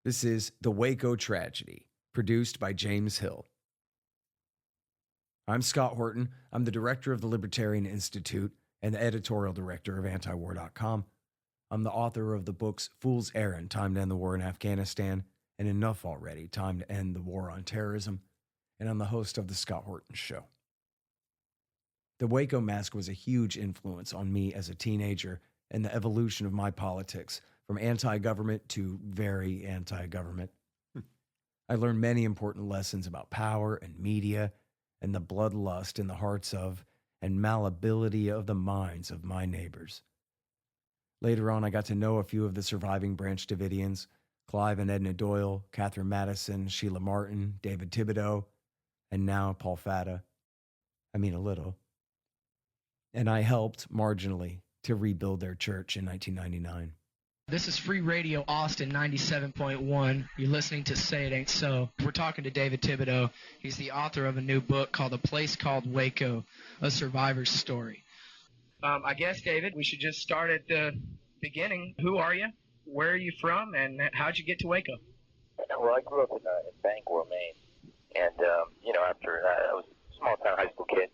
This is The Waco Tragedy, produced by James Hill. I'm Scott Horton. I'm the director of the Libertarian Institute and the editorial director of antiwar.com. I'm the author of the books Fool's Errand, Time to End the War in Afghanistan, and Enough Already, Time to End the War on Terrorism, and I'm the host of The Scott Horton Show. The Waco Massacre was a huge influence on me as a teenager and the evolution of my politics, from anti-government to very anti-government. I learned many important lessons about power and media and the bloodlust in the hearts of and malleability of the minds of my neighbors. Later on, I got to know a few of the surviving Branch Davidians, Clive and Edna Doyle, Catherine Madison, Sheila Martin, David Thibodeau, and now Paul Fatta. I mean, a little. And I helped, marginally, to rebuild their church in 1999. This is Free Radio Austin 97.1. You're listening to Say It Ain't So. We're talking to David Thibodeau. He's the author of a new book called A Place Called Waco, A Survivor's Story. I guess, David, we should just start at the beginning. Who are you? Where are you from? And how'd you get to Waco? Well, I grew up in Bangor, Maine. And, after I was a small-town high school kid,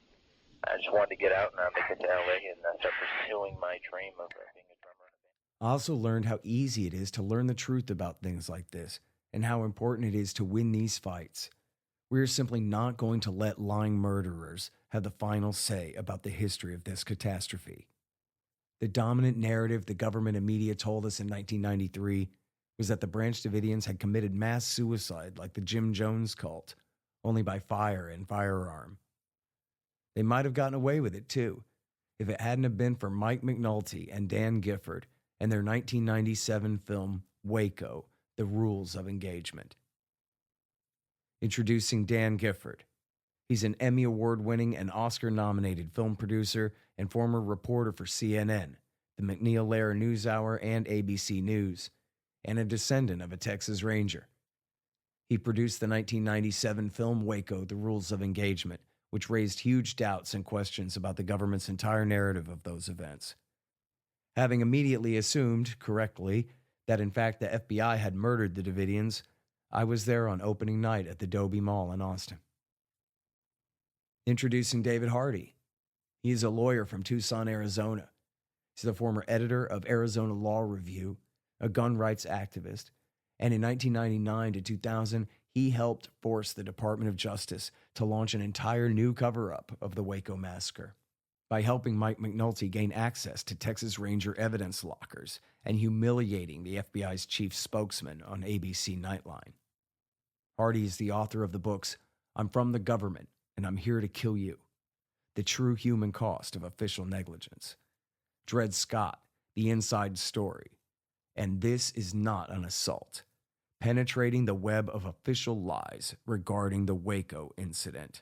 I just wanted to get out and make it to L.A. and start pursuing my dream of being a drummer. I also learned how easy it is to learn the truth about things like this and how important it is to win these fights. We are simply not going to let lying murderers have the final say about the history of this catastrophe. The dominant narrative the government and media told us in 1993 was that the Branch Davidians had committed mass suicide like the Jim Jones cult, only by fire and firearm. They might have gotten away with it too, if it hadn't have been for Mike McNulty and Dan Gifford and their 1997 film, Waco, The Rules of Engagement. Introducing Dan Gifford. He's an Emmy Award-winning and Oscar-nominated film producer and former reporter for CNN, the McNeil-Lehrer NewsHour, and ABC News, and a descendant of a Texas Ranger. He produced the 1997 film Waco, The Rules of Engagement, which raised huge doubts and questions about the government's entire narrative of those events. Having immediately assumed, correctly, that in fact the FBI had murdered the Davidians, I was there on opening night at the Dobie Mall in Austin. Introducing David Hardy. He is a lawyer from Tucson, Arizona. He's the former editor of Arizona Law Review, a gun rights activist, and in 1999 to 2000, he helped force the Department of Justice to launch an entire new cover-up of the Waco Massacre by helping Mike McNulty gain access to Texas Ranger evidence lockers and humiliating the FBI's chief spokesman on ABC Nightline. Hardy is the author of the books I'm From the Government and I'm Here to Kill You, The True Human Cost of Official Negligence, Dred Scott, The Inside Story, and This Is Not an Assault, Penetrating the Web of Official Lies Regarding the Waco Incident.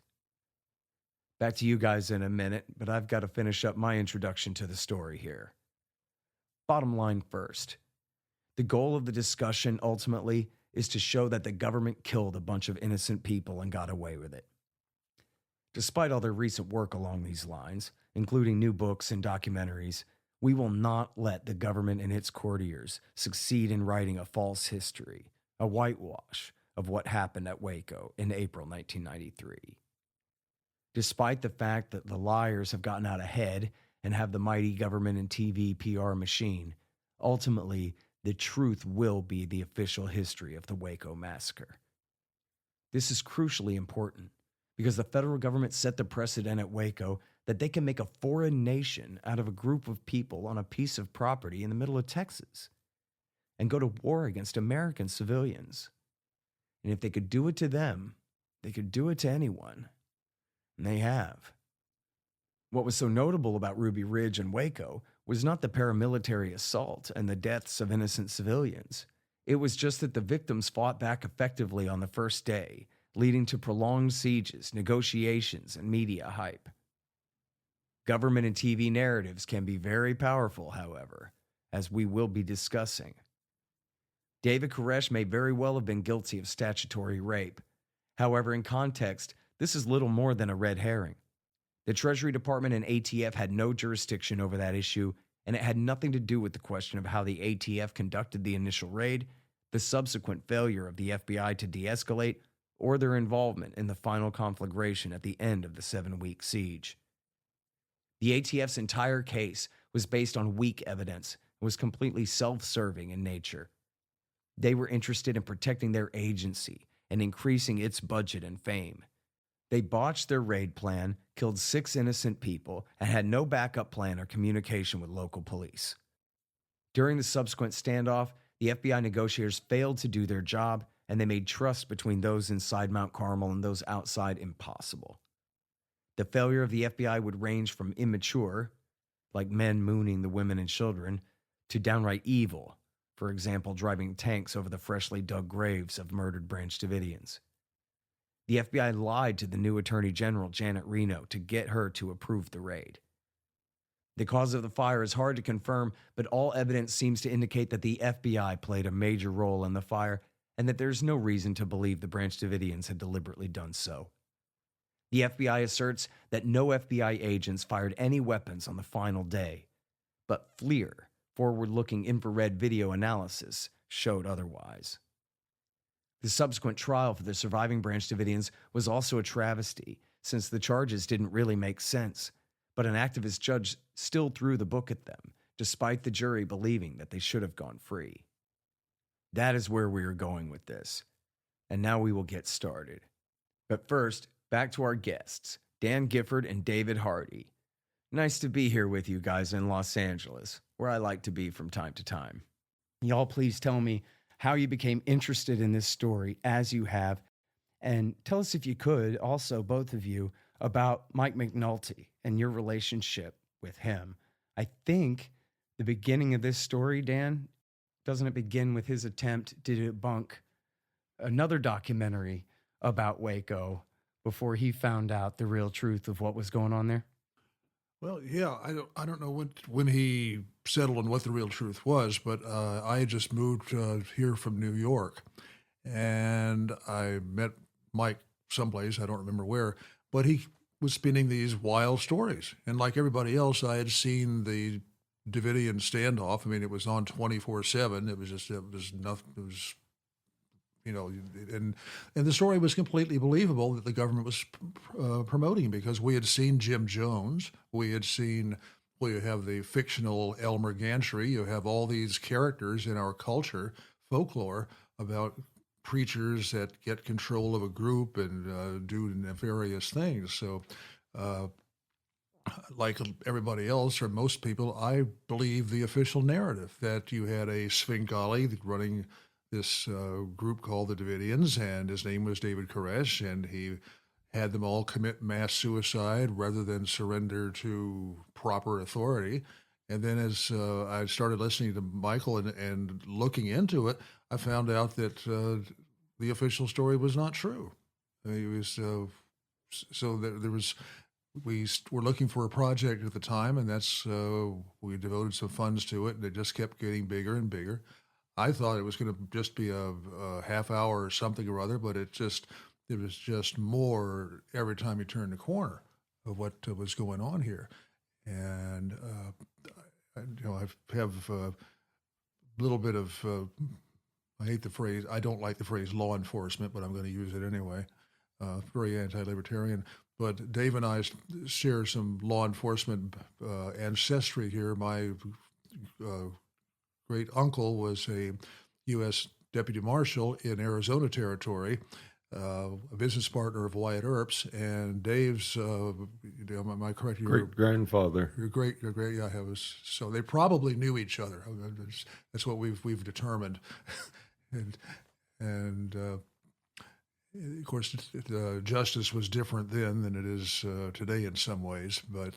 Back to you guys in a minute, but I've got to finish up my introduction to the story here. Bottom line first. The goal of the discussion ultimately is to show that the government killed a bunch of innocent people and got away with it. Despite all their recent work along these lines, including new books and documentaries, we will not let the government and its courtiers succeed in writing a false history, a whitewash of what happened at Waco in April 1993. Despite the fact that the liars have gotten out ahead and have the mighty government and TV PR machine, ultimately, the truth will be the official history of the Waco Massacre. This is crucially important because the federal government set the precedent at Waco that they can make a foreign nation out of a group of people on a piece of property in the middle of Texas and go to war against American civilians. And if they could do it to them, they could do it to anyone. And they have. What was so notable about Ruby Ridge and Waco was not the paramilitary assault and the deaths of innocent civilians. It was just that the victims fought back effectively on the first day, leading to prolonged sieges, negotiations, and media hype. Government and TV narratives can be very powerful, however, as we will be discussing. David Koresh may very well have been guilty of statutory rape. However, in context, this is little more than a red herring. The Treasury Department and ATF had no jurisdiction over that issue, and it had nothing to do with the question of how the ATF conducted the initial raid, the subsequent failure of the FBI to de-escalate, or their involvement in the final conflagration at the end of the 7-week siege. The ATF's entire case was based on weak evidence and was completely self-serving in nature. They were interested in protecting their agency and increasing its budget and fame. They botched their raid plan, killed 6 innocent people, and had no backup plan or communication with local police. During the subsequent standoff, the FBI negotiators failed to do their job, and they made trust between those inside Mount Carmel and those outside impossible. The failure of the FBI would range from immature, like men mooning the women and children, to downright evil, for example, driving tanks over the freshly dug graves of murdered Branch Davidians. The FBI lied to the new Attorney General, Janet Reno, to get her to approve the raid. The cause of the fire is hard to confirm, but all evidence seems to indicate that the FBI played a major role in the fire and that there's no reason to believe the Branch Davidians had deliberately done so. The FBI asserts that no FBI agents fired any weapons on the final day, but FLIR, forward-looking infrared video analysis, showed otherwise. The subsequent trial for the surviving Branch Davidians was also a travesty, since the charges didn't really make sense, but an activist judge still threw the book at them, despite the jury believing that they should have gone free. That is where we are going with this, and now we will get started. But first, back to our guests, Dan Gifford and David Hardy. Nice to be here with you guys in Los Angeles, where I like to be from time to time. Y'all please tell me how you became interested in this story as you have, and tell us, if you could, also, both of you, about Mike McNulty and your relationship with him. I think the beginning of this story, Dan, doesn't it begin with his attempt to debunk another documentary about Waco before he found out the real truth of what was going on there? Well, yeah, I don't know when he settled on what the real truth was, but I had just moved here from New York, and I met Mike someplace, I don't remember where, but he was spinning these wild stories. And like everybody else, I had seen the Davidian standoff. I mean, it was on 24/7. It was nothing. It was, and the story was completely believable that the government was promoting, because we had seen Jim Jones. We had seen, well, you have the fictional Elmer Gantry. You have all these characters in our culture, folklore, about preachers that get control of a group and do nefarious things. So, like everybody else or most people, I believe the official narrative that you had a Svengali running this group called the Davidians, and his name was David Koresh, and he had them all commit mass suicide rather than surrender to proper authority. And then as I started listening to Michael and looking into it, I found out that the official story was not true. It was so that there was. We were looking for a project at the time, and that's we devoted some funds to it, and it just kept getting bigger and bigger. I thought it was going to just be a half hour or something or other, but it was just more every time you turned the corner of what was going on here. And I have a little bit of I hate the phrase. I don't like the phrase law enforcement, but I'm going to use it anyway. Very anti-libertarian. But Dave and I share some law enforcement ancestry here. My great uncle was a U.S. deputy marshal in Arizona Territory, a business partner of Wyatt Earp's, and Dave's. Am I correct? Great grandfather. Your great. Yeah, so they probably knew each other. That's what we've determined, and. Of course, justice was different then than it is today in some ways, but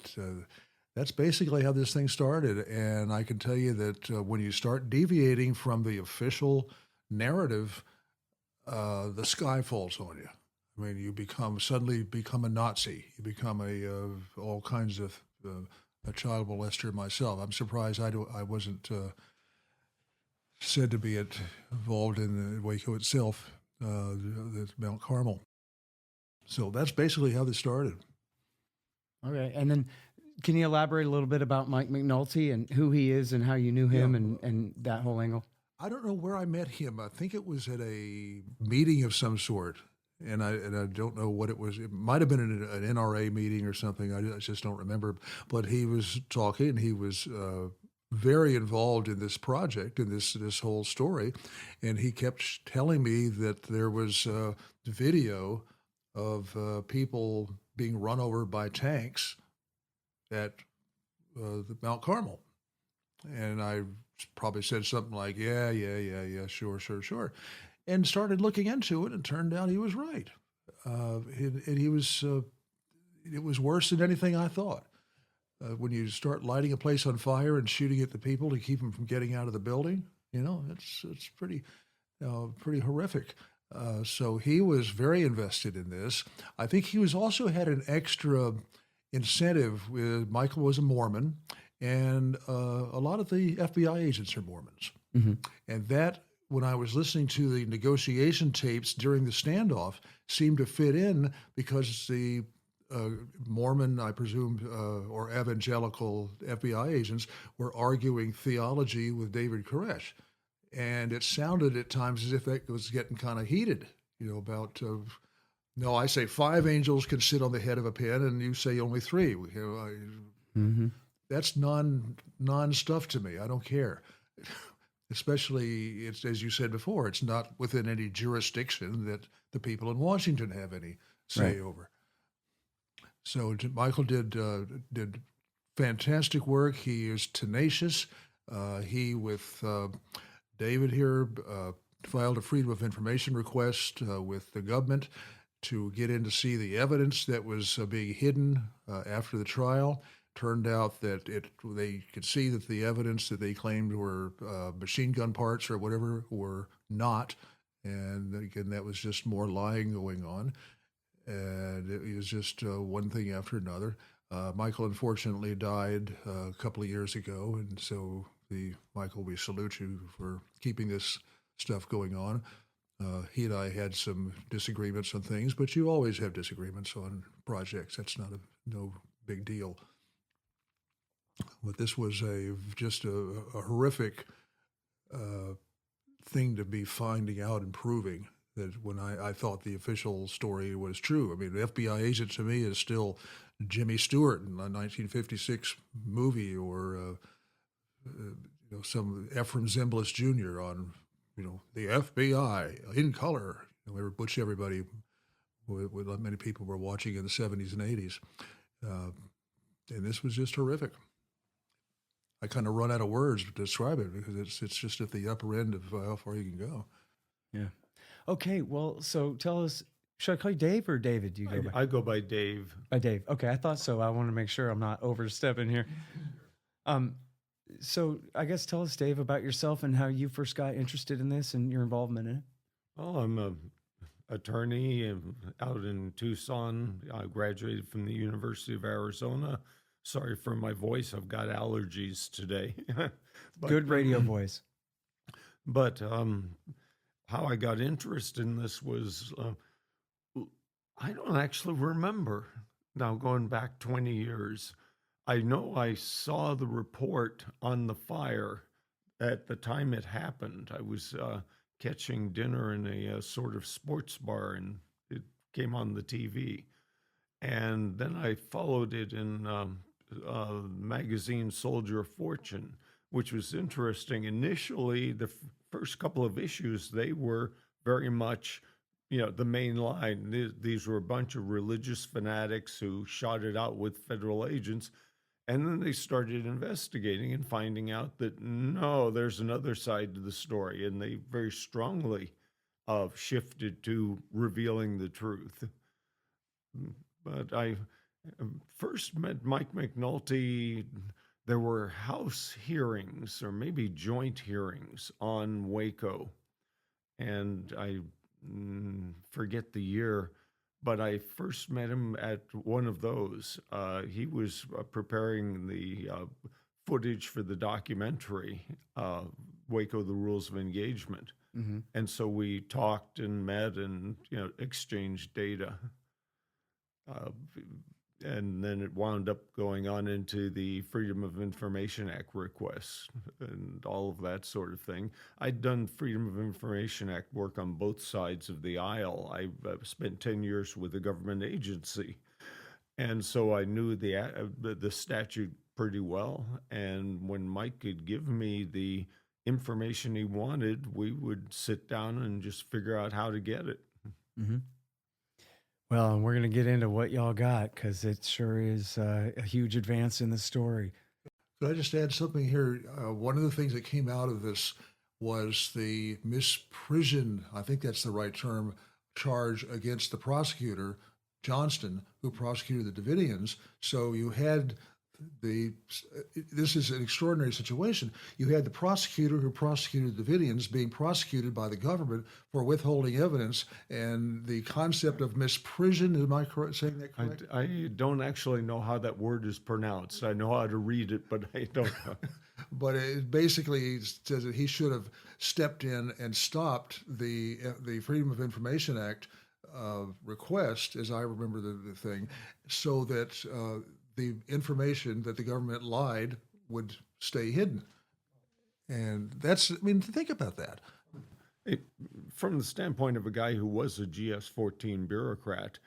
that's basically how this thing started. And I can tell you that when you start deviating from the official narrative, the sky falls on you. I mean, you suddenly become a Nazi. You become all kinds of a child molester myself. I'm surprised I wasn't said to be involved in the Waco itself. The Mount Carmel. So that's basically how this started. Okay, and then can you elaborate a little bit about Mike McNulty and who he is and how you knew him and that whole angle? I don't know where I met him. I think it was at a meeting of some sort, and I don't know what it was. It might have been an NRA meeting or something. I just don't remember. But he was talking, and he was very involved in this project and this whole story, and he kept telling me that there was video of people being run over by tanks at the Mount Carmel. And I probably said something like, yeah, sure. And started looking into it, and turned out he was right. And he was, it was worse than anything I thought. When you start lighting a place on fire and shooting at the people to keep them from getting out of the building, it's pretty horrific. So he was very invested in this. I think he was also had an extra incentive with Michael was a Mormon, and a lot of the FBI agents are Mormons. Mm-hmm. And that, when I was listening to the negotiation tapes during the standoff, seemed to fit in because the Mormon, I presume, or evangelical FBI agents were arguing theology with David Koresh. And it sounded at times as if that was getting kind of heated, about, no, I say 5 angels can sit on the head of a pin, and you say only 3. Mm-hmm. That's non stuff to me. I don't care. Especially, it's, as you said before, it's not within any jurisdiction that the people in Washington have any say over. So Michael did fantastic work. He is tenacious. He, with David here, filed a Freedom of Information request with the government to get in to see the evidence that was being hidden after the trial. Turned out that they could see that the evidence that they claimed were machine gun parts or whatever were not. And again, that was just more lying going on. And it was just one thing after another. Michael, unfortunately, died a couple of years ago. And so, Michael, we salute you for keeping this stuff going on. He and I had some disagreements on things, but you always have disagreements on projects. That's no big deal. But this was just a horrific thing to be finding out and proving that when I thought the official story was true. I mean, the FBI agent to me is still Jimmy Stewart in a 1956 movie, or some Ephraim Zimbalist Jr. on the FBI in color. Which everybody, many people were watching in the 70s and 80s. And this was just horrific. I kind of run out of words to describe it because it's just at the upper end of how far you can go. Yeah. Okay. Well, so tell us, should I call you Dave or David? Do you go by? I go by Dave. By Dave. Okay. I thought so. I want to make sure I'm not overstepping here. So I guess tell us, Dave, about yourself and how you first got interested in this and your involvement in it. Oh, I'm a attorney out in Tucson. I graduated from the University of Arizona. Sorry for my voice. I've got allergies today. Good radio voice. But how I got interested in this was, I don't actually remember. Now, going back 20 years, I know I saw the report on the fire at the time it happened. I was catching dinner in a sort of sports bar, and it came on the TV. And then I followed it in magazine Soldier of Fortune, which was interesting. Initially, the first couple of issues, they were very much, the main line. These were a bunch of religious fanatics who shot it out with federal agents. And then they started investigating and finding out that, no, there's another side to the story. And they very strongly shifted to revealing the truth. But I first met Mike McNulty. There were House hearings, or maybe joint hearings, on Waco. And I forget the year, but I first met him at one of those. He was preparing the footage for the documentary, Waco, The Rules of Engagement. Mm-hmm. And so we talked and met and exchanged data. and then it wound up going on into the Freedom of Information Act requests and all of that sort of thing. I'd done Freedom of Information Act work on both sides of the aisle. I spent 10 years with a government agency, and so I knew the statute pretty well. And when Mike could give me the information he wanted, we would sit down and just figure out how to get it. Mm-hmm. Well, and we're going to get into what y'all got, because it sure is a huge advance in the story. Could I just add something here? One of the things that came out of this was the misprision, I think that's the right term, charge against the prosecutor, Johnston, who prosecuted the Davidians. So you had this is an extraordinary situation. You had the prosecutor who prosecuted the Davidians being prosecuted by the government for withholding evidence, and the concept of misprision, am I correct saying that correct? I don't actually know how that word is pronounced. I know how to read it, but I don't know. But it basically says that he should have stepped in and stopped the Freedom of Information Act request, as I remember the thing, so that the information that the government lied would stay hidden. And that's, I mean, think about that. From the standpoint of a guy who was a GS-14 bureaucrat,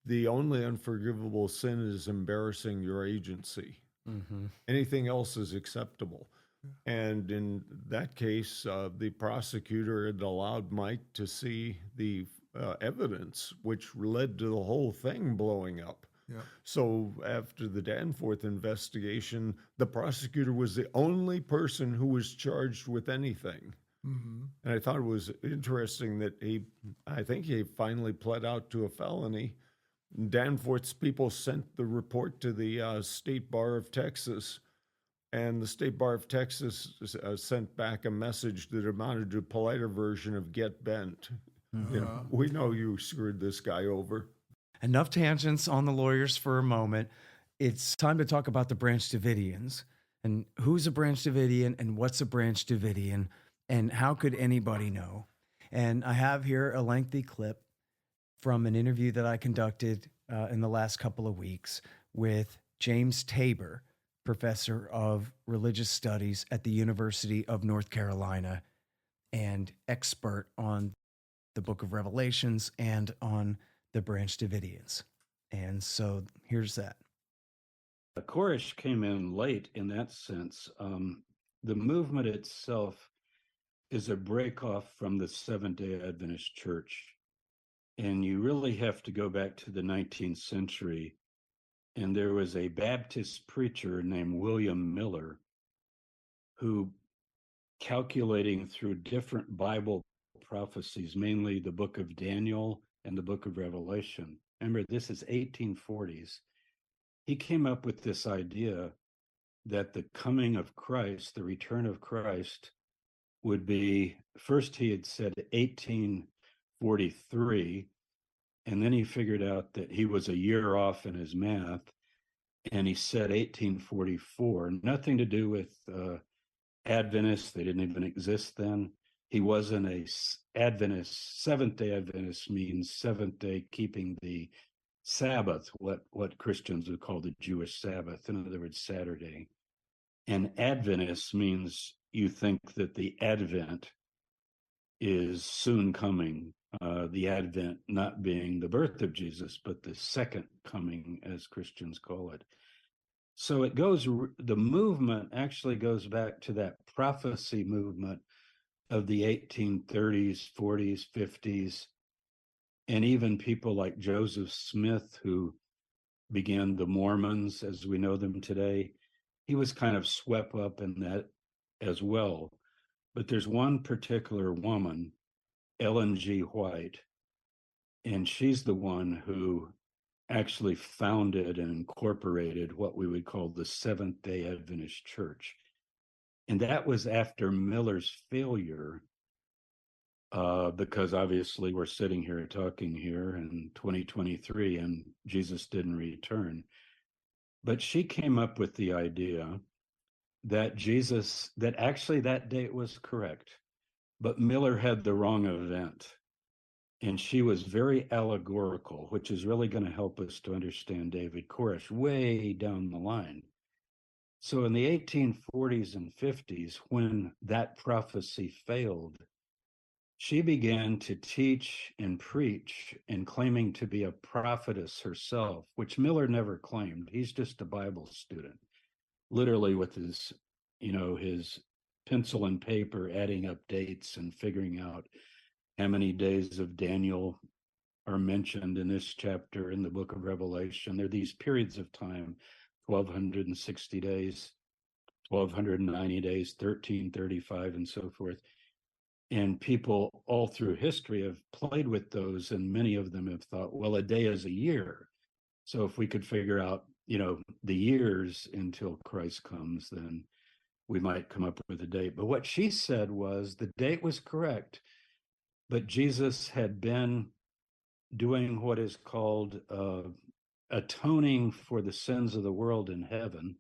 the only unforgivable sin is embarrassing your agency. Mm-hmm. Anything else is acceptable. And in that case, the prosecutor had allowed Mike to see the evidence, which led to the whole thing blowing up. Yeah. So after the Danforth investigation, the prosecutor was the only person who was charged with anything. Mm-hmm. And I thought it was interesting that I think he finally pled out to a felony. Danforth's people sent the report to the State Bar of Texas, and the State Bar of Texas sent back a message that amounted to a politer version of "get bent." Mm-hmm. You know, we know you screwed this guy over. Enough tangents on the lawyers for a moment. It's time to talk about the Branch Davidians, and who's a Branch Davidian and what's a Branch Davidian, and how could anybody know? And I have here a lengthy clip from an interview that I conducted in the last couple of weeks with James Tabor, professor of religious studies at the University of North Carolina and expert on the Book of Revelations and on the Branch Davidians. And so here's that. Koresh came in late in that sense. The movement itself is a break off from the Seventh-day Adventist Church. And you really have to go back to the 19th century. And there was a Baptist preacher named William Miller who, calculating through different Bible prophecies, mainly the book of Daniel and the book of Revelation. Remember, this is 1840s. He came up with this idea that the coming of Christ, the return of Christ, would be, first he had said 1843, and then he figured out that he was a year off in his math, and he said 1844, nothing to do with Adventists. They didn't even exist then. He wasn't a Adventist. Seventh-day Adventist means seventh day, keeping the Sabbath, what Christians would call the Jewish Sabbath, in other words, Saturday. And Adventist means you think that the Advent is soon coming, the Advent not being the birth of Jesus, but the second coming, as Christians call it. So it goes, the movement actually goes back to that prophecy movement of the 1830s, 40s, 50s, and even people like Joseph Smith, who began the Mormons as we know them today. He was kind of swept up in that as well. But there's one particular woman, Ellen G. White, and she's the one who actually founded and incorporated what we would call the Seventh-day Adventist Church. And that was after Miller's failure, because obviously we're sitting here talking here in 2023 and Jesus didn't return. But she came up with the idea that that actually that date was correct, but Miller had the wrong event. And she was very allegorical, which is really going to help us to understand David Koresh way down the line. So in the 1840s and 50s, when that prophecy failed, she began to teach and preach and claiming to be a prophetess herself, which Miller never claimed. He's just a Bible student, literally with his pencil and paper, adding up dates and figuring out how many days of Daniel are mentioned in this chapter in the book of Revelation. There are these periods of time, 1,260 days, 1,290 days, 1,335, and so forth. And people all through history have played with those, and many of them have thought, well, a day is a year. So if we could figure out, the years until Christ comes, then we might come up with a date. But what she said was the date was correct, but Jesus had been doing what is called atoning for the sins of the world in heaven.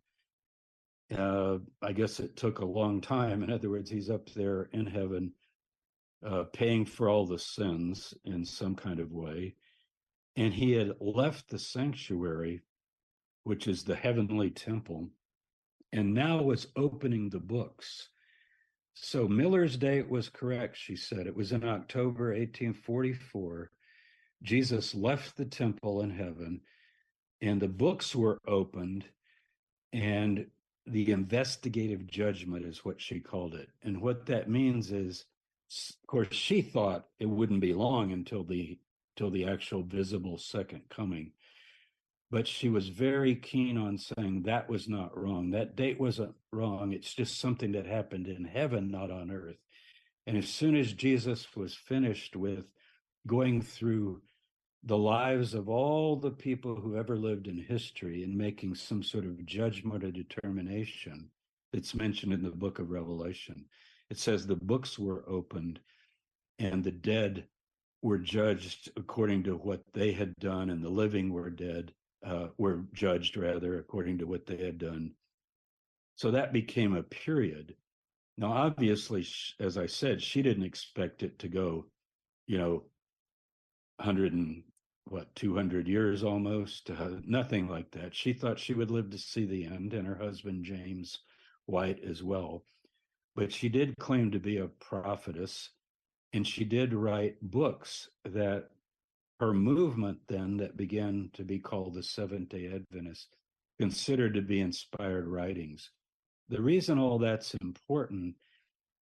I guess it took a long time. In other words, he's up there in heaven paying for all the sins in some kind of way. And he had left the sanctuary, which is the heavenly temple, and now was opening the books. So Miller's date was correct, she said. It was in October 1844. Jesus left the temple in heaven, and the books were opened, and the investigative judgment is what she called it. And what that means is, of course, she thought it wouldn't be long until the actual visible second coming. But she was very keen on saying that was not wrong. That date wasn't wrong. It's just something that happened in heaven, not on earth. And as soon as Jesus was finished with going through the lives of all the people who ever lived in history and making some sort of judgment or determination that's mentioned in the book of Revelation, it says the books were opened and the dead were judged according to what they had done, and the living were judged rather according to what they had done. So that became a period. Now, obviously, as I said, she didn't expect it to go, 200 years almost, nothing like that. She thought she would live to see the end, and her husband, James White, as well. But she did claim to be a prophetess, and she did write books that her movement then that began to be called the Seventh-day Adventists considered to be inspired writings. The reason all that's important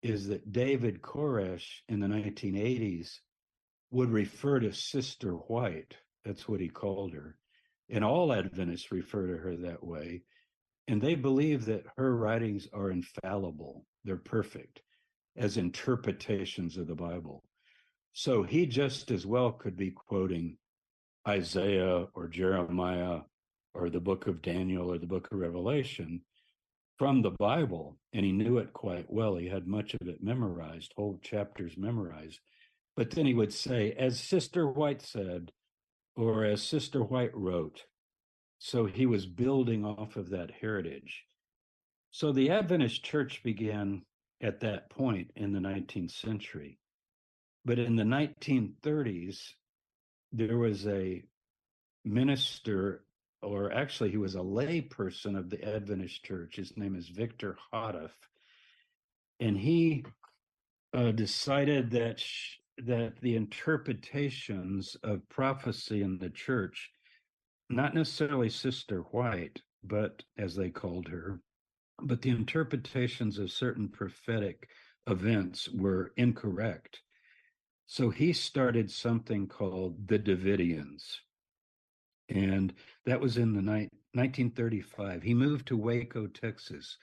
is that David Koresh in the 1980s would refer to Sister White. That's what he called her. And all Adventists refer to her that way. And they believe that her writings are infallible. They're perfect as interpretations of the Bible. So he just as well could be quoting Isaiah or Jeremiah or the book of Daniel or the book of Revelation from the Bible, and he knew it quite well. He had much of it memorized, whole chapters memorized. But then he would say, as Sister White said, or as Sister White wrote. So he was building off of that heritage. So the Adventist church began at that point in the 19th century. But in the 1930s, there was a minister, or actually he was a lay person of the Adventist church. His name is Victor Hodoff. And he decided that the interpretations of prophecy in the church, not necessarily Sister White, but as they called her, but the interpretations of certain prophetic events were incorrect. So he started something called the Davidians. And that was in the 1935. He moved to Waco, Texas.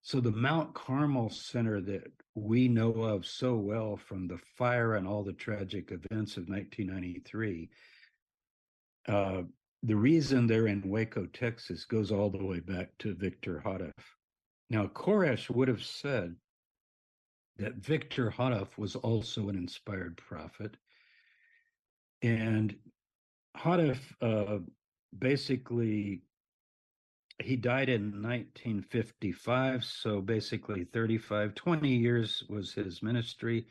So the Mount Carmel Center that we know of so well from the fire and all the tragic events of 1993, the reason they're in Waco, Texas goes all the way back to Victor Hodoff. Now, Koresh would have said that Victor Hodoff was also an inspired prophet. And Hodoff basically, he died in 1955, so basically 20 years was his ministry.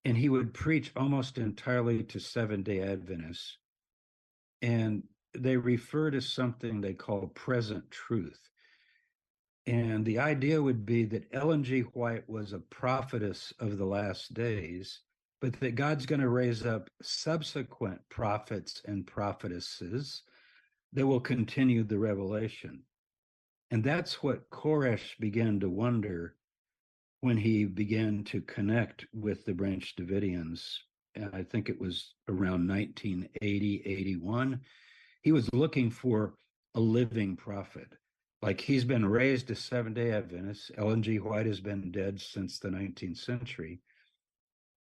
and he would preach almost entirely to Seventh-day Adventists. And they refer to something they call present truth. And the idea would be that Ellen G. White was a prophetess of the last days, but that God's going to raise up subsequent prophets and prophetesses that will continue the revelation. And that's what Koresh began to wonder when he began to connect with the Branch Davidians. And I think it was around 1980, 81. He was looking for a living prophet. Like, he's been raised a Seventh-day Adventist. Ellen G. White has been dead since the 19th century.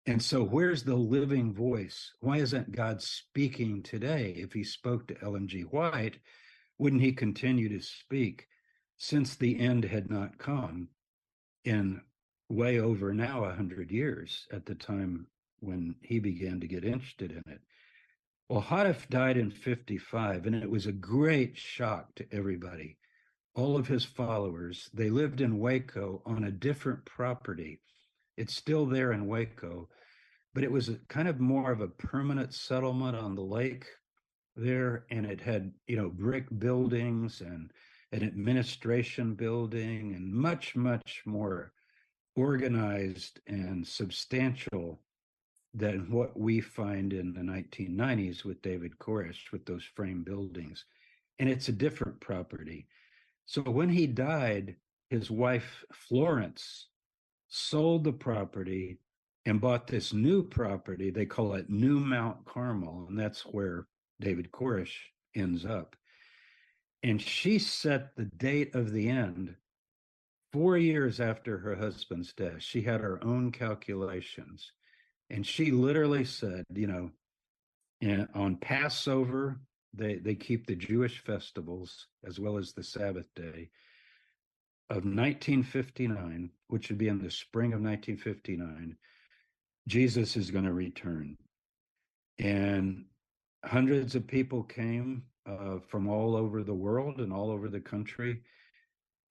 And so where's the living voice? Why isn't God speaking today? If he spoke to Ellen G. White, wouldn't he continue to speak since the end had not come in way over now 100 years at the time when he began to get interested in it? Well, Hadif died in 55, and it was a great shock to everybody. All of his followers, they lived in Waco on a different property. It's still there in Waco, but it was kind of more of a permanent settlement on the lake there, and it had, brick buildings and an administration building and much, much more organized and substantial than what we find in the 1990s with David Koresh with those frame buildings. And it's a different property. So when he died, his wife, Florence, sold the property and bought this new property. They call it New Mount Carmel, and that's where David Koresh ends up. And she set the date of the end 4 years after her husband's death. She had her own calculations. And she literally said, on Passover, they keep the Jewish festivals as well as the Sabbath day of 1959, which would be in the spring of 1959, Jesus is going to return. And hundreds of people came from all over the world and all over the country.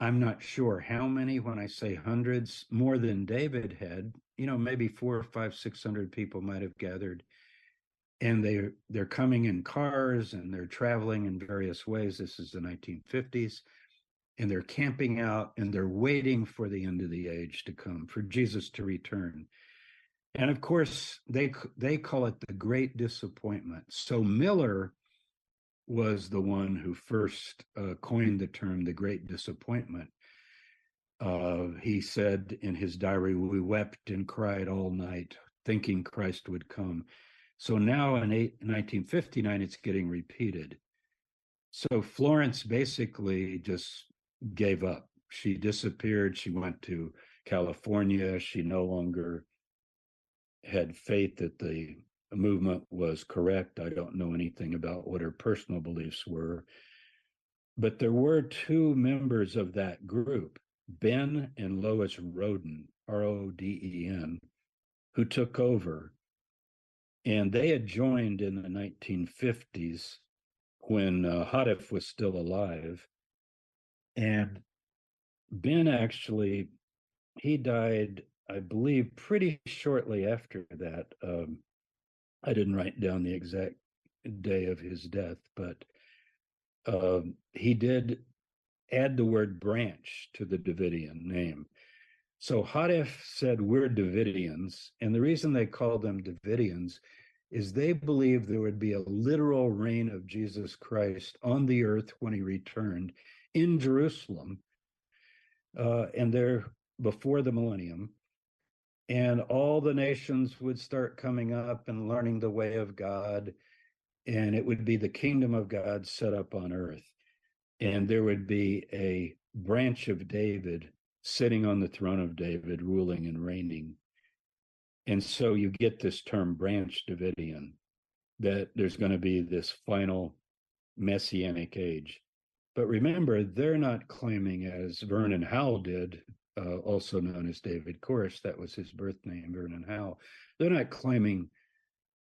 I'm not sure how many. When I say hundreds, more than David had, maybe 400, 500, 600 people might have gathered. And they're coming in cars and they're traveling in various ways. This is the 1950s. And they're camping out and they're waiting for the end of the age to come, for Jesus to return. And of course, they call it the Great Disappointment. So Miller was the one who first coined the term the Great Disappointment. He said in his diary, "We wept and cried all night, thinking Christ would come." So now in 1959, it's getting repeated. So Florence basically just gave up. She disappeared. She went to California. She no longer had faith that the movement was correct. I don't know anything about what her personal beliefs were. But there were two members of that group, Ben and Lois Roden, Roden, who took over. And they had joined in the 1950s when Hadif was still alive. And Ben actually, he died, I believe, pretty shortly after that. I didn't write down the exact day of his death, but he did add the word branch to the Davidian name. So Hadif said, "We're Davidians." And the reason they call them Davidians is they believe there would be a literal reign of Jesus Christ on the earth when he returned in Jerusalem, and there before the millennium. And all the nations would start coming up and learning the way of God, and it would be the kingdom of God set up on earth. And there would be a branch of David sitting on the throne of David, ruling and reigning. And so you get this term Branch Davidian, that there's going to be this final messianic age. But remember, they're not claiming, as Vernon Howell did, also known as David Koresh, that was his birth name, Vernon Howell. They're not claiming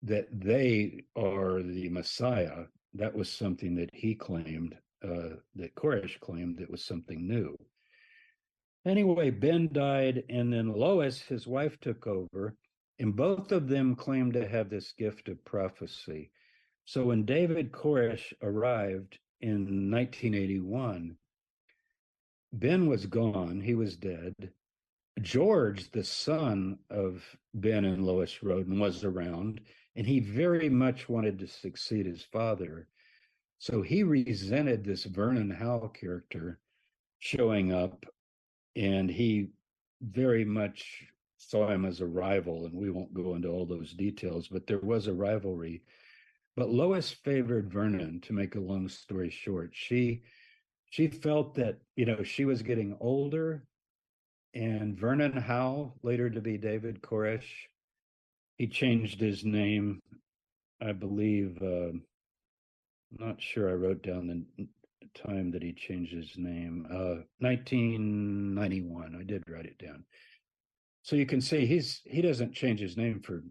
that they are the Messiah. That was something that he claimed, that Koresh claimed it was something new. Anyway, Ben died, and then Lois, his wife, took over. And both of them claimed to have this gift of prophecy. So when David Koresh arrived in 1981, Ben was gone, he was dead. George, the son of Ben and Lois Roden, was around, and he very much wanted to succeed his father. So he resented this Vernon Howell character showing up, and he very much saw him as a rival. And we won't go into all those details, but there was a rivalry. But Lois favored Vernon, to make a long story short. She felt that, she was getting older, and Vernon Howell, later to be David Koresh, he changed his name, I believe. Not sure I wrote down the time that he changed his name. 1991. I did write it down. So you can see he doesn't change his name for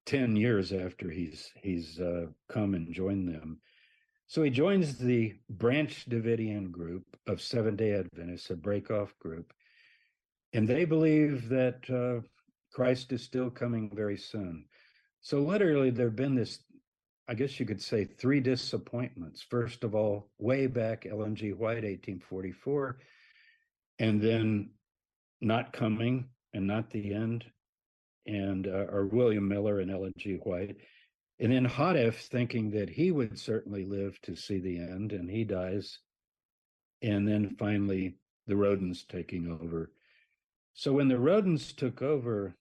10 years after he's come and joined them. So he joins the Branch Davidian group of Seventh-day Adventists, a break-off group, and they believe that Christ is still coming very soon. So literally there have been this, I guess you could say, 3 disappointments. First of all, way back, Ellen G. White, 1844, and then not coming and not the end, and or William Miller and Ellen G. White. And then Hadef thinking that he would certainly live to see the end, and he dies. And then finally, the Rodens taking over. So when the Rodens took over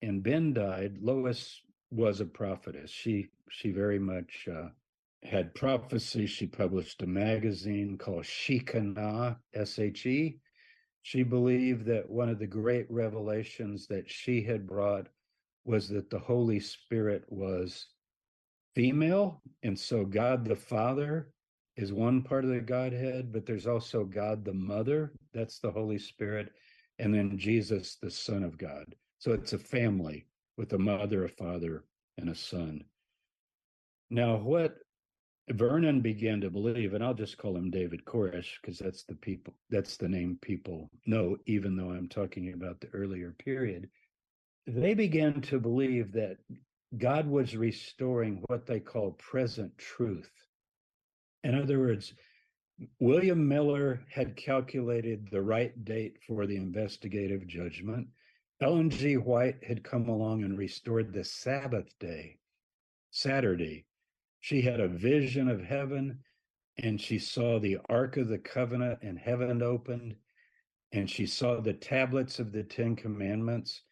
and Ben died, Lois was a prophetess. She very much had prophecy. She published a magazine called Shekinah, S-H-E. She believed that one of the great revelations that she had brought was that the Holy Spirit was female. And so God the Father is one part of the Godhead, but there's also God the Mother, that's the Holy Spirit, and then Jesus, the Son of God. So it's a family with a mother, a father, and a son. Now, what Vernon began to believe, and I'll just call him David Koresh because that's the name people know, even though I'm talking about the earlier period. They began to believe that God was restoring what they call present truth. In other words, William Miller had calculated the right date for the investigative judgment. Ellen G. White had come along and restored the Sabbath day, Saturday. She had a vision of heaven, and she saw the Ark of the Covenant and heaven opened, and she saw the tablets of the 10 Commandments,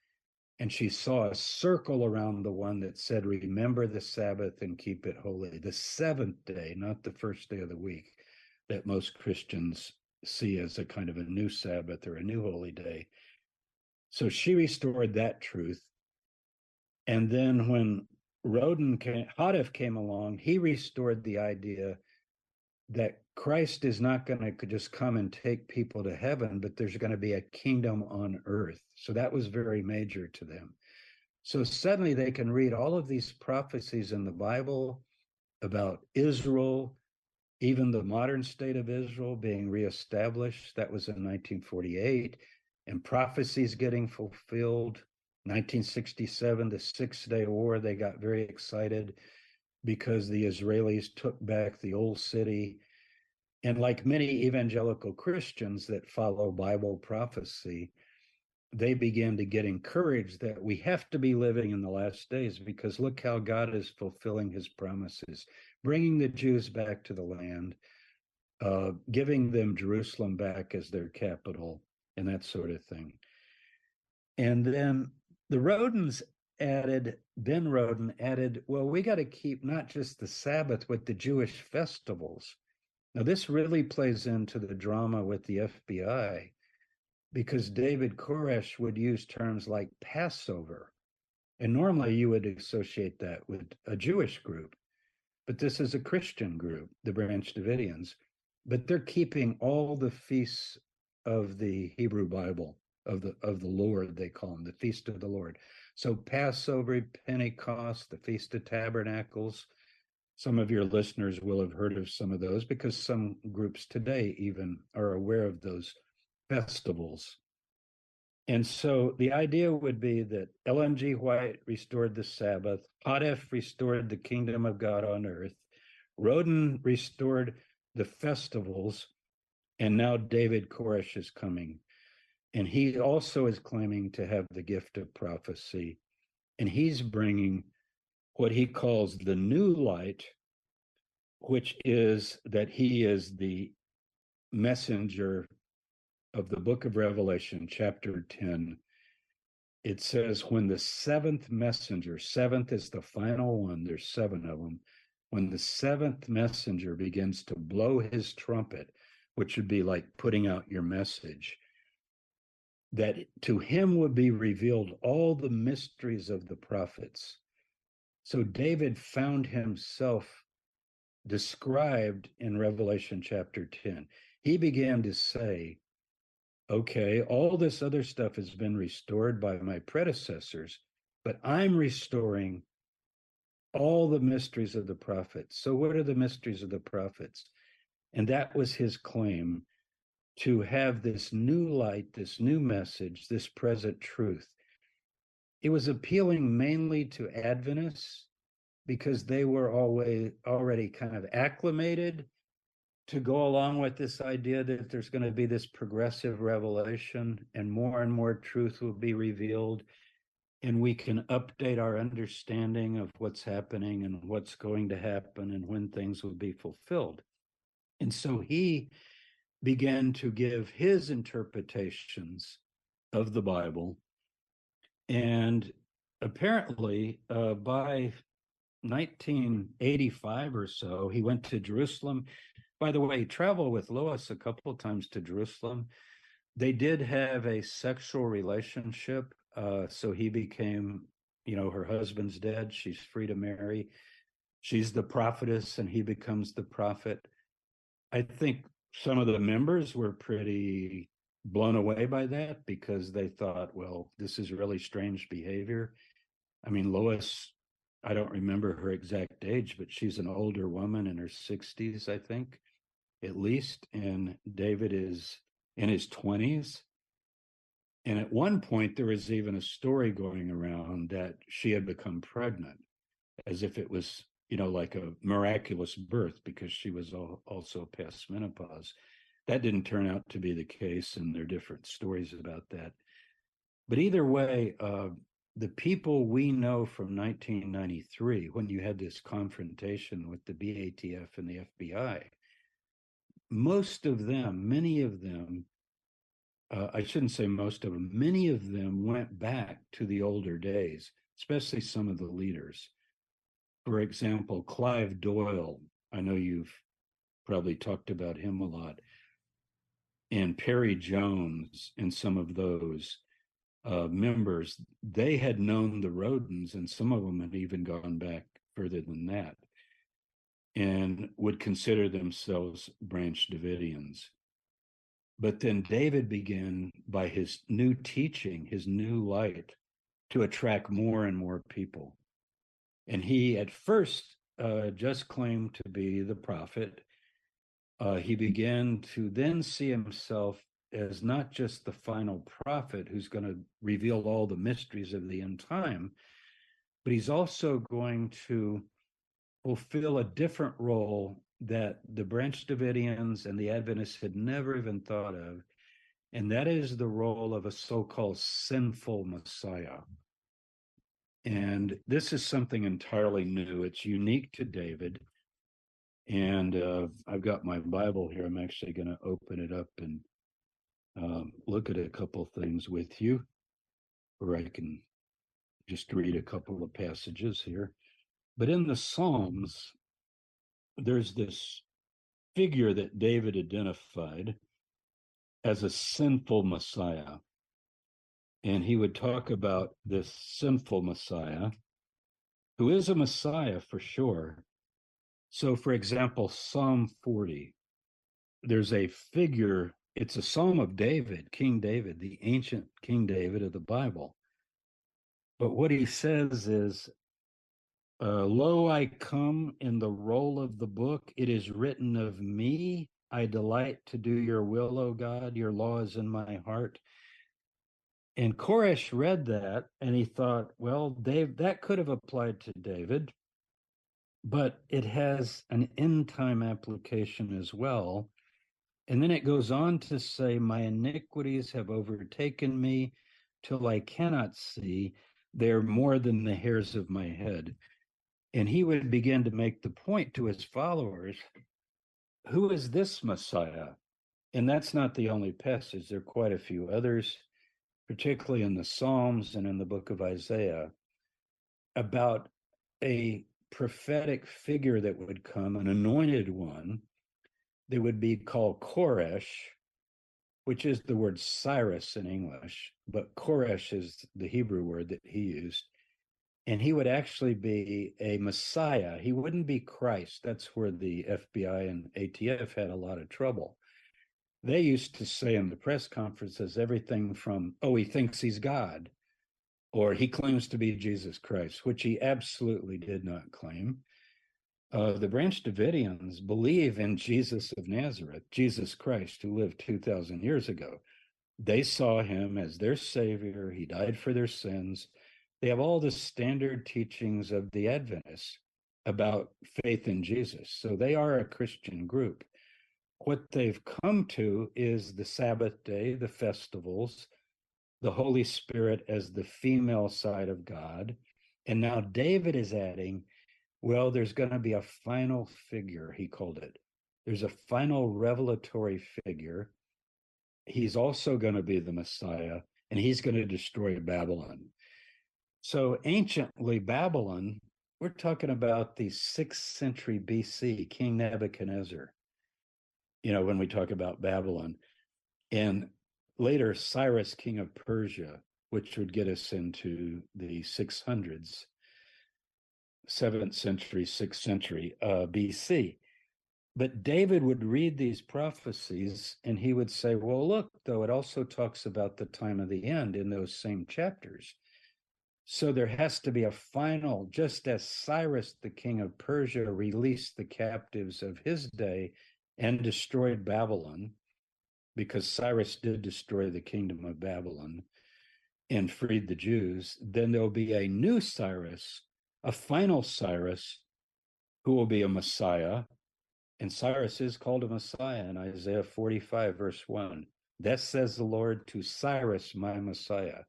and she saw a circle around the one that said, remember the Sabbath and keep it holy. The 7th day, not the first day of the week, that most Christians see as a kind of a new Sabbath or a new holy day. So she restored that truth. And then when Hadef came along, he restored the idea that Christ is not going to just come and take people to heaven, but there's going to be a kingdom on earth. So that was very major to them. So suddenly they can read all of these prophecies in the Bible about Israel, even the modern state of Israel being reestablished. That was in 1948, and prophecies getting fulfilled. 1967, the Six-Day War, they got very excited because the Israelis took back the old city. And like many evangelical Christians that follow Bible prophecy, they began to get encouraged that we have to be living in the last days because look how God is fulfilling his promises, bringing the Jews back to the land, giving them Jerusalem back as their capital, and that sort of thing. And then the Rodens Ben Roden added, well, we got to keep not just the Sabbath, but the Jewish festivals. Now, this really plays into the drama with the FBI because David Koresh would use terms like Passover. And normally you would associate that with a Jewish group, but this is a Christian group, the Branch Davidians, but they're keeping all the feasts of the Hebrew Bible, of the Lord, they call them, the Feast of the Lord. So Passover, Pentecost, the Feast of Tabernacles. Some of your listeners will have heard of some of those because some groups today even are aware of those festivals. And so the idea would be that Ellen G. White restored the Sabbath, Hadef restored the kingdom of God on earth, Roden restored the festivals, and now David Koresh is coming. And he also is claiming to have the gift of prophecy. And he's bringing what he calls the new light, which is that he is the messenger of the book of Revelation, chapter 10. It says, when the seventh messenger, seventh is the final one, there's 7 of them, when the seventh messenger begins to blow his trumpet, which would be like putting out your message, that to him would be revealed all the mysteries of the prophets. So David found himself described in Revelation chapter 10. He began to say, okay, all this other stuff has been restored by my predecessors, but I'm restoring all the mysteries of the prophets. So what are the mysteries of the prophets? And that was his claim, to have this new light, this new message, this present truth. It was appealing mainly to Adventists because they were already kind of acclimated to go along with this idea that there's going to be this progressive revelation and more truth will be revealed, and we can update our understanding of what's happening and what's going to happen and when things will be fulfilled. And so he began to give his interpretations of the Bible. And apparently by 1985 or so, he went to Jerusalem. By the way, he traveled with Lois a couple of times to Jerusalem. They did have a sexual relationship. So he became, her husband's dead. She's free to marry. She's the prophetess and he becomes the prophet. I think some of the members were pretty blown away by that because they thought, well, this is really strange behavior. I mean, Lois, I don't remember her exact age, but she's an older woman in her 60s, I think, at least. And David is in his 20s. And at one point, there was even a story going around that she had become pregnant, as if it was, like a miraculous birth because she was also past menopause. That didn't turn out to be the case, and there are different stories about that. But either way, the people we know from 1993, when you had this confrontation with the BATF and the FBI, most of them, many of them, I shouldn't say most of them, many of them went back to the older days, especially some of the leaders. For example, Clive Doyle, I know you've probably talked about him a lot, and Perry Jones and some of those members, they had known the Rodens, and some of them had even gone back further than that, and would consider themselves Branch Davidians. But then David began, by his new teaching, his new light, to attract more and more people. And he at first just claimed to be the prophet. He began to then see himself as not just the final prophet who's going to reveal all the mysteries of the end time, but he's also going to fulfill a different role that the Branch Davidians and the Adventists had never even thought of, and that is the role of a so-called sinful Messiah. And this is something entirely new. It's unique to David. And I've got my Bible here. I'm actually going to open it up and look at a couple things with you, or I can just read a couple of passages here. But in the Psalms, there's this figure that David identified as a sinful Messiah. And he would talk about this sinful Messiah, who is a Messiah for sure. So, for example, Psalm 40, there's a figure, it's a Psalm of David, King David, the ancient King David of the Bible. But what he says is, lo, I come in the roll of the book. It is written of me. I delight to do your will, O God. Your law is in my heart. And Koresh read that and he thought, well, Dave, that could have applied to David, but it has an end time application as well. And then it goes on to say, my iniquities have overtaken me till I cannot see. They're more than the hairs of my head. And he would begin to make the point to his followers, who is this Messiah? And that's not the only passage. There are quite a few others, particularly in the Psalms and in the book of Isaiah, about a prophetic figure that would come, an anointed one, that would be called Koresh, which is the word Cyrus in English, but Koresh is the Hebrew word that he used. And he would actually be a Messiah. He wouldn't be Christ. That's where the FBI and ATF had a lot of trouble. They used to say in the press conferences everything from, oh, he thinks he's God, or he claims to be Jesus Christ, which he absolutely did not claim. The Branch Davidians believe in Jesus of Nazareth, Jesus Christ, who lived 2,000 years ago. They saw him as their savior. He died for their sins. They have all the standard teachings of the Adventists about faith in Jesus. So they are a Christian group. What they've come to is the Sabbath day, the festivals, the Holy Spirit as the female side of God. And now David is adding, well, there's going to be a final figure, he called it. There's a final revelatory figure. He's also going to be the Messiah, and he's going to destroy Babylon. So anciently Babylon, we're talking about the 6th century BC, King Nebuchadnezzar, when we talk about Babylon. And later Cyrus, king of Persia, which would get us into the 600s, 7th century, 6th century BC. But David would read these prophecies and he would say, well, look, though, it also talks about the time of the end in those same chapters. So there has to be a final, just as Cyrus, the king of Persia, released the captives of his day and destroyed Babylon, because Cyrus did destroy the kingdom of Babylon and freed the Jews, then there'll be a new Cyrus, a final Cyrus, who will be a Messiah. And Cyrus is called a Messiah in Isaiah 45, verse 1. Thus says the Lord to Cyrus, my Messiah.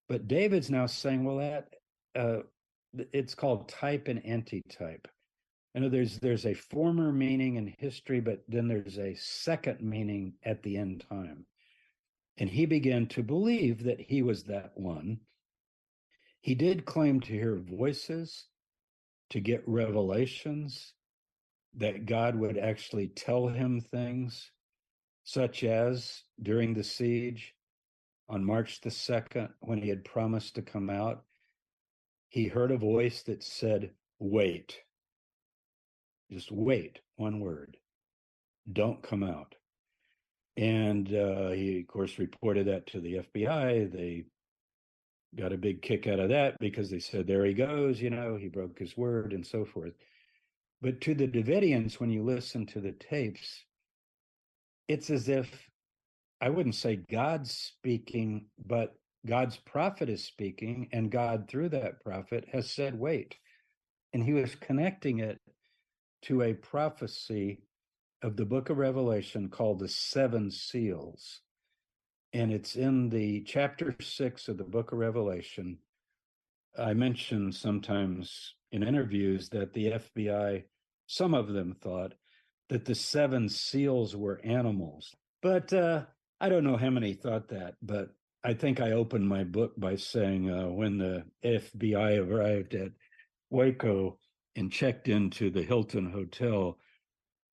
But David's now saying, well, it's called type and antitype. I know there's a former meaning in history, but then there's a second meaning at the end time. And he began to believe that he was that one. He did claim to hear voices, to get revelations, that God would actually tell him things, such as during the siege on March the 2nd, when he had promised to come out, he heard a voice that said, wait. Just wait, one word. Don't come out. And he, of course, reported that to the FBI. They got a big kick out of that because they said, there he goes, he broke his word and so forth. But to the Davidians, when you listen to the tapes, it's as if, I wouldn't say God's speaking, but God's prophet is speaking, and God, through that prophet, has said, wait. And he was connecting it to a prophecy of the book of Revelation called the 7 Seals. And it's in the chapter 6 of the book of Revelation. I mention sometimes in interviews that the FBI, some of them thought that the 7 seals were animals. But I don't know how many thought that, but I think I opened my book by saying when the FBI arrived at Waco and checked into the Hilton Hotel,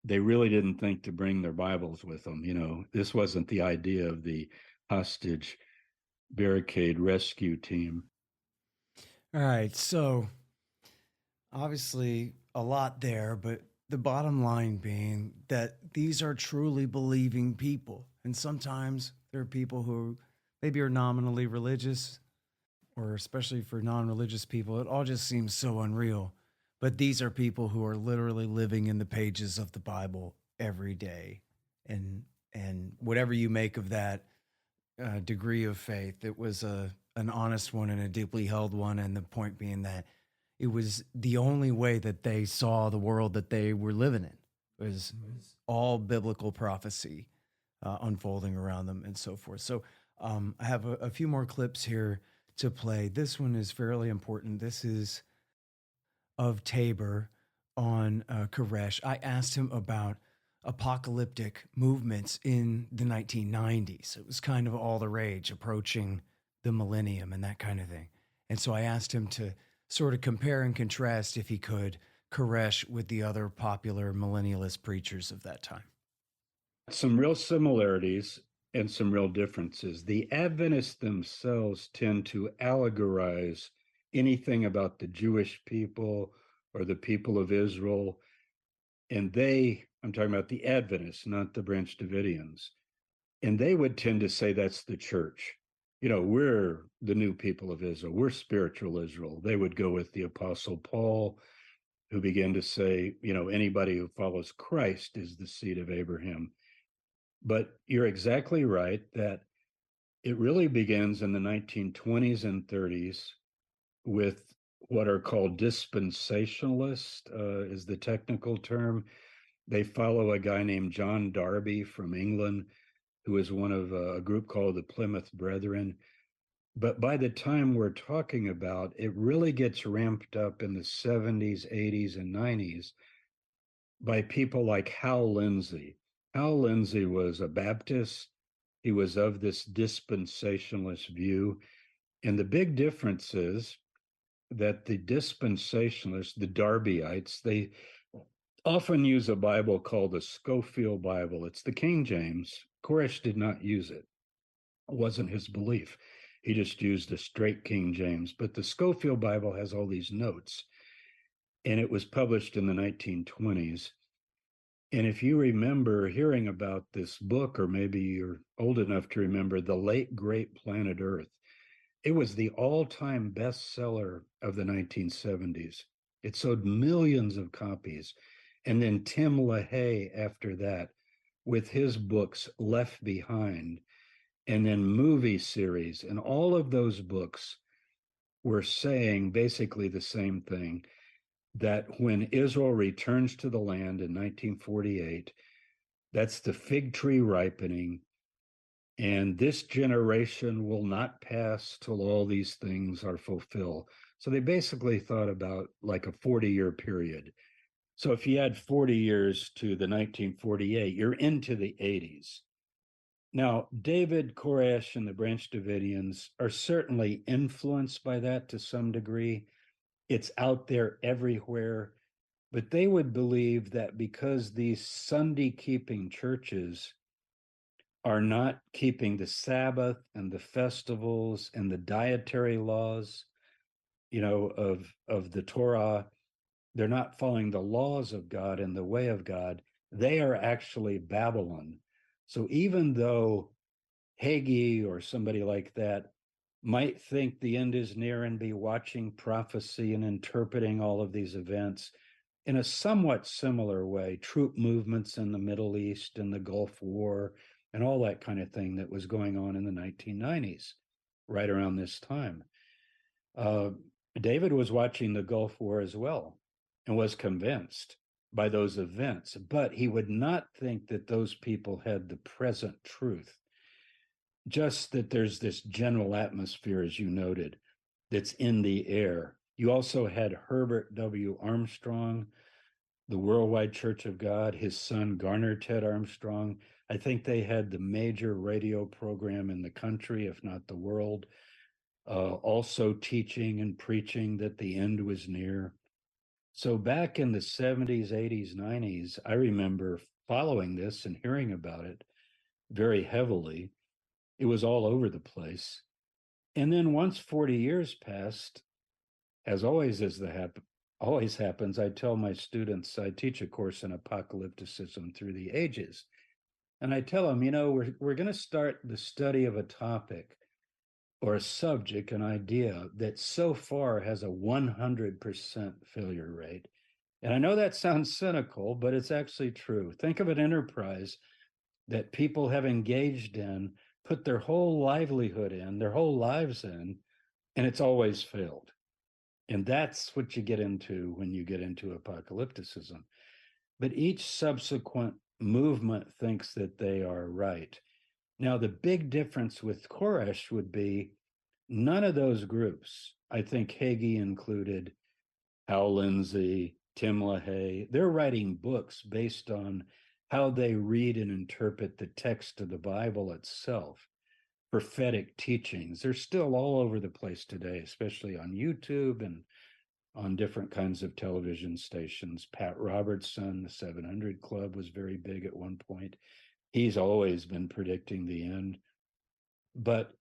they really didn't think to bring their Bibles with them. This wasn't the idea of the hostage barricade rescue team. All right. So obviously a lot there, but the bottom line being that these are truly believing people. And sometimes there are people who maybe are nominally religious, or especially for non-religious people, it all just seems so unreal. But these are people who are literally living in the pages of the Bible every day. And whatever you make of that, degree of faith. It was an honest one and a deeply held one. And the point being that it was the only way that they saw the world that they were living in. It was all biblical prophecy unfolding around them and so forth. So I have a few more clips here to play. This one is fairly important. This is of Tabor on Koresh. I asked him about apocalyptic movements in the 1990s. It was kind of all the rage approaching the millennium and that kind of thing. And so I asked him to sort of compare and contrast, if he could, Koresh with the other popular millennialist preachers of that time. Some real similarities and some real differences. The Adventists themselves tend to allegorize anything about the Jewish people or the people of Israel. And I'm talking about the Adventists, not the Branch Davidians. And they would tend to say that's the church. We're the new people of Israel. We're spiritual Israel. They would go with the Apostle Paul, who began to say, anybody who follows Christ is the seed of Abraham. But you're exactly right that it really begins in the 1920s and 30s with what are called dispensationalists, is the technical term. They follow a guy named John Darby from England, who is one of a group called the Plymouth Brethren. But by the time we're talking about, it really gets ramped up in the 70s, 80s, and 90s by people like Hal Lindsey. Hal Lindsey was a Baptist. He was of this dispensationalist view. And the big difference is that the dispensationalists, the Darbyites, they often use a Bible called the Scofield Bible. It's the King James. Koresh did not use it. It wasn't his belief. He just used a straight King James. But the Scofield Bible has all these notes. And it was published in the 1920s. And if you remember hearing about this book, or maybe you're old enough to remember The Late Great Planet Earth, it was the all-time bestseller of the 1970s. It sold millions of copies. And then Tim LaHaye after that, with his books Left Behind, and then movie series. And all of those books were saying basically the same thing, that when Israel returns to the land in 1948, that's the fig tree ripening. And this generation will not pass till all these things are fulfilled. So they basically thought about like a 40-year period. So if you add 40 years to the 1948, you're into the 80s. Now, David Koresh and the Branch Davidians are certainly influenced by that to some degree. It's out there everywhere. But they would believe that because these Sunday-keeping churches are not keeping the Sabbath and the festivals and the dietary laws, of the Torah, they're not following the laws of God and the way of God. They are actually Babylon. So even though Hagee or somebody like that might think the end is near and be watching prophecy and interpreting all of these events in a somewhat similar way, troop movements in the Middle East and the Gulf War and all that kind of thing that was going on in the 1990s, right around this time. David was watching the Gulf War as well and was convinced by those events, but he would not think that those people had the present truth. Just that there's this general atmosphere, as you noted, that's in the air. You also had Herbert W. Armstrong, the Worldwide Church of God, his son Garner Ted Armstrong. I think they had the major radio program in the country, if not the world, also teaching and preaching that the end was near. So back in the 70s, 80s, 90s, I remember following this and hearing about it very heavily. It was all over the place. And then once 40 years passed, as always always happens, I tell my students, I teach a course in apocalypticism through the ages. And I tell them, we're going to start the study of a topic or a subject, an idea that so far has a 100% failure rate. And I know that sounds cynical, but it's actually true. Think of an enterprise that people have engaged in put their whole livelihood in, their whole lives in, and it's always failed. And that's what you get into when you get into apocalypticism. But each subsequent movement thinks that they are right. Now, the big difference with Koresh would be none of those groups, I think Hagee included, Hal Lindsey, Tim LaHaye, they're writing books based on how they read and interpret the text of the Bible itself, prophetic teachings. They're still all over the place today, especially on YouTube and on different kinds of television stations. Pat Robertson, the 700 Club, was very big at one point. He's always been predicting the end. But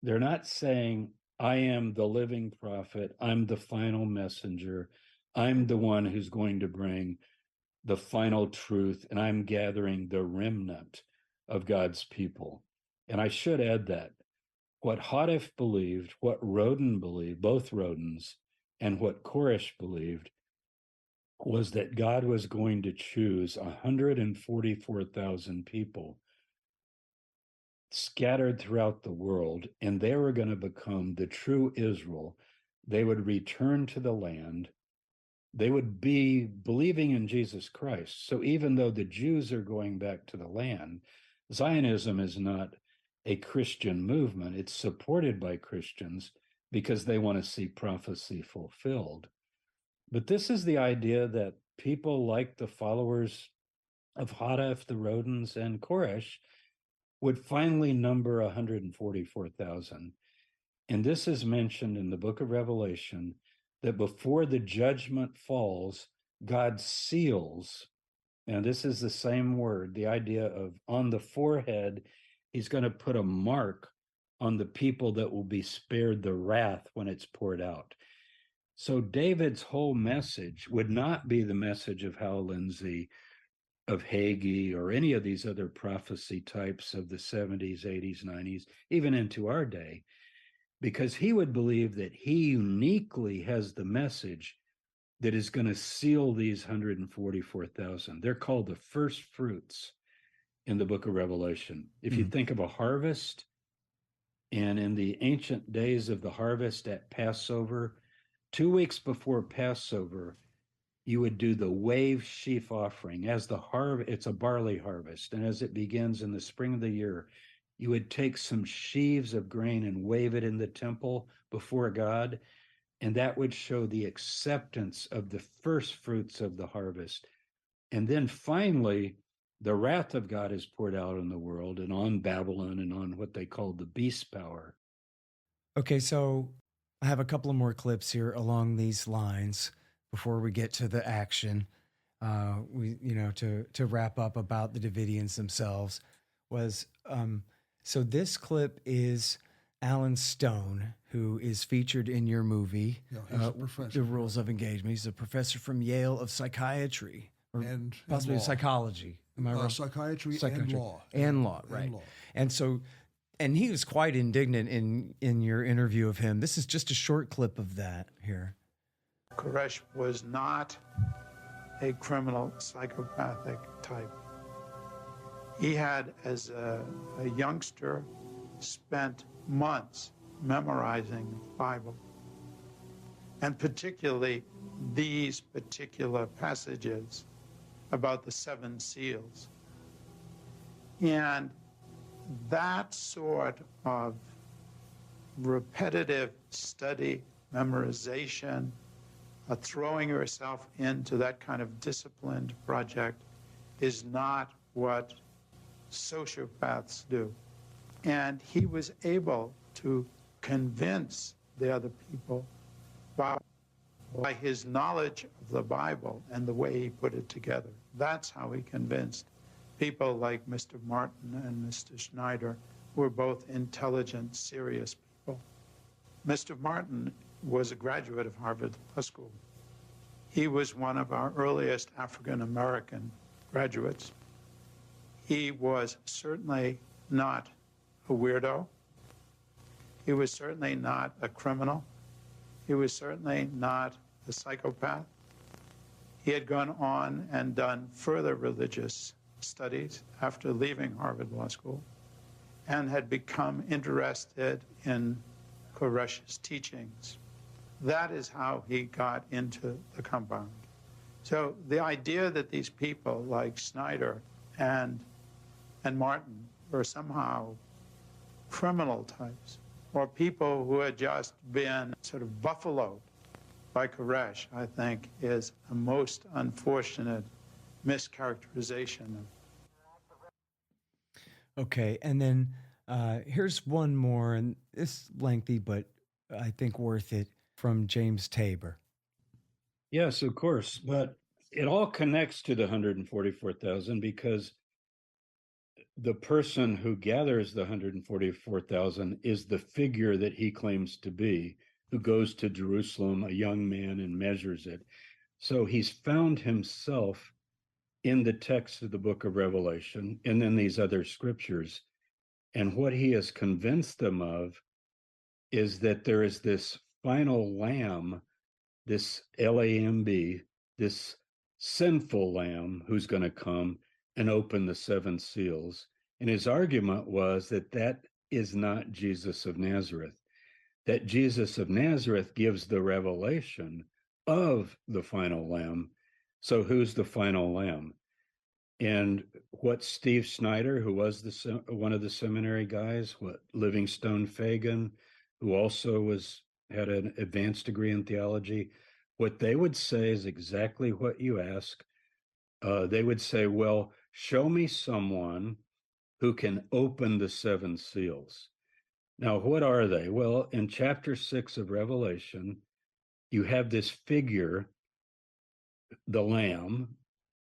they're not saying, I am the living prophet, I'm the final messenger, I'm the one who's going to bring the final truth, and I'm gathering the remnant of God's people. And I should add that what Hadif believed, what Roden believed, both Rodens, and what Koresh believed was that God was going to choose 144,000 people scattered throughout the world, and they were going to become the true Israel. They would return to the land. They would be believing in Jesus Christ. So even though the Jews are going back to the land, Zionism is not a Christian movement. It's supported by Christians because they want to see prophecy fulfilled. But this is the idea that people like the followers of Hadif, the Rodens, and Koresh would finally number 144,000. And this is mentioned in the book of Revelation, that before the judgment falls, God seals, and this is the same word, the idea of on the forehead, he's going to put a mark on the people that will be spared the wrath when it's poured out. So David's whole message would not be the message of Hal Lindsey, of Hagee, or any of these other prophecy types of the 70s, 80s, 90s, even into our day, because he would believe that he uniquely has the message that is going to seal these 144,000. They're called the first fruits in the book of Revelation. If you think of a harvest, and in the ancient days of the harvest at Passover, 2 weeks before Passover, you would do the wave sheaf offering. As the it's a barley harvest, and as it begins in the spring of the year, you would take some sheaves of grain and wave it in the temple before God, and that would show the acceptance of the first fruits of the harvest. And then finally, the wrath of God is poured out on the world and on Babylon and on what they call the beast power. Okay, so I have a couple of more clips here along these lines before we get to the action. To wrap up about the Davidians themselves was so this clip is Alan Stone, who is featured in your movie, he's a professor. The Rules of Engagement. He's a professor from Yale of psychiatry, or and possibly law. Psychology. Am I wrong? Psychiatry and law. And law, right. And law. And so, and he was quite indignant in your interview of him. This is just a short clip of that here. Koresh was not a criminal, psychopathic type. He had, as a youngster, spent months memorizing the Bible, and particularly these particular passages about the 7 seals. And that sort of repetitive study, memorization, throwing yourself into that kind of disciplined project is not what sociopaths do. And he was able to convince the other people by his knowledge of the Bible and the way he put it together. That's how he convinced people like Mr. Martin and Mr. Schneider, who were both intelligent, serious people. Mr. Martin was a graduate of Harvard Law School. He was one of our earliest African-American graduates. He was certainly not a weirdo. He was certainly not a criminal. He was certainly not a psychopath. He had gone on and done further religious studies after leaving Harvard Law School. and had become interested in Koresh's teachings. That is how he got into the compound. So the idea that these people like Snyder and Martin were somehow criminal types, or people who had just been sort of buffaloed by Koresh, I think, is a most unfortunate mischaracterization. Okay, and then here's one more, and it's lengthy, but I think worth it, from James Tabor. Yes, of course, but it all connects to the 144,000 because the person who gathers the 144,000 is the figure that he claims to be, who goes to Jerusalem, a young man, and measures it. So he's found himself in the text of the book of Revelation and then these other scriptures. And what he has convinced them of is that there is this final lamb, this LAMB, this sinful lamb who's going to come and open the seven seals. And his argument was that that is not Jesus of Nazareth, that Jesus of Nazareth gives the revelation of the final lamb. So who's the final lamb? And what Steve Snyder, who was one of the seminary guys, what Livingstone Fagan, who also had an advanced degree in theology, what they would say is exactly what you ask. They would say, well, show me someone who can open the seven seals. Now, what are they? Well, in chapter 6 of Revelation, you have this figure, the Lamb,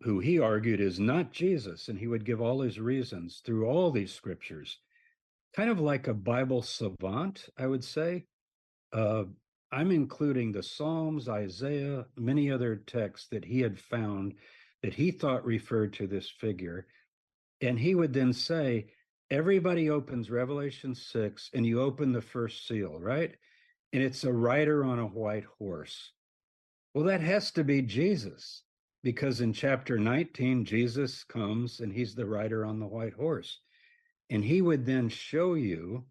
who he argued is not Jesus, and he would give all his reasons through all these scriptures, kind of like a Bible savant, I would say. I'm including the Psalms, Isaiah, many other texts that he had found that he thought referred to this figure. And he would then say, everybody opens Revelation 6 and you open the first seal, right? And it's a rider on a white horse. Well, that has to be Jesus, because in chapter 19, Jesus comes and he's the rider on the white horse. And he would then show you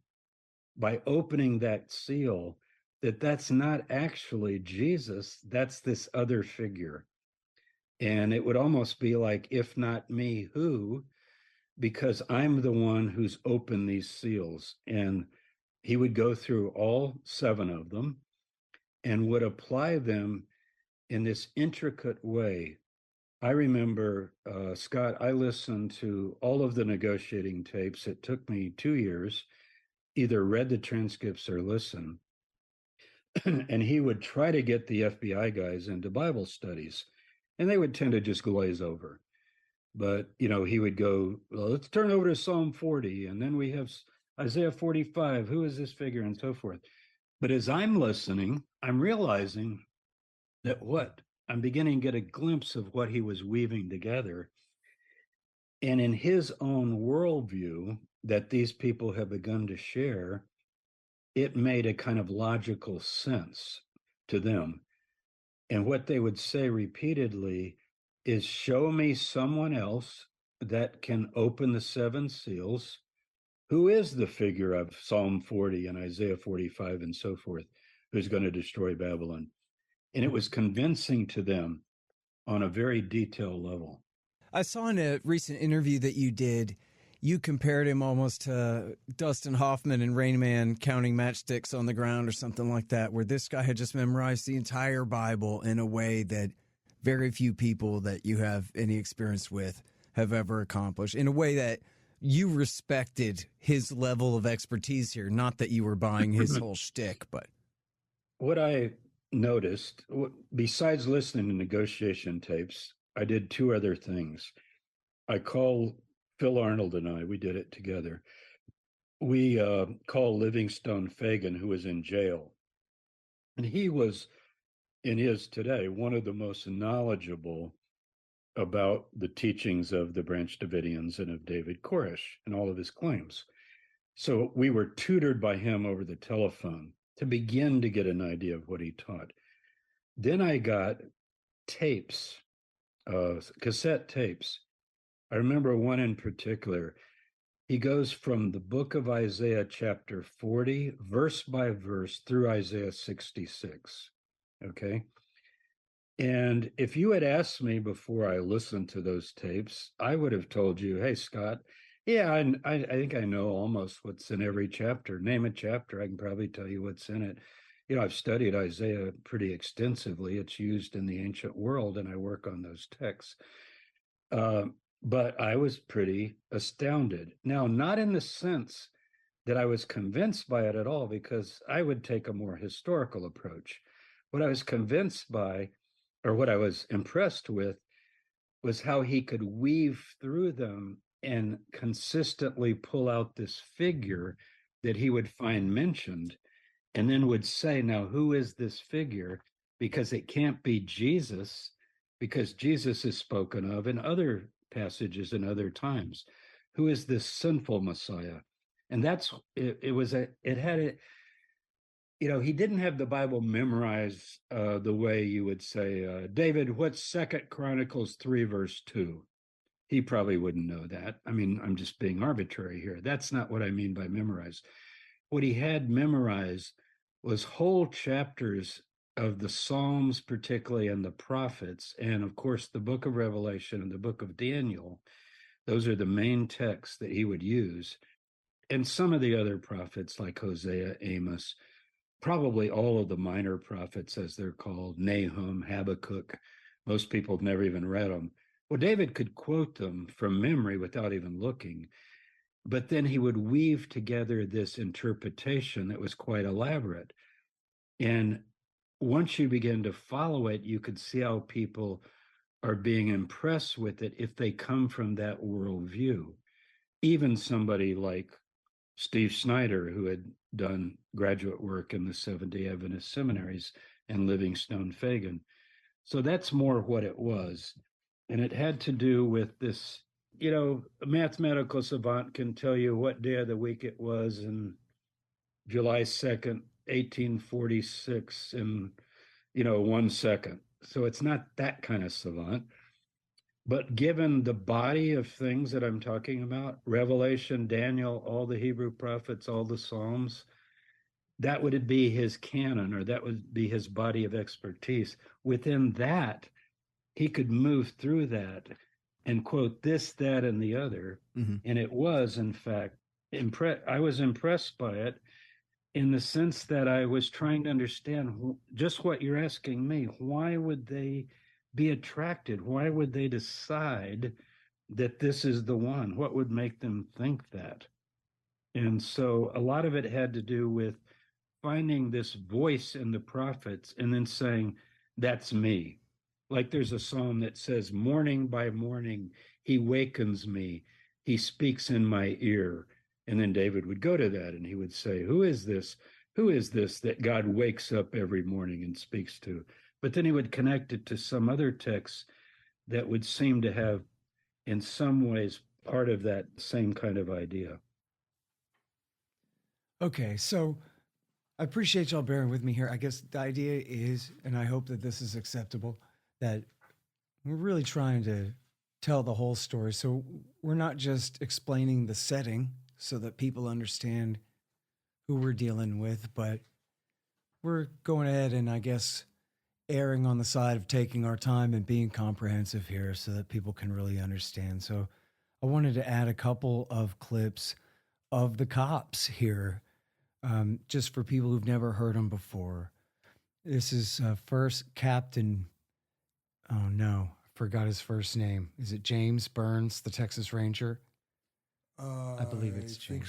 by opening that seal that that's not actually Jesus, that's this other figure. And it would almost be like, if not me, who? Because I'm the one who's opened these seals. And he would go through all 7 of them and would apply them in this intricate way. I remember, Scott, I listened to all of the negotiating tapes. It took me 2 years, either read the transcripts or listen. And he would try to get the FBI guys into Bible studies, and they would tend to just glaze over. But, he would go, well, let's turn over to Psalm 40, and then we have Isaiah 45, who is this figure, and so forth. But as I'm listening, I'm realizing that I'm beginning to get a glimpse of what he was weaving together. And in his own worldview that these people have begun to share, it made a kind of logical sense to them. And what they would say repeatedly is, show me someone else that can open the 7 seals. Who is the figure of Psalm 40 and Isaiah 45 and so forth, who's going to destroy Babylon? And it was convincing to them on a very detailed level. I saw in a recent interview that you did, you compared him almost to Dustin Hoffman and Rain Man counting matchsticks on the ground or something like that, where this guy had just memorized the entire Bible in a way that very few people that you have any experience with have ever accomplished, in a way that you respected his level of expertise here. Not that you were buying his whole shtick, but what I noticed, besides listening to negotiation tapes, I did 2 other things. I called Phil Arnold and we did it together. We called Livingstone Fagan, who was in jail. And he was, and is today, one of the most knowledgeable about the teachings of the Branch Davidians and of David Koresh and all of his claims. So we were tutored by him over the telephone to begin to get an idea of what he taught. Then I got tapes, cassette tapes. I remember one in particular. He goes from the book of Isaiah chapter 40, verse by verse, through Isaiah 66. Okay. And if you had asked me before I listened to those tapes, I would have told you, hey, Scott, yeah, I think I know almost what's in every chapter. Name a chapter, I can probably tell you what's in it. You know, I've studied Isaiah pretty extensively. It's used in the ancient world, and I work on those texts. But I was pretty astounded. Now, not in the sense that I was convinced by it at all, because I would take a more historical approach. What I was convinced by, or what I was impressed with, was how he could weave through them and consistently pull out this figure that he would find mentioned, and then would say, now, who is this figure? Because it can't be Jesus, because Jesus is spoken of in other passages and other times. Who is this sinful Messiah? And that's it. It had it. You know, he didn't have the Bible memorized the way you would say, David, what's 2 Chronicles 3 verse 2? He probably wouldn't know that. I mean, I'm just being arbitrary here. That's not what I mean by memorize. What he had memorized was whole chapters of the Psalms, particularly, and the prophets, and of course the book of Revelation and the book of Daniel. Those are the main texts that he would use. And some of the other prophets like Hosea, Amos, probably all of the minor prophets, as they're called, Nahum, Habakkuk. Most people have never even read them. Well, David could quote them from memory without even looking, but then he would weave together this interpretation that was quite elaborate. And once you begin to follow it, you could see how people are being impressed with it if they come from that worldview. Even somebody like Steve Snyder, who had done graduate work in the Seventh-day Adventist seminaries, and Livingstone Fagan. So that's more what it was. And it had to do with this, you know, a mathematical savant can tell you what day of the week it was in July 2nd, 1846 in, 1 second. So it's not that kind of savant. But given the body of things that I'm talking about, Revelation, Daniel, all the Hebrew prophets, all the Psalms, that would be his canon, or that would be his body of expertise. Within that, he could move through that and quote this, that, and the other. Mm-hmm. And it was, in fact, I was impressed by it in the sense that I was trying to understand just what you're asking me. Why would they be attracted? Why would they decide that this is the one? What would make them think that? And so a lot of it had to do with finding this voice in the prophets and then saying, that's me. Like there's a psalm that says, morning by morning, he wakens me. He speaks in my ear. And then David would go to that and he would say, who is this? Who is this that God wakes up every morning and speaks to? But then he would connect it to some other texts that would seem to have, in some ways, part of that same kind of idea. Okay, so I appreciate y'all bearing with me here. I guess the idea is, and I hope that this is acceptable, that we're really trying to tell the whole story. So we're not just explaining the setting so that people understand who we're dealing with, but we're going ahead and, I guess, erring on the side of taking our time and being comprehensive here so that people can really understand. So I wanted to add a couple of clips of the cops here, just for people who've never heard them before. This is first Captain, oh no, I forgot his first name. Is it James Burns, the Texas Ranger? I believe it's James. I think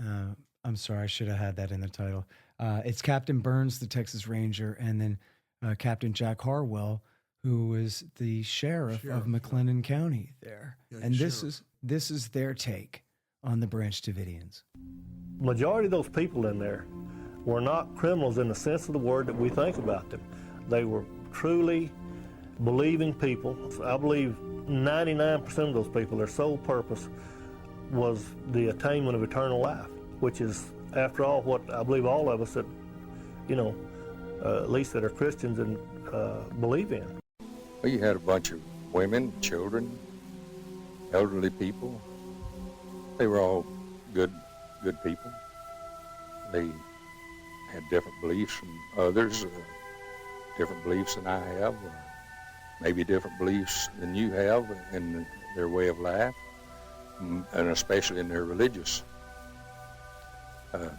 so. I'm sorry, I should have had that in the title. It's Captain Burns, the Texas Ranger, and then Captain Jack Harwell, who was the sheriff of McLennan County there. Yeah, and this is their take on the Branch Davidians. Majority of those people in there were not criminals in the sense of the word that we think about them. They were truly believing people. I believe 99% of those people, their sole purpose was the attainment of eternal life, which is, after all, what I believe all of us that, at least that are Christians and believe in. Well, you had a bunch of women, children, elderly people. They were all good people. They had different beliefs from others, different beliefs than I have, maybe different beliefs than you have in their way of life, and especially in their religious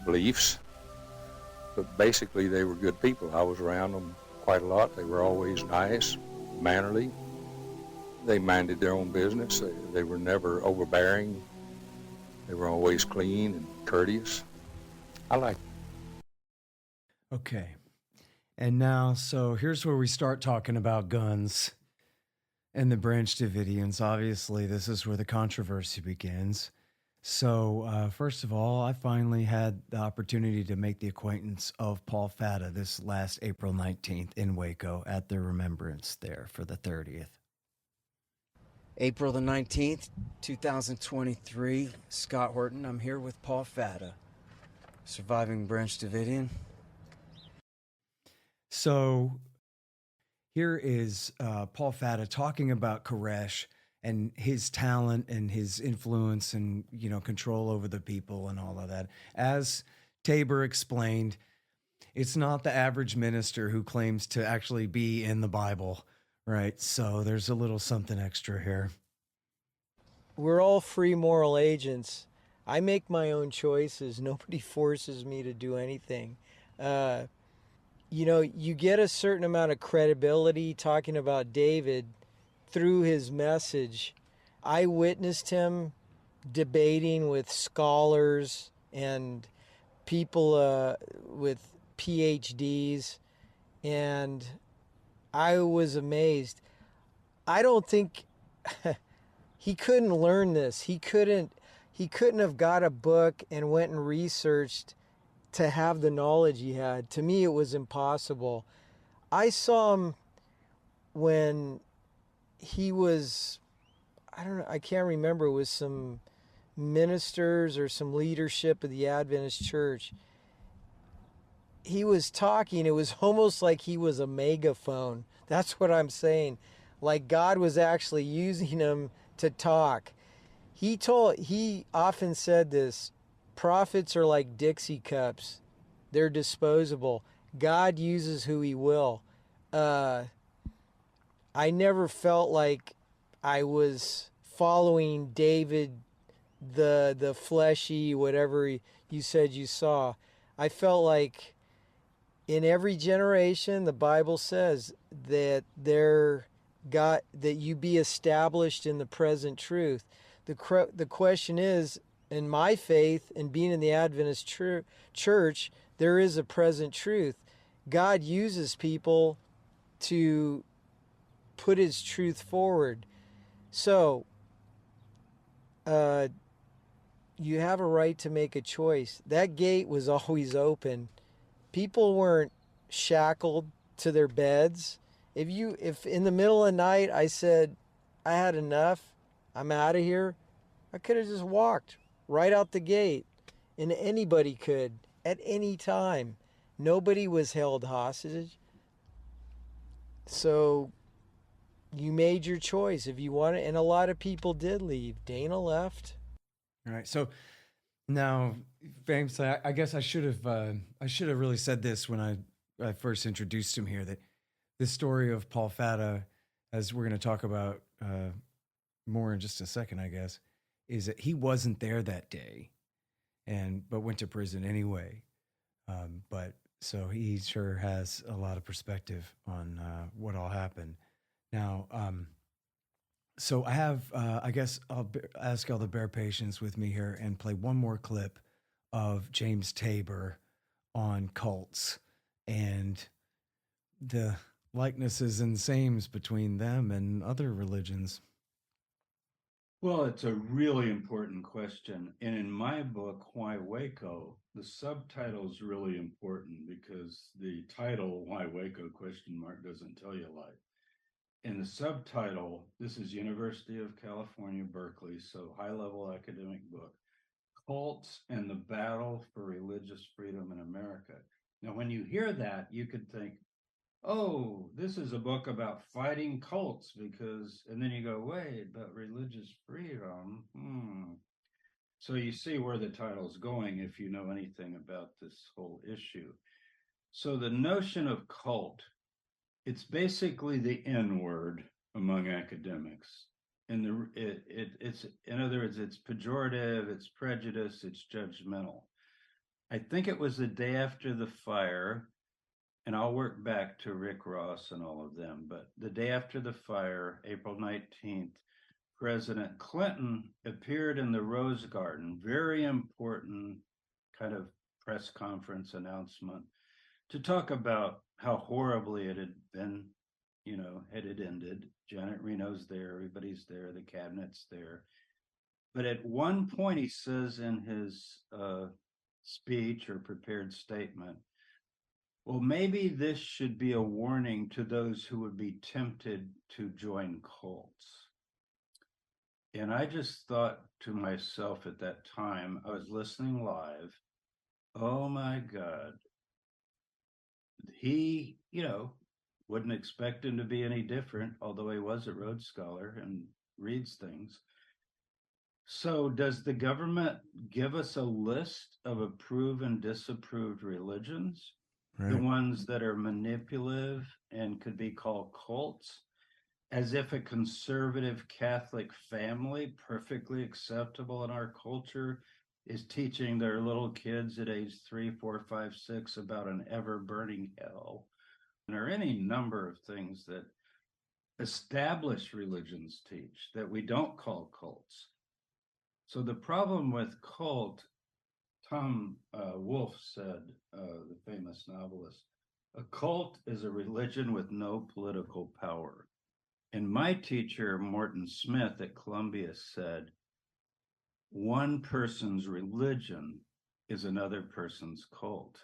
beliefs. But basically, they were good people. I was around them quite a lot. They were always nice, mannerly. They minded their own business. They were never overbearing. They were always clean and courteous. I liked them. Okay. And now, so here's where we start talking about guns and the Branch Davidians. Obviously, this is where the controversy begins. So, first of all, I finally had the opportunity to make the acquaintance of Paul Fatta this last April 19th in Waco at the remembrance there for the 30th. April the 19th, 2023, Scott Horton. I'm here with Paul Fatta, surviving Branch Davidian. So here is Paul Fatta talking about Koresh and his talent and his influence and, control over the people and all of that. As Tabor explained, it's not the average minister who claims to actually be in the Bible, right? So there's a little something extra here. We're all free moral agents. I make my own choices. Nobody forces me to do anything. You get a certain amount of credibility talking about David through his message. I witnessed him debating with scholars and people with PhDs, and I was amazed. I don't think he couldn't learn this. He couldn't have got a book and went and researched to have the knowledge he had. To me, it was impossible. I saw him when he was, I can't remember, it was some ministers or some leadership of the Adventist church. He was talking, it was almost like he was a megaphone. That's what I'm saying. Like God was actually using him to talk. He often said this, prophets are like Dixie cups. They're disposable. God uses who he will. I never felt like I was following David, the fleshy, whatever you said you saw. I felt like in every generation, the Bible says that that you be established in the present truth. The question is, in my faith and being in the Adventist church, there is a present truth. God uses people to put his truth forward. So, you have a right to make a choice. That gate was always open. People weren't shackled to their beds. If in the middle of the night I said, I had enough, I'm out of here, I could have just walked right out the gate. And anybody could at any time. Nobody was held hostage. So you made your choice if you wanted, and a lot of people did leave. Dana left. All right. So now, famously, I guess I should have really said this when I first introduced him here, that this story of Paul Fatta, as we're going to talk about more in just a second, I guess, is that he wasn't there that day, but went to prison anyway. But so he sure has a lot of perspective on what all happened. Now, so I have, I guess I'll ask y'all to bear patience with me here and play one more clip of James Tabor on cults and the likenesses and sames between them and other religions. Well, it's a really important question. And in my book, Why Waco, the subtitle is really important because the title, Why Waco, ? Doesn't tell you a lot. In the subtitle, this is University of California, Berkeley, so high-level academic book, Cults and the Battle for Religious Freedom in America. Now, when you hear that, you could think, oh, this is a book about fighting cults because, and then you go, wait, but religious freedom. So you see where the title's going if you know anything about this whole issue. So the notion of cult, it's basically the N word among academics. And it's, in other words, it's pejorative, it's prejudice, it's judgmental. I think it was the day after the fire, and I'll work back to Rick Ross and all of them, but the day after the fire, April 19th, President Clinton appeared in the Rose Garden, very important kind of press conference announcement, to talk about how horribly it had been, it had ended. Janet Reno's there, everybody's there, the cabinet's there. But at one point, he says in his speech or prepared statement, well, maybe this should be a warning to those who would be tempted to join cults. And I just thought to myself at that time, I was listening live, oh my God, he, wouldn't expect him to be any different, although he was a Rhodes Scholar and reads things. So does the government give us a list of approved and disapproved religions? Right. The ones that are manipulative and could be called cults, as if a conservative Catholic family, perfectly acceptable in our culture, is teaching their little kids at age 3, 4, 5, 6 about an ever-burning hell. And there are any number of things that established religions teach that we don't call cults. So the problem with cult, Tom Wolfe said, the famous novelist, a cult is a religion with no political power. And my teacher, Morton Smith at Columbia, said, one person's religion is another person's cult.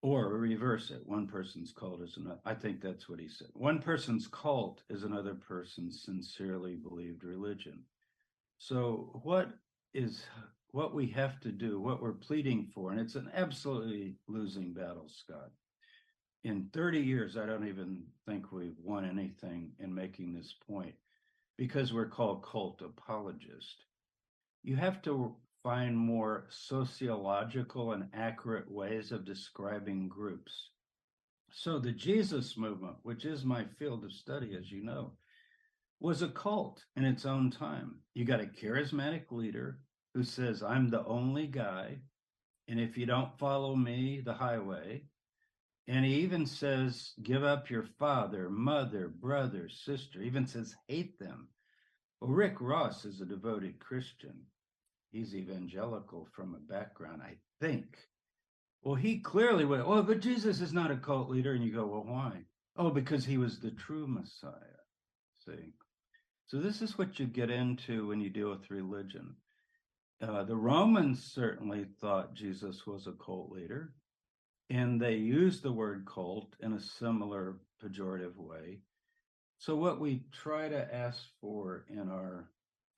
Or reverse it, one person's cult is another. I think that's what he said. One person's cult is another person's sincerely believed religion. So what we have to do, what we're pleading for, and it's an absolutely losing battle, Scott. In 30 years, I don't even think we've won anything in making this point because we're called cult apologists. You have to find more sociological and accurate ways of describing groups. So the Jesus movement, which is my field of study, as you know, was a cult in its own time. You got a charismatic leader who says, I'm the only guy, and if you don't follow me, the highway. And he even says, give up your father, mother, brother, sister, even says, hate them. Well, Rick Ross is a devoted Christian. He's evangelical from a background, I think. Well, he clearly went, oh, but Jesus is not a cult leader. And you go, well, why? Oh, because he was the true Messiah. See? So this is what you get into when you deal with religion. The Romans certainly thought Jesus was a cult leader, and they used the word cult in a similar pejorative way. So what we try to ask for in our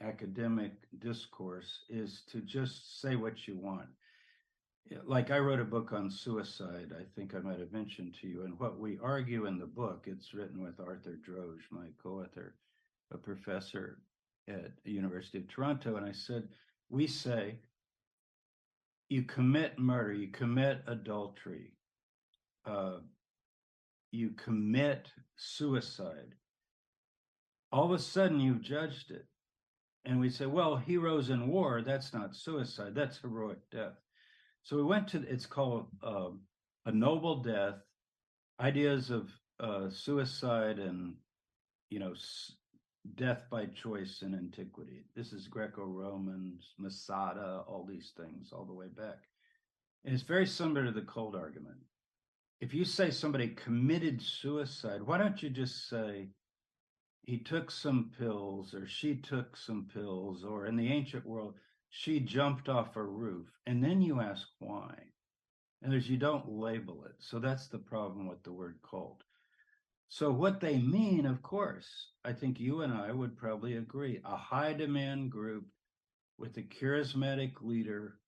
academic discourse is to just say what you want. Like I wrote a book on suicide, I think I might have mentioned to you, and what we argue in the book, it's written with Arthur Droge, my co-author, a professor at the University of Toronto, and I said, we say, you commit murder, you commit adultery, you commit suicide, all of a sudden you've judged it. And we say, well, heroes in war, that's not suicide, that's heroic death. So we went to, it's called A Noble Death, ideas of suicide and, death by choice in antiquity. This is Greco-Roman, Masada, all these things, all the way back. And it's very similar to the cult argument. If you say somebody committed suicide, why don't you just say, he took some pills, or she took some pills, or in the ancient world, she jumped off a roof, and then you ask why. And you don't label it. So that's the problem with the word cult. So what they mean, of course, I think you and I would probably agree, a high demand group with a charismatic leader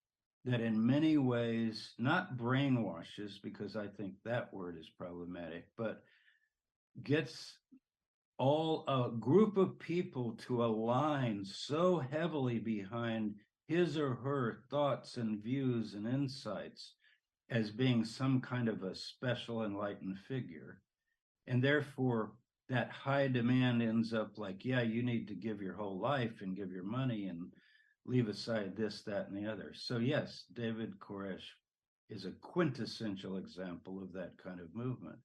that in many ways, not brainwashes, because I think that word is problematic, but gets all a group of people to align so heavily behind his or her thoughts and views and insights as being some kind of a special enlightened figure. And therefore, that high demand ends up like, yeah, you need to give your whole life and give your money and leave aside this, that, and the other. So yes, David Koresh is a quintessential example of that kind of movement.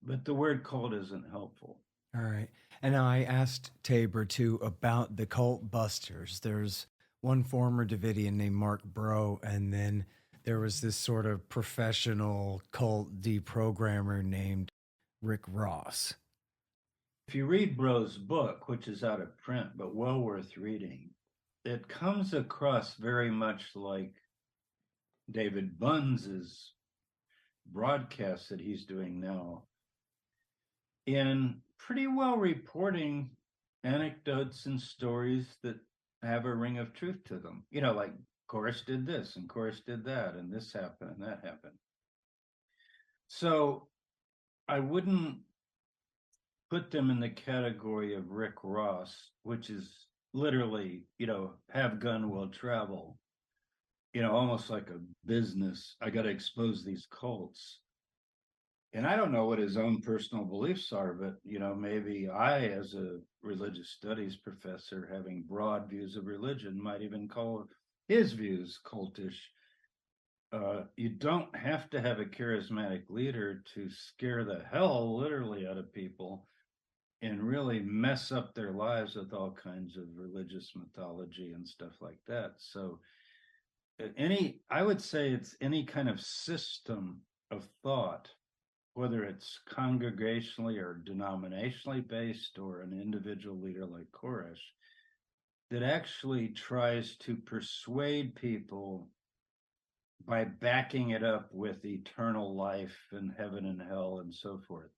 But the word cult isn't helpful. All right. And I asked Tabor too about the cult busters. There's one former Davidian named Mark Bro, and then there was this sort of professional cult deprogrammer named Rick Ross. If you read Bro's book, which is out of print, but well worth reading, it comes across very much like David Bunz's broadcast that he's doing now, in pretty well reporting anecdotes and stories that have a ring of truth to them. You know, like Koresh did this and Koresh did that, and this happened and that happened. So I wouldn't put them in the category of Rick Ross, which is literally, you know, have gun will travel, you know, almost like a business. I got to expose these cults. And I don't know what his own personal beliefs are, but, you know, maybe I, as a religious studies professor, having broad views of religion, might even call his views cultish. You don't have to have a charismatic leader to scare the hell literally out of people and really mess up their lives with all kinds of religious mythology and stuff like that. So I would say it's any kind of system of thought, whether it's congregationally or denominationally based or an individual leader like Koresh, that actually tries to persuade people by backing it up with eternal life and heaven and hell and so forth.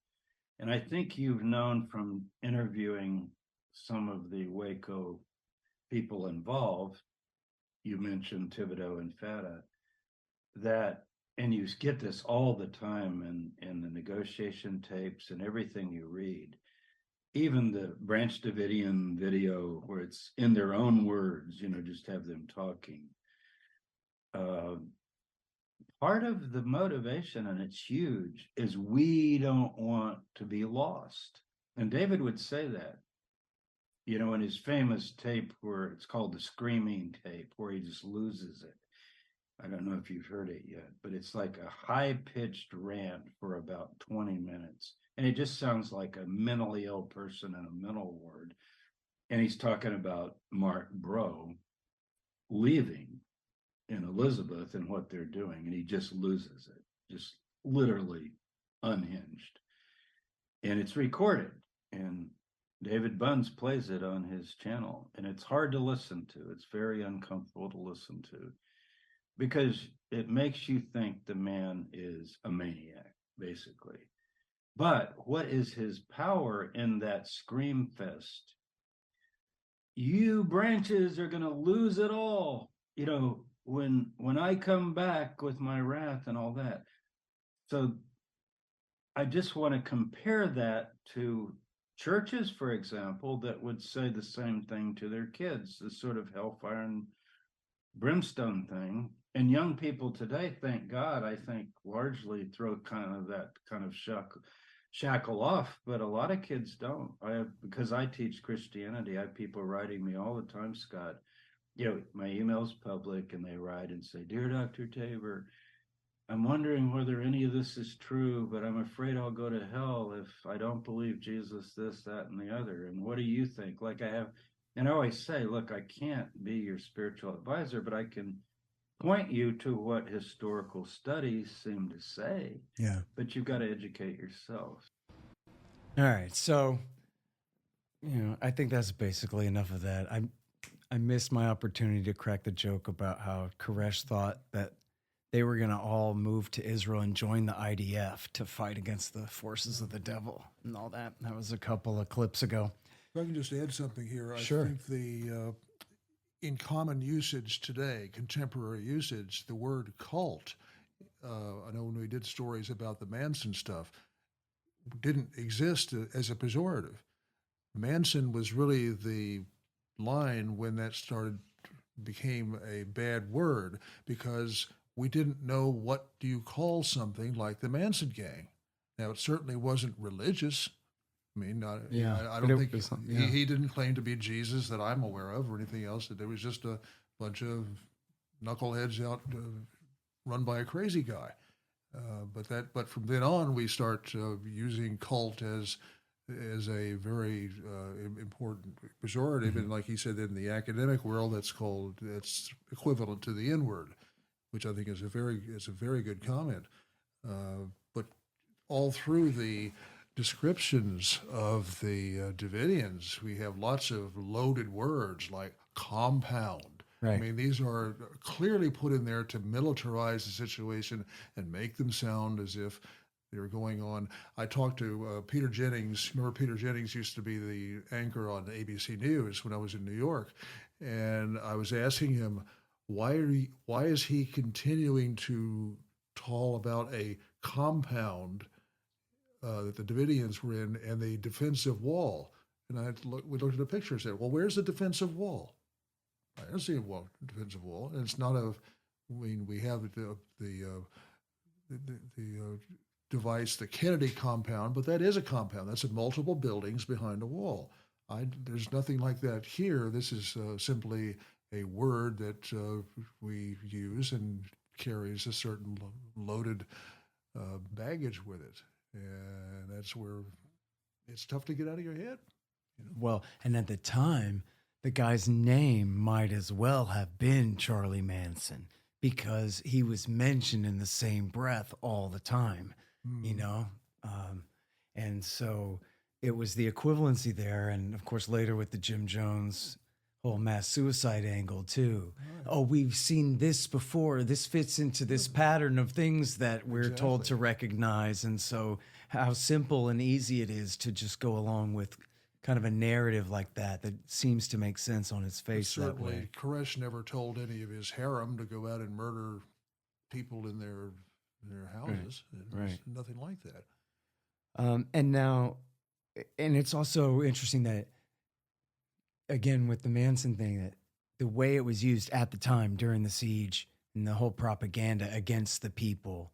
And I think you've known from interviewing some of the Waco people involved, you mentioned Thibodeau and Fatta, that, and you get this all the time in the negotiation tapes and everything you read, even the Branch Davidian video where it's in their own words, you know, just have them talking. Part of the motivation, and it's huge, is we don't want to be lost. And David would say that, you know, in his famous tape where it's called the Screaming tape, where he just loses it. I don't know if you've heard it yet, but it's like a high-pitched rant for about 20 minutes. And it just sounds like a mentally ill person in a mental ward. And he's talking about Mark Bro leaving and Elizabeth and what they're doing, and he just loses it, just literally unhinged. And it's recorded, and David Bunz plays it on his channel, and it's hard to listen to. It's very uncomfortable to listen to because it makes you think the man is a maniac, basically. But what is his power in that scream fest? You branches are going to lose it all, you know, when I come back with my wrath and all that. So I just want to compare that to churches, for example, that would say the same thing to their kids, this sort of hellfire and brimstone thing. And young people today, thank God, I think largely throw kind of that kind of shackle off, but a lot of kids don't. Because I teach Christianity, I have people writing me all the time, Scott. You know, my email's public, and they write and say, "Dear Dr. Tabor, I'm wondering whether any of this is true, but I'm afraid I'll go to hell if I don't believe Jesus, this, that, and the other. And what do you think?" Like and I always say, look, I can't be your spiritual advisor, but I can point you to what historical studies seem to say. Yeah. But you've got to educate yourself. All right. So, you know, I think that's basically enough of that. I missed my opportunity to crack the joke about how Koresh thought that they were going to all move to Israel and join the IDF to fight against the forces of the devil and all that. That was a couple of clips ago. If I can just add something here. Sure. I think in common usage today, contemporary usage, the word cult, I know when we did stories about the Manson stuff, didn't exist as a pejorative. Manson was really the line when that became a bad word, because we didn't know what do you call something like the Manson gang. Now, it certainly wasn't religious. I mean, I don't think he didn't claim to be Jesus that I'm aware of or anything else. That there was just a bunch of knuckleheads out run by a crazy guy. But from then on, we start using cult as a very important pejorative, Mm-hmm. and like he said, in the academic world, that's equivalent to the N-word, which I think is a very good comment. But all through the descriptions of the Davidians, we have lots of loaded words like compound. Right. I mean, these are clearly put in there to militarize the situation and make them sound as if they're going on. I talked to Peter Jennings. Remember, Peter Jennings used to be the anchor on ABC News when I was in New York, and I was asking him, why is he continuing to talk about a compound that the Davidians were in and the defensive wall? And we looked at the picture and said, well, where's the defensive wall? I don't see a defensive wall. And it's not we have the device, the Kennedy compound, but that is a compound. That's in multiple buildings behind a wall. There's nothing like that here. This is simply a word that we use and carries a certain loaded baggage with it. And that's where it's tough to get out of your head. Well, and at the time, the guy's name might as well have been Charlie Manson, because he was mentioned in the same breath all the time, and so it was the equivalency there. And of course, later with the Jim Jones whole mass suicide angle too. Right. Oh, we've seen this before. This fits into this pattern of things that we're told to recognize. And so how simple and easy it is to just go along with kind of a narrative like that seems to make sense on its face that way. Koresh never told any of his harem to go out and murder people in their houses. Right. Nothing like that. And it's also interesting that, again, with the Manson thing, that the way it was used at the time during the siege and the whole propaganda against the people,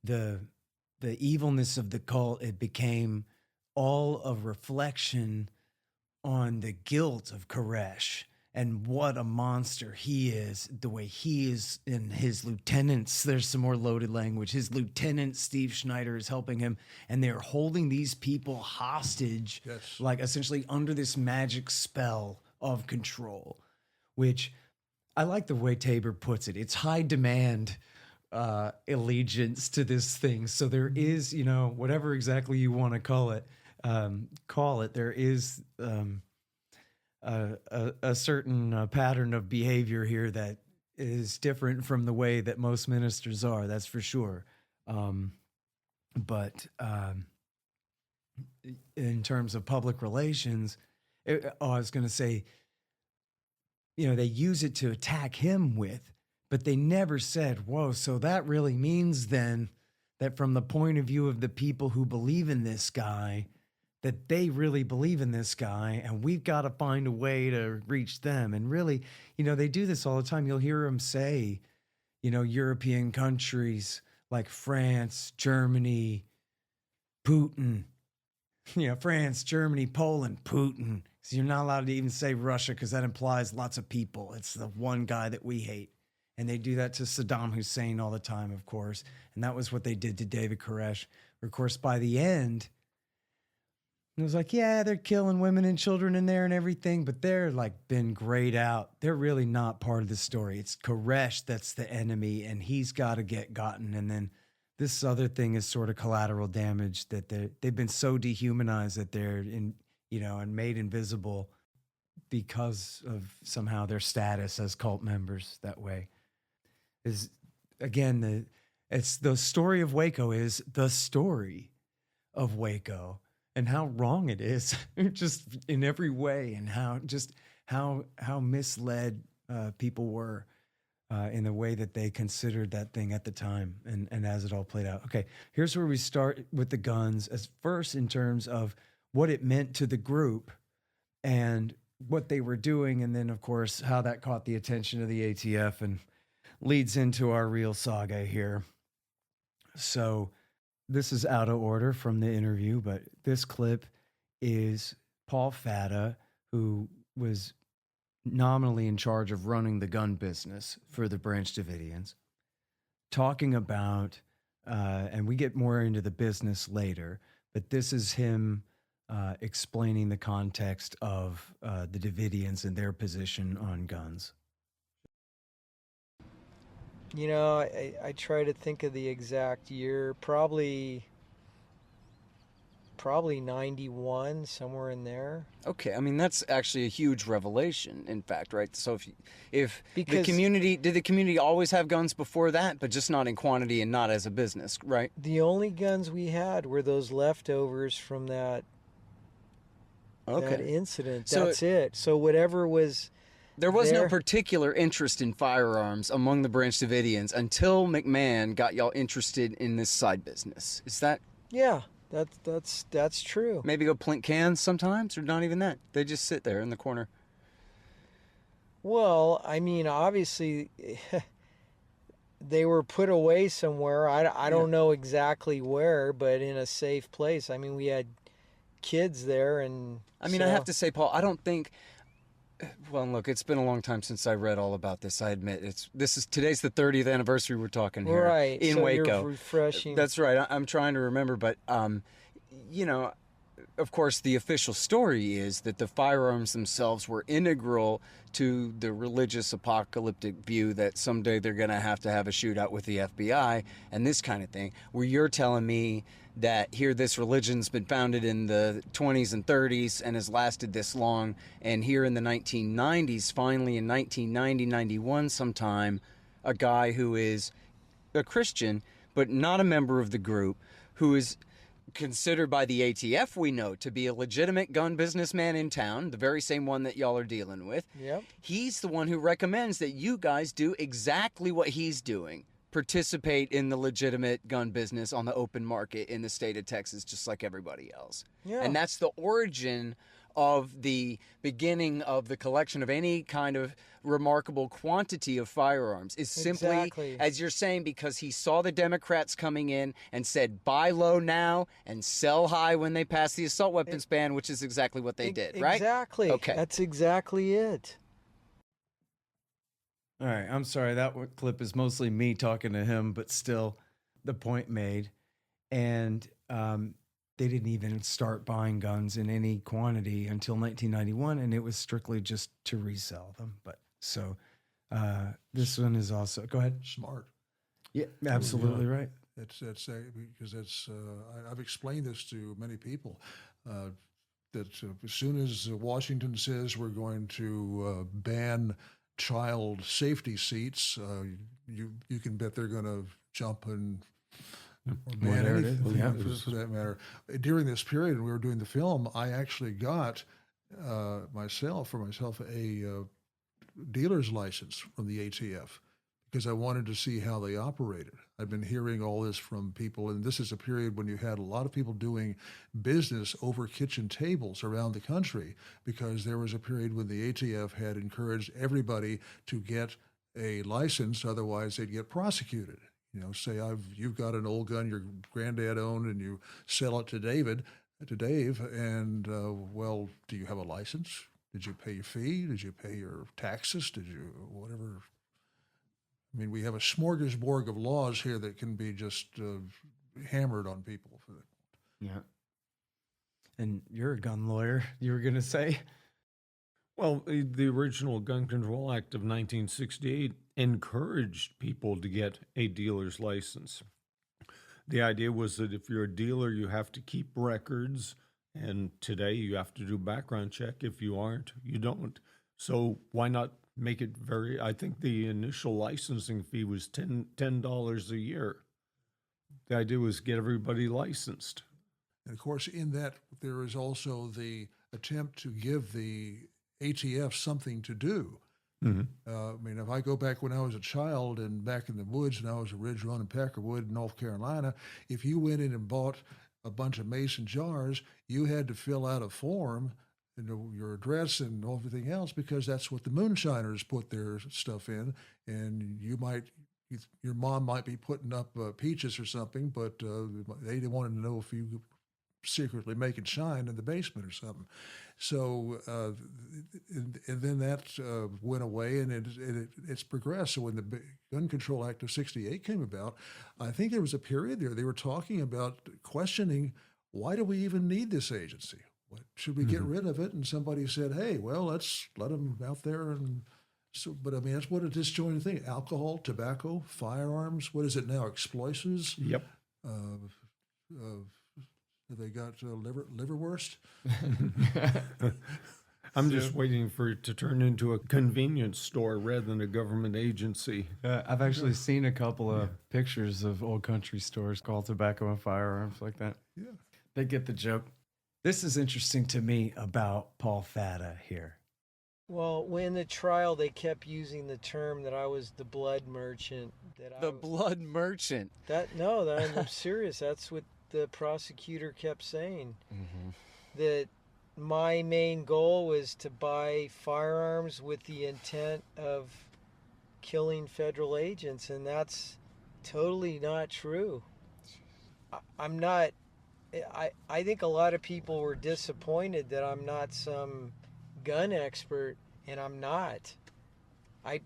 the evilness of the cult, it became all a reflection on the guilt of Koresh and what a monster he is, the way he is, and his lieutenants. There's some more loaded language. His lieutenant, Steve Schneider, is helping him, and they're holding these people hostage, like essentially under this magic spell of control, which I like the way Tabor puts it. It's high demand allegiance to this thing. So there is, whatever exactly you want to call it, there is a certain pattern of behavior here that is different from the way that most ministers are. That's for sure. But in terms of public relations, I was going to say, they use it to attack him with, but they never said, whoa, so that really means then that from the point of view of the people who believe in this guy, that they really believe in this guy, and we've got to find a way to reach them. And really, they do this all the time. You'll hear them say, European countries like France, Germany, Putin, France, Germany, Poland, Putin. So you're not allowed to even say Russia, because that implies lots of people. It's the one guy that we hate. And they do that to Saddam Hussein all the time, of course. And that was what they did to David Koresh. Of course, by the end, it was like, yeah, they're killing women and children in there and everything, but they're been grayed out. They're really not part of the story. It's Koresh that's the enemy, and he's got to get gotten. And then this other thing is sort of collateral damage, that they've been so dehumanized that they're and made invisible because of somehow their status as cult members that way. Is again, it's the story of Waco is the story of Waco. And how wrong it is, just in every way, and how how misled people were in the way that they considered that thing at the time and as it all played out. Okay, here's where we start with the guns as first in terms of what it meant to the group and what they were doing, and then, of course, how that caught the attention of the ATF and leads into our real saga here. So this is out of order from the interview, but this clip is Paul Fatta, who was nominally in charge of running the gun business for the Branch Davidians, talking about, and we get more into the business later, but this is him explaining the context of the Davidians and their position on guns. You know, I try to think of the exact year, probably 91, somewhere in there. Okay, I mean that's actually a huge revelation, in fact, right? So if Because the community always have guns before that, but just not in quantity and not as a business, right? the only guns we had were those leftovers from that incident. So That's it. So whatever was there was no there- particular interest in firearms among the Branch Davidians until McMahon got y'all interested in this side business. Is that Yeah, that's true. maybe go plink cans sometimes, or not even that? They just sit there in the corner. Well, I mean, obviously, they were put away somewhere. I don't know exactly where, but in a safe place. I mean, we had kids there, and I mean, I have to say, Paul, I don't think. Well, look, it's been a long time since I read all about this. I admit today's the 30th anniversary we're talking here, right in so Waco. You're refreshing. That's right. I'm trying to remember, but you know, of course, the official story is that the firearms themselves were integral to the religious apocalyptic view that someday they're going to have a shootout with the FBI and this kind of thing. Where you're telling me that here this religion's been founded in the 20s and 30s and has lasted this long, and here in the 1990s, finally in 1990, 91 sometime, a guy who is a Christian but not a member of the group, who is considered by the ATF, we know, to be a legitimate gun businessman in town, the very same one that y'all are dealing with. Yep. He's the one who recommends that you guys do exactly what he's doing. Participate in the legitimate gun business on the open market in the state of Texas, just like everybody else. Yeah. And that's the origin of the beginning of the collection of any kind of remarkable quantity of firearms is simply, Exactly. as you're saying, because he saw the Democrats coming in and said, buy low now and sell high when they pass the assault weapons ban, which is exactly what they did, right? Exactly. Okay. That's exactly it. All right, I'm sorry. That clip is mostly me talking to him, but still the point made. And they didn't even start buying guns in any quantity until 1991, and it was strictly just to resell them. But so this one is also, go ahead. Smart. Yeah, absolutely right. That's because that's I've explained this to many people that as soon as Washington says we're going to ban child safety seats, you can bet they're going to jump and or ban anything for that matter. During this period, when we were doing the film, I actually got myself a dealer's license from the ATF because I wanted to see how they operated. I've been hearing all this from people, and this is a period when you had a lot of people doing business over kitchen tables around the country because there was a period when the ATF had encouraged everybody to get a license, otherwise they'd get prosecuted. You know, say you've got an old gun your granddad owned and you sell it to Dave, and well, do you have a license? Did you pay your fee? Did you pay your taxes? Did you whatever? I mean, we have a smorgasbord of laws here that can be just hammered on people for that. Yeah. And you're a gun lawyer, you were going to say? Well, the original Gun Control Act of 1968 encouraged people to get a dealer's license. The idea was that if you're a dealer, you have to keep records, and today you have to do background check. If you aren't, you don't. So why not make it I think the initial licensing fee was $10 a year. The idea was get everybody licensed. And of course, in that, there is also the attempt to give the ATF something to do. Mm-hmm. I mean, if I go back when I was a child and back in the woods, and I was at Ridge Run in Peckerwood, North Carolina, if you went in and bought a bunch of mason jars, you had to fill out a form, your address and everything else, because that's what the moonshiners put their stuff in. And your mom might be putting up peaches or something, but they wanted to know if you secretly make it shine in the basement or something. So, and then that went away, and it's progressed. So when the Gun Control Act of '68 came about, I think there was a period there they were talking about questioning, why do we even need this agency? What, should we get rid of it? And somebody said, hey, well, let's let them out there. And so, but I mean, that's what a disjointed thing: alcohol, tobacco, firearms. What is it now? Explosives. Yep. They got liverwurst. I'm just waiting for it to turn into a convenience store rather than a government agency. I've actually seen a couple of pictures of old country stores called Tobacco and Firearms like that. Yeah. They get the joke. This is interesting to me about Paul Fatta here. Well, when the trial, they kept using the term that I was the blood merchant. Blood merchant. I'm serious. That's what the prosecutor kept saying. Mm-hmm. That my main goal was to buy firearms with the intent of killing federal agents, and that's totally not true. I'm not. I think a lot of people were disappointed that I'm not some gun expert, and I'm not. I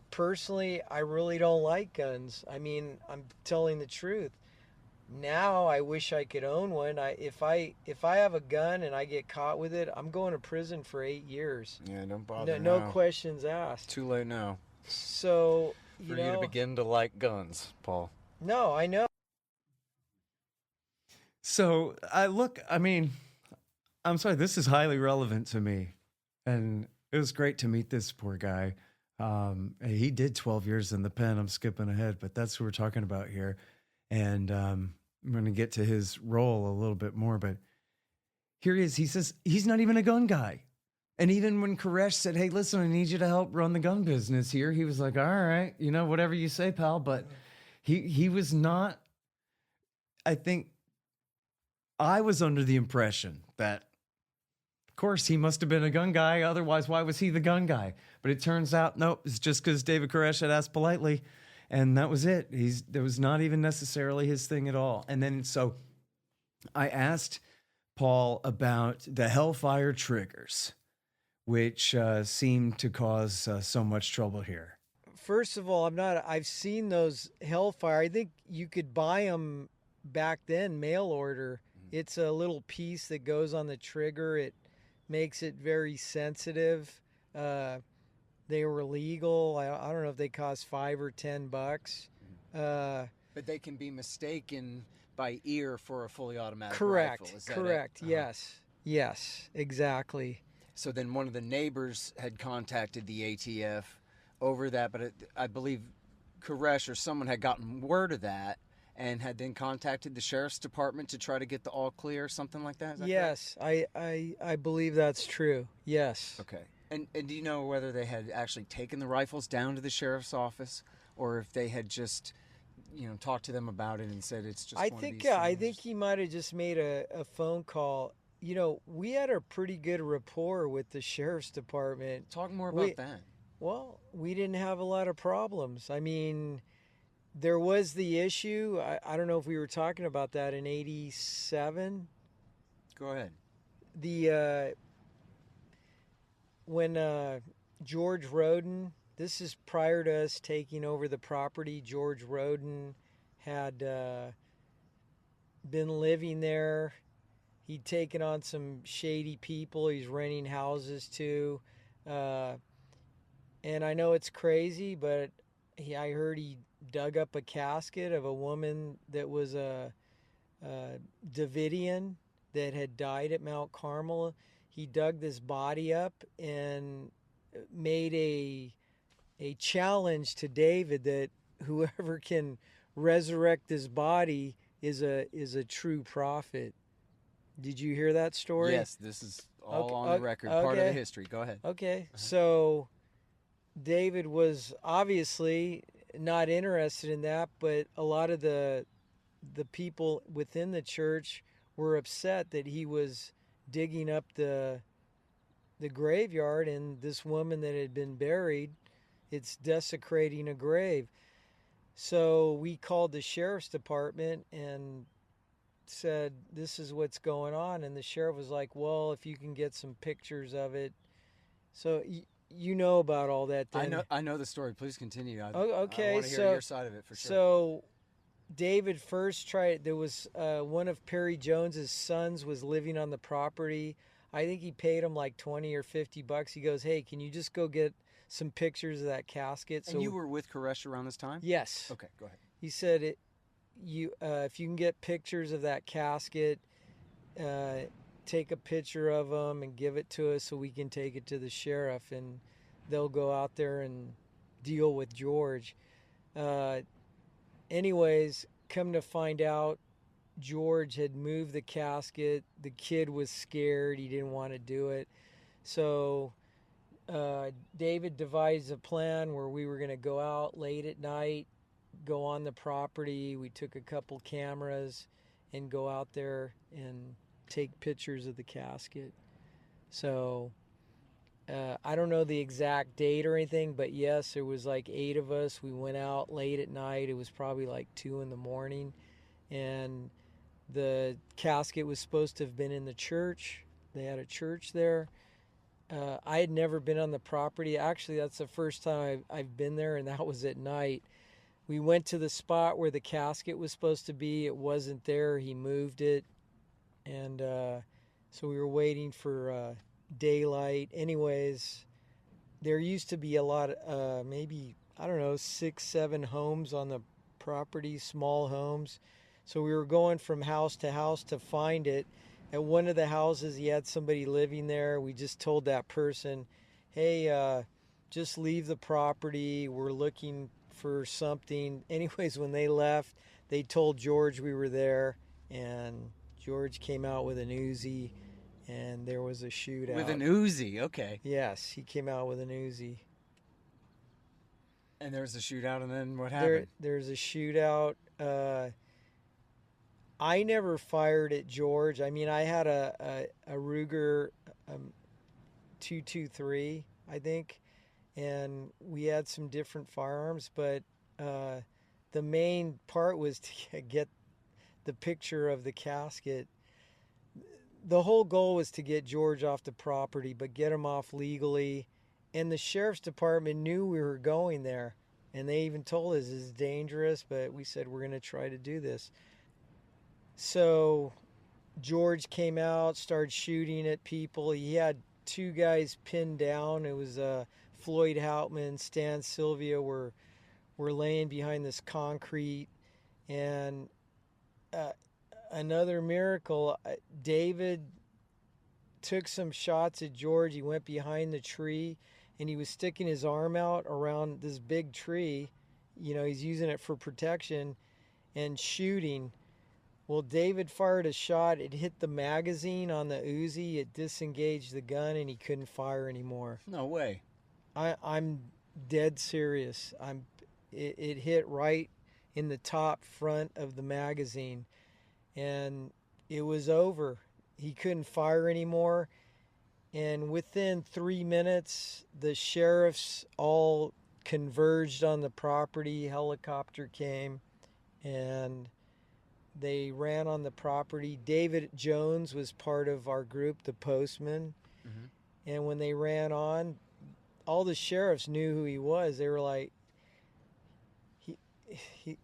really don't like guns. I mean, I'm telling the truth. Now I wish I could own one. If I have a gun and I get caught with it, I'm going to prison for 8 years. Yeah, don't bother. No questions asked. Too late now. So for you to begin to like guns, Paul. No, I know. So I'm sorry, this is highly relevant to me. And it was great to meet this poor guy. He did 12 years in the pen. I'm skipping ahead, but that's who we're talking about here. And I'm going to get to his role a little bit more. But here he is. He says he's not even a gun guy. And even when Koresh said, hey, listen, I need you to help run the gun business here, he was like, all right, whatever you say, pal. But he was not, I think, I was under the impression that, of course, he must have been a gun guy. Otherwise, why was he the gun guy? But it turns out, nope, it's just because David Koresh had asked politely, and that was it. That was not even necessarily his thing at all. And then, so I asked Paul about the Hellfire triggers, which seemed to cause so much trouble here. First of all, I've seen those Hellfire. I think you could buy them back then, mail order. It's a little piece that goes on the trigger. It makes it very sensitive. They were legal. I don't know if they cost $5 or $10. But they can be mistaken by ear for a fully automatic correct, rifle. Is that correct. it? Yes, exactly. So then one of the neighbors had contacted the ATF over that, but I believe Koresh or someone had gotten word of that and had then contacted the sheriff's department to try to get the all clear, something like that? Is that yes, I believe that's true. Yes. Okay. And do you know whether they had actually taken the rifles down to the sheriff's office, or if they had just, talked to them about it and said it's just I think he might have just made a phone call. We had a pretty good rapport with the sheriff's department. Talk more about that. Well, we didn't have a lot of problems. I mean, there was the issue. I don't know if we were talking about that in '87. Go ahead. When George Roden, this is prior to us taking over the property, George Roden had been living there. He'd taken on some shady people he's renting houses to. And I know it's crazy, but I heard he dug up a casket of a woman that was a Davidian that had died at Mount Carmel. He dug this body up and made a challenge to David that whoever can resurrect this body is a true prophet. Did you hear that story? Yes, this is all Okay, on the record, part of the history. Go ahead. Okay, so David was obviously not interested in that, but a lot of the people within the church were upset that he was digging up the graveyard, and this woman that had been buried, it's desecrating a grave. So we called the sheriff's department and said, this is what's going on. And the sheriff was like, well, if you can get some pictures of it. So you know about all that then. I know the story. Please continue. Okay, I want to hear your side of it for sure. So David first tried, there was one of Perry Jones's sons was living on the property. I think he paid him like 20 or 50 bucks. He goes, hey, can you just go get some pictures of that casket? And you were with Koresh around this time? Yes. Okay, go ahead. He said, if you can get pictures of that casket, take a picture of them and give it to us so we can take it to the sheriff and they'll go out there and deal with George. Anyways, come to find out, George had moved the casket. The kid was scared. He didn't want to do it. So David devised a plan where we were going to go out late at night, go on the property. We took a couple cameras and go out there and take pictures of the casket. So I don't know the exact date or anything, but yes, there was like 8 of us. We went out late at night. It was probably like 2 a.m. And the casket was supposed to have been in the church. They had a church there. I had never been on the property. Actually, that's the first time I've been there, and that was at night. We went to the spot where the casket was supposed to be. It wasn't there. He moved it. And so we were waiting for daylight. Anyways, there used to be a lot of, maybe, 6, 7 homes on the property, small homes. So we were going from house to find it. At one of the houses, he had somebody living there. We just told that person, hey, just leave the property. We're looking for something. Anyways, when they left, they told George we were there, and George came out with an Uzi, and there was a shootout. With an Uzi, okay. Yes, he came out with an Uzi. And there was a shootout, and then what happened? There's a shootout. I never fired at George. I mean, I had a Ruger 223, I think, and we had some different firearms, but the main part was to get the picture of the casket. The whole goal was to get George off the property, but get him off legally. And the sheriff's department knew we were going there, and they even told us it's dangerous, but we said we're going to try to do this. So George came out, started shooting at people. He had 2 guys pinned down. It was Floyd Houtman, Stan Sylvia were laying behind this concrete. And another miracle, David took some shots at George. He went behind the tree, and he was sticking his arm out around this big tree. You know, he's using it for protection and shooting. Well, David fired a shot. It hit the magazine on the Uzi. It disengaged the gun, and he couldn't fire anymore. No way. I'm dead serious. It hit right in the top front of the magazine, and it was over. He couldn't fire anymore. And within 3 minutes, the sheriffs all converged on the property. Helicopter came, and they ran on the property. David Jones was part of our group, the Postman. Mm-hmm. And when they ran on, all the sheriffs knew who he was. They were like,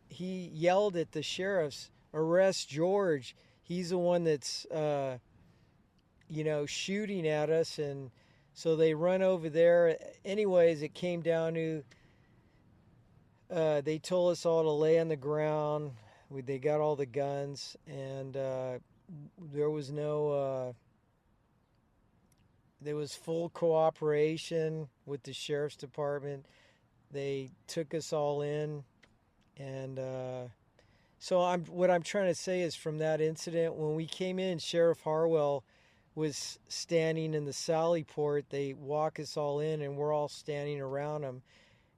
he yelled at the sheriffs, arrest George. He's the one that's, shooting at us. And so they run over there. Anyways, it came down to, they told us all to lay on the ground. They got all the guns, and there was there was full cooperation with the sheriff's department. They took us all in, and So what I'm trying to say is, from that incident, when we came in, Sheriff Harwell was standing in the sally port. They walk us all in, and we're all standing around him.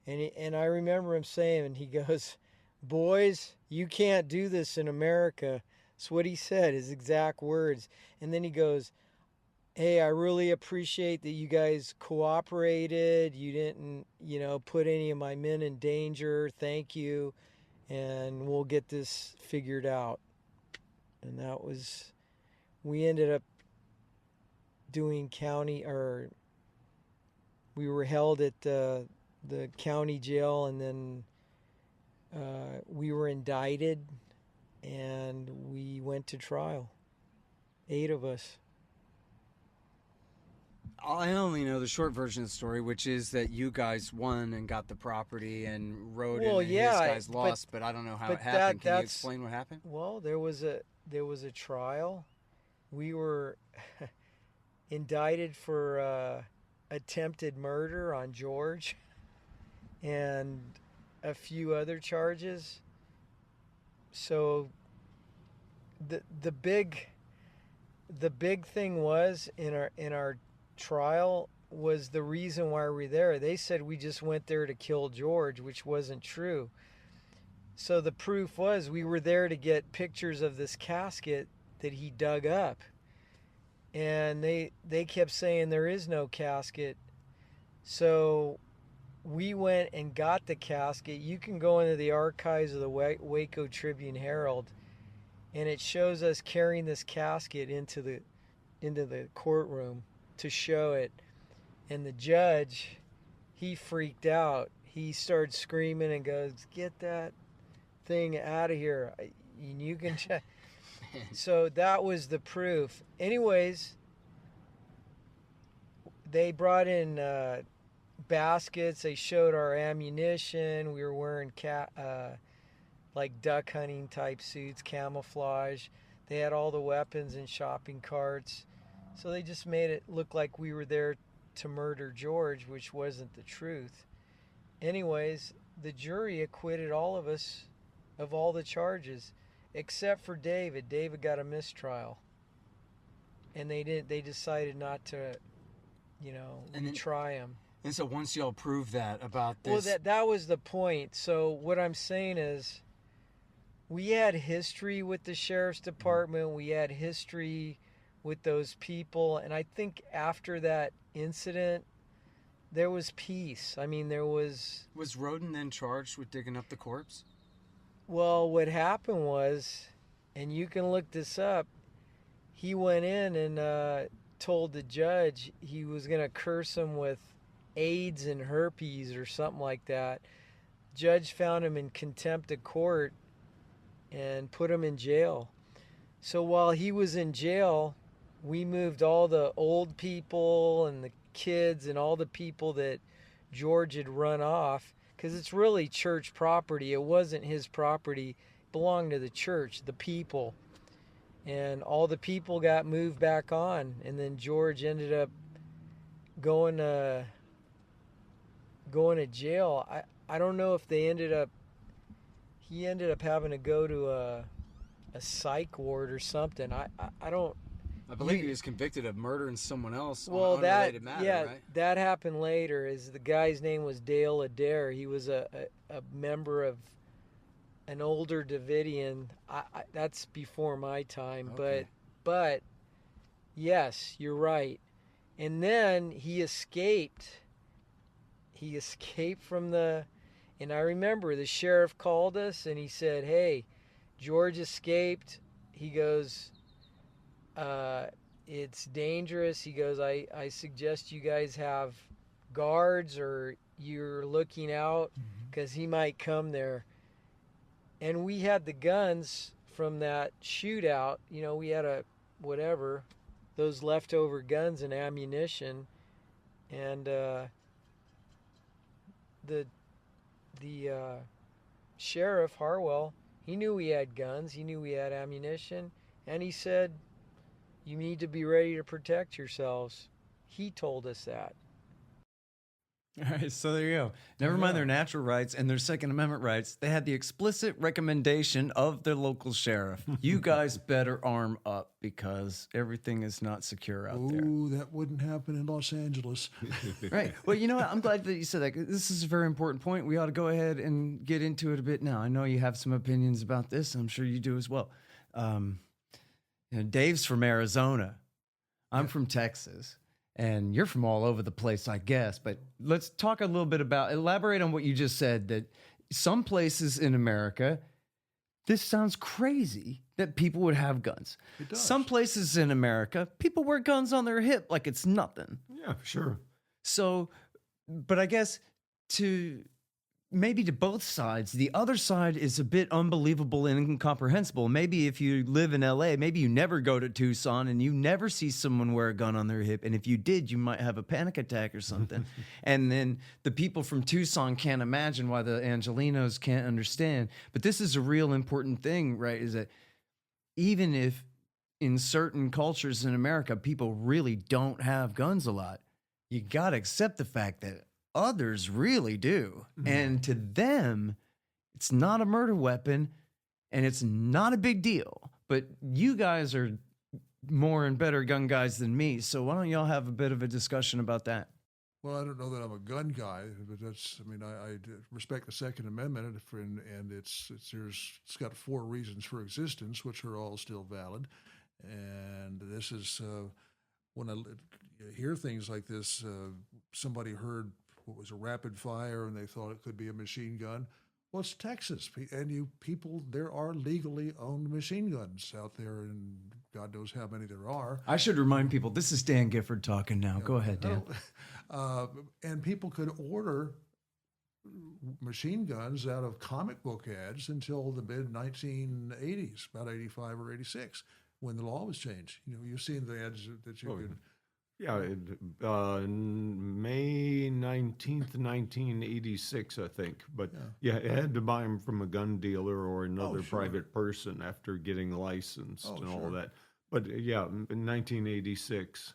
And I remember him saying, and he goes, "Boys, you can't do this in America." That's what he said, his exact words. And then he goes, "Hey, I really appreciate that you guys cooperated. You didn't, put any of my men in danger. Thank you. And we'll get this figured out." And we ended up doing we were held at the county jail, and then we were indicted, and we went to trial. 8 of us. I only know the short version of the story, which is that you guys won and got the property, and Roden and his guys lost, but I don't know how it happened. Can you explain what happened? Well, there was a trial. We were indicted for attempted murder on George and a few other charges. So the big thing was in our trial was the reason why we're there. They said we just went there to kill George, which wasn't true. So the proof was we were there to get pictures of this casket that he dug up. And they kept saying there is no casket. So we went and got the casket. You can go into the archives of the Waco Tribune Herald, and it shows us carrying this casket into the courtroom to show it. And the judge, he freaked out. He started screaming and goes, "Get that thing out of here. You can check." So that was the proof. Anyways, they brought in baskets. They showed our ammunition. We were wearing like duck hunting type suits, camouflage. They had all the weapons in shopping carts. So they just made it look like we were there to murder George, which wasn't the truth. Anyways, the jury acquitted all of us of all the charges, except for David. David got a mistrial. And they decided not to, retry him. And so once y'all proved that about this... Well, that was the point. So what I'm saying is, we had history with the sheriff's department. We had history with those people. And I think after that incident, there was peace. I mean, there was... Was Roden then charged with digging up the corpse? Well, what happened was, and you can look this up, he went in and told the judge he was going to curse him with AIDS and herpes or something like that. Judge found him in contempt of court and put him in jail. So while he was in jail, we moved all the old people and the kids and all the people that George had run off, because it's really church property. It wasn't his property. It belonged to the church, the people. And all the people got moved back on. And then George ended up going to jail. I don't know if he ended up having to go to a psych ward or something. I don't... I believe he was convicted of murdering someone else on an unrelated matter, right? That happened later. The guy's name was Dale Adair. He was a member of an older Davidian. That's before my time, Okay. but yes, you're right. And then he escaped. He escaped from and I remember the sheriff called us and he said, "Hey, George escaped." He goes, "It's dangerous." He goes, I suggest you guys have guards or you're looking out because he might come there. And we had the guns from that shootout. We had those leftover guns and ammunition. And the sheriff, Harwell, he knew we had guns. He knew we had ammunition. And he said, "You need to be ready to protect yourselves." He told us that. All right, so there you go. Never mind their natural rights and their Second Amendment rights. They had the explicit recommendation of their local sheriff. You guys better arm up because everything is not secure out there. Oh, that wouldn't happen in Los Angeles. Right. Well, you know what? I'm glad that you said that. 'Cause this is a very important point. We ought to go ahead and get into it a bit now. I know you have some opinions about this. I'm sure you do as well. Dave's from Arizona. I'm from Texas. And you're from all over the place, I guess. But let's talk a little bit elaborate on what you just said, that some places in America, this sounds crazy that people would have guns. It does. Some places in America, people wear guns on their hip like it's nothing. Yeah, sure. So, but I guess maybe to both sides, the other side is a bit unbelievable and incomprehensible. Maybe if you live in LA, maybe you never go to Tucson and you never see someone wear a gun on their hip. And if you did, you might have a panic attack or something. And then the people from Tucson can't imagine why the Angelinos can't understand. But this is a real important thing, right? Is that even if in certain cultures in America, people really don't have guns a lot, you got to accept the fact that others really do. And to them, it's not a murder weapon and it's not a big deal. But you guys are more and better gun guys than me. So why don't y'all have a bit of a discussion about that? Well, I don't know that I'm a gun guy, but I respect the Second Amendment, and it's got 4 reasons for existence, which are all still valid. And this is, when I hear things like this, somebody heard what was a rapid fire and they thought it could be a machine gun. Well, it's Texas, and there are legally owned machine guns out there, and God knows how many there are. I should remind people, this is Dan Gifford talking now. Go ahead, Dan. And people could order machine guns out of comic book ads until the mid-1980s, about 85 or 86, when the law was changed. You've seen the ads that you could... Yeah, May 19th, 1986, I think. But yeah, it had to buy them from a gun dealer or another private person after getting licensed and all that. But yeah, in 1986.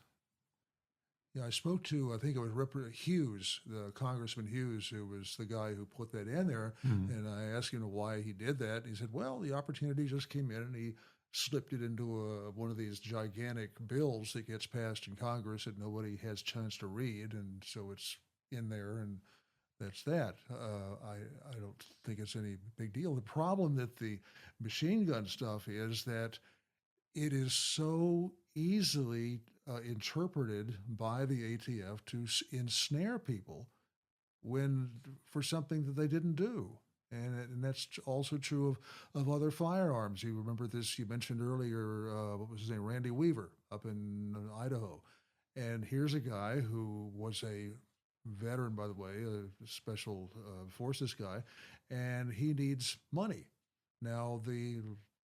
Yeah, I spoke to, I think it was Hughes, Congressman Hughes, who was the guy who put that in there. And I asked him why he did that. He said, well, the opportunity just came in and he slipped it into one of these gigantic bills that gets passed in Congress that nobody has a chance to read, and so it's in there, and that's that. I don't think it's any big deal. The problem that the machine gun stuff is that it is so easily interpreted by the ATF to ensnare people for something that they didn't do. And that's also true of other firearms. You remember this, you mentioned earlier, what was his name, Randy Weaver up in Idaho. And here's a guy who was a veteran, by the way, a special forces guy, and he needs money. Now, the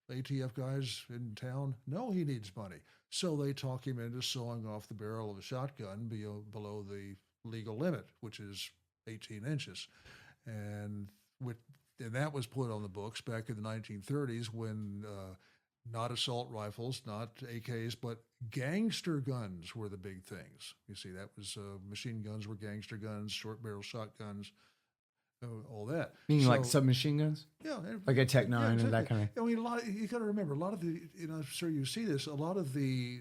ATF guys in town know he needs money. So they talk him into sawing off the barrel of a shotgun below the legal limit, which is 18 inches. And that was put on the books back in the 1930s when not assault rifles, not AKs, but gangster guns were the big things. You see, that was machine guns were gangster guns, short barrel shotguns, all that. Meaning like submachine guns? Yeah. Like a Tech 9 exactly. and that kind of... I mean, you got to remember, a lot of the, I'm sure you see this, a lot of the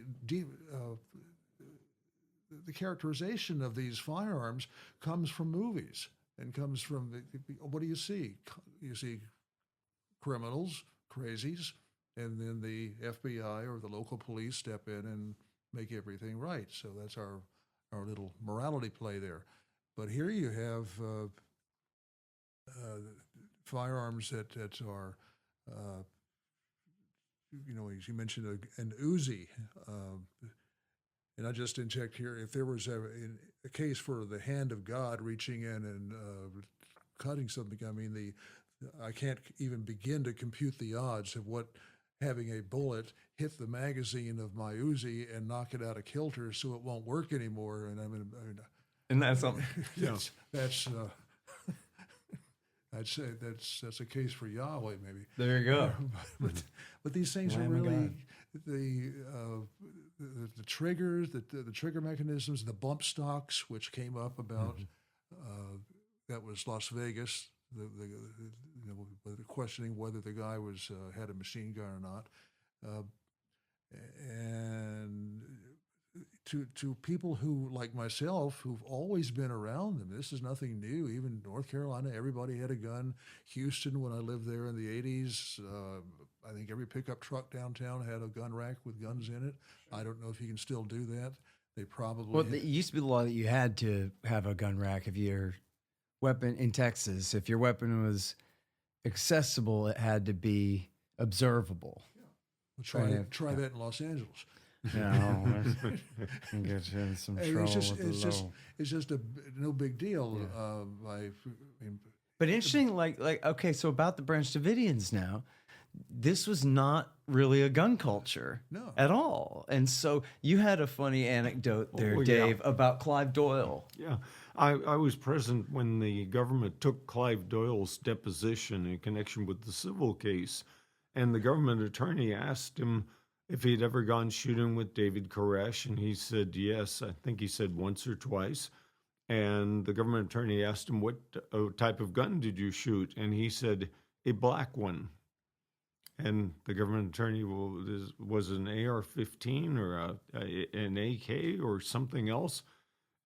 characterization of these firearms comes from movies. And comes from what do you see? You see criminals, crazies, and then the FBI or the local police step in and make everything right. So that's our little morality play there. But here you have firearms that are, as you mentioned, an Uzi. And I just checked here, if there was a case for the hand of God reaching in and cutting something, I mean, I can't even begin to compute the odds of what having a bullet hit the magazine of my Uzi and knock it out of kilter so it won't work anymore. And and that's something. I'd say that's a case for Yahweh, maybe. There you go. But these things are really the triggers, the trigger mechanisms, the bump stocks, which came up about that was Las Vegas. The questioning whether the guy was had a machine gun or not, and to people who, like myself, who've always been around them. This is nothing new. Even North Carolina, everybody had a gun. Houston, when I lived there in the 80s, I think every pickup truck downtown had a gun rack with guns in it. I don't know if you can still do that. They probably... Well, it used to be the law that you had to have a gun rack if your weapon in Texas. If your weapon was accessible, it had to be observable. Yeah. Well, try that in Los Angeles. No, can get you in some trouble it's just no big deal. Yeah. But interesting, like okay, so about the Branch Davidians now, this was not really a gun culture at all. And so you had a funny anecdote there, Dave, about Clive Doyle. Yeah. I was present when the government took Clive Doyle's deposition in connection with the civil case, and the government attorney asked him if he'd ever gone shooting with David Koresh, and he said yes. I think he said once or twice. And the government attorney asked him, what type of gun did you shoot? And he said, a black one. And the government attorney was an AR-15 or an AK or something else.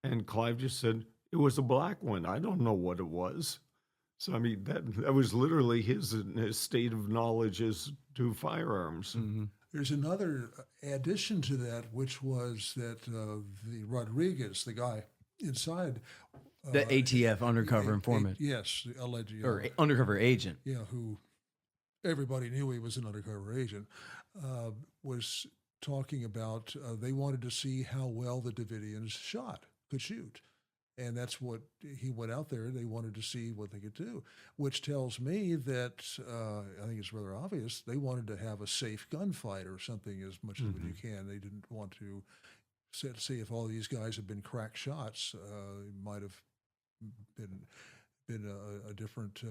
And Clive just said, it was a black one. I don't know what it was. So, I mean, that was literally his state of knowledge as to firearms. Mm-hmm. There's another addition to that, which was that the Rodriguez, the guy inside. The ATF undercover informant. Yes, alleged. Or undercover agent. Yeah, who everybody knew he was an undercover agent, was talking about they wanted to see how well the Davidians could shoot. And that's what he went out there. They wanted to see what they could do, which tells me that I think it's rather obvious they wanted to have a safe gunfight or something as much as you can. They didn't want to see if all these guys had been crack shots. It might have been a different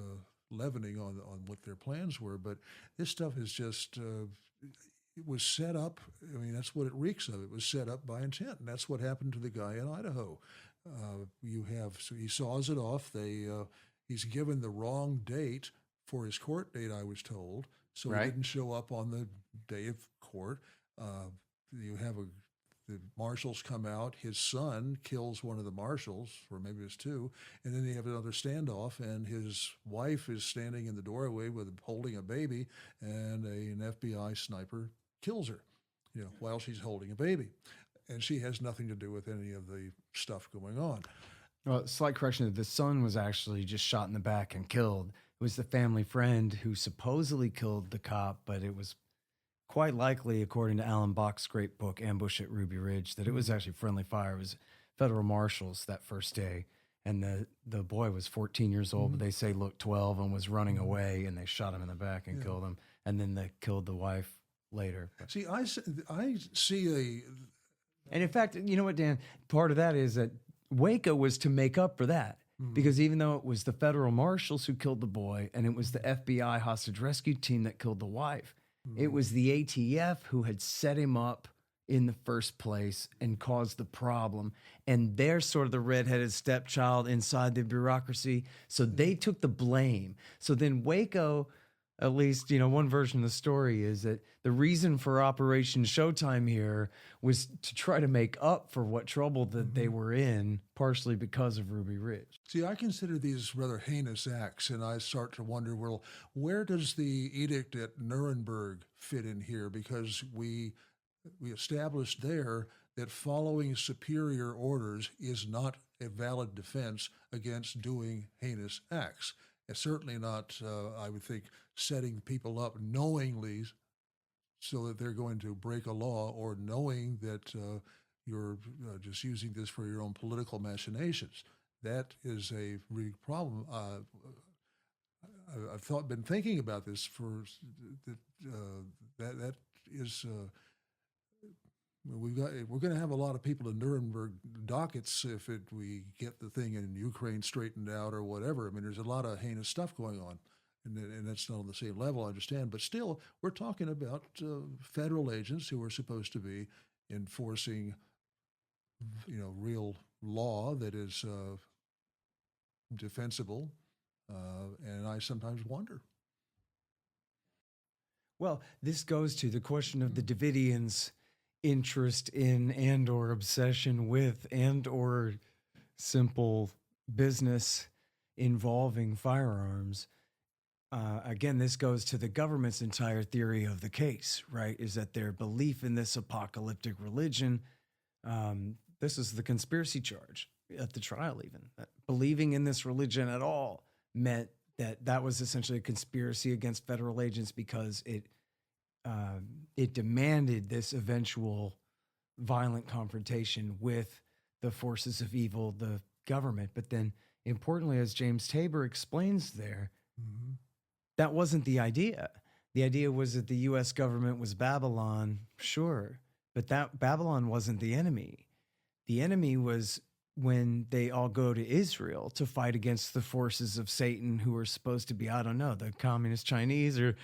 leavening on what their plans were. But this stuff is just. It was set up. I mean, that's what it reeks of. It was set up by intent, and that's what happened to the guy in Idaho. So he saws it off. He's given the wrong date for his court date, I was told. So he didn't show up on the day of court. You have the marshals come out. His son kills one of the marshals, or maybe it's two, and then they have another standoff. And his wife is standing in the doorway holding a baby, and an FBI sniper kills her, while she's holding a baby. And she has nothing to do with any of the stuff going on. Well, slight correction, the son was actually just shot in the back and killed. It was the family friend who supposedly killed the cop, but it was quite likely, according to Alan Bach's great book, Ambush at Ruby Ridge, that it was actually friendly fire. It was federal marshals that first day. And the boy was 14 years old, but they say looked 12 and was running away, and they shot him in the back and killed him. And then they killed the wife later. See, I see And in fact, you know what, Dan? Part of that is that Waco was to make up for that. Because even though it was the federal marshals who killed the boy and it was the FBI hostage rescue team that killed the wife, it was the ATF who had set him up in the first place and caused the problem. And they're sort of the redheaded stepchild inside the bureaucracy. So they took the blame. So then Waco, at least, one version of the story is that the reason for Operation Showtime here was to try to make up for what trouble that they were in, partially because of Ruby Ridge. See, I consider these rather heinous acts, and I start to wonder, well, where does the edict at Nuremberg fit in here? Because we established there that following superior orders is not a valid defense against doing heinous acts. It's certainly not, I would think, setting people up knowingly so that they're going to break a law, or knowing that you're just using this for your own political machinations. That is a real problem. I've been thinking about this for that is. We're going to have a lot of people in Nuremberg dockets if we get the thing in Ukraine straightened out or whatever. I mean, there's a lot of heinous stuff going on, and that's not on the same level, I understand. But still, we're talking about federal agents who are supposed to be enforcing, real law that is defensible, and I sometimes wonder. Well, this goes to the question of the Davidians' interest in and or obsession with and or simple business involving firearms. Again, this goes to the government's entire theory of the case, right? Is that their belief in this apocalyptic religion, this is the conspiracy charge at the trial even, that believing in this religion at all meant that was essentially a conspiracy against federal agents because it demanded this eventual violent confrontation with the forces of evil, the government. But then, importantly, as James Tabor explains there, that wasn't the idea. The idea was that the U.S. government was Babylon, sure, but that Babylon wasn't the enemy. The enemy was when they all go to Israel to fight against the forces of Satan, who are supposed to be, I don't know, the communist Chinese or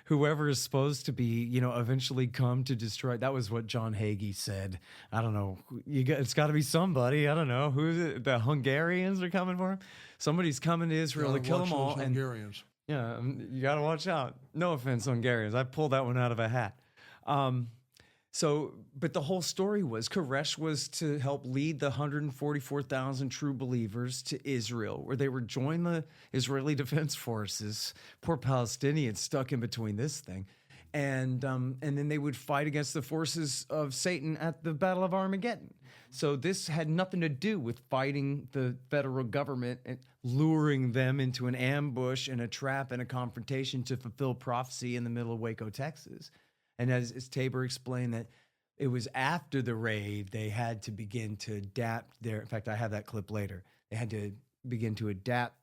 whoever is supposed to be, eventually come to destroy. That was what John Hagee said. I don't know. It's got to be somebody. I don't know. Who's it? The Hungarians are coming for him? Somebody's coming to Israel to kill them all. And Hungarians. Yeah, you got to watch out. No offense, Hungarians. I pulled that one out of a hat. But the whole story was Koresh was to help lead the 144,000 true believers to Israel, where they would join the Israeli Defense Forces. Poor Palestinians stuck in between this thing. And then they would fight against the forces of Satan at the Battle of Armageddon. So this had nothing to do with fighting the federal government and luring them into an ambush and a trap and a confrontation to fulfill prophecy in the middle of Waco, Texas. And as Tabor explained, that it was after the raid, they had to begin to adapt their, in fact, I have that clip later. They had to begin to adapt,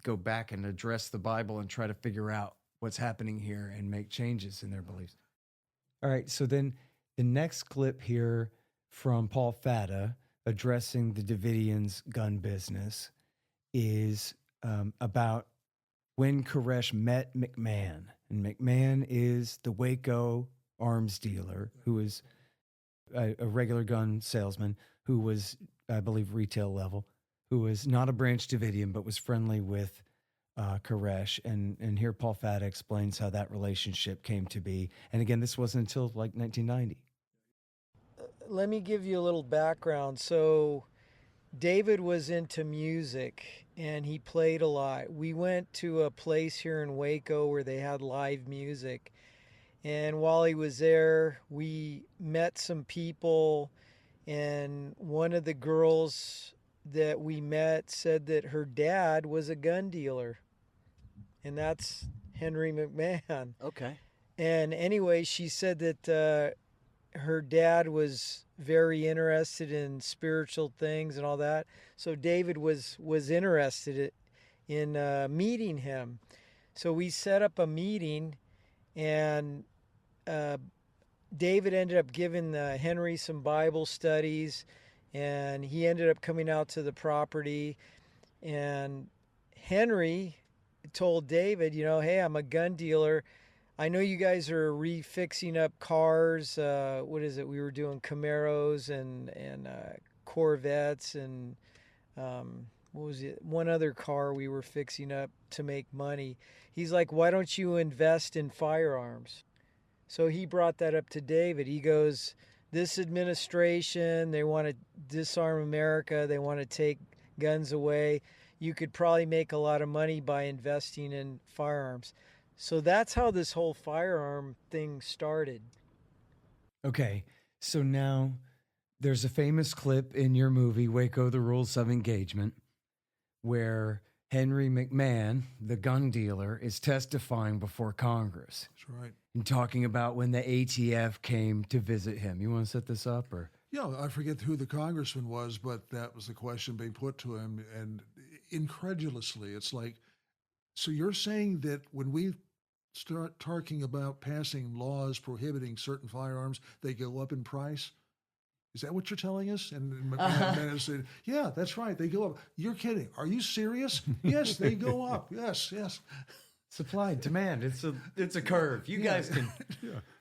go back and address the Bible and try to figure out what's happening here and make changes in their beliefs. All right, so then the next clip here from Paul Fatta addressing the Davidians' gun business is about when Koresh met McMahon. And McMahon is the Waco arms dealer who is a regular gun salesman who was, I believe, retail level, who was not a Branch Davidian but was friendly with Koresh. And here Paul Fatta explains how that relationship came to be. And again, this wasn't until like 1990. Let me give you a little background. So David was into music and he played a lot. We went to a place here in Waco where they had live music. And while he was there, we met some people, and one of the girls that we met said that her dad was a gun dealer. And that's Henry McMahon. Okay. And anyway, she said that her dad was very interested in spiritual things and all that. So David was interested in meeting him. So we set up a meeting, and David ended up giving Henry some Bible studies, and he ended up coming out to the property. And Henry told David, hey, I'm a gun dealer. I know you guys are refixing up cars. What is it? We were doing Camaros and Corvettes and what was it? One other car we were fixing up to make money. He's like, why don't you invest in firearms? So he brought that up to David. He goes, this administration, they want to disarm America. They want to take guns away. You could probably make a lot of money by investing in firearms. So that's how this whole firearm thing started. Okay, so now there's a famous clip in your movie, Waco, the Rules of Engagement, where Henry McMahon, the gun dealer, is testifying before Congress. That's right. And talking about when the ATF came to visit him. You want to set this up? Or? Yeah, I forget who the congressman was, but that was the question being put to him. And incredulously, it's like, so you're saying that when we start talking about passing laws prohibiting certain firearms, they go up in price? Is that what you're telling us? And McMahon said, yeah, that's right. They go up. You're kidding. Are you serious? Yes, they go up. Yes. Supply, demand. It's a curve. You guys can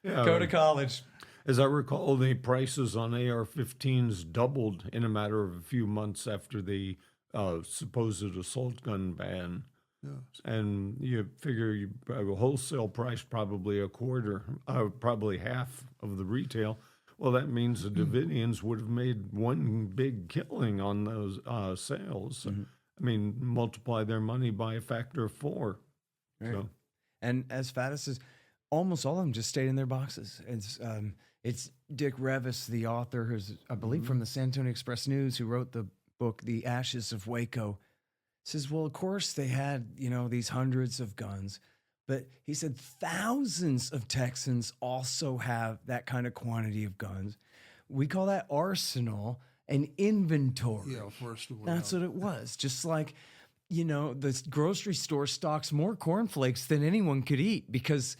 go to college. As I recall, the prices on AR-15s doubled in a matter of a few months after the supposed assault gun ban. Yeah. And you figure you a wholesale price probably a quarter, probably half of the retail. Well, that means the Davidians would have made one big killing on those sales. I mean, multiply their money by a factor of 4. Right. So, And as Fatta says, almost all of them just stayed in their boxes. It's Dick Revis, the author, who's, I believe, from the San Antonio Express News, who wrote the book, The Ashes of Waco. Says, well, of course they had, these hundreds of guns, but he said thousands of Texans also have that kind of quantity of guns. We call that arsenal an inventory. Yeah, first of all. That's what it was. Just like, the grocery store stocks more cornflakes than anyone could eat because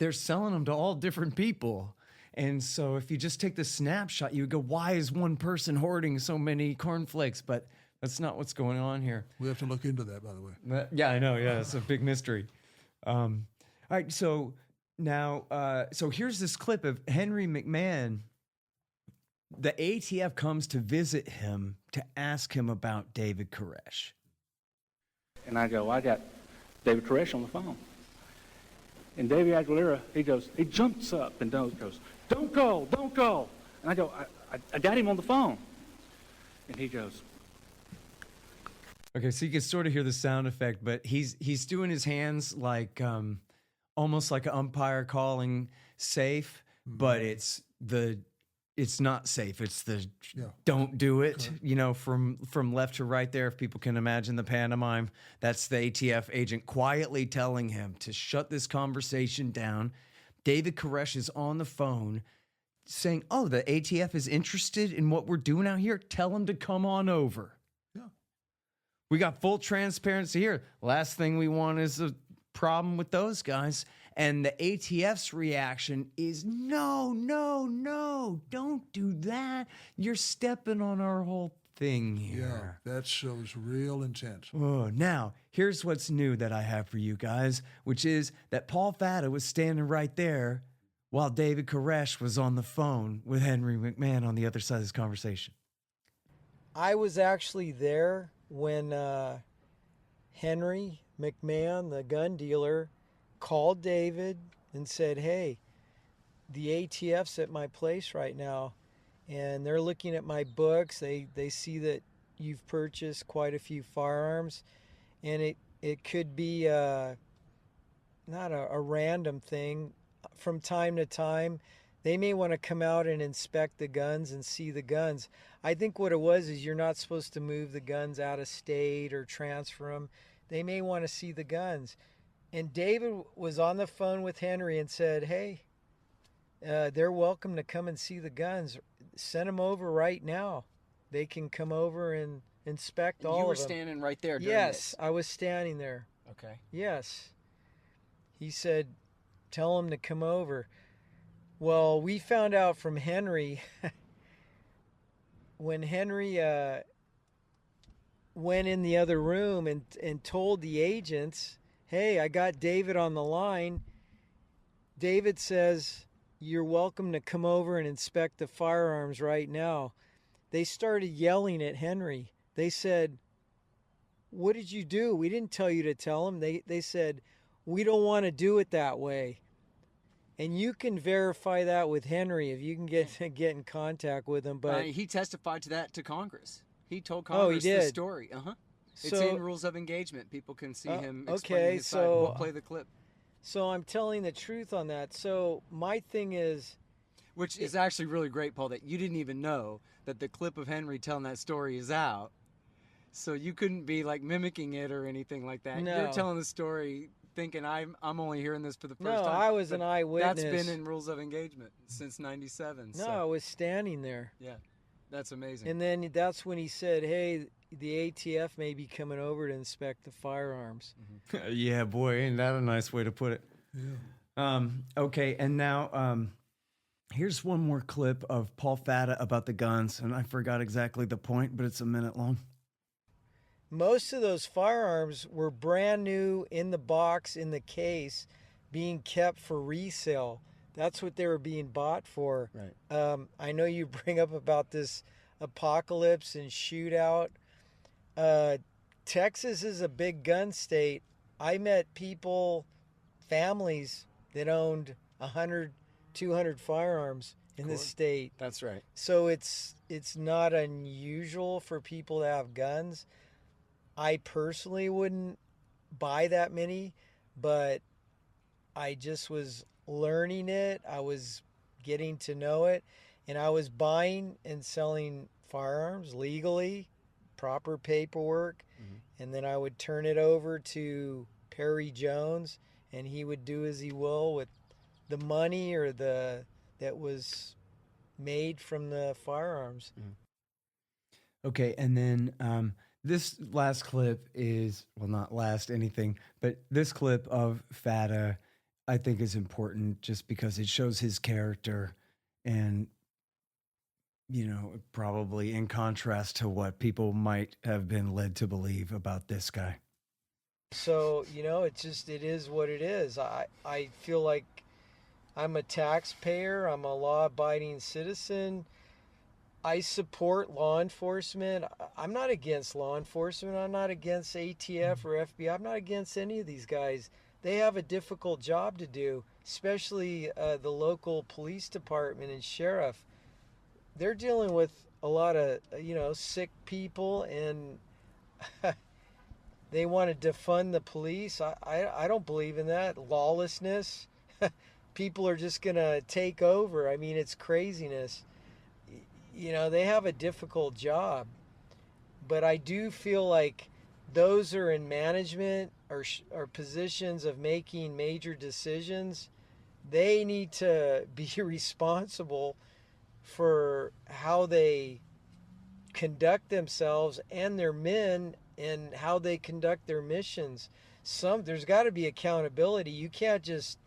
they're selling them to all different people. And so if you just take the snapshot, you would go, why is one person hoarding so many cornflakes? But that's not what's going on here. We have to look into that, by the way. Yeah, I know. Yeah, it's a big mystery. All right, so now, so here's this clip of Henry McMahon. The ATF comes to visit him to ask him about David Koresh. And I go, I got David Koresh on the phone. And David Aguilera, he jumps up and goes, don't go. And I go, I got him on the phone. And he goes. Okay, so you can sort of hear the sound effect, but he's doing his hands like almost like an umpire calling safe, but it's not safe. It's the don't do it, from left to right there, if people can imagine the pantomime. That's the ATF agent quietly telling him to shut this conversation down. David Koresh is on the phone saying, oh, the ATF is interested in what we're doing out here. Tell them to come on over. We got full transparency here. Last thing we want is a problem with those guys. And the ATF's reaction is, no, don't do that. You're stepping on our whole thing here. Yeah, that shows real intent. Oh, now, here's what's new that I have for you guys, which is that Paul Fatta was standing right there while David Koresh was on the phone with Henry McMahon on the other side of this conversation. I was actually there when Henry McMahon, the gun dealer, called David and said, hey, the ATF's at my place right now, and they're looking at my books. They see that you've purchased quite a few firearms, and it could be not a random thing. From time to time, they may want to come out and inspect the guns and see the guns. I think what it was is you're not supposed to move the guns out of state or transfer them. They may want to see the guns. And David was on the phone with Henry and said, hey, they're welcome to come and see the guns. Send them over right now. They can come over and inspect all of them. You were standing right there during Yes, this? I was standing there. Okay. Yes. He said, tell them to come over. Well, we found out from Henry, when Henry went in the other room and told the agents, hey, I got David on the line. David says, you're welcome to come over and inspect the firearms right now. They started yelling at Henry. They said, what did you do? We didn't tell you to tell him. They said, we don't want to do it that way. And you can verify that with Henry if you can get in contact with him. But he testified to that to Congress. He told Congress the story. It's in Rules of Engagement. People can see him explaining his side. We'll play the clip. So I'm telling the truth on that. So my thing is... Which is actually really great, Paul, that you didn't even know that the clip of Henry telling that story is out. So you couldn't be like mimicking it or anything like that. No. You're telling the story thinking I'm only hearing this for the first time. No, I was an eyewitness. That's been in Rules of Engagement since 97. No, I was standing there. Yeah, that's amazing. And then that's when he said, hey, the ATF may be coming over to inspect the firearms. Mm-hmm. Yeah, boy, ain't that a nice way to put it? Yeah. Okay, and now here's one more clip of Paul Fatta about the guns, and I forgot exactly the point, but it's a minute long. Most of those firearms were brand new in the box, in the case, being kept for resale. That's what they were being bought for. Right. I know you bring up about this apocalypse and shootout. Texas is a big gun state. I met people, families that owned 100, 200 firearms in this state. That's right. So it's not unusual for people to have guns. I personally wouldn't buy that many, but I just was learning it. I was getting to know it, and I was buying and selling firearms legally, proper paperwork, and then I would turn it over to Perry Jones, and he would do as he will with the money or that was made from the firearms. Okay, and then this last clip is, well, not last anything, but this clip of Fatta I think is important just because it shows his character and, you know, probably in contrast to what people might have been led to believe about this guy. So, you know, it is what it is. I feel like I'm a taxpayer. I'm a law-abiding citizen. I support law enforcement. I'm not against law enforcement. I'm not against ATF or FBI. I'm not against any of these guys. They have a difficult job to do, especially the local police department and sheriff. They're dealing with a lot of, you know, sick people, and they want to defund the police. I don't believe in that. Lawlessness. People are just going to take over. I mean, it's craziness. You know, they have a difficult job. But I do feel like those who are in management or positions of making major decisions, they need to be responsible for how they conduct themselves and their men and how they conduct their missions. There's got to be accountability. You can't just,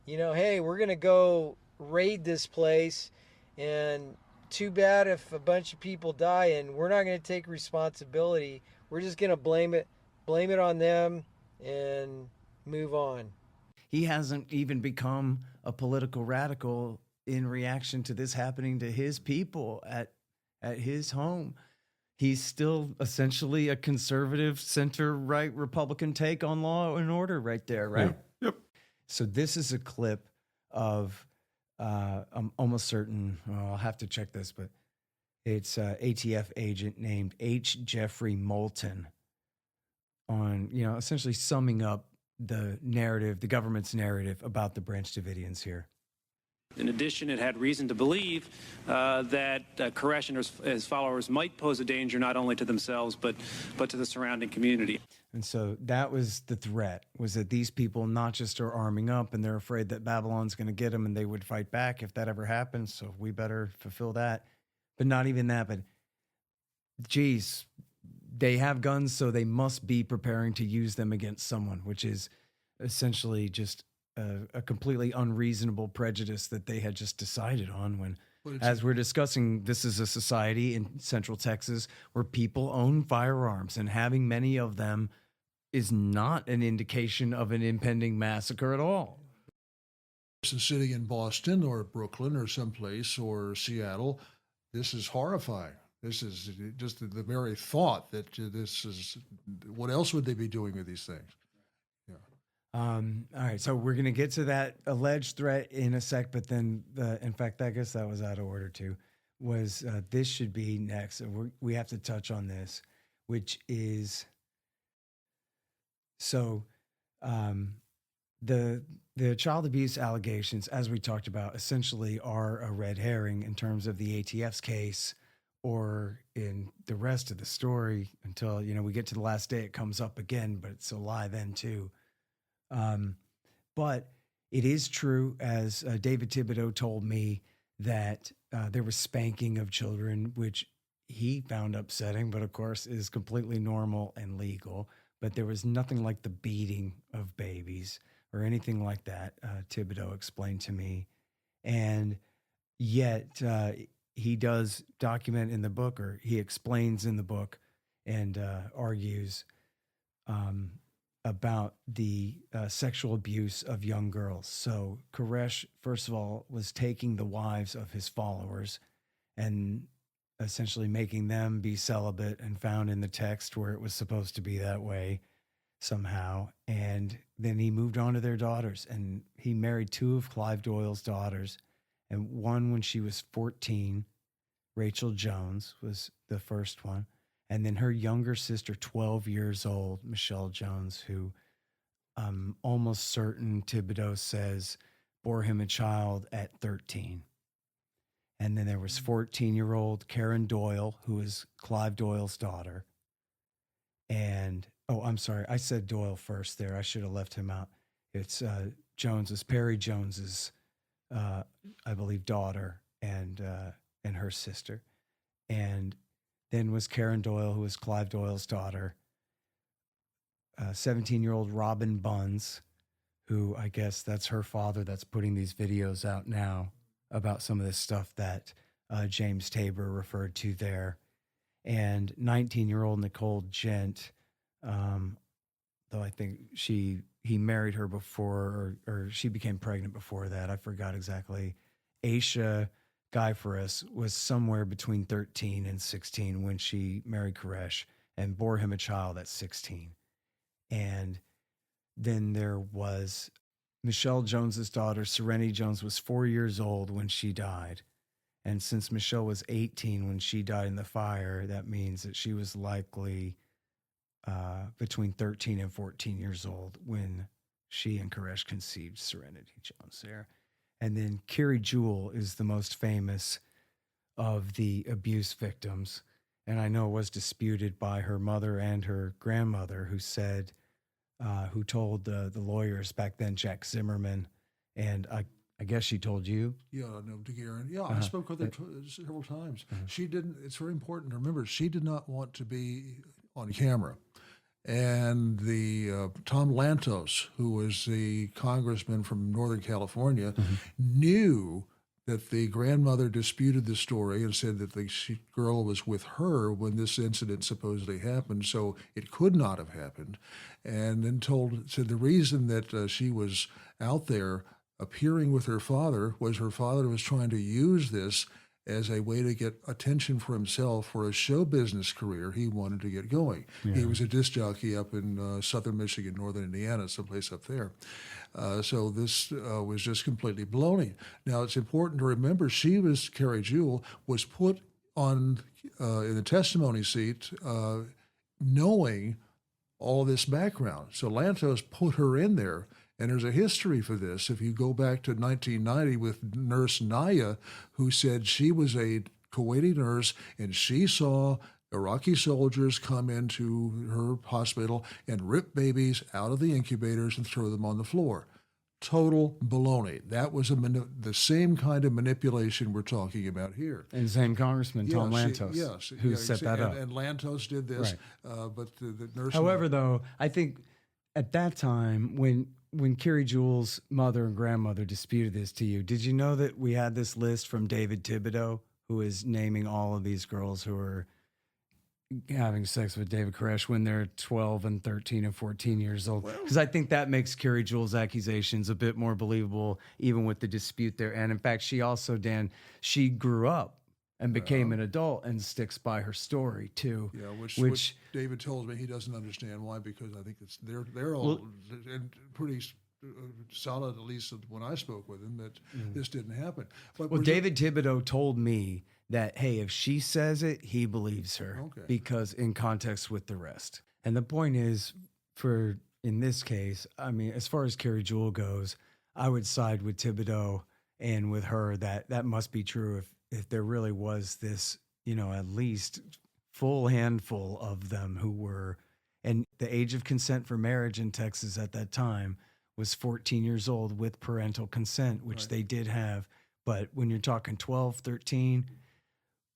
you know, hey, we're going to go raid this place, and too bad if a bunch of people die, and we're not going to take responsibility. We're just going to blame it on them and move on. He hasn't even become a political radical in reaction to this happening to his people at his home. He's still essentially a conservative center-right Republican take on law and order right there, right? Yep. So this is a clip of, I'm almost certain, I'll have to check this, but it's an ATF agent named H. Jeffrey Moulton on, you know, essentially summing up the narrative, the government's narrative about the Branch Davidians here. In addition, it had reason to believe that Koresh and his followers might pose a danger not only to themselves, but to the surrounding community. And so that was the threat, was that these people not just are arming up and they're afraid that Babylon's going to get them and they would fight back if that ever happens. So we better fulfill that. But not even that, but geez, they have guns, so they must be preparing to use them against someone, which is essentially just a completely unreasonable prejudice that they had just decided on when, as we're discussing, this is a society in Central Texas where people own firearms, and having many of them is not an indication of an impending massacre at all. A city in Boston or Brooklyn or someplace or Seattle, this is horrifying. This is just the very thought that this is, what else would they be doing with these things? All right, so we're going to get to that alleged threat in a sec, but then, in fact, I guess that was out of order too, was this should be next. We have to touch on this, which is, so the child abuse allegations, as we talked about, essentially are a red herring in terms of the ATF's case or in the rest of the story until, you know, we get to the last day, it comes up again, but it's a lie then too. But it is true, as David Thibodeau told me, that there was spanking of children, which he found upsetting, but of course is completely normal and legal. But there was nothing like the beating of babies or anything like that, Thibodeau explained to me. And yet he does document in the book, or he explains in the book and argues about the sexual abuse of young girls. So Koresh, first of all, was taking the wives of his followers and essentially making them be celibate and found in the text where it was supposed to be that way somehow. And then he moved on to their daughters, and he married two of Clive Doyle's daughters, and one when she was 14. Rachel Jones was the first one. And then her younger sister, 12 years old, Michelle Jones, who I'm almost certain Thibodeau says bore him a child at 13. And then there was 14-year-old Karen Doyle, who is Clive Doyle's daughter. And, oh, I'm sorry, I said Doyle first there. I should have left him out. It's Perry Jones's, I believe, daughter and her sister. And then was Karen Doyle, who was Clive Doyle's daughter. 17-year-old Robin Buns, who I guess that's her father that's putting these videos out now about some of this stuff that James Tabor referred to there. And 19-year-old Nicole Gent, though I think he married her before, or she became pregnant before that. I forgot exactly. Aisha Guyforus was somewhere between 13 and 16 when she married Koresh and bore him a child at 16. And then there was Michelle Jones's daughter, Serenity Jones, was 4 years old when she died. And since Michelle was 18 when she died in the fire, that means that she was likely between 13 and 14 years old when she and Koresh conceived Serenity Jones there. And then Carrie Jewell is the most famous of the abuse victims. And I know it was disputed by her mother and her grandmother, who said, who told the lawyers back then, Jack Zimmerman, and I guess she told you. Yeah, no, DeGuerin. Yeah, I spoke with her several times. She didn't. It's very important to remember she did not want to be on camera. And the Tom Lantos, who was the congressman from Northern California, knew that the grandmother disputed the story and said that the girl was with her when this incident supposedly happened, so it could not have happened. And then said the reason that she was out there appearing with her father was trying to use this as a way to get attention for himself for a show business career he wanted to get going. Yeah. He was a disc jockey up in southern Michigan, northern Indiana, someplace up there. So this was just completely baloney. Now, it's important to remember Carrie Jewell was put on in the testimony seat knowing all this background. So Lantos put her in there. And there's a history for this. If you go back to 1990 with Nurse Naya, who said she was a Kuwaiti nurse and she saw Iraqi soldiers come into her hospital and rip babies out of the incubators and throw them on the floor. Total baloney. That was the same kind of manipulation we're talking about here. And the same Congressman, Tom Lantos, who set that up. And Lantos did this, right. But the nurse... However, though, I think at that time, when Carrie Jewell's mother and grandmother disputed this to you, did you know that we had this list from David Thibodeau, who is naming all of these girls who are having sex with David Koresh when they're 12 and 13 and 14 years old? Because I think that makes Carrie Jewell's accusations a bit more believable, even with the dispute there. And in fact, she also, Dan, she grew up and became an adult and sticks by her story too. Yeah, which David tells me he doesn't understand why, because I think they're all pretty solid, at least when I spoke with him, that this didn't happen. But David Thibodeau told me that, hey, if she says it, he believes her, because in context with the rest. And the point is, in this case, I mean, as far as Carrie Jewell goes, I would side with Thibodeau and with her that must be true if there really was this, at least full handful of them who were, and the age of consent for marriage in Texas at that time was 14 years old with parental consent, which they did have. But when you're talking 12, 13,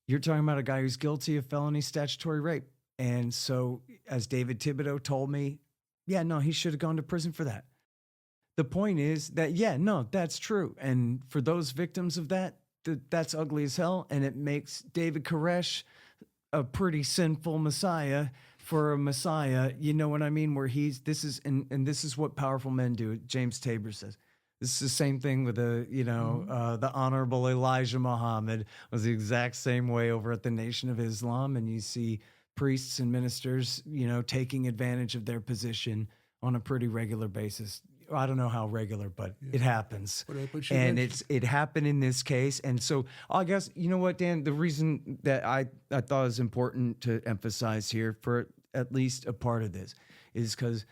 you're talking about a guy who's guilty of felony statutory rape. And so, as David Thibodeau told me, he should have gone to prison for that. The point is that, that's true. And for those victims of that's ugly as hell, and it makes David Koresh a pretty sinful Messiah for a Messiah. You know what I mean? Where this is what powerful men do. James Tabor says, This is the same thing with the Honorable Elijah Muhammad was the exact same way over at the Nation of Islam. And you see priests and ministers, taking advantage of their position on a pretty regular basis. I don't know how regular, but it happens. And it happened in this case. And so I guess, you know what, Dan, the reason that I thought it was important to emphasize here for at least a part of this is because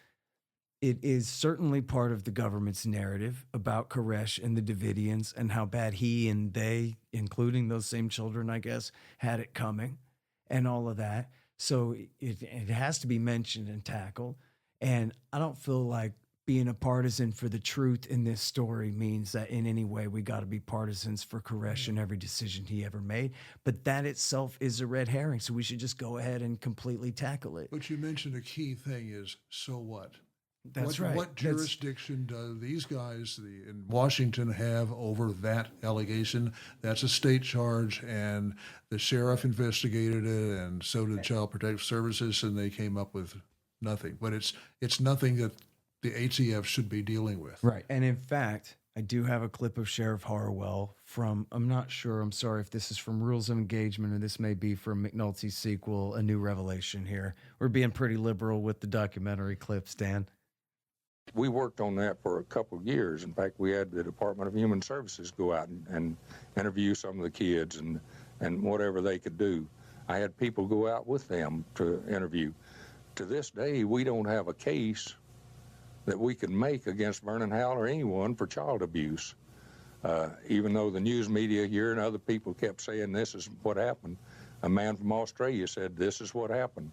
it is certainly part of the government's narrative about Koresh and the Davidians and how bad he and they, including those same children, I guess, had it coming and all of that. So it has to be mentioned and tackled. And I don't feel like being a partisan for the truth in this story means that in any way we got to be partisans for Koresh and every decision he ever made. But that itself is a red herring. So we should just go ahead and completely tackle it. But you mentioned a key thing is, so what? That's right. What jurisdiction do these guys in Washington have over that allegation? That's a state charge, and the sheriff investigated it, and so did Child Protective Services, and they came up with nothing. But it's nothing that the ATF should be dealing with. Right. And in fact, I do have a clip of Sheriff Harwell from, I'm not sure, I'm sorry if this is from Rules of Engagement or this may be from McNulty's sequel, A New Revelation here. We're being pretty liberal with the documentary clips, Dan. We worked on that for a couple of years. In fact, we had the Department of Human Services go out and interview some of the kids and whatever they could do. I had people go out with them to interview. To this day, we don't have a case that we can make against Vernon Howell or anyone for child abuse. Even though the news media here and other people kept saying this is what happened. A man from Australia said this is what happened.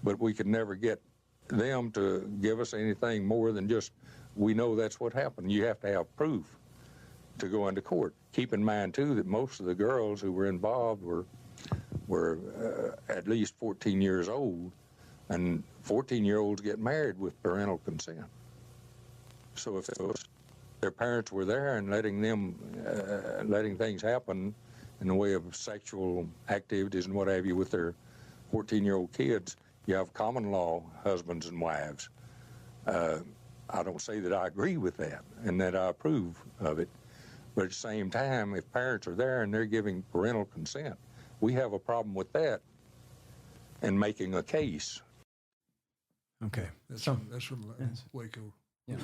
But we could never get them to give us anything more than just, we know that's what happened. You have to have proof to go into court. Keep in mind, too, that most of the girls who were involved were at least 14 years old, and 14-year-olds get married with parental consent. So if their parents were there and letting things happen in the way of sexual activities and what have you with their 14-year-old kids, you have common law husbands and wives. I don't say that I agree with that and that I approve of it, but at the same time, if parents are there and they're giving parental consent, we have a problem with that and making a case. Okay. That's from Waco. Yeah.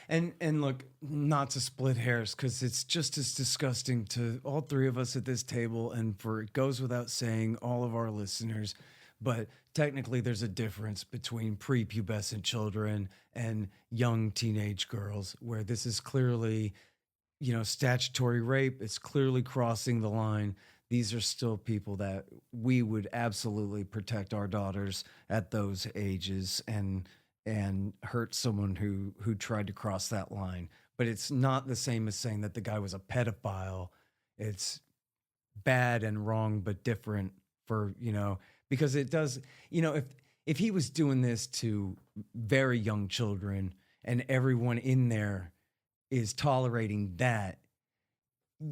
And look, not to split hairs, because it's just as disgusting to all three of us at this table, and for it goes without saying, all of our listeners, but technically there's a difference between prepubescent children and young teenage girls, where this is clearly, statutory rape. It's clearly crossing the line. These are still people that we would absolutely protect our daughters at those ages and hurt someone who tried to cross that line. But it's not the same as saying that the guy was a pedophile. It's bad and wrong, but different for, because it does, if he was doing this to very young children and everyone in there is tolerating that,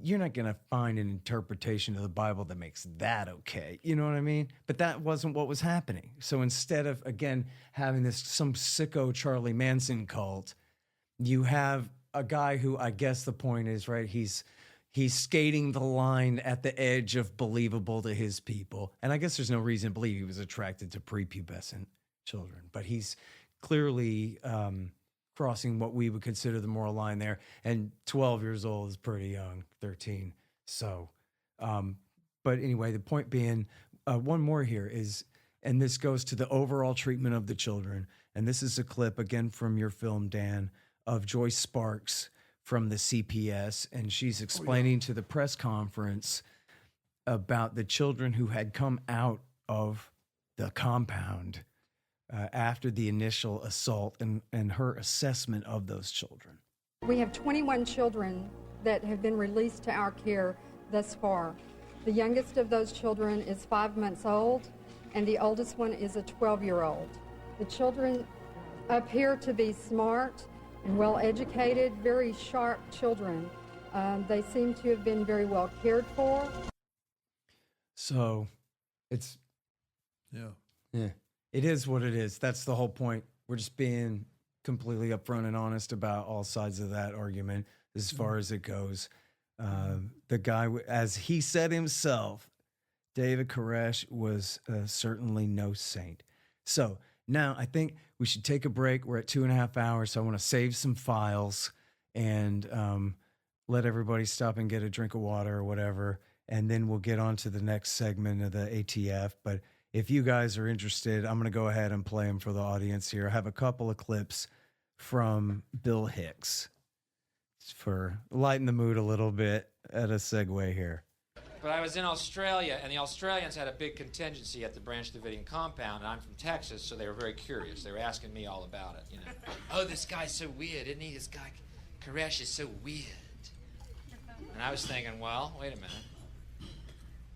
you're not going to find an interpretation of the Bible that makes that okay. You know what I mean? But that wasn't what was happening. So instead of, again, having some sicko Charlie Manson cult, you have a guy who, I guess the point is, right, he's skating the line at the edge of believable to his people. And I guess there's no reason to believe he was attracted to prepubescent children. But he's clearly crossing what we would consider the moral line there. And 12 years old is pretty young, 13. So, but anyway, the point being, one more here is, and this goes to the overall treatment of the children. And this is a clip, again, from your film, Dan, of Joyce Sparks from the CPS. And she's explaining to the press conference about the children who had come out of the compound after the initial assault and her assessment of those children. We have 21 children that have been released to our care thus far. The youngest of those children is 5 months old, and the oldest one is a 12-year-old. The children appear to be smart and well-educated, very sharp children. They seem to have been very well cared for. So it's... Yeah. It is what it is. That's the whole point. We're just being completely upfront and honest about all sides of that argument. as far as it goes. The guy, as he said himself, David Koresh was certainly no saint. So now I think we should take a break. We're at 2.5 hours, so I want to save some files and let everybody stop and get a drink of water or whatever, and then we'll get on to the next segment of the ATF. But if you guys are interested, I'm going to go ahead and play them for the audience here. I have a couple of clips from Bill Hicks for lighten the mood a little bit at a segue here. But I was in Australia, and the Australians had a big contingency at the Branch Davidian compound, and I'm from Texas, so they were very curious. They were asking me all about it, you know. Oh, this guy's so weird, isn't he? This guy, Koresh, is so weird. And I was thinking, well, wait a minute.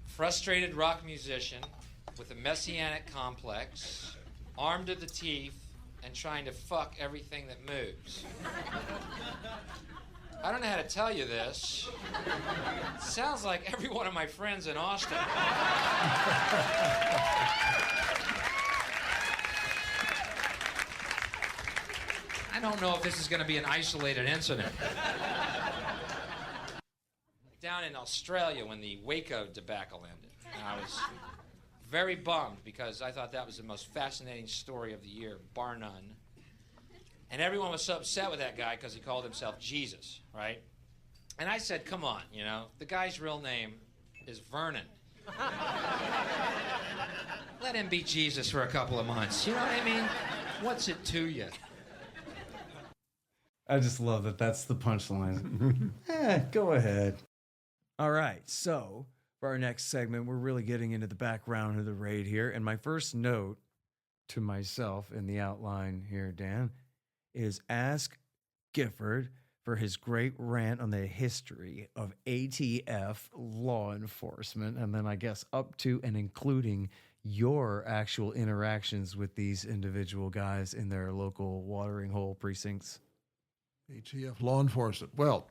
Frustrated rock musician with a messianic complex, armed to the teeth, and trying to fuck everything that moves. I don't know how to tell you this. It sounds like every one of my friends in Austin. I don't know if this is going to be an isolated incident. Down in Australia when the Waco debacle ended, and I was very bummed because I thought that was the most fascinating story of the year, bar none. And everyone was so upset with that guy because he called himself Jesus, right? And I said, come on, you know, the guy's real name is Vernon. Let him be Jesus for a couple of months. You know what I mean? What's it to you? I just love that that's the punchline. Go ahead. All right, so for our next segment, we're really getting into the background of the raid here. And my first note to myself in the outline here, Dan, is ask Gifford for his great rant on the history of ATF law enforcement, and then I guess up to and including your actual interactions with these individual guys in their local watering hole precincts. ATF law enforcement. Well,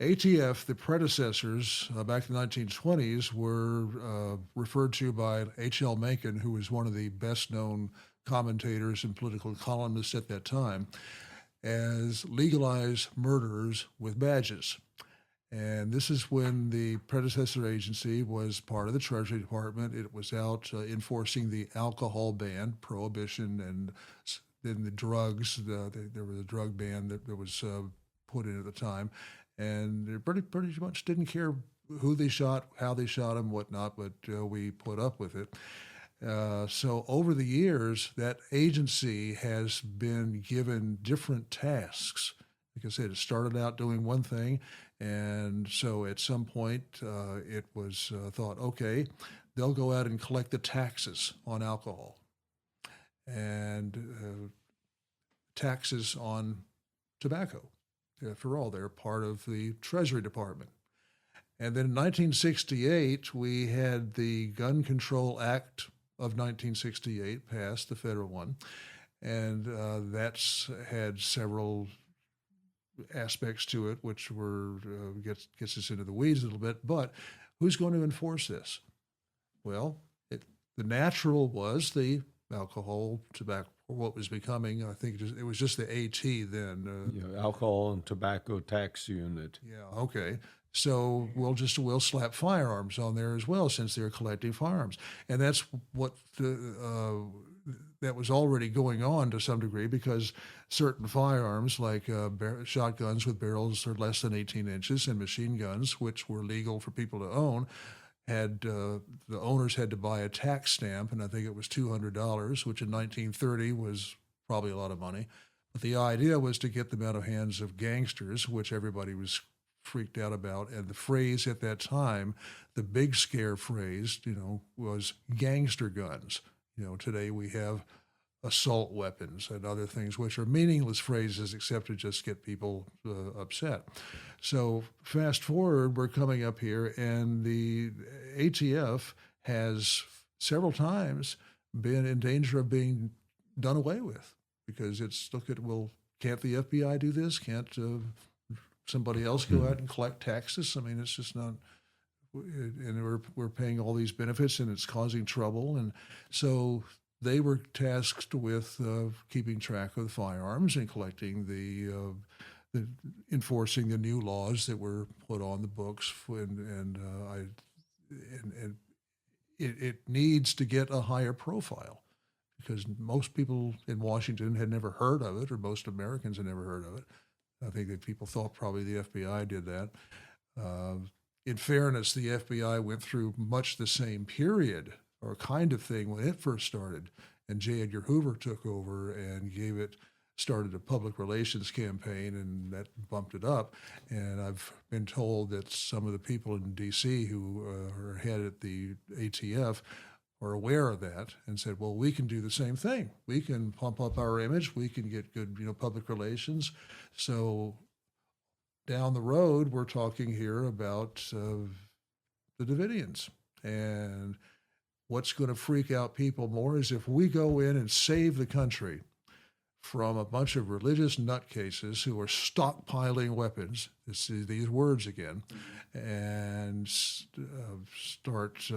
ATF, the predecessors back in the 1920s, were referred to by H.L. Mencken, who was one of the best-known commentators and political columnists at that time, as legalized murderers with badges. And this is when the predecessor agency was part of the Treasury Department. It was out enforcing the alcohol ban, prohibition, and then the drugs. There was a drug ban that was put in at the time. And they pretty much didn't care who they shot, how they shot them, whatnot, but we put up with it. So over the years, that agency has been given different tasks. Like I said, it started out doing one thing, and so at some point it was thought, okay, they'll go out and collect the taxes on alcohol and taxes on tobacco. After all, they're part of the Treasury Department. And then in 1968, we had the Gun Control Act of 1968 passed, the federal one, and that's had several aspects to it, which were gets us into the weeds a little bit. But who's going to enforce this? Well, the natural was the alcohol, tobacco, or what was becoming, I think it was just the AT then. Alcohol and Tobacco Tax Unit. Yeah, okay. So we'll slap firearms on there as well, since they're collecting firearms. And that's what that was already going on to some degree, because certain firearms, like shotguns with barrels are less than 18 inches and machine guns, which were legal for people to own, had the owners had to buy a tax stamp, and I think it was $200, which in 1930 was probably a lot of money. But the idea was to get them out of hands of gangsters, which everybody was freaked out about. And the phrase at that time, the big scare phrase, was gangster guns. Today we have assault weapons and other things, which are meaningless phrases except to just get people upset. So fast forward, we're coming up here, and the ATF has several times been in danger of being done away with, because it's, can't the FBI do this? Can't somebody else go out and collect taxes? I mean, it's just not, and we're paying all these benefits, and it's causing trouble. And so they were tasked with keeping track of the firearms and collecting the enforcing the new laws that were put on the books, and it needs to get a higher profile, because most people in Washington had never heard of it, or most Americans had never heard of it. I think that people thought probably the FBI did that. In fairness, the FBI went through much the same period or kind of thing when it first started, and J. Edgar Hoover took over and started a public relations campaign, and that bumped it up. And I've been told that some of the people in D.C. who are head at the ATF are aware of that and said, well, we can do the same thing. We can pump up our image. We can get good, public relations. So down the road, we're talking here about the Davidians. And what's going to freak out people more is if we go in and save the country from a bunch of religious nutcases who are stockpiling weapons, these words again, and start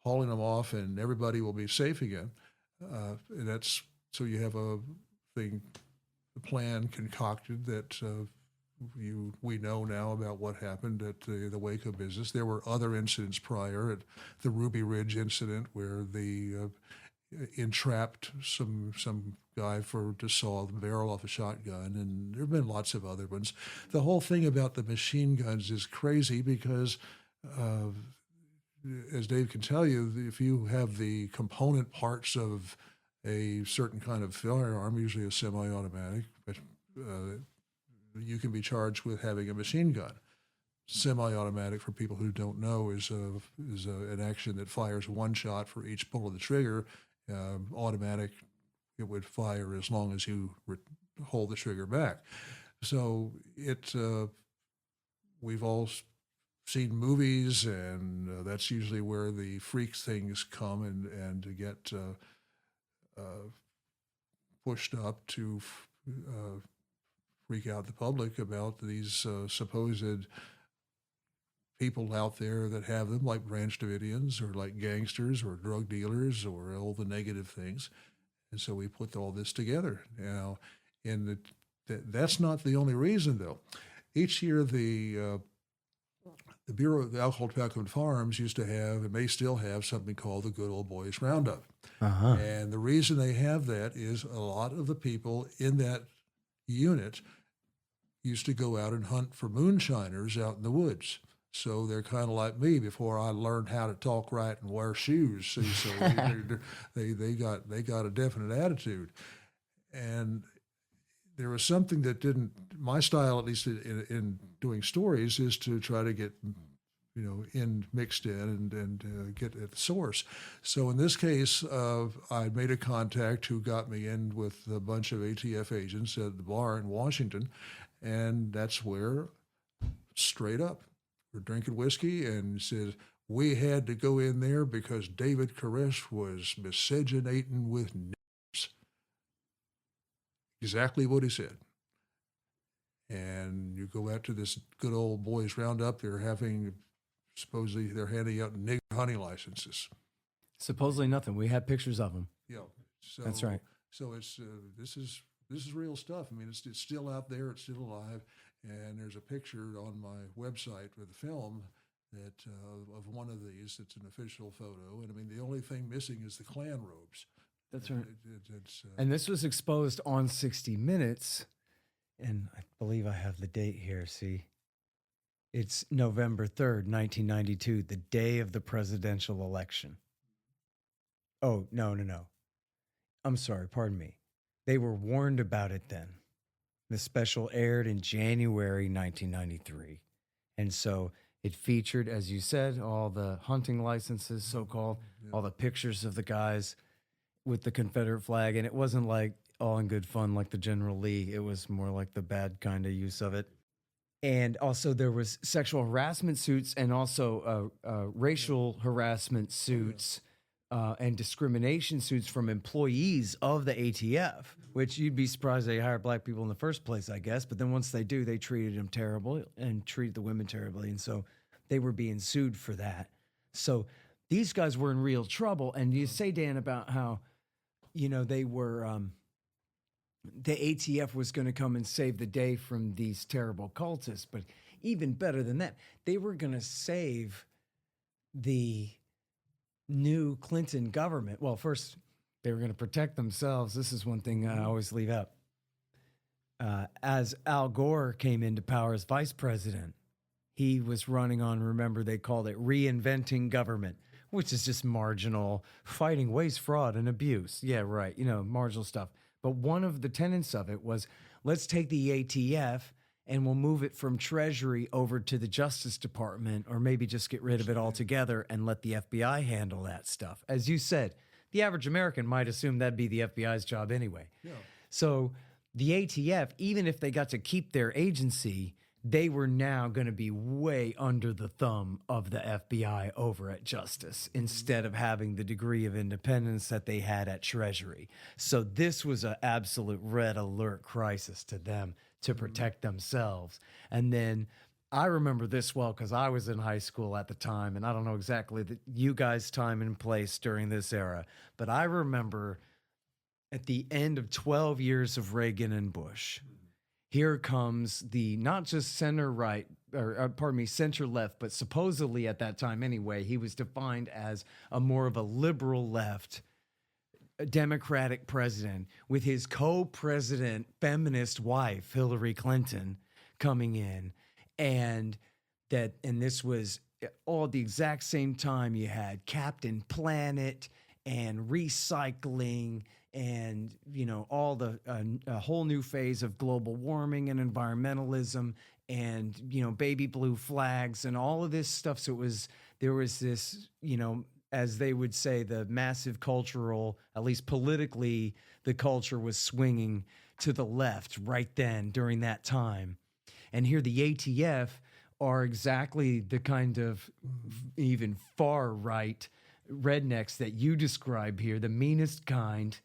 hauling them off, and everybody will be safe again. And that's so you have a plan concocted that we know now about what happened at the Waco business. There were other incidents prior, at the Ruby Ridge incident, where the entrapped some guy to saw the barrel off a shotgun, and there have been lots of other ones. The whole thing about the machine guns is crazy because, as Dave can tell you, if you have the component parts of a certain kind of firearm, usually a semi-automatic, but you can be charged with having a machine gun. Semi-automatic, for people who don't know, is an action that fires one shot for each pull of the trigger. Automatic, it would fire as long as you hold the trigger back. So we've all seen movies, and that's usually where the freak things come and to get pushed up to freak out the public about these supposed people out there that have them, like Branch Davidians or like gangsters or drug dealers or all the negative things. And so we put all this together. Now, that's not the only reason, though. Each year, the Bureau of Alcohol, Tobacco, and Firearms used to have, and may still have, something called the Good Old Boys Roundup. Uh-huh. And the reason they have that is a lot of the people in that unit used to go out and hunt for moonshiners out in the woods. So they're kind of like me before I learned how to talk right and wear shoes. So they got a definite attitude. And there was something that didn't, my style, at least in doing stories, is to try to get, mixed in and get at the source. So in this case, I made a contact who got me in with a bunch of ATF agents at the bar in Washington. And that's where, straight up, we're drinking whiskey, and said we had to go in there because David Koresh was miscegenating with niggers. Exactly what he said. And you go out to this Good Old Boys Roundup, supposedly they're handing out nigger hunting licenses. Supposedly nothing. We had pictures of them. Yeah. So, that's right. So it's this is real stuff. I mean, it's still out there. It's still alive. And there's a picture on my website with a film that of one of these. It's an official photo. And I mean, the only thing missing is the Klan robes. That's right. And this was exposed on 60 Minutes. And I believe I have the date here. See, it's November 3rd, 1992, the day of the presidential election. Oh, no. I'm sorry. Pardon me. They were warned about it then. The special aired in January 1993. And so it featured, as you said, all the hunting licenses, so-called, all the pictures of the guys with the Confederate flag. And it wasn't like all in good fun like the General Lee. It was more like the bad kind of use of it. And also there was sexual harassment suits and also racial harassment suits and discrimination suits from employees of the ATF, which you'd be surprised they hired black people in the first place, I guess. But then once they do, they treated them terribly and treated the women terribly. And so they were being sued for that. So these guys were in real trouble. And you say, Dan, about how, they were the ATF was going to come and save the day from these terrible cultists. But even better than that, they were going to save the new Clinton government. Well, first, they were going to protect themselves. This is one thing I always leave out. As Al Gore came into power as vice president, he was running on, remember, they called it reinventing government, which is just marginal, fighting waste, fraud, and abuse. Yeah, right. Marginal stuff. But one of the tenets of it was, let's take the ATF and we'll move it from Treasury over to the Justice Department, or maybe just get rid of it altogether and let the FBI handle that stuff. As you said, the average American might assume that'd be the FBI's job anyway. Yeah. So the ATF, even if they got to keep their agency, they were now going to be way under the thumb of the FBI over at Justice, instead of having the degree of independence that they had at Treasury. So this was an absolute red alert crisis to them to protect themselves. And then I remember this well because I was in high school at the time, and I don't know exactly you guys' time and place during this era, but I remember at the end of 12 years of Reagan and Bush, here comes the not just center-right, or center-left, but supposedly at that time anyway, he was defined as a more of a liberal left Democratic president, with his co-president feminist wife, Hillary Clinton, coming in. And this was all at the exact same time you had Captain Planet and recycling and, all a whole new phase of global warming and environmentalism and, baby blue flags and all of this stuff. So there was this, as they would say, the massive cultural, at least politically, the culture was swinging to the left right then during that time. And here the ATF are exactly the kind of even far right rednecks that you describe here, the meanest kind.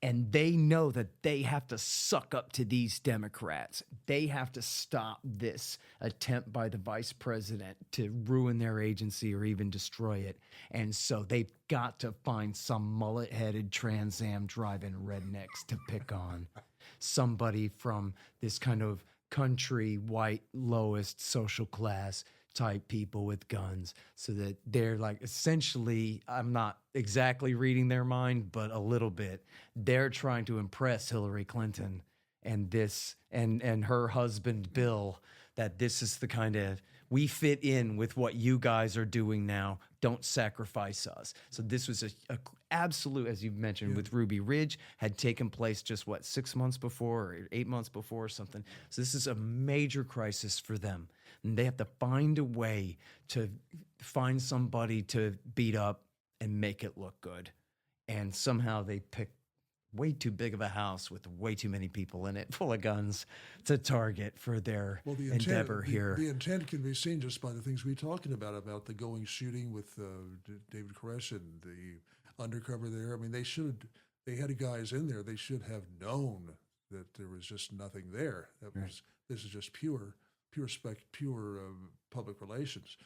And they know that they have to suck up to these Democrats. They have to stop this attempt by the vice president to ruin their agency or even destroy it. And so they've got to find some mullet-headed Trans Am driving rednecks to pick on. Somebody from this kind of country, white, lowest social class type people with guns, so that they're like, essentially, I'm not exactly reading their mind, but a little bit, they're trying to impress Hillary Clinton and her husband Bill, that this is the kind of, we fit in with what you guys are doing now, don't sacrifice us. So this was a absolute, as you mentioned, with Ruby Ridge, had taken place just 6 months before or 8 months before or something. So this is a major crisis for them. And they have to find a way to find somebody to beat up and make it look good. And somehow they pick way too big of a house with way too many people in it, full of guns, to target for their endeavor here. The intent can be seen just by the things we're talking about the going shooting with David Koresh and the undercover there. I mean, they had guys in there. They should have known that there was just nothing there. This is just pure public relations.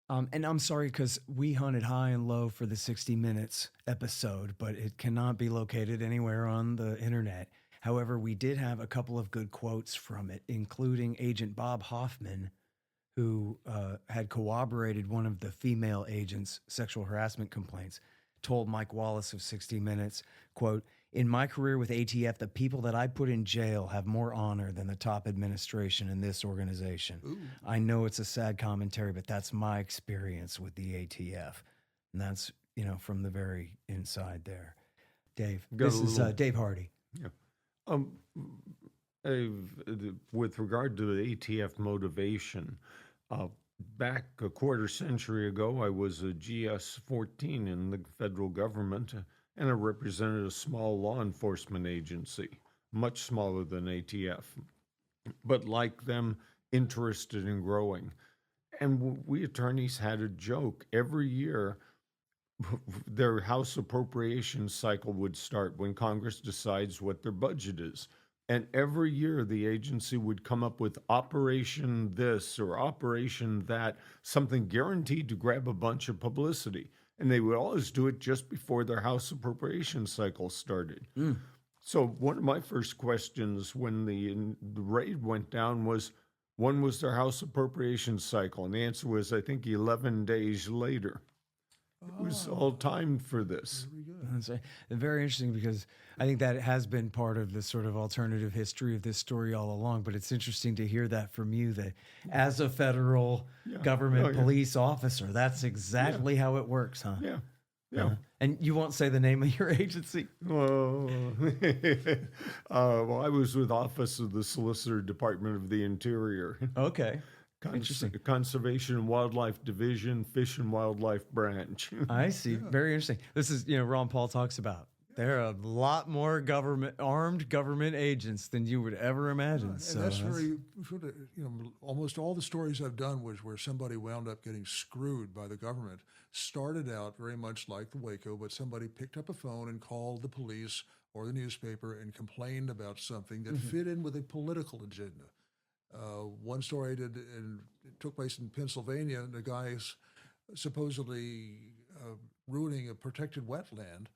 And I'm sorry, because we hunted high and low for the 60 Minutes episode, but it cannot be located anywhere on the internet. However, we did have a couple of good quotes from it, including Agent Bob Hoffman, who had corroborated one of the female agents' sexual harassment complaints, told Mike Wallace of 60 Minutes, quote, "In my career with ATF, the people that I put in jail have more honor than the top administration in this organization." Ooh. I know it's a sad commentary, but that's my experience with the ATF. And that's, from the very inside there. Dave, this is Dave Hardy. Yeah. With regard to the ATF motivation, back a quarter century ago, I was a GS-14 in the federal government, and I represented a small law enforcement agency, much smaller than ATF, but like them, interested in growing. And we attorneys had a joke. Every year, their House appropriation cycle would start when Congress decides what their budget is. And every year, the agency would come up with Operation this or Operation that, something guaranteed to grab a bunch of publicity. And they would always do it just before their House appropriation cycle started. So one of my first questions when the raid went down was, when was their House appropriation cycle? And the answer was, I think, 11 days later. It was all timed for this. Very good. That's right. And very interesting, because I think that has been part of the sort of alternative history of this story all along. But it's interesting to hear that from you, that as a federal government police officer, that's exactly how it works, huh? Yeah. Yeah. And you won't say the name of your agency? Well, I was with Office of the Solicitor, Department of the Interior. Okay. Interesting. Conservation and Wildlife Division, Fish and Wildlife Branch. I see. Very interesting. This is, Ron Paul talks about. There are a lot more armed government agents than you would ever imagine. And so that's very, almost all the stories I've done was where somebody wound up getting screwed by the government. Started out very much like the Waco, but somebody picked up a phone and called the police or the newspaper and complained about something that fit in with a political agenda. One story I did, and it took place in Pennsylvania, and the guy's supposedly ruining a protected wetland,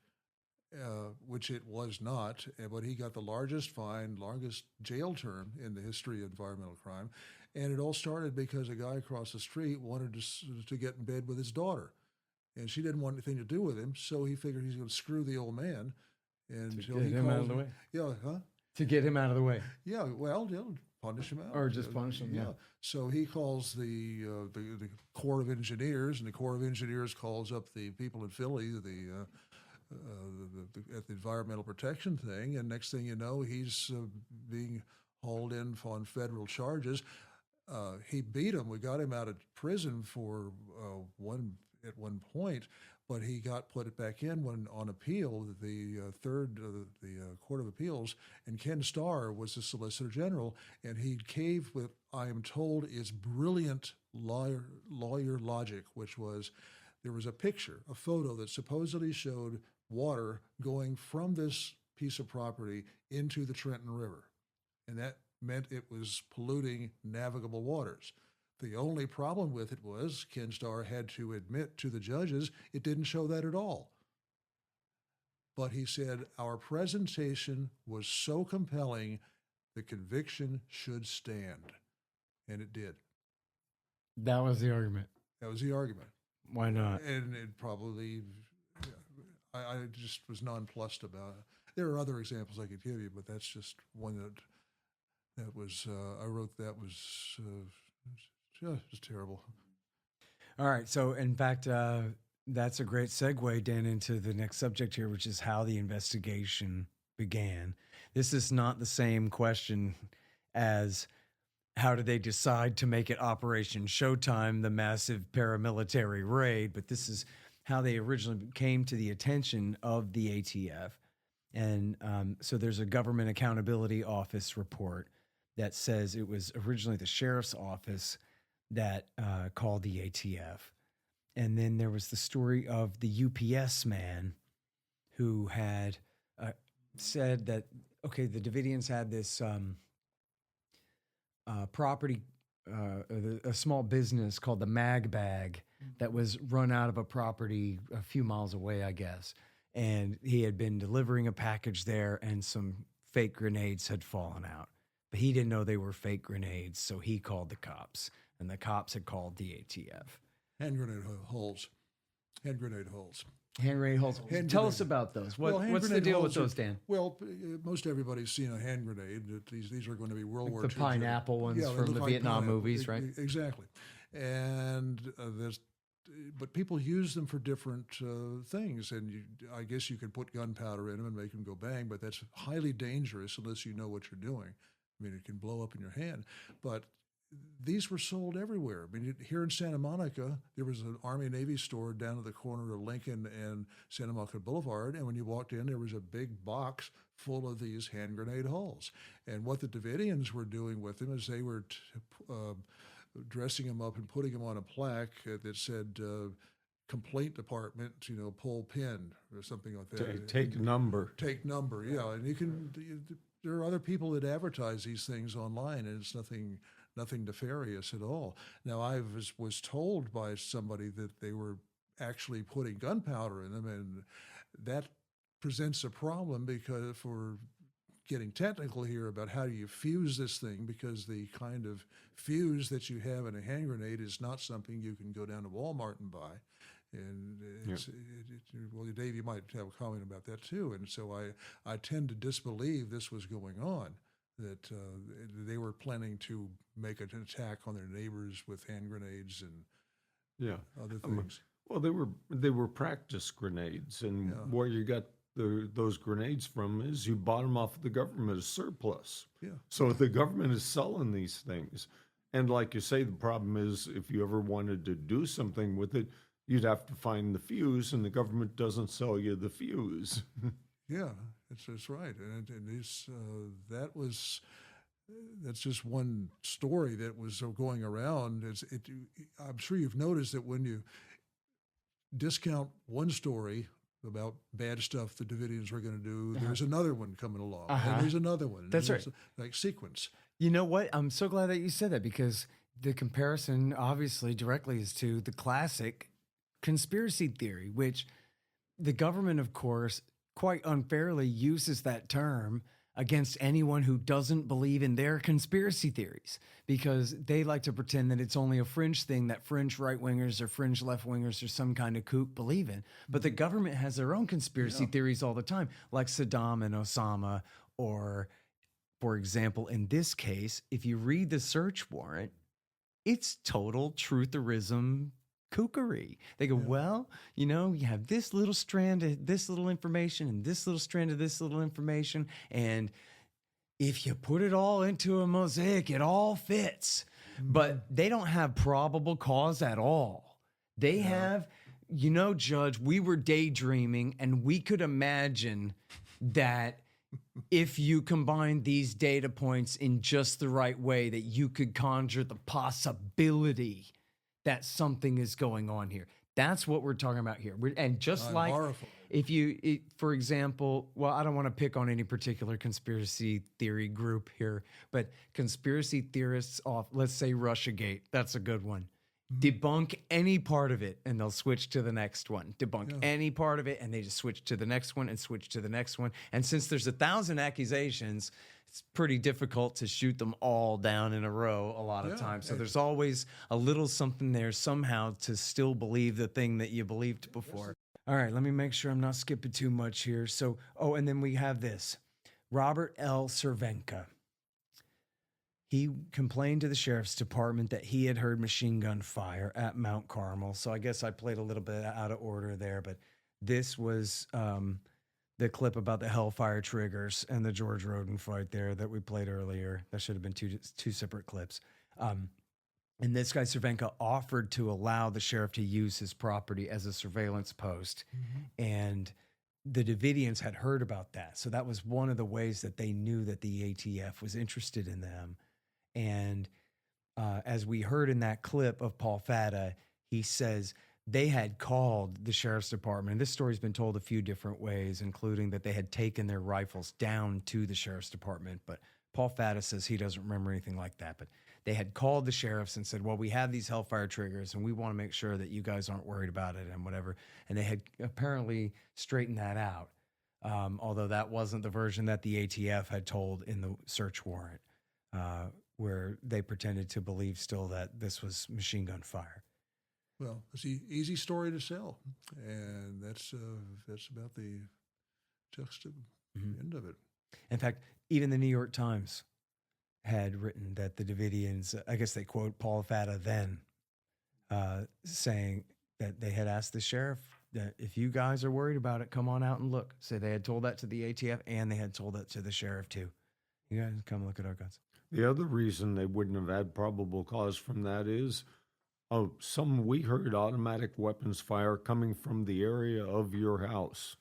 which it was not, but he got the largest fine, longest jail term in the history of environmental crime. And it all started because a guy across the street wanted to get in bed with his daughter. And she didn't want anything to do with him, so he figured he's going to screw the old man. And to get him out of the way. Yeah, huh? To get him out of the way. Yeah, well, punish him out. Or just punish him, yeah. So he calls the Corps of Engineers, and the Corps of Engineers calls up the people in Philly, at the environmental protection thing, and next thing you know, he's being hauled in on federal charges. He beat him. We got him out of prison for at one point, but he got put back in on appeal. The Court of Appeals, and Ken Starr was the Solicitor General, and he caved with, I am told, is brilliant lawyer logic, which was, there was a photo that supposedly showed water going from this piece of property into the Trenton River, and that meant it was polluting navigable waters. The only problem with it was Ken Starr had to admit to the judges it didn't show that at all. But he said, our presentation was so compelling, the conviction should stand. And it did. That was the argument. That was the argument. Why not? And it probably, I just was nonplussed about it. There are other examples I could give you, but that's just one that was, I wrote that was just terrible. All right. So, in fact, that's a great segue, Dan, into the next subject here, which is how the investigation began. This is not the same question as how did they decide to make it Operation Showtime, the massive paramilitary raid, but this is how they originally came to the attention of the ATF. And so there's a Government Accountability Office report that says it was originally the sheriff's office that called the ATF. And then there was the story of the UPS man who had said that, okay, the Davidians had this property, a small business called the Mag Bag that was run out of a property a few miles away, I guess. And he had been delivering a package there, and some fake grenades had fallen out. But he didn't know they were fake grenades, so he called the cops. And the cops had called the ATF. Hand grenade holes. Hand grenade holes. Hand grenade holes. Tell us about those. What's the deal with those, Dan? Well, most everybody's seen a hand grenade. These are going to be World War II. The pineapple ones from the Vietnam movies, right? Exactly. And but people use them for different things. And I guess you could put gunpowder in them and make them go bang, but that's highly dangerous unless you know what you're doing. I mean, it can blow up in your hand. But these were sold everywhere. I mean, here in Santa Monica, there was an Army-Navy store down at the corner of Lincoln and Santa Monica Boulevard, and when you walked in, there was a big box full of these hand grenade holes. And what the Davidians were doing with them is they were dressing them up and putting them on a plaque that said, complaint department, pull pin or something like that. Take number. Take number, yeah. And there are other people that advertise these things online, and it's nothing nefarious at all. Now, I was told by somebody that they were actually putting gunpowder in them, and that presents a problem because for getting technical here about how do you fuse this thing, because the kind of fuse that you have in a hand grenade is not something you can go down to Walmart and buy. And well, Dave, you might have a comment about that too. And so I tend to disbelieve this was going on, that they were planning to make an attack on their neighbors with hand grenades and other things. Well, they were practice grenades, and where you got those grenades from is you bought them off the government as surplus. Yeah. So the government is selling these things, and like you say, the problem is if you ever wanted to do something with it, you'd have to find the fuse, and the government doesn't sell you the fuse. Yeah, that's right, and that's just one story that was going around. I'm sure you've noticed that when you discount one story about bad stuff the Davidians were going to do, there's another one coming along, and there's another one. That's right. Like sequence. You know what? I'm so glad that you said that, because the comparison obviously directly is to the classic conspiracy theory, which the government, of course, quite unfairly uses that term against anyone who doesn't believe in their conspiracy theories, because they like to pretend that it's only a fringe thing that fringe right-wingers or fringe left-wingers or some kind of kook believe in. But the government has their own conspiracy theories all the time, like Saddam and Osama, or, for example, in this case, if you read the search warrant, it's total trutherism kookery. They go, well, you have this little strand of this little information and this little strand of this little information, and if you put it all into a mosaic, it all fits. But they don't have probable cause at all. They have, Judge, we were daydreaming, and we could imagine that if you combine these data points in just the right way, that you could conjure the possibility that something is going on here. That's what we're talking about here. And just like horrible. For example, well, I don't want to pick on any particular conspiracy theory group here, but conspiracy theorists let's say Russiagate, that's a good one. Debunk any part of it and they'll switch to the next one. Debunk any part of it and they just switch to the next one and switch to the next one. And since there's 1,000 accusations, it's pretty difficult to shoot them all down in a row a lot of times. So there's always a little something there somehow to still believe the thing that you believed before. All right, let me make sure I'm not skipping too much here. So, and then we have this. Robert L. Cervenka. He complained to the sheriff's department that he had heard machine gun fire at Mount Carmel. So I guess I played a little bit out of order there, but this was the clip about the Hellfire triggers and the George Roden fight there that we played earlier. That should have been two separate clips. And this guy, Cervenka, offered to allow the sheriff to use his property as a surveillance post. And the Davidians had heard about that. So that was one of the ways that they knew that the ATF was interested in them. And as we heard in that clip of Paul Fatta, he says they had called the sheriff's department. And this story's been told a few different ways, including that they had taken their rifles down to the sheriff's department. But Paul Fatta says he doesn't remember anything like that. But they had called the sheriffs and said, well, we have these Hellfire triggers and we want to make sure that you guys aren't worried about it and whatever. And they had apparently straightened that out, although that wasn't the version that the ATF had told in the search warrant, where they pretended to believe still that this was machine gun fire. Well, it's an easy story to sell, and that's about the just end of it. In fact, even the New York Times had written that the Davidians, I guess they quote Paul Fatta then, saying that they had asked the sheriff that if you guys are worried about it, come on out and look. So they had told that to the ATF and they had told that to the sheriff too. You guys come look at our guns. The other reason they wouldn't have had probable cause from that is, we heard automatic weapons fire coming from the area of your house.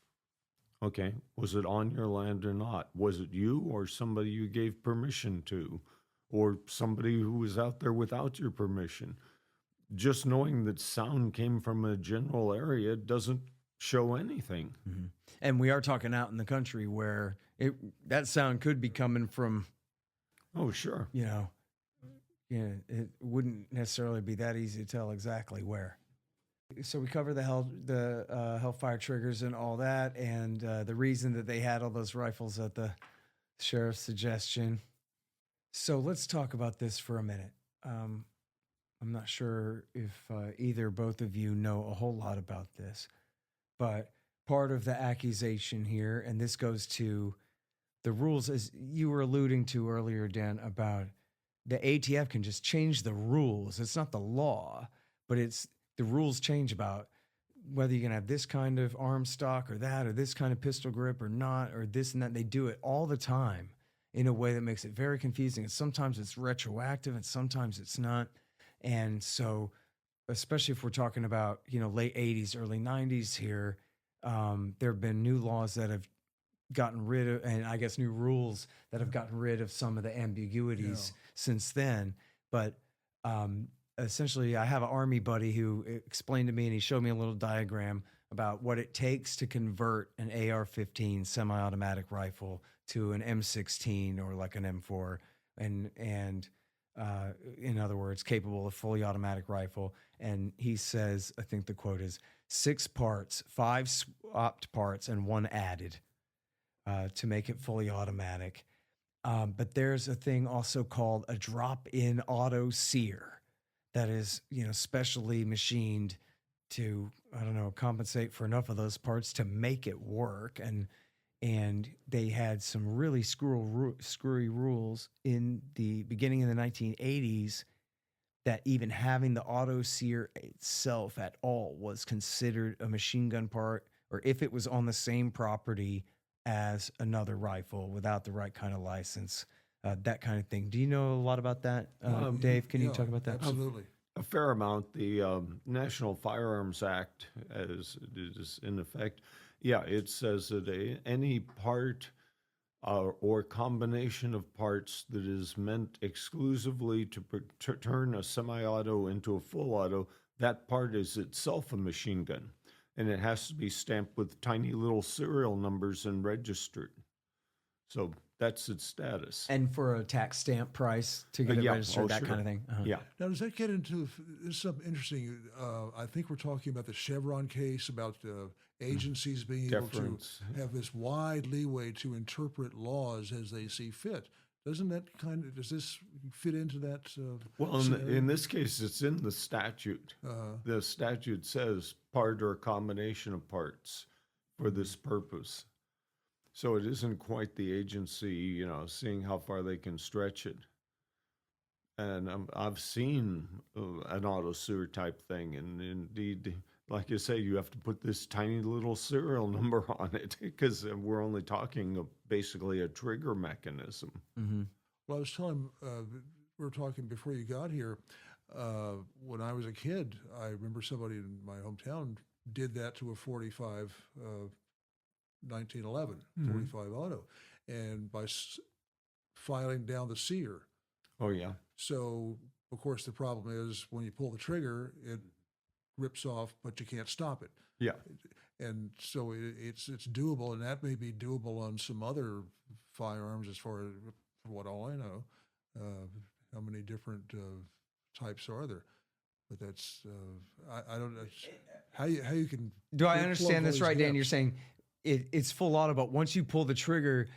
Okay, was it on your land or not? Was it you or somebody you gave permission to, or somebody who was out there without your permission? Just knowing that sound came from a general area doesn't show anything. Mm-hmm. And we are talking out in the country where that sound could be coming from. Oh, sure. It wouldn't necessarily be that easy to tell exactly where. So we cover the Hellfire triggers and all that, and the reason that they had all those rifles at the Sheriff's suggestion. So let's talk about this for a minute. I'm not sure if either or both of you know a whole lot about this, but part of the accusation here, and this goes to the rules, as you were alluding to earlier, Dan, about the ATF can just change the rules. It's not the law, but it's the rules change about whether you can have this kind of arm stock or that, or this kind of pistol grip or not, or this and that. They do it all the time in a way that makes it very confusing. And sometimes it's retroactive and sometimes it's not. And so, especially if we're talking about, late 80s, early 90s here, there have been new laws that have gotten rid of, and I guess new rules that have gotten rid of some of the ambiguities since then. But essentially, I have an Army buddy who explained to me, and he showed me a little diagram about what it takes to convert an AR-15 semi-automatic rifle to an M16 or like an M4, and in other words, capable of fully automatic rifle. And he says, I think the quote is 6 parts, 5 swapped parts, and 1 added to make it fully automatic. But there's a thing also called a drop-in auto sear that is, specially machined to, compensate for enough of those parts to make it work. And they had some really screwy rules in the beginning of the 1980s that even having the auto sear itself at all was considered a machine gun part, or if it was on the same property as another rifle without the right kind of license, that kind of thing. Do you know a lot about that, Dave? Can you talk about that? Absolutely. A fair amount. The National Firearms Act, as it is in effect, it says that any part or combination of parts that is meant exclusively to turn a semi-auto into a full auto, that part is itself a machine gun. And it has to be stamped with tiny little serial numbers and registered. So that's its status. And for a tax stamp price to get it registered, that kind of thing. Yeah. Now, does that get into this is something interesting? I think we're talking about the Chevron case about agencies being able to have this wide leeway to interpret laws as they see fit. Does this fit into that? Well, in this case, it's in the statute. The statute says part or a combination of parts for this purpose. So it isn't quite the agency, seeing how far they can stretch it. And I've seen an auto sear type thing, and indeed, like you say, you have to put this tiny little serial number on it because we're only talking basically a trigger mechanism. Mm-hmm. Well, I was telling we were talking before you got here. When I was a kid, I remember somebody in my hometown did that to a 45 1911 45 auto, and by filing down the sear. Oh yeah. So of course the problem is when you pull the trigger, it rips off, but you can't stop it. Yeah. And so it's doable, and that may be doable on some other firearms as far as for what all I know. How many different types are there? But that's I don't know how you can. Do I understand this right, Dan? You're saying it's full auto, but once you pull the trigger,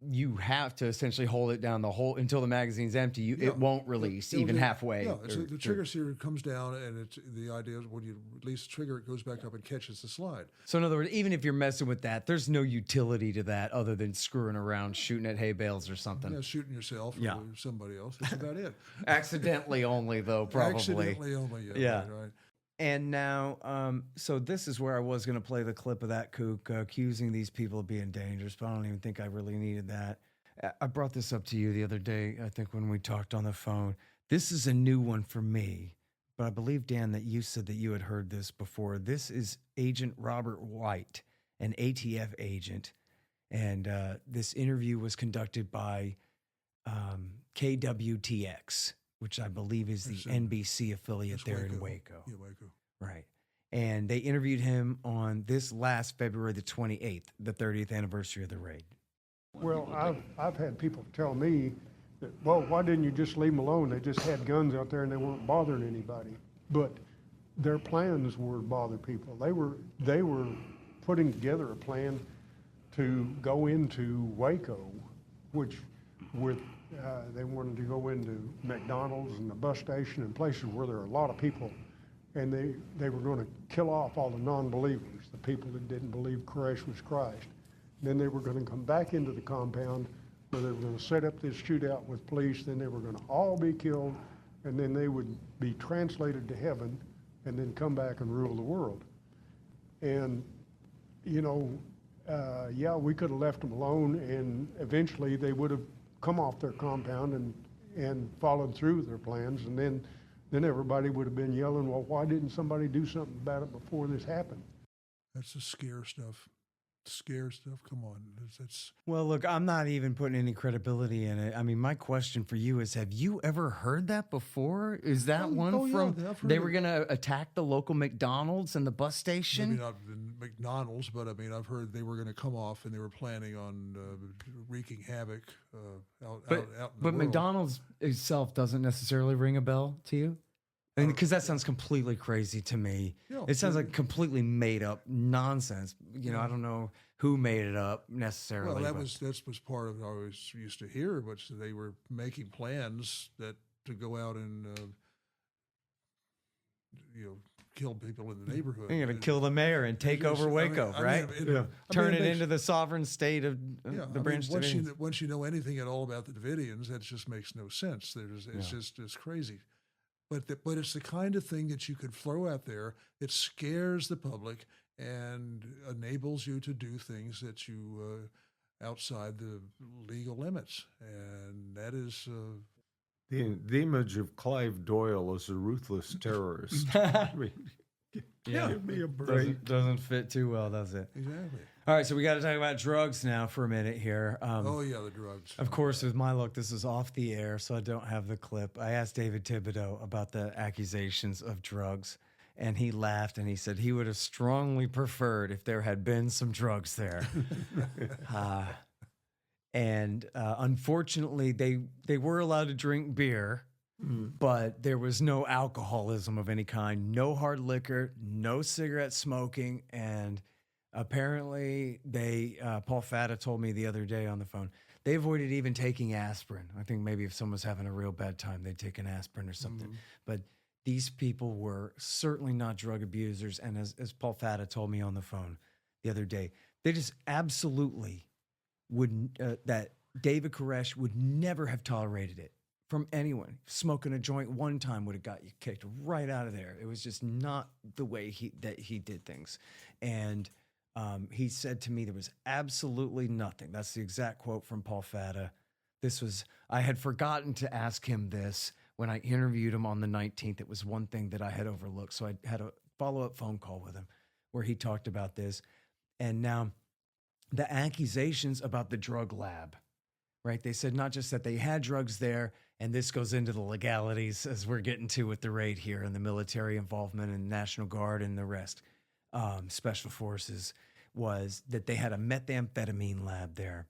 you have to essentially hold it down the whole until the magazine's empty. It won't release even halfway. Yeah, so the trigger sear comes down, and the idea is when you release the trigger, it goes back up and catches the slide. So in other words, even if you're messing with that, there's no utility to that other than screwing around, shooting at hay bales or something. Yeah, shooting yourself or somebody else. That's about it. Accidentally only, though, probably. Accidentally only, yeah. Right. And now, so this is where I was going to play the clip of that kook accusing these people of being dangerous, but I don't even think I really needed that. I brought this up to you the other day, I think, when we talked on the phone. This is a new one for me, but I believe, Dan, that you said that you had heard this before. This is Agent Robert White, an ATF agent, and this interview was conducted by KWTX, which I believe is the NBC affiliate there in Waco. Yeah, Waco. Right. And they interviewed him on this last February the 28th, the 30th anniversary of the raid. Well, I've had people tell me that, well, why didn't you just leave them alone? They just had guns out there and they weren't bothering anybody. But their plans were to bother people. They were putting together a plan to go into Waco which with they wanted to go into McDonald's and the bus station and places where there are a lot of people, and they were going to kill off all the non-believers, the people that didn't believe Koresh was Christ. Then they were going to come back into the compound where they were going to set up this shootout with police. Then they were going to all be killed, and then they would be translated to heaven and then come back and rule the world. And, you know, yeah, we could have left them alone, and eventually they would have come off their compound and followed through with their plans, and then everybody would have been yelling, well, why didn't somebody do something about it before this happened? That's the scare stuff. Scare stuff. Come on. That's Well, look, I'm not even putting any credibility in it. I mean, my question for you is, have you ever heard that before? Is that one from, they were going to attack the local McDonald's and the bus station? Maybe not the McDonald's, but I mean, I've heard they were going to come off and they were planning on wreaking havoc out in the world. But McDonald's itself doesn't necessarily ring a bell to you? I mean, because that sounds completely crazy to me. Yeah, it sounds like completely made up nonsense. You know, I don't know who made it up necessarily. Well, that was part of what I always used to hear, which they were making plans to go out and kill people in the neighborhood. You're going to kill the mayor and take over Waco, right? Turn it into the sovereign state of the Branch Davidians. Once you know anything at all about the Davidians, that just makes no sense. It's crazy. But it's the kind of thing that you could throw out there. It scares the public and enables you to do things that you outside the legal limits, and that is the image of Clive Doyle as a ruthless terrorist. Give me a break. Doesn't fit too well, does it? Exactly. All right, so we got to talk about drugs now for a minute here. The drugs. Of course, with my luck, this is off the air, so I don't have the clip. I asked David Thibodeau about the accusations of drugs, and he laughed and he said he would have strongly preferred if there had been some drugs there. Unfortunately, they were allowed to drink beer, but there was no alcoholism of any kind, no hard liquor, no cigarette smoking, and apparently Paul Fatta told me the other day on the phone, they avoided even taking aspirin. I think maybe if someone's having a real bad time, they'd take an aspirin or something. But these people were certainly not drug abusers. And as Paul Fatta told me on the phone the other day, they just absolutely wouldn't, that David Koresh would never have tolerated it from anyone. Smoking a joint one time would have got you kicked right out of there. It was just not the way he did things. And he said to me there was absolutely nothing. That's the exact quote from Paul Fatta. I had forgotten to ask him this when I interviewed him on the 19th. It was one thing that I had overlooked. So I had a follow-up phone call with him where he talked about this. And now the accusations about the drug lab, right? They said not just that they had drugs there, and this goes into the legalities as we're getting to with the raid here and the military involvement and National Guard and the rest, special forces, was that they had a methamphetamine lab there.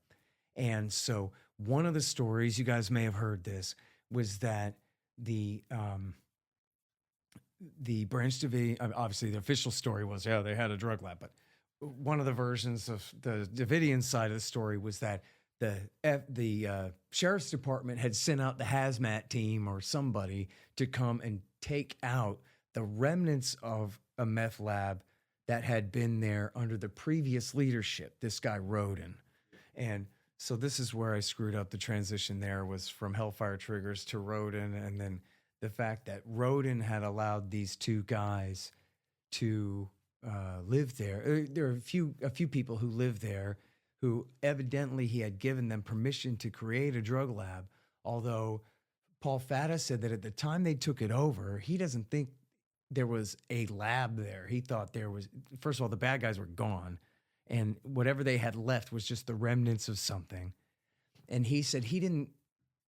And so one of the stories, you guys may have heard this, was that the Branch Davidian, obviously the official story was, they had a drug lab, but one of the versions of the Davidian side of the story was that the sheriff's department had sent out the hazmat team or somebody to come and take out the remnants of a meth lab that had been there under the previous leadership, this guy Roden. And so this is where I screwed up. The transition there was from Hellfire Triggers to Roden, and then the fact that Roden had allowed these two guys to live there. There are a few people who live there who evidently he had given them permission to create a drug lab, although Paul Fatta said that at the time they took it over, he doesn't think there was a lab there. He thought there was, first of all, the bad guys were gone, and whatever they had left was just the remnants of something. And he said he didn't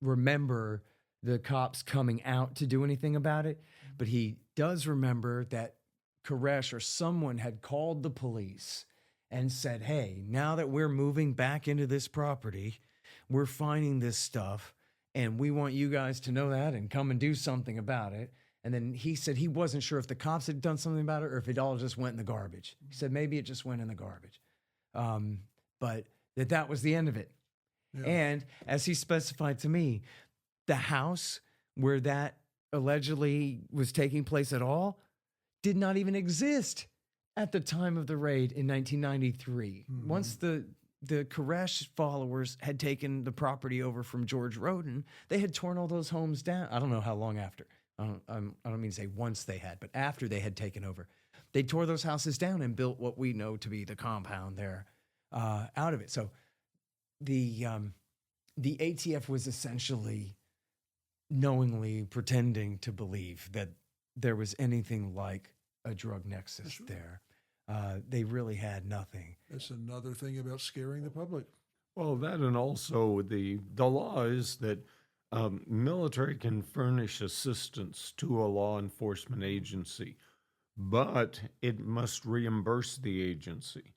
remember the cops coming out to do anything about it, but he does remember that Koresh or someone had called the police and said, hey, now that we're moving back into this property, we're finding this stuff, and we want you guys to know that and come and do something about it. And then he said he wasn't sure if the cops had done something about it or if it all just went in the garbage. He said maybe it just went in the garbage. But that was the end of it. Yeah. And as he specified to me, the house where that allegedly was taking place at all did not even exist at the time of the raid in 1993. Mm-hmm. Once the Koresh followers had taken the property over from George Roden, they had torn all those homes down. I don't know how long after. I don't mean to say once they had, but after they had taken over. They tore those houses down and built what we know to be the compound there out of it. So the ATF was essentially knowingly pretending to believe that there was anything like a drug nexus there. They really had nothing. That's another thing about scaring the public. Well, that, and also the law is that military can furnish assistance to a law enforcement agency, but it must reimburse the agency.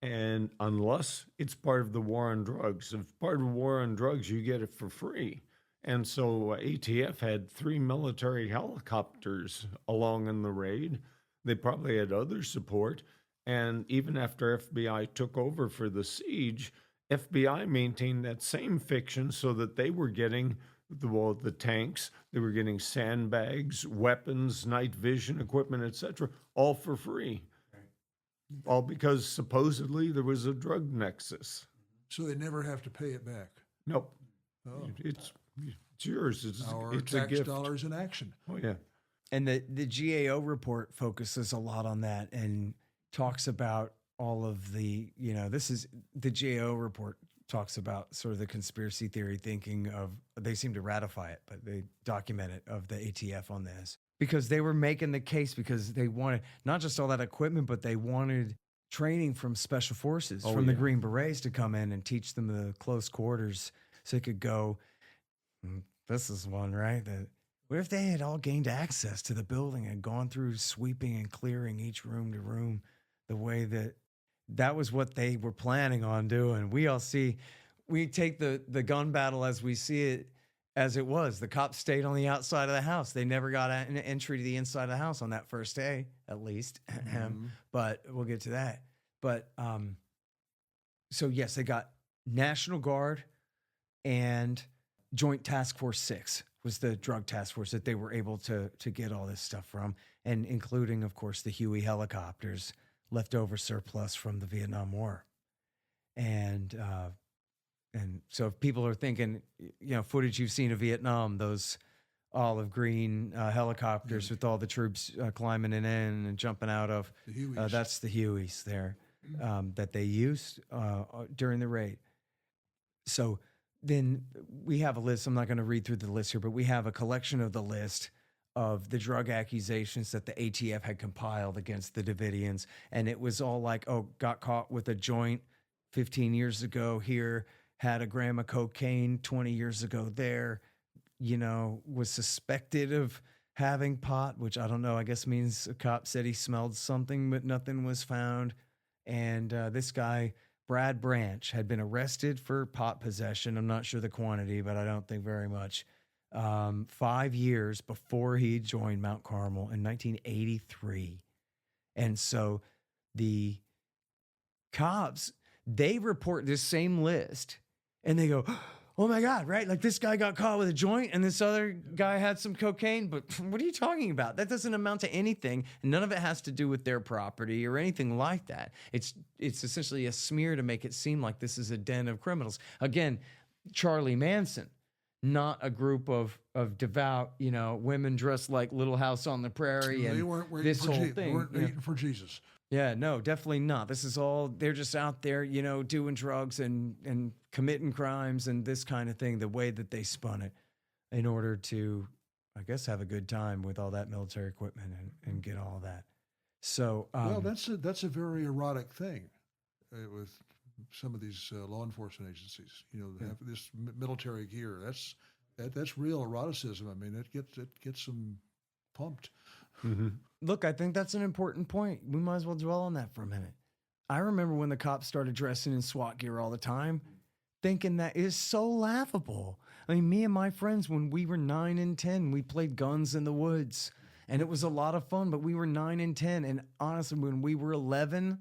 And unless it's part of the war on drugs, if part of the war on drugs, you get it for free. And so ATF had 3 military helicopters along in the raid. They probably had other support. And even after FBI took over for the siege, FBI maintained that same fiction so that they were getting the tanks, they were getting sandbags, weapons, night vision equipment, etc., all for free. Right. All because supposedly there was a drug nexus. So they never have to pay it back? Nope. Oh. It's yours. It's tax a gift. dollars in action. Oh, yeah. And the GAO report focuses a lot on that and talks about all of the, this is the GAO report talks about sort of the conspiracy theory thinking of, they seem to ratify it, but they document it, of the ATF on this, because they were making the case because they wanted not just all that equipment, but they wanted training from special forces, from the Green Berets to come in and teach them the close quarters so they could go, this is one, right? What if they had all gained access to the building and gone through sweeping and clearing each room to room the way that was what they were planning on doing? We take the gun battle as we see it as it was. The cops stayed on the outside of the house. They never got an entry to the inside of the house on that first day, at least. Mm-hmm. But we'll get to that. But so yes, they got National Guard and Joint Task Force 6 was the drug task force that they were able to get all this stuff from, and including, of course, the Huey helicopters, leftover surplus from the Vietnam War. And so if people are thinking, footage you've seen of Vietnam, those olive green helicopters with all the troops climbing in and jumping out of, that's the Hueys there that they used during the raid. So then we have a list. I'm not going to read through the list here, but we have a collection of the list of the drug accusations that the ATF had compiled against the Davidians. And it was all like, got caught with a joint 15 years ago here, had a gram of cocaine 20 years ago there, was suspected of having pot, which I don't know, I guess means a cop said he smelled something, but nothing was found. And this guy, Brad Branch, had been arrested for pot possession. I'm not sure the quantity, but I don't think very much. 5 years before he joined Mount Carmel in 1983. And so the cops, they report this same list and they go, oh my God, right? Like this guy got caught with a joint and this other guy had some cocaine, but what are you talking about? That doesn't amount to anything. None of it has to do with their property or anything like that. It's essentially a smear to make it seem like this is a den of criminals. Again, Charlie Manson, not a group of devout, women dressed like Little House on the Prairie and they weren't waiting this for whole thing. thing. They weren't waiting for Jesus. Yeah, no, definitely not. This is all, they're just out there, doing drugs and committing crimes and this kind of thing, the way that they spun it in order to, I guess, have a good time with all that military equipment and get all that. So, well, that's a very erotic thing with some of these law enforcement agencies, have this military gear. That's real eroticism. I mean, it gets them pumped. Mm-hmm. Look, I think that's an important point. We might as well dwell on that for a minute. I remember when the cops started dressing in SWAT gear all the time, thinking that is so laughable. I mean, me and my friends, when we were 9 and 10, we played guns in the woods, and it was a lot of fun, but we were 9 and 10, and honestly, when we were 11,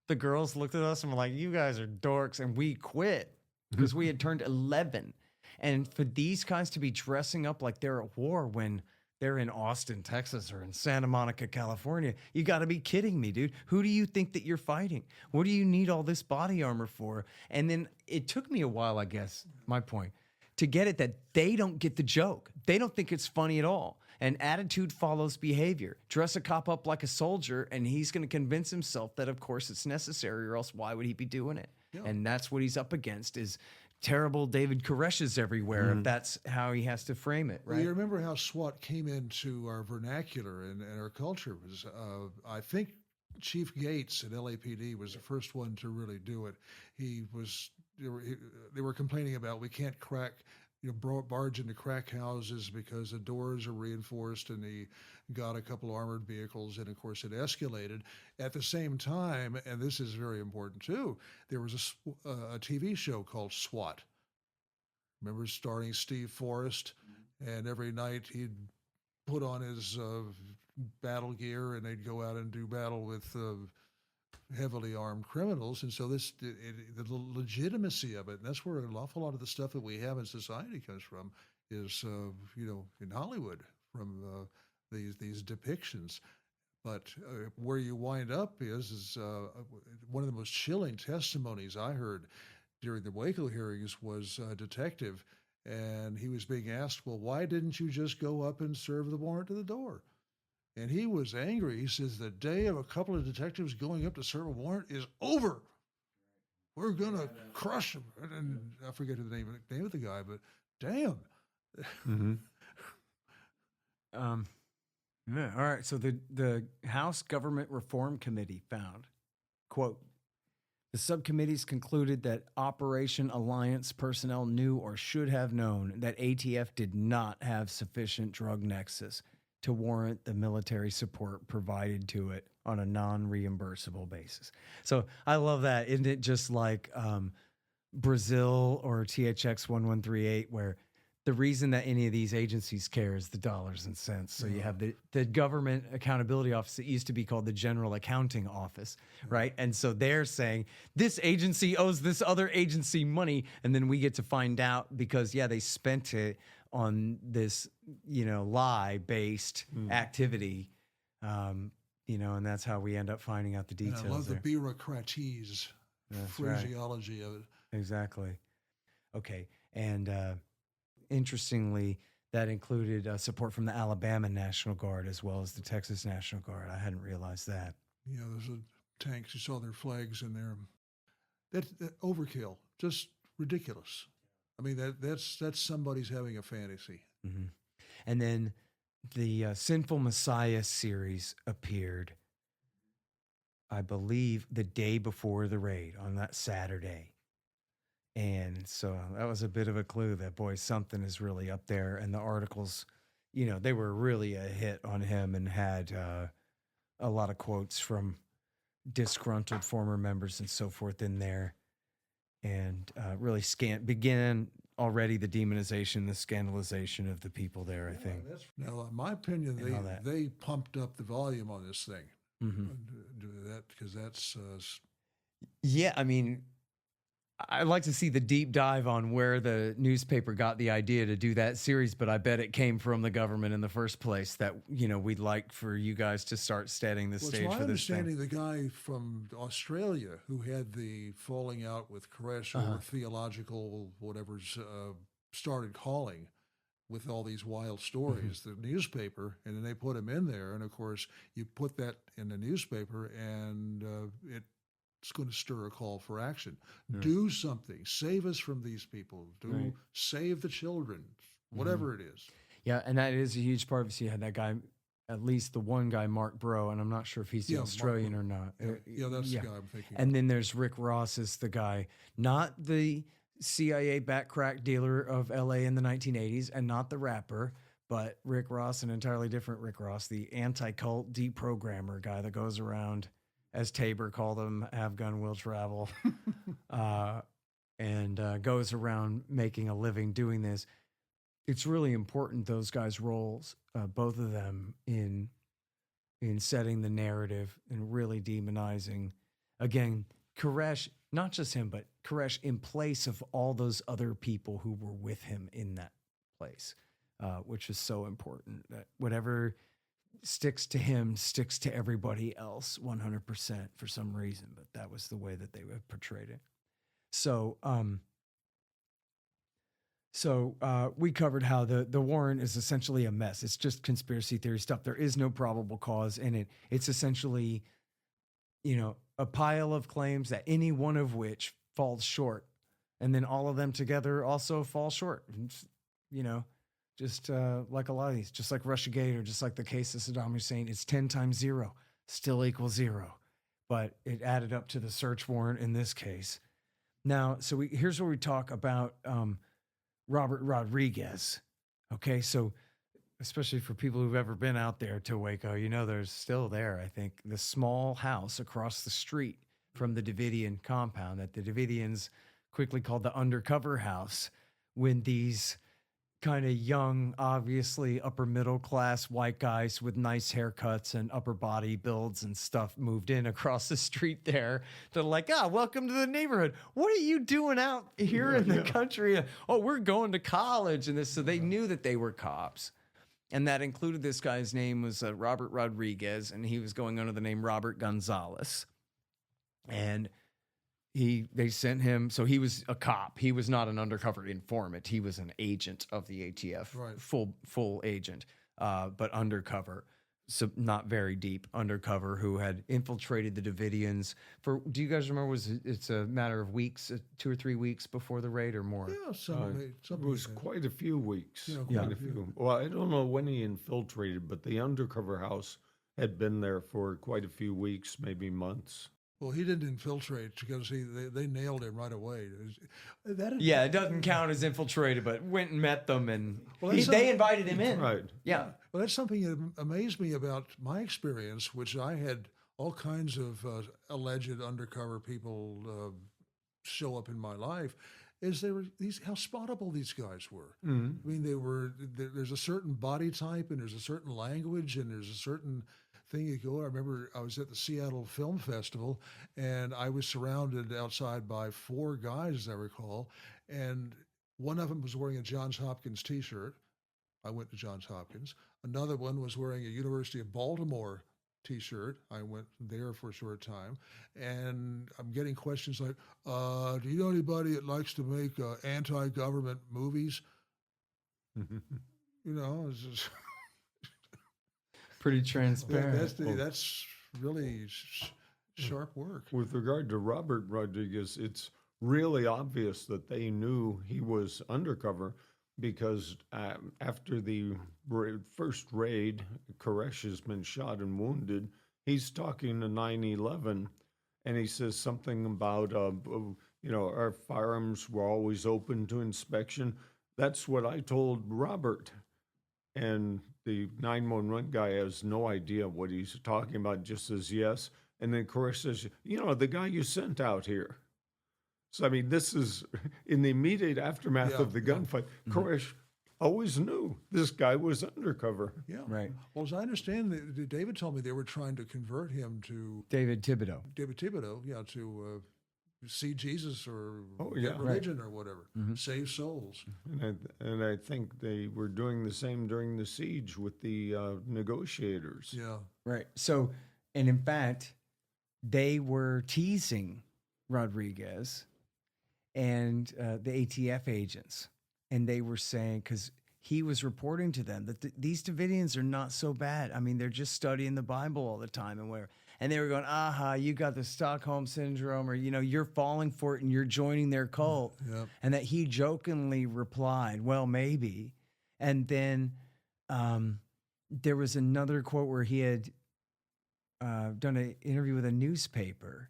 the girls looked at us and were like, you guys are dorks, and we quit. because we had turned 11. And for these guys to be dressing up like they're at war when they're in Austin, Texas, or in Santa Monica, California, you got to be kidding me, dude. Who do you think that you're fighting? What do you need all this body armor for? And then it took me a while, I guess, my point, to get it that they don't get the joke. They don't think it's funny at all. And attitude follows behavior. Dress a cop up like a soldier, and he's going to convince himself that, of course, it's necessary, or else why would he be doing it? Yeah. And that's what he's up against is terrible David Koreshes everywhere, if that's how he has to frame it, right? Well, you remember how SWAT came into our vernacular and our culture. Was I think Chief Gates at LAPD was the first one to really do it. They were complaining about we can't barge into crack houses because the doors are reinforced, and he got a couple of armored vehicles, and of course it escalated. At the same time, and this is very important too, there was a TV show called SWAT. Remember, starring Steve Forrest, and every night he'd put on his battle gear and they'd go out and do battle with heavily armed criminals. And so the legitimacy of it, and that's where an awful lot of the stuff that we have in society comes from, is in Hollywood, from these depictions. But where you wind up is one of the most chilling testimonies I heard during the Waco hearings was a detective, and he was being asked, well, why didn't you just go up and serve the warrant to the door? And he was angry. He says, the day of a couple of detectives going up to serve a warrant is over. We're going to crush them. And I forget the name of the guy, but damn. Yeah, all right. So the House Government Reform Committee found, quote, the subcommittees concluded that Operation Alliance personnel knew or should have known that ATF did not have sufficient drug nexus to warrant the military support provided to it on a non-reimbursable basis. So I love that. Isn't it just like Brazil or THX 1138, where the reason that any of these agencies care is the dollars and cents. So you have the Government Accountability Office that used to be called the General Accounting Office, right? And so they're saying this agency owes this other agency money, and then we get to find out because, they spent it on this, lie-based activity, and that's how we end up finding out the details. And I love there. the bureaucratese phraseology of it. Exactly. Okay, and interestingly, that included support from the Alabama National Guard as well as the Texas National Guard. I hadn't realized that. Yeah, there's tanks. You saw their flags in there. That overkill, just ridiculous. I mean, that's somebody's having a fantasy. Mm-hmm. And then the Sinful Messiah series appeared, I believe, the day before the raid on that Saturday. And so that was a bit of a clue that, boy, something is really up there. And the articles, they were really a hit on him and had a lot of quotes from disgruntled former members and so forth in there. And really began already the demonization, the scandalization of the people there, I think. Now, in my opinion, they pumped up the volume on this thing. Mm-hmm. Because that's... Yeah, I mean... I'd like to see the deep dive on where the newspaper got the idea to do that series, but I bet it came from the government in the first place that, we'd like for you guys to start setting the stage for this thing. It's my understanding the guy from Australia who had the falling out with Koresh or theological whatever's started calling with all these wild stories, the newspaper, and then they put him in there. And, of course, you put that in the newspaper and it's going to stir a call for action. Yeah. Do something. Save us from these people. Save the children, whatever it is. Yeah, and that is a huge part of it. So you had that guy, at least the one guy, Mark Bro, and I'm not sure if he's the Australian or not. Yeah, that's the guy I'm thinking And then there's Rick Ross is the guy, not the CIA back crack dealer of LA in the 1980s and not the rapper, but Rick Ross, an entirely different Rick Ross, the anti-cult deprogrammer guy that goes around, as Tabor called him, have gun will travel, and goes around making a living doing this. It's really important, those guys' roles, both of them, in setting the narrative and really demonizing. Again, Koresh, not just him, but Koresh in place of all those other people who were with him in that place, which is so important. That whatever sticks to him sticks to everybody else 100% for some reason, but that was the way that they would portrayed it. So, we covered how the warrant is essentially a mess. It's just conspiracy theory stuff. There is no probable cause in it. It's essentially, a pile of claims that any one of which falls short, and then all of them together also fall short. Just like a lot of these, just like Russiagate or just like the case of Saddam Hussein, it's 10 times 0 still equals 0. But it added up to the search warrant in this case. Now, so here's where we talk about Robert Rodriguez. Okay, so especially for people who've ever been out there to Waco, there's still there, I think, the small house across the street from the Davidian compound that the Davidians quickly called the undercover house, when these kind of young, obviously upper middle class white guys with nice haircuts and upper body builds and stuff moved in across the street there. They're like, welcome to the neighborhood. What are you doing out here in the country? Oh, we're going to college and this. So they knew that they were cops. And that included this guy's name was Robert Rodriguez, and he was going under the name Robert Gonzalez. And they sent him, so he was a cop. He was not an undercover informant. He was an agent of the ATF, right. Full agent, but undercover, so not very deep undercover, who had infiltrated the Davidians for. Do you guys remember? It's a matter of weeks, 2 or 3 weeks before the raid, or more? Yeah, it was quite a few weeks. Quite a few. Well, I don't know when he infiltrated, but the undercover house had been there for quite a few weeks, maybe months. Well, he didn't infiltrate because they nailed him right away. It doesn't count as infiltrated, but went and met them, and they invited him in. Right. Yeah. Well, that's something that amazed me about my experience, which I had all kinds of alleged undercover people show up in my life, is how spottable these guys were. Mm-hmm. I mean, there's a certain body type, and there's a certain language, and there's a certain thing you go. I remember I was at the Seattle Film Festival, and I was surrounded outside by 4 guys, as I recall, and one of them was wearing a Johns Hopkins T-shirt. I went to Johns Hopkins. Another one was wearing a University of Baltimore T-shirt. I went there for a short time, and I'm getting questions like, "Do you know anybody that likes to make anti-government movies?" It's just pretty transparent. That's really sharp work. With regard to Robert Rodriguez, it's really obvious that they knew he was undercover because after the first raid, Koresh has been shot and wounded. He's talking to 9/11, and he says something about, our firearms were always open to inspection. That's what I told Robert. And the 911 guy has no idea what he's talking about, just says yes. And then Koresh says, the guy you sent out here. So, I mean, this is in the immediate aftermath of the gunfight. Koresh always knew this guy was undercover. Yeah. Right. Well, as I understand, David told me they were trying to convert him to David Thibodeau, to see Jesus or religion or whatever, save souls. And I think they were doing the same during the siege with the negotiators. Yeah. Right. So, and in fact, they were teasing Rodriguez and the ATF agents. And they were saying, because he was reporting to them that these Davidians are not so bad. I mean, they're just studying the Bible all the time and whatever. And they were going, you got the Stockholm Syndrome, or, you're falling for it and you're joining their cult. Yep. And that he jokingly replied, well, maybe. And then there was another quote where he had done an interview with a newspaper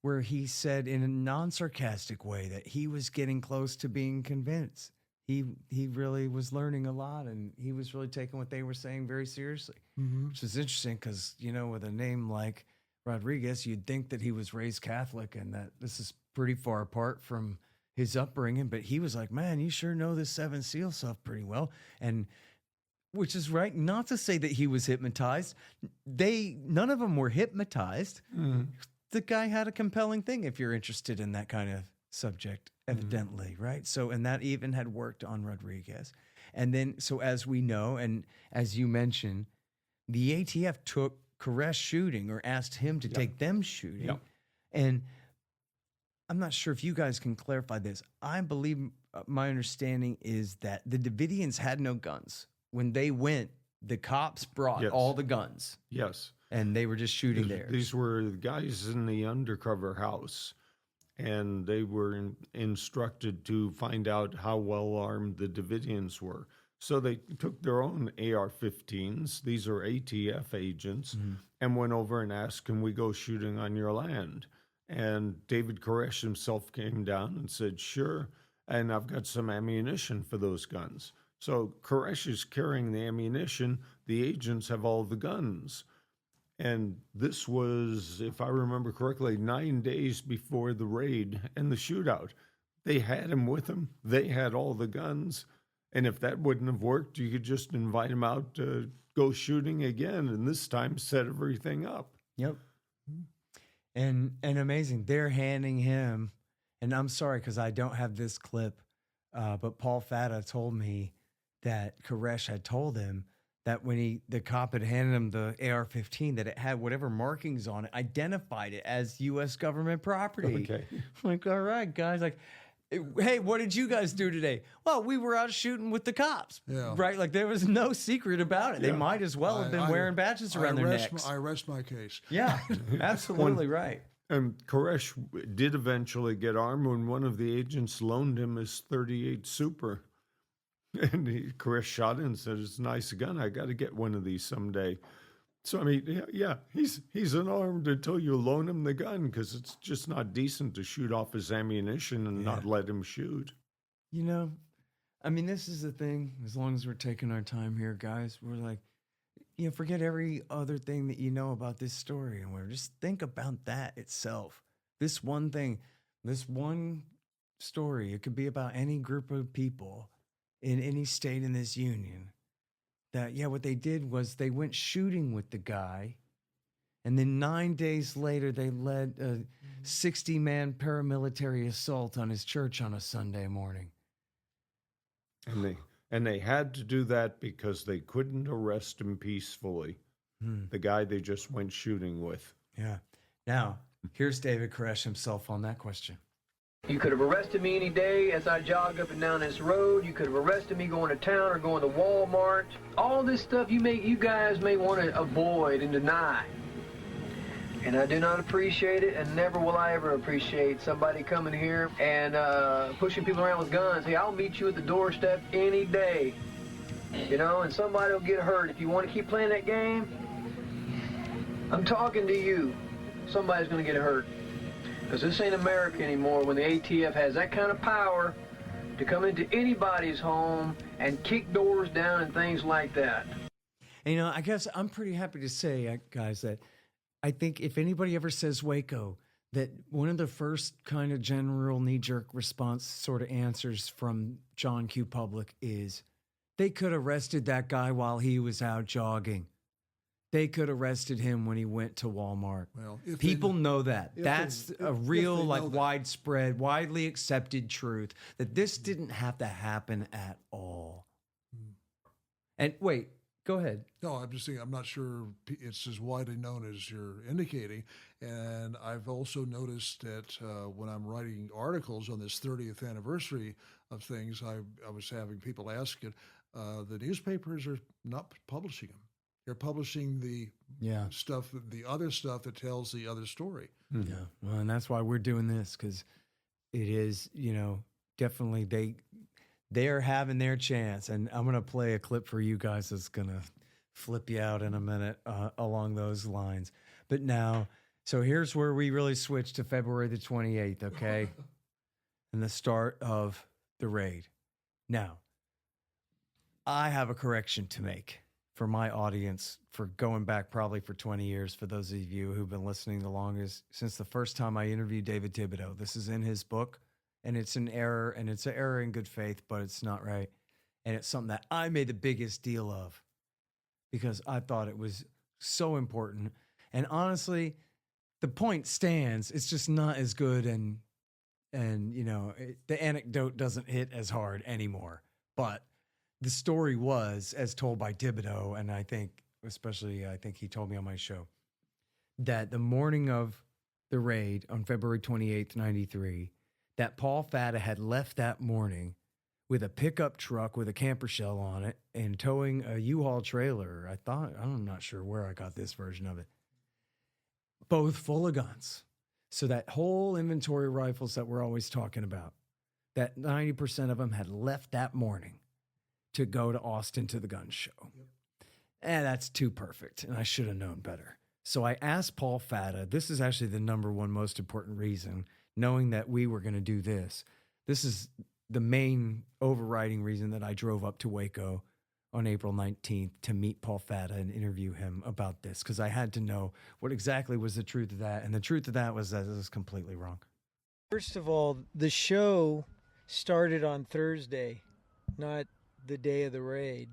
where he said in a non-sarcastic way that he was getting close to being convinced. He really was learning a lot, and he was really taking what they were saying very seriously, which is interesting because, with a name like Rodriguez, you'd think that he was raised Catholic and that this is pretty far apart from his upbringing. But he was like, man, you sure know this 7 SEAL stuff pretty well. And which is right. Not to say that he was hypnotized. None of them were hypnotized. the guy had a compelling thing if you're interested in that kind of subject, evidently, right? So, and that even had worked on Rodriguez. And then, so as we know, and as you mentioned, the ATF took Koresh shooting, or asked him to take them shooting. Yep. And I'm not sure if you guys can clarify this. I believe my understanding is that the Davidians had no guns. When they went, the cops brought all the guns. Yes. And they were just shooting theirs. These were the guys in the undercover house, and they were instructed to find out how well armed the Davidians were. So they took their own AR-15s, these are ATF agents, and went over and asked, can we go shooting on your land? And David Koresh himself came down and said, sure, and I've got some ammunition for those guns. So Koresh is carrying the ammunition, the agents have all the guns. And this was, if I remember correctly, 9 days before the raid and the shootout. They had him with them, they had all the guns. And if that wouldn't have worked, you could just invite him out to go shooting again, and this time set everything up. Yep. And amazing. They're handing him, and I'm sorry because I don't have this clip, but Paul Fatta told me that Koresh had told him that when the cop had handed him the AR-15, that it had whatever markings on it, identified it as U.S. government property. Okay. I'm like, all right, guys, like, hey, what did you guys do today? Well, we were out shooting with the cops, right? Like, there was no secret about it. They might as well have been wearing badges around their necks. I rest my case. Yeah, absolutely right. And Koresh did eventually get armed when one of the agents loaned him his .38 Super. And Koresh shot it and said, it's a nice gun. I got to get one of these someday. So, I mean, he's unarmed until you loan him the gun, because it's just not decent to shoot off his ammunition and not let him shoot. You know, I mean, this is the thing. As long as we're taking our time here, guys, we're like, you know, forget every other thing that you know about this story. And we're just think about that itself. This one thing, this one story, it could be about any group of people in any state in this union. That, what they did was they went shooting with the guy, and then 9 days later, they led a 60-man paramilitary assault on his church on a Sunday morning. And they had to do that because they couldn't arrest him peacefully. The guy they just went shooting with. Yeah. Now, here's David Koresh himself on that question. You could have arrested me any day as I jog up and down this road. You could have arrested me going to town or going to Walmart. All this stuff you guys may want to avoid and deny. And I do not appreciate it, and never will I ever appreciate somebody coming here and pushing people around with guns. Hey, I'll meet you at the doorstep any day. You know, and somebody will get hurt. If you want to keep playing that game, I'm talking to you. Somebody's going to get hurt. Because this ain't America anymore when the ATF has that kind of power to come into anybody's home and kick doors down and things like that. And, you know, I guess I'm pretty happy to say, guys, that I think if anybody ever says Waco, that one of the first kind of general knee-jerk response sort of answers from John Q. Public is they could have arrested that guy while he was out jogging. They could have arrested him when he went to Walmart. Well, people know that. That's a real, like, widespread, widely accepted truth that this didn't have to happen at all. And wait, go ahead. No, I'm just saying, I'm not sure it's as widely known as you're indicating. And I've also noticed that when I'm writing articles on this 30th anniversary of things, I was having people ask it, the newspapers are not publishing them. They're publishing the stuff, the other stuff that tells the other story. Yeah, well, and that's why we're doing this, because it is, you know, definitely they're having their chance. And I'm going to play a clip for you guys that's going to flip you out in a minute along those lines. But now, so here's where we really switch to February the 28th, okay? And the start of the raid. Now, I have a correction to make for my audience, for going back probably for 20 years, for those of you who've been listening the longest, since the first time I interviewed David Thibodeau. This is in his book, and it's an error, and it's an error in good faith, but it's not right. And it's something that I made the biggest deal of because I thought it was so important. And honestly, the point stands. It's just not as good, and the anecdote doesn't hit as hard anymore. But the story was, as told by Thibodeau, and I think he told me on my show, that the morning of the raid on February 28th, 93, that Paul Fatta had left that morning with a pickup truck with a camper shell on it and towing a U-Haul trailer. I'm not sure where I got this version of it. Both full of guns. So that whole inventory of rifles that we're always talking about, that 90% of them had left that morning to go to Austin to the gun show. Yep. And that's too perfect, and I should have known better. So I asked Paul Fatta, this is actually the number one most important reason, knowing that we were going to do this. This is the main overriding reason that I drove up to Waco on April 19th to meet Paul Fatta and interview him about this, because I had to know what exactly was the truth of that. And the truth of that was that it was completely wrong. First of all, the show started on Thursday, not the day of the raid.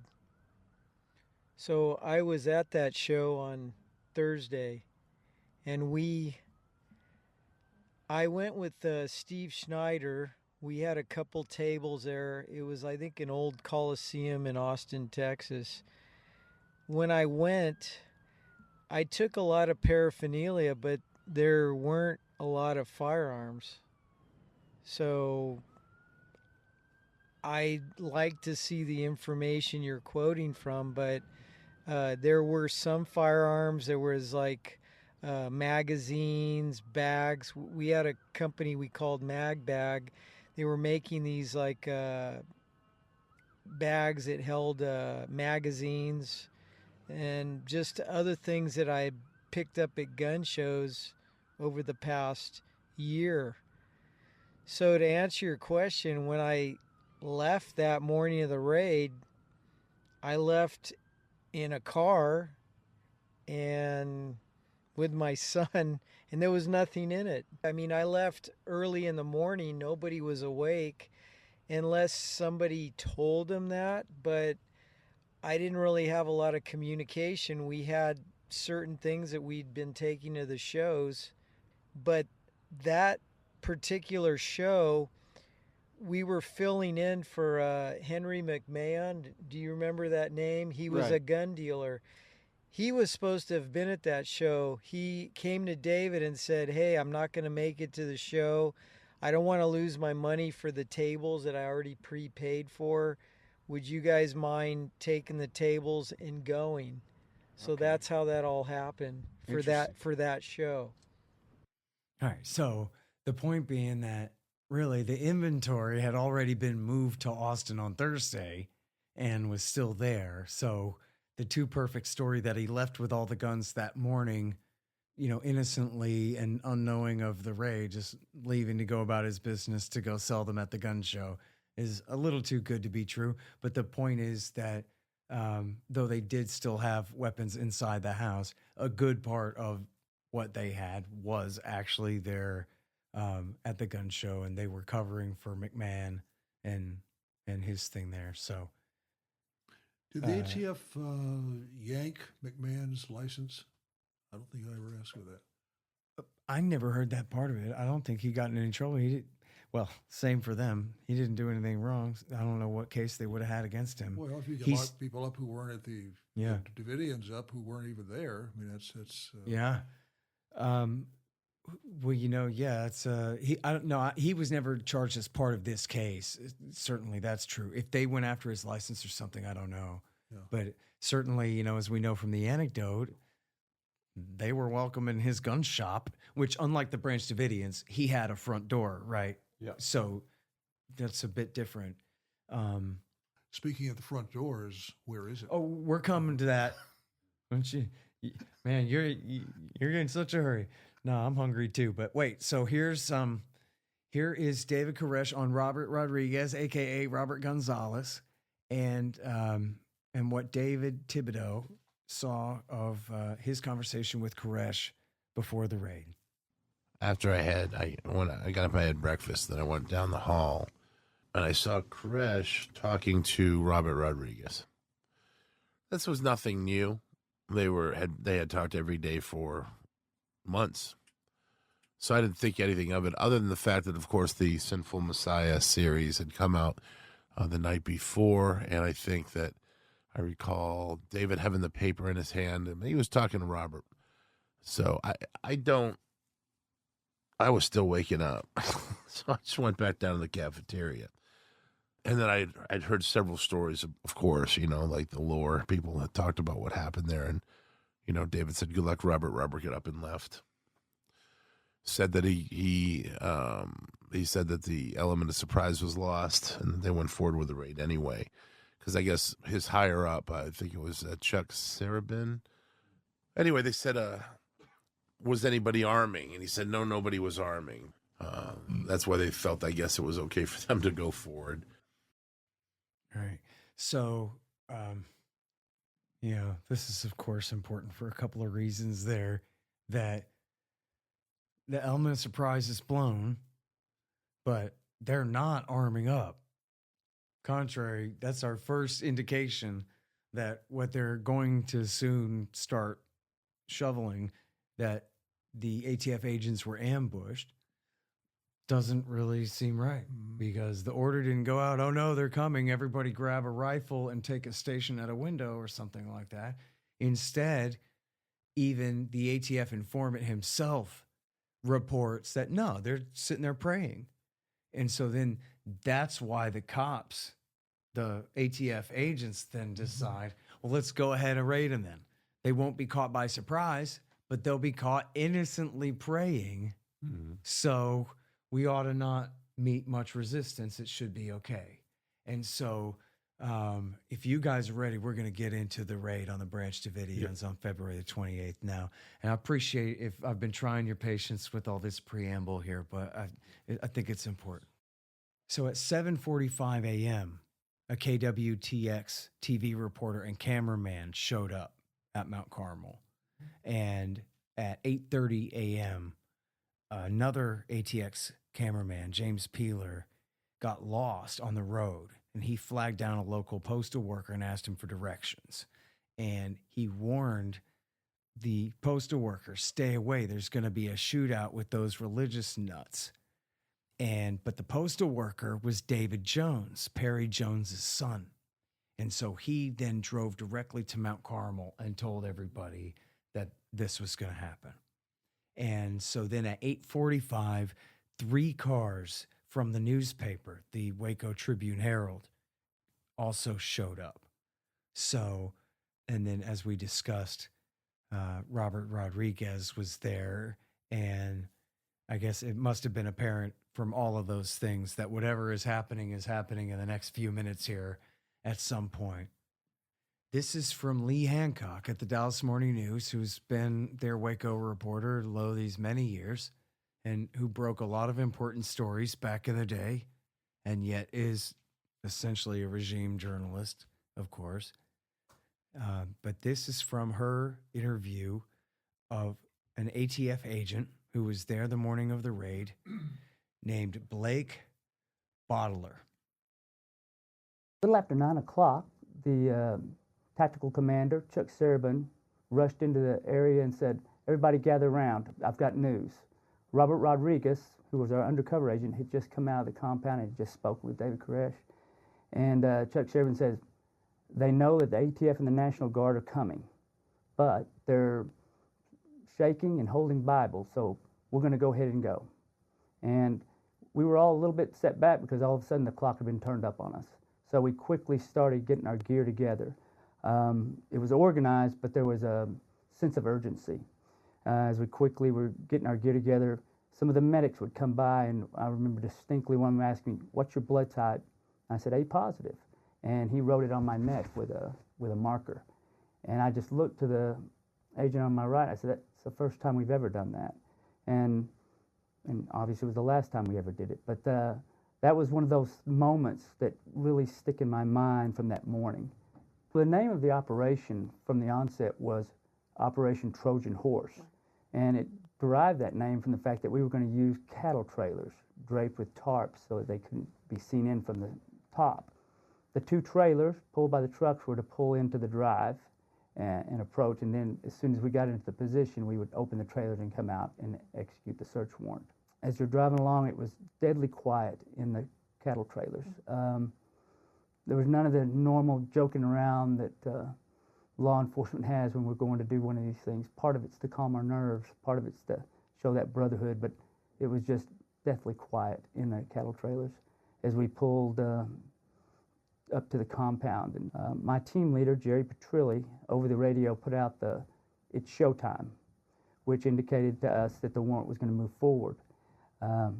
So I was at that show on Thursday, and I went with Steve Schneider. We had a couple tables there. It was, I think, an old Coliseum in Austin, Texas. When I went, I took a lot of paraphernalia, but there weren't a lot of firearms. So I'd like to see the information you're quoting from, but there were some firearms. There was like magazines, bags. We had a company we called Mag Bag. They were making these like bags that held magazines and just other things that I picked up at gun shows over the past year. So to answer your question, when I left that morning of the raid, I left in a car and with my son, and there was nothing in it. I mean, I left early in the morning. Nobody was awake unless somebody told them that, but I didn't really have a lot of communication. We had certain things that we'd been taking to the shows, but that particular show, we were filling in for Henry McMahon. Do you remember that name? He was a gun dealer. He was supposed to have been at that show. He came to David and said, hey, I'm not going to make it to the show. I don't want to lose my money for the tables that I already prepaid for. Would you guys mind taking the tables and going? So that's how that all happened for that show. All right. So the point being that really the inventory had already been moved to Austin on Thursday and was still there. So the too perfect story that he left with all the guns that morning, innocently and unknowing of the raid, just leaving to go about his business to go sell them at the gun show, is a little too good to be true. But the point is that though they did still have weapons inside the house, a good part of what they had was actually there at the gun show, and they were covering for McMahon and his thing there. So did the ATF yank McMahon's license? I don't think I ever asked for that. I never heard that part of it. I don't think he got in any trouble. Well, same for them. He didn't do anything wrong. I don't know what case they would have had against him. Well, if you can lock people up who weren't at the Davidians up, who weren't even there, I mean, that's yeah. Well, it's I don't know. He was never charged as part of this case. Certainly, that's true. If they went after his license or something, I don't know. Yeah. But certainly, as we know from the anecdote, they were welcome in his gun shop, which, unlike the Branch Davidians, he had a front door, right? Yeah. So that's a bit different. Speaking of the front doors, where is it? Oh, we're coming to that. Don't you? Man, you're in such a hurry. No, I'm hungry too. But wait, so here is David Koresh on Robert Rodriguez, aka Robert Gonzalez, and what David Thibodeau saw of his conversation with Koresh before the raid. After I got up, I had breakfast. Then I went down the hall, and I saw Koresh talking to Robert Rodriguez. This was nothing new. They had talked every day for months. So I didn't think anything of it, other than the fact that, of course, the Sinful Messiah series had come out the night before, and I think that I recall David having the paper in his hand, and he was talking to Robert. So I was still waking up, so I just went back down to the cafeteria. And then I'd heard several stories, of course, like the lore. People had talked about what happened there. And, David said, good luck, Robert. Robert got up and left. Said that he said that the element of surprise was lost, and they went forward with the raid anyway. Because I guess his higher up, I think it was Chuck Sarabin. Anyway, they said, was anybody arming? And he said, no, nobody was arming. That's why they felt, I guess, it was okay for them to go forward. All right. So, this is, of course, important for a couple of reasons there, that the element of surprise is blown, but they're not arming up. Contrary, that's our first indication that what they're going to soon start shoveling, that the ATF agents were ambushed, doesn't really seem right, because the order didn't go out, oh no, they're coming, everybody grab a rifle and take a station at a window or something like that. Instead, even the ATF informant himself reports that no, they're sitting there praying. And so then that's why the cops, the ATF agents, then decide, well, let's go ahead and raid them then. They won't be caught by surprise, but they'll be caught innocently praying. So we ought to not meet much resistance. It should be okay. And so if you guys are ready, we're going to get into the raid on the Branch Davidians on February the 28th now. And I appreciate if I've been trying your patience with all this preamble here, but I think it's important. So at 7:45 a.m., a KWTX TV reporter and cameraman showed up at Mount Carmel. And at 8:30 a.m., another ATX cameraman, James Peeler, got lost on the road, and he flagged down a local postal worker and asked him for directions. And he warned the postal worker, stay away, there's going to be a shootout with those religious nuts. But the postal worker was David Jones, Perry Jones's son. And so he then drove directly to Mount Carmel and told everybody that this was going to happen. And so then at 8:45, 3 cars from the newspaper, the Waco Tribune-Herald, also showed up. So, and then as we discussed, Robert Rodriguez was there, and I guess it must have been apparent from all of those things that whatever is happening in the next few minutes here at some point. This is from Lee Hancock at the Dallas Morning News, who's been their Waco reporter these many years, and who broke a lot of important stories back in the day, and yet is essentially a regime journalist, of course. But this is from her interview of an ATF agent who was there the morning of the raid, named Blake Bottler. A little after 9 o'clock, the tactical commander, Chuck Sarabin, rushed into the area and said, everybody gather around, I've got news. Robert Rodriguez, who was our undercover agent, had just come out of the compound and had just spoken with David Koresh. And Chuck Sarabin says, they know that the ATF and the National Guard are coming, but they're shaking and holding Bibles, so we're going to go ahead and go. And we were all a little bit set back because all of a sudden the clock had been turned up on us. So we quickly started getting our gear together. It was organized, but there was a sense of urgency. As we quickly were getting our gear together, some of the medics would come by, and I remember distinctly one of them asking me, what's your blood type? I said, A positive. And he wrote it on my neck with a marker. And I just looked to the agent on my right. I said, that's the first time we've ever done that. And obviously it was the last time we ever did it. But that was one of those moments that really stick in my mind from that morning. The name of the operation from the onset was Operation Trojan Horse. And it derived that name from the fact that we were going to use cattle trailers draped with tarps so that they couldn't be seen in from the top. The 2 trailers pulled by the trucks were to pull into the drive, and approach. And then as soon as we got into the position, we would open the trailers and come out and execute the search warrant. As you're driving along, it was deadly quiet in the cattle trailers. There was none of the normal joking around that law enforcement has when we're going to do one of these things. Part of it's to calm our nerves, part of it's to show that brotherhood, but it was just deathly quiet in the cattle trailers as we pulled up to the compound. And my team leader, Jerry Petrilli, over the radio put out it's showtime, which indicated to us that the warrant was going to move forward. At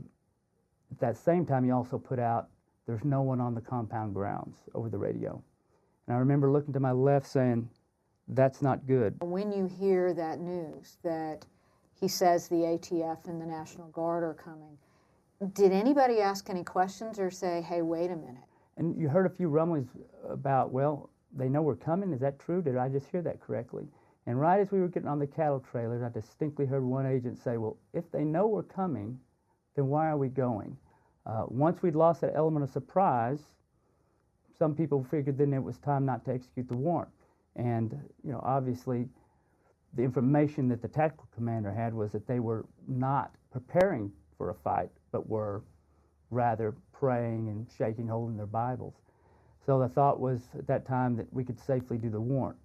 that same time, he also put out, "There's no one on the compound grounds," over the radio. And I remember looking to my left saying, "That's not good." When you hear that news that he says the ATF and the National Guard are coming, did anybody ask any questions or say, "Hey, wait a minute"? And you heard a few rumblings about, well, they know we're coming. Is that true? Did I just hear that correctly? And right as we were getting on the cattle trailers, I distinctly heard one agent say, well, if they know we're coming, then why are we going? Once we'd lost that element of surprise, some people figured then it was time not to execute the warrant. And, you know, obviously the information that the tactical commander had was that they were not preparing for a fight, but were rather praying and shaking, holding their Bibles. So the thought was at that time that we could safely do the warrant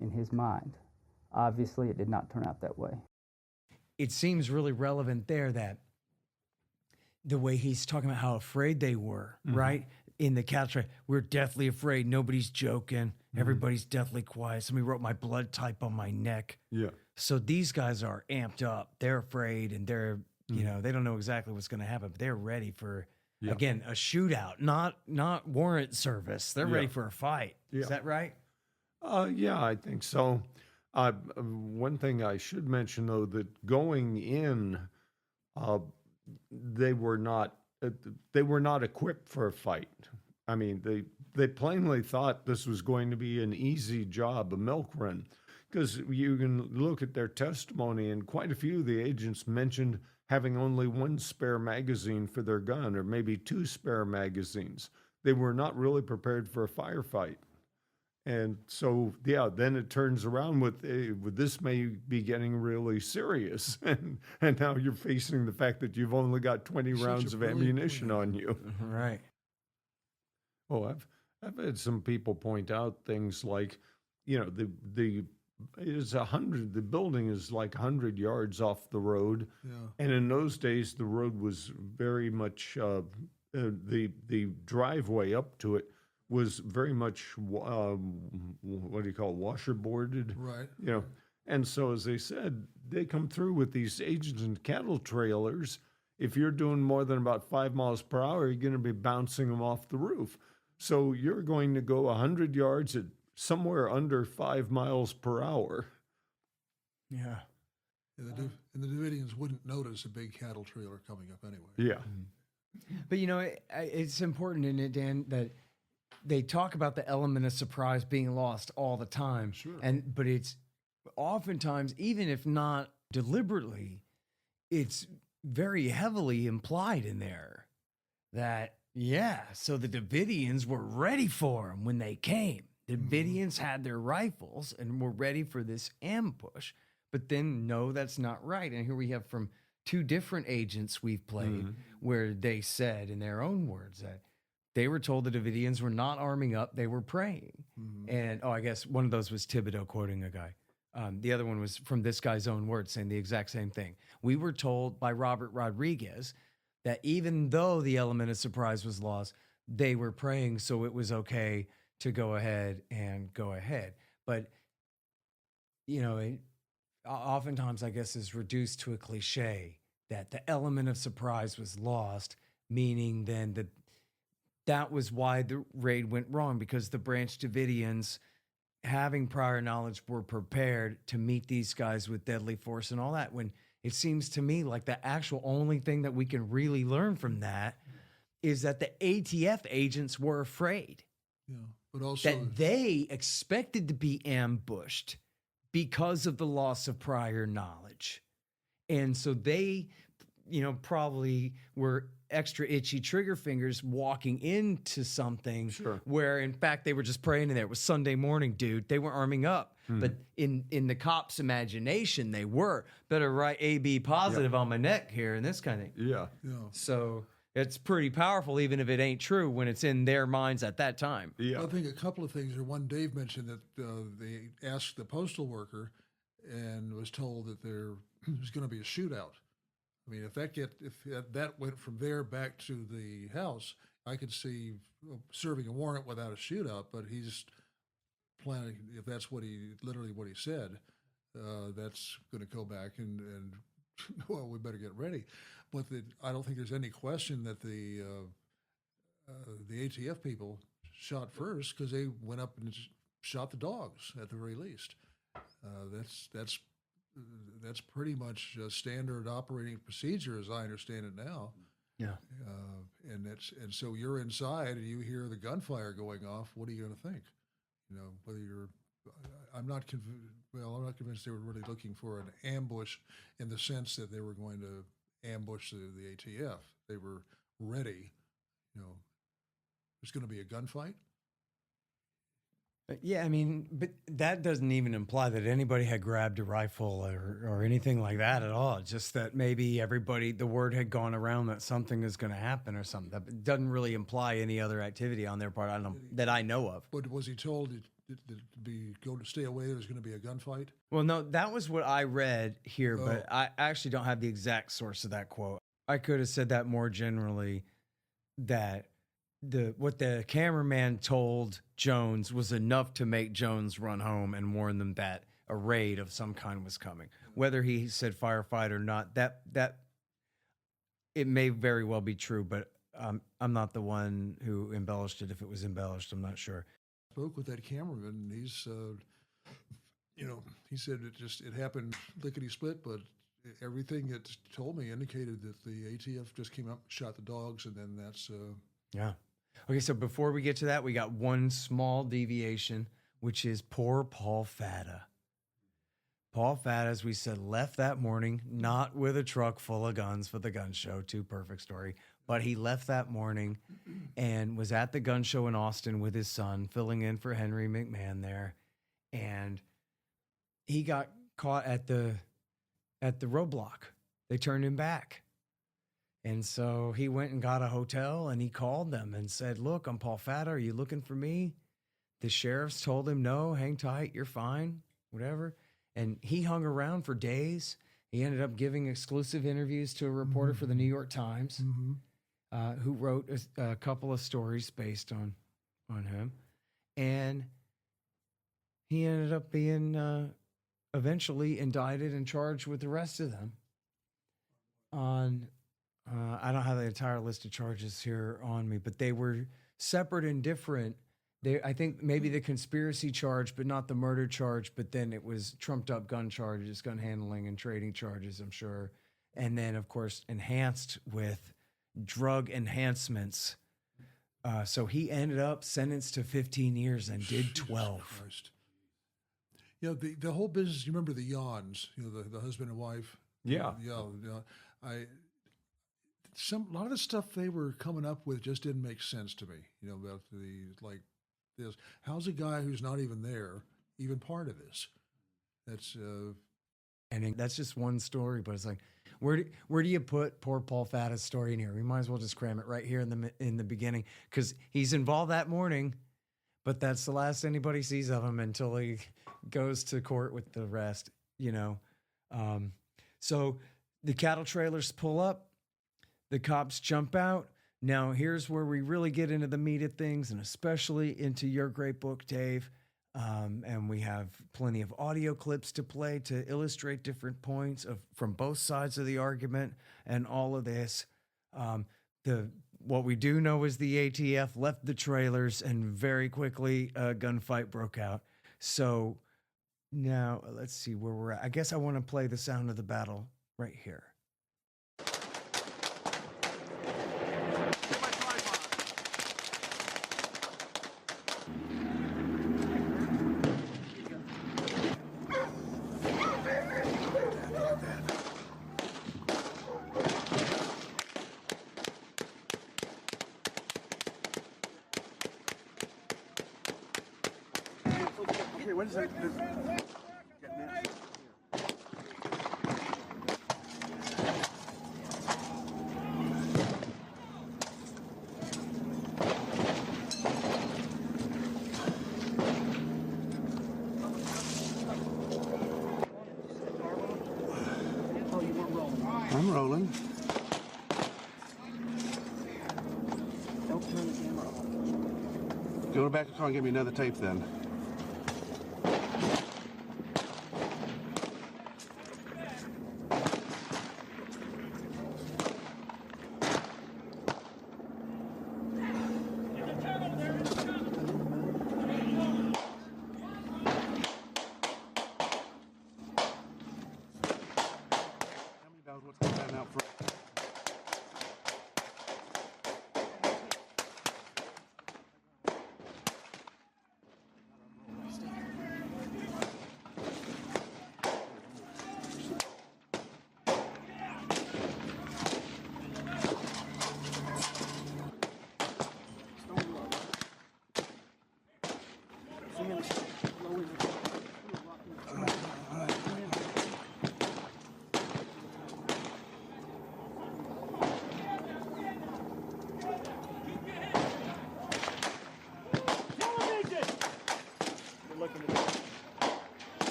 in his mind. Obviously, it did not turn out that way. It seems really relevant there that the way he's talking about how afraid they were, right? In the cattle trail, we're deathly afraid. Nobody's joking. Everybody's deathly quiet. Somebody wrote my blood type on my neck. Yeah. So these guys are amped up. They're afraid, and they're, you know, they don't know exactly what's going to happen, but they're ready for, again, a shootout, not warrant service. They're ready for a fight. Is that right? Yeah, I think so. One thing I should mention, though, that going in, they were not equipped for a fight. I mean, they plainly thought this was going to be an easy job, a milk run, because you can look at their testimony, and quite a few of the agents mentioned having only one spare magazine for their gun, or maybe two spare magazines. They were not really prepared for a firefight. And so, yeah, then it turns around with this may be getting really serious. And now you're facing the fact that you've only got 20 rounds of ammunition on you. Right. Oh, I've had some people point out things like, you know, the building is like 100 yards off the road. Yeah. And in those days, the road was very much, the driveway up to it was very much, what do you call it, washerboarded? Right. You know, and so as they said, they come through with these agents and cattle trailers. If you're doing more than about 5 miles per hour, you're going to be bouncing them off the roof. So you're going to go 100 yards at somewhere under 5 miles per hour. Yeah. And the Davidians wouldn't notice a big cattle trailer coming up anyway. Yeah. But, you know, it's important, isn't it, Dan, that they talk about the element of surprise being lost all the time. Sure. But it's oftentimes, even if not deliberately, it's very heavily implied in there that, so the Davidians were ready for them when they came. The Davidians had their rifles and were ready for this ambush. But then, no, that's not right. And here we have from two different agents we've played where they said in their own words that they were told the Davidians were not arming up, they were praying. And, I guess one of those was Thibodeau quoting a guy. The other one was from this guy's own words saying the exact same thing. We were told by Robert Rodriguez that even though the element of surprise was lost, they were praying, so it was okay to go ahead. But, you know, it oftentimes, I guess, is reduced to a cliche that the element of surprise was lost, meaning then that was why the raid went wrong, because the Branch Davidians, having prior knowledge, were prepared to meet these guys with deadly force and all that, when it seems to me like the actual only thing that we can really learn from that is that the ATF agents were afraid. Yeah, but also that they expected to be ambushed because of the loss of prior knowledge. And so they, you know, probably were extra itchy trigger fingers walking into something where in fact they were just praying in there. It was Sunday morning, dude. They weren't arming up. But in the cop's imagination, they were. Better write AB positive on my neck here and this kind of thing. Yeah. So it's pretty powerful, even if it ain't true, when it's in their minds at that time. I think a couple of things. One, Dave mentioned that they asked the postal worker and was told that there was going to be a shootout. I mean, if that went from there back to the house, I could see serving a warrant without a shootout. But he's planning, if that's what he said, that's going to go back and well, we better get ready. But I don't think there's any question that the ATF people shot first because they went up and shot the dogs at the very least. That's pretty much standard operating procedure as I understand it now. Yeah. And so you're inside and you hear the gunfire going off. What are you going to think? Whether you're, I'm not convinced they were really looking for an ambush in the sense that they were going to ambush the ATF. They were ready. There's going to be a gunfight. Yeah, I mean, but that doesn't even imply that anybody had grabbed a rifle or anything like that at all. Just that maybe the word had gone around that something is going to happen or something. That doesn't really imply any other activity on their part that I know of. But was he told to stay away, there's going to be a gunfight? Well, no, that was what I read here, but I actually don't have the exact source of that quote. I could have said that more generally, that what the cameraman told Jones was enough to make Jones run home and warn them that a raid of some kind was coming. Whether he said firefight or not, that it may very well be true, but I'm not the one who embellished it. If it was embellished, I'm not sure. Spoke with that cameraman. He's, he said it happened lickety split, but everything it told me indicated that the ATF just came up, shot the dogs, and then that's. Yeah. Okay, so before we get to that, we got one small deviation, which is poor Paul Fatta. Paul Fatta, as we said, left that morning, not with a truck full of guns for the gun show, too perfect story, but he left that morning and was at the gun show in Austin with his son, filling in for Henry McMahon there, and he got caught at the roadblock. They turned him back. And so he went and got a hotel and he called them and said, "Look, I'm Paul Fatta. Are you looking for me?" The sheriffs told him, "No, hang tight. You're fine," whatever. And he hung around for days. He ended up giving exclusive interviews to a reporter for the New York Times, who wrote a couple of stories based on him. And he ended up being eventually indicted and charged with the rest of them on... I don't have the entire list of charges here on me, but they were separate and different. I think maybe the conspiracy charge, but not the murder charge. But then it was trumped up gun charges, gun handling and trading charges, I'm sure. And then, of course, enhanced with drug enhancements. So he ended up sentenced to 15 years and did 12. Christ. The whole business, you remember the Yawns, the husband and wife? Yeah. A lot of the stuff they were coming up with just didn't make sense to me. About this. How's a guy who's not even there even part of this? And that's just one story, but it's like, where do you put poor Paul Fatta's story in here? We might as well just cram it right here in the beginning, because he's involved that morning, but that's the last anybody sees of him until he goes to court with the rest. So the cattle trailers pull up. The cops jump out. Now, here's where we really get into the meat of things, and especially into your great book, Dave. And we have plenty of audio clips to play to illustrate different points from both sides of the argument and all of this. What we do know is the ATF left the trailers, and very quickly a gunfight broke out. So now let's see where we're at. I guess I want to play the sound of the battle right here. Okay, what is that? I'm rolling. Don't turn the camera off. Go back to the car and give me another tape then.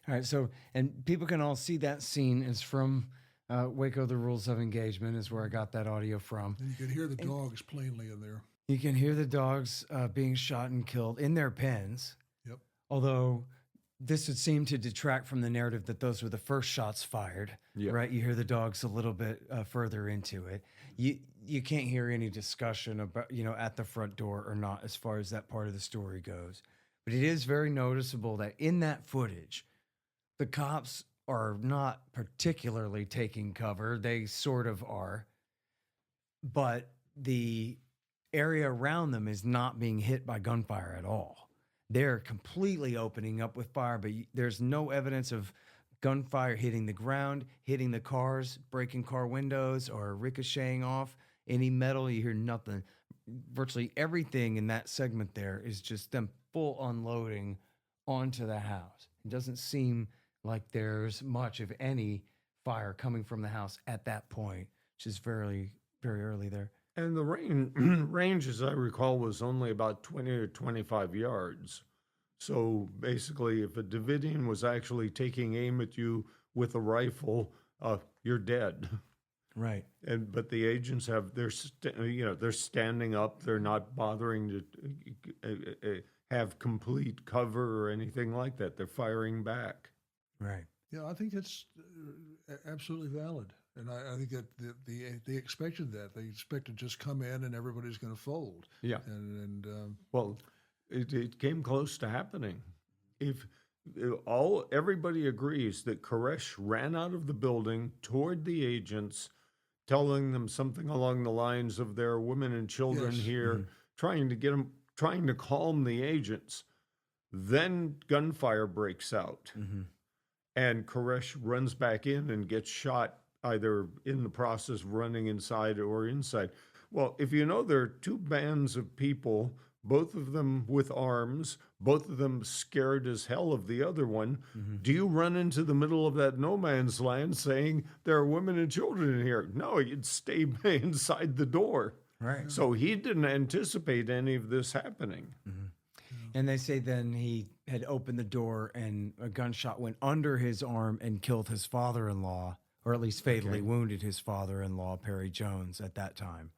All right, so, and people can all see that scene is from Waco, The Rules of Engagement is where I got that audio from. And you can hear the dogs plainly in there. You can hear the dogs being shot and killed in their pens. Yep. Although this would seem to detract from the narrative that those were the first shots fired, right? You hear the dogs a little bit further into it. You can't hear any discussion about, at the front door or not as far as that part of the story goes. But it is very noticeable that in that footage, the cops are not particularly taking cover. They sort of are. But the area around them is not being hit by gunfire at all. They're completely opening up with fire, but there's no evidence of gunfire hitting the ground, hitting the cars, breaking car windows, or ricocheting off any metal. You hear nothing. Virtually everything in that segment there is just them full unloading onto the house. It doesn't seem like there's much of any fire coming from the house at that point, which is very, very early there. And the range, as I recall, was only about 20 or 25 yards. So basically, if a Davidian was actually taking aim at you with a rifle, you're dead. Right. But the agents they're standing up. They're not bothering to have complete cover or anything like that. They're firing back. Right. Yeah, I think it's absolutely valid. And I think that they expected that. They expected just come in and everybody's going to fold. Yeah. Well, it came close to happening. If everybody agrees that Koresh ran out of the building toward the agents, telling them something along the lines of there are women and children here, trying to calm the agents, then gunfire breaks out. And Koresh runs back in and gets shot either in the process running inside or inside. Well, if you know there are two bands of people, both of them with arms, both of them scared as hell of the other one, do you run into the middle of that no man's land saying there are women and children in here? No, you'd stay inside the door. Right. So he didn't anticipate any of this happening. And they say then he had opened the door and a gunshot went under his arm and killed his father-in-law, or at least fatally wounded his father-in-law, Perry Jones, at that time.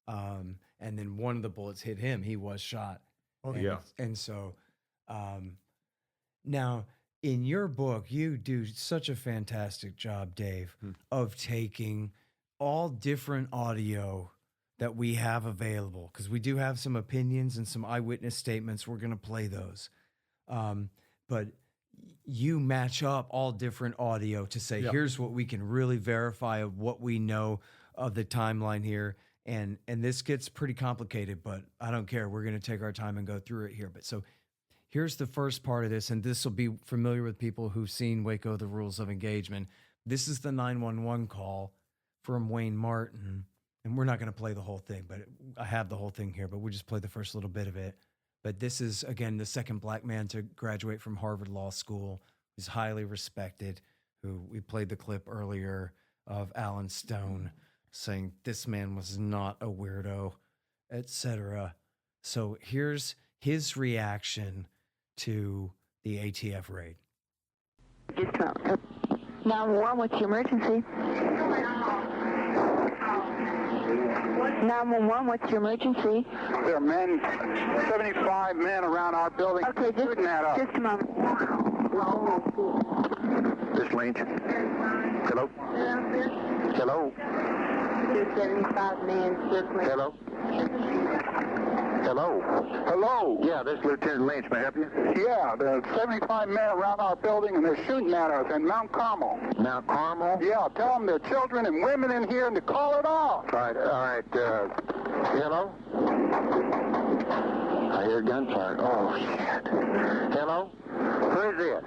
And then one of the bullets hit him. He was shot. And so now in your book, you do such a fantastic job, Dave, of taking all different audio that we have available, because we do have some opinions and some eyewitness statements. We're going to play those. But you match up all different audio to say, here's what we can really verify of what we know of the timeline here. And this gets pretty complicated, but I don't care. We're going to take our time and go through it here. But so here's the first part of this, and this will be familiar with people who've seen Waco, The Rules of Engagement. This is the 911 call from Wayne Martin, and we're not going to play the whole thing, but I have the whole thing here, but we'll just play the first little bit of it. But this is, again, the second black man to graduate from Harvard Law School. He's highly respected, who we played the clip earlier of Alan Stone saying this man was not a weirdo, etc. So here's his reaction to the ATF raid. 911, what's your emergency? 911, what's your emergency? There are men, 75 men around our building. Okay, just a moment. This Lynch. Hello? Hello? There's 75 men circling. Hello? Hello? Hello? Yeah, this is Lieutenant Lynch. May I help you? Yeah, there are 75 men around our building, and they're shooting at us in Mount Carmel. Mount Carmel? Yeah, tell them there are children and women in here and to call it off. All right. Hello? I hear gunfire. Oh, shit. Hello? Who is this?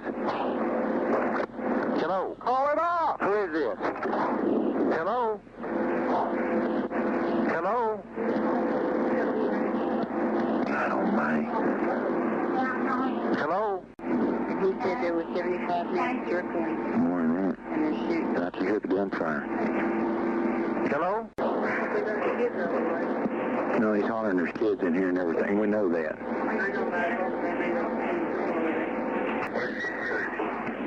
Hello? Call it off! Who is this? Hello? Hello? I don't mind. Hello? He said there were 75 men circling. More than that. And they're shooting. I can hear the gunfire. Hello? No, he's hollering there's kids in here and everything. We know that.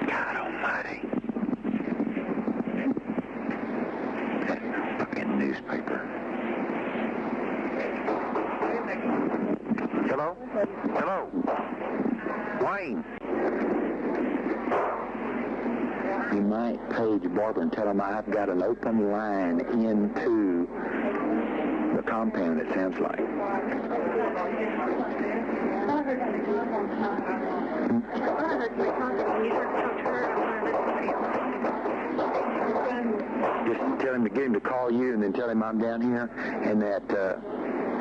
God almighty. That fucking newspaper. Hello? Hello? Wayne? You might page Barbara and tell him I've got an open line into the compound, it sounds like. Just tell him to get him to call you and then tell him I'm down here and that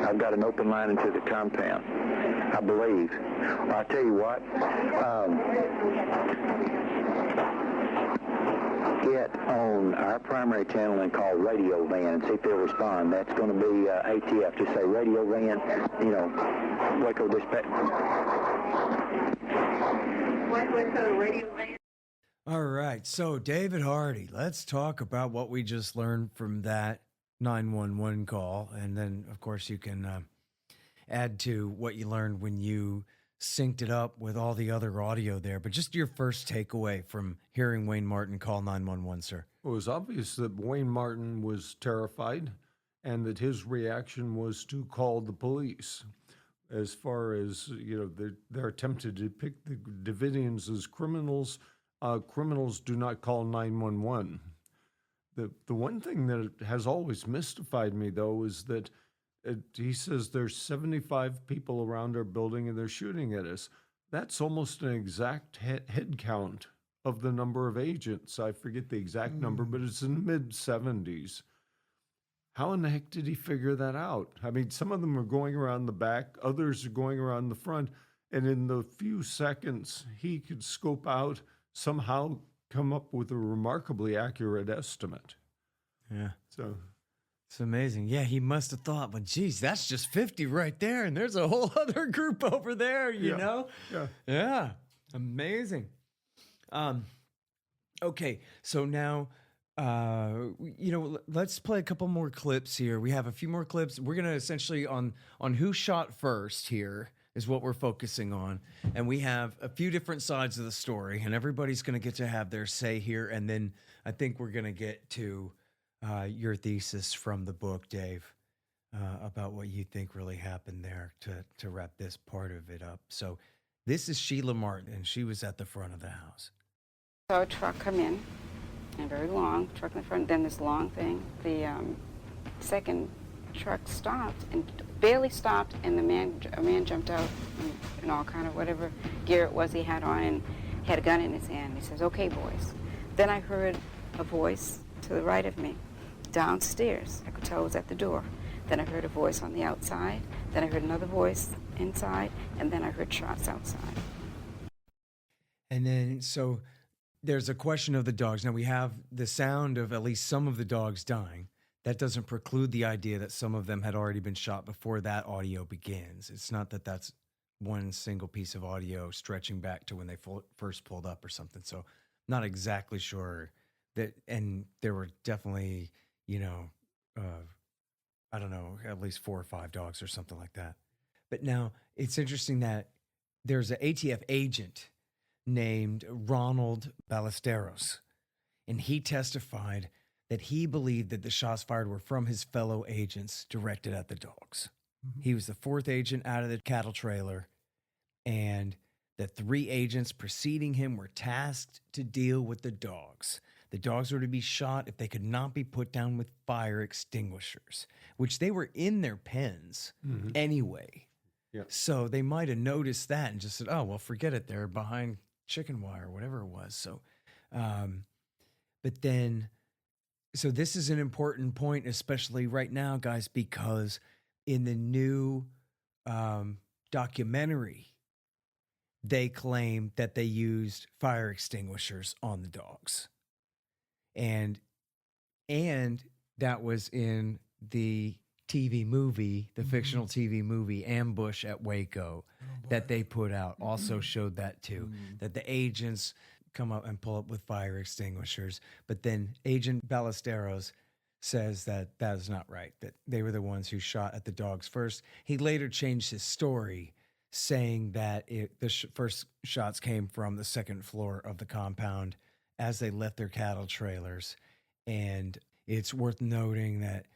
I've got an open line into the compound, I believe. Well, I'll tell you what. Get on our primary channel and call Radio Van and see if they'll respond. That's going to be ATF. Just say Radio Van, Waco Dispatch. Waco Radio Van. All right, so David Hardy, let's talk about what we just learned from that 911 call. And then, of course, you can add to what you learned when you synced it up with all the other audio there. But just your first takeaway from hearing Wayne Martin call 911, sir. It was obvious that Wayne Martin was terrified and that his reaction was to call the police. As far as, their attempt to depict the Davidians as criminals, criminals do not call 911. The one thing that has always mystified me, though, is that he says there's 75 people around our building and they're shooting at us. That's almost an exact head count of the number of agents. I forget the exact number, but it's in the mid-70s. How in the heck did he figure that out? I mean, some of them are going around the back, others are going around the front, and in the few seconds he could scope out, somehow come up with a remarkably accurate estimate. Yeah. So it's amazing. Yeah, he must have thought, but geez, that's just 50 right there. And there's a whole other group over there, you know? Yeah. Yeah. Amazing. Okay. So now, let's play a couple more clips here. We have a few more clips. We're going to essentially on who shot first here is what we're focusing on. And we have a few different sides of the story, and everybody's going to get to have their say here. And then I think we're going to get to your thesis from the book, Dave, about what you think really happened there to wrap this part of it up. So this is Sheila Martin, and she was at the front of the house. So a truck come in, and very long, truck in the front, then this long thing. The second truck stopped, and barely stopped, and a man jumped out and all kind of whatever gear it was he had on and had a gun in his hand. He says, "Okay, boys." Then I heard a voice to the right of me, downstairs. I could tell it was at the door. Then I heard a voice on the outside. Then I heard another voice inside, and then I heard shots outside. And then, so there's a question of the dogs. Now we have the sound of at least some of the dogs dying. that doesn't preclude the idea that some of them had already been shot before that audio begins. It's not that that's one single piece of audio stretching back to when they first pulled up or something. So not exactly sure that, and there were definitely, I don't know, at least 4 or 5 dogs or something like that. But now it's interesting that there's an ATF agent named Ronald Ballesteros, and he testified that he believed that the shots fired were from his fellow agents directed at the dogs. Mm-hmm. He was the 4th agent out of the cattle trailer, and the 3 agents preceding him were tasked to deal with the dogs. The dogs were to be shot if they could not be put down with fire extinguishers, which they were in their pens anyway. Yeah. So they might have noticed that and just said, oh, well, forget it. They're behind chicken wire or whatever it was. So, but then, so this is an important point, especially right now, guys, because in the new documentary, they claim that they used fire extinguishers on the dogs. And that was in the TV movie, the fictional TV movie Ambush at Waco that they put out also showed that too, that the agents come up and pull up with fire extinguishers. But then Agent Ballesteros says that that is not right, that they were the ones who shot at the dogs first. He later changed his story, saying that the first shots came from the 2nd floor of the compound as they left their cattle trailers. And it's worth noting that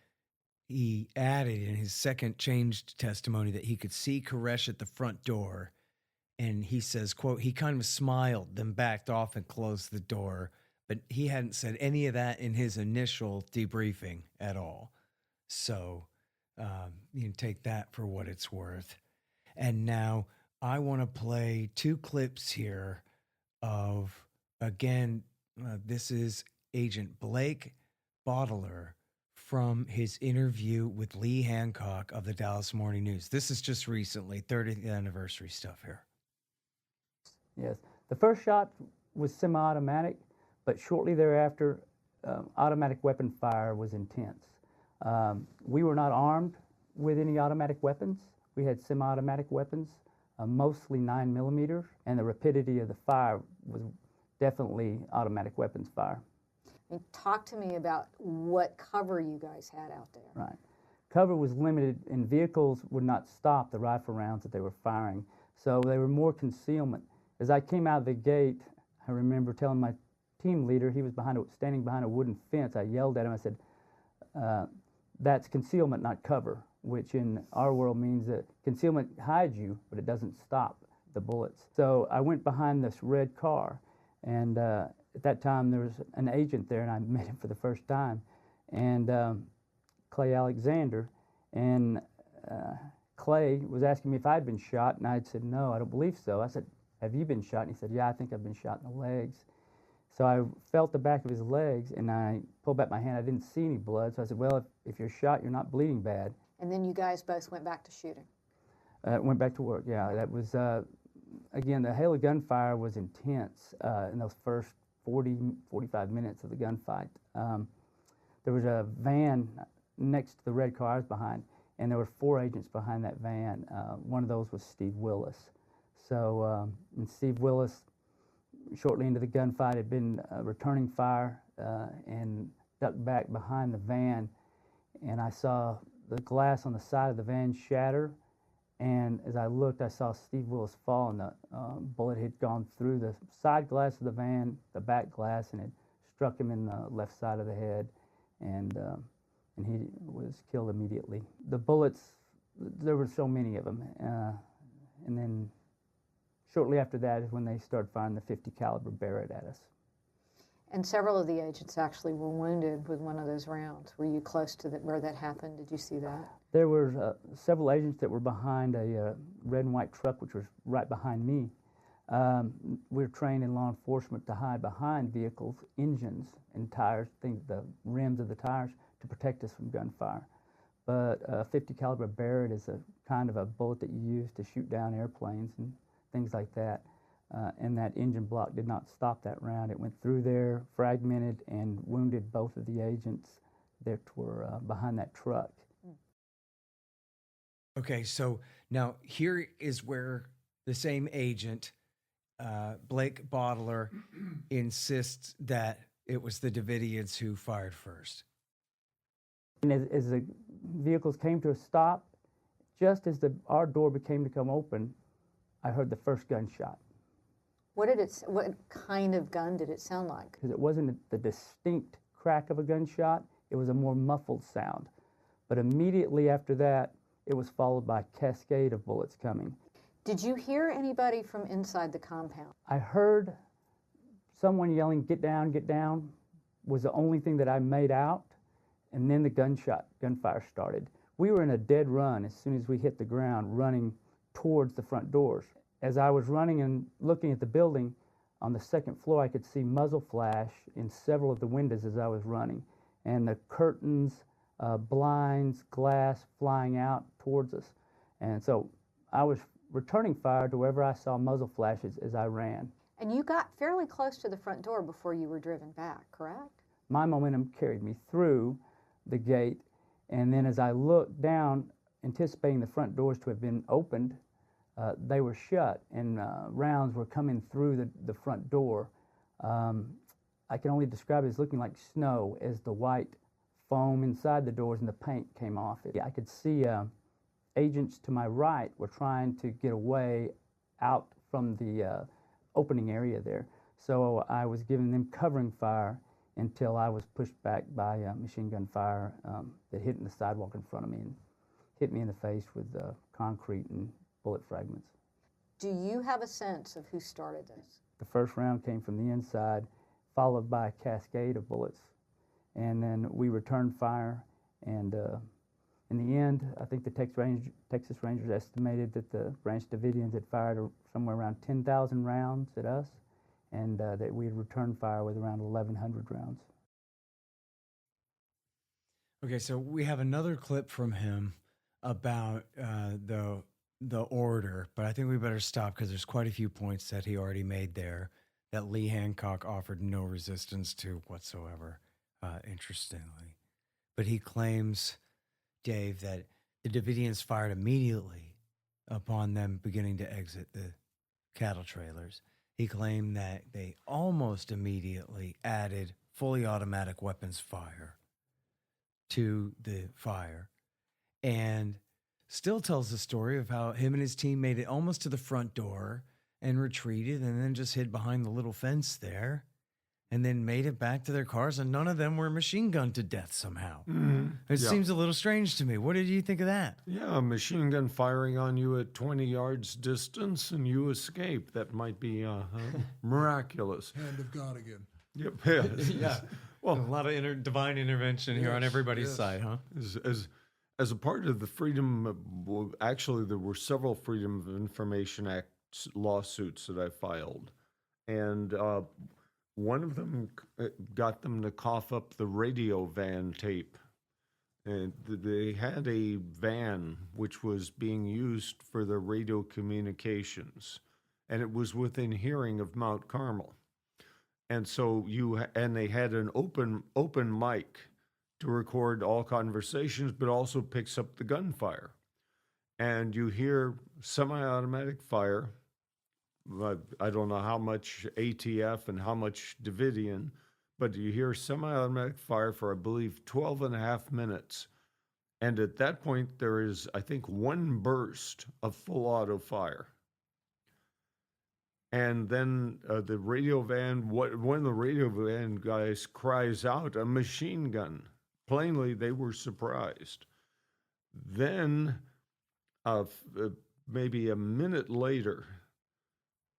he added in his second changed testimony that he could see Koresh at the front door. And he says, quote, he kind of smiled, then backed off and closed the door. But he hadn't said any of that in his initial debriefing at all. So you can take that for what it's worth. And now I want to play 2 clips here of, again, this is Agent Blake Bottler from his interview with Lee Hancock of the Dallas Morning News. This is just recently, 30th anniversary stuff here. Yes. The first shot was semi-automatic, but shortly thereafter, automatic weapon fire was intense. We were not armed with any automatic weapons. We had semi-automatic weapons, mostly 9mm, and the rapidity of the fire was definitely automatic weapons fire. And talk to me about what cover you guys had out there. Right. Cover was limited, and vehicles would not stop the rifle rounds that they were firing, so they were more concealment. As I came out of the gate, I remember telling my team leader, he was standing behind a wooden fence. I yelled at him, I said, that's concealment, not cover, which in our world means that concealment hides you, but it doesn't stop the bullets. So I went behind this red car, and at that time there was an agent there, and I met him for the first time, and Clay Alexander, and Clay was asking me if I'd been shot, and I said, no, I don't believe so. I said, have you been shot? And he said, yeah, I think I've been shot in the legs. So I felt the back of his legs, and I pulled back my hand. I didn't see any blood, so I said, well, if you're shot, you're not bleeding bad. And then you guys both went back to shooting. Went back to work, yeah. That was, again, the hail of gunfire was intense in those first 45 minutes of the gunfight. There was a van next to the red car I was behind, and there were 4 agents behind that van. One of those was Steve Willis. So, and Steve Willis, shortly into the gunfight, had been returning fire and ducked back behind the van, and I saw the glass on the side of the van shatter, and as I looked, I saw Steve Willis fall, and the bullet had gone through the side glass of the van, the back glass, and it struck him in the left side of the head, and he was killed immediately. The bullets, there were so many of them, and then shortly after that is when they started firing the 50 caliber Barrett at us. And several of the agents actually were wounded with one of those rounds. Were you close to where that happened? Did you see that? There were several agents that were behind a red and white truck, which was right behind me. We're trained in law enforcement to hide behind vehicles, engines, and tires, the rims of the tires, to protect us from gunfire. But a 50 caliber Barrett is a kind of a bullet that you use to shoot down airplanes and things like that. And that engine block did not stop that round. It went through there, fragmented, and wounded both of the agents that were behind that truck. Okay, so now here is where the same agent, Blake Bottler, insists that it was the Davidians who fired first. And as the vehicles came to a stop, just as our door became to come open, I heard the first gunshot. What kind of gun did it sound like? Because it wasn't the distinct crack of a gunshot, it was a more muffled sound. But immediately after that, it was followed by a cascade of bullets coming. Did you hear anybody from inside the compound? I heard someone yelling, get down, was the only thing that I made out. And then the gunfire started. We were in a dead run as soon as we hit the ground, running towards the front doors. As I was running and looking at the building, on the second floor, I could see muzzle flash in several of the windows as I was running. And the curtains, blinds, glass flying out towards us. And so I was returning fire to wherever I saw muzzle flashes as I ran. And you got fairly close to the front door before you were driven back, correct? My momentum carried me through the gate, and then as I looked down, anticipating the front doors to have been opened, they were shut, and rounds were coming through the front door. I can only describe it as looking like snow as the white foam inside the doors and the paint came off it. I could see agents to my right were trying to get away out from the opening area there. So I was giving them covering fire until I was pushed back by machine gun fire that hit in the sidewalk in front of me and hit me in the face with concrete and bullet fragments. Do you have a sense of who started this? The first round came from the inside, followed by a cascade of bullets. And then we returned fire, and in the end, I think the Texas Rangers estimated that the Branch Davidians had fired somewhere around 10,000 rounds at us, and that we had returned fire with around 1,100 rounds. Okay, so we have another clip from him about the order, but I think we better stop because there's quite a few points that he already made there that Lee Hancock offered no resistance to whatsoever, interestingly. But he claims, Dave, that the Davidians fired immediately upon them beginning to exit the cattle trailers. He claimed that they almost immediately added fully automatic weapons fire to the fire, and still tells the story of how him and his team made it almost to the front door and retreated and then just hid behind the little fence there and then made it back to their cars, and none of them were machine gunned to death somehow. Mm-hmm. It Yeah. seems a little strange to me. What did you think of that? Yeah, a machine gun firing on you at 20 yards distance and you escape. That might be miraculous. Hand of God again. Yep. Yeah. Well, a lot of divine intervention here on everybody's side, huh? As a part of the actually, there were several Freedom of Information Act lawsuits that I filed. And one of them got them to cough up the radio van tape. And they had a van which was being used for the radio communications. And it was within hearing of Mount Carmel. And so they had an open mic to record all conversations, but also picks up the gunfire. And you hear semi-automatic fire. I don't know how much ATF and how much Davidian, but you hear semi-automatic fire for, I believe, 12 and a half minutes. And at that point, there is, I think, one burst of full auto fire. And then the radio van, one of the radio van guys cries out, "A machine gun." Plainly, they were surprised. Then, maybe a minute later,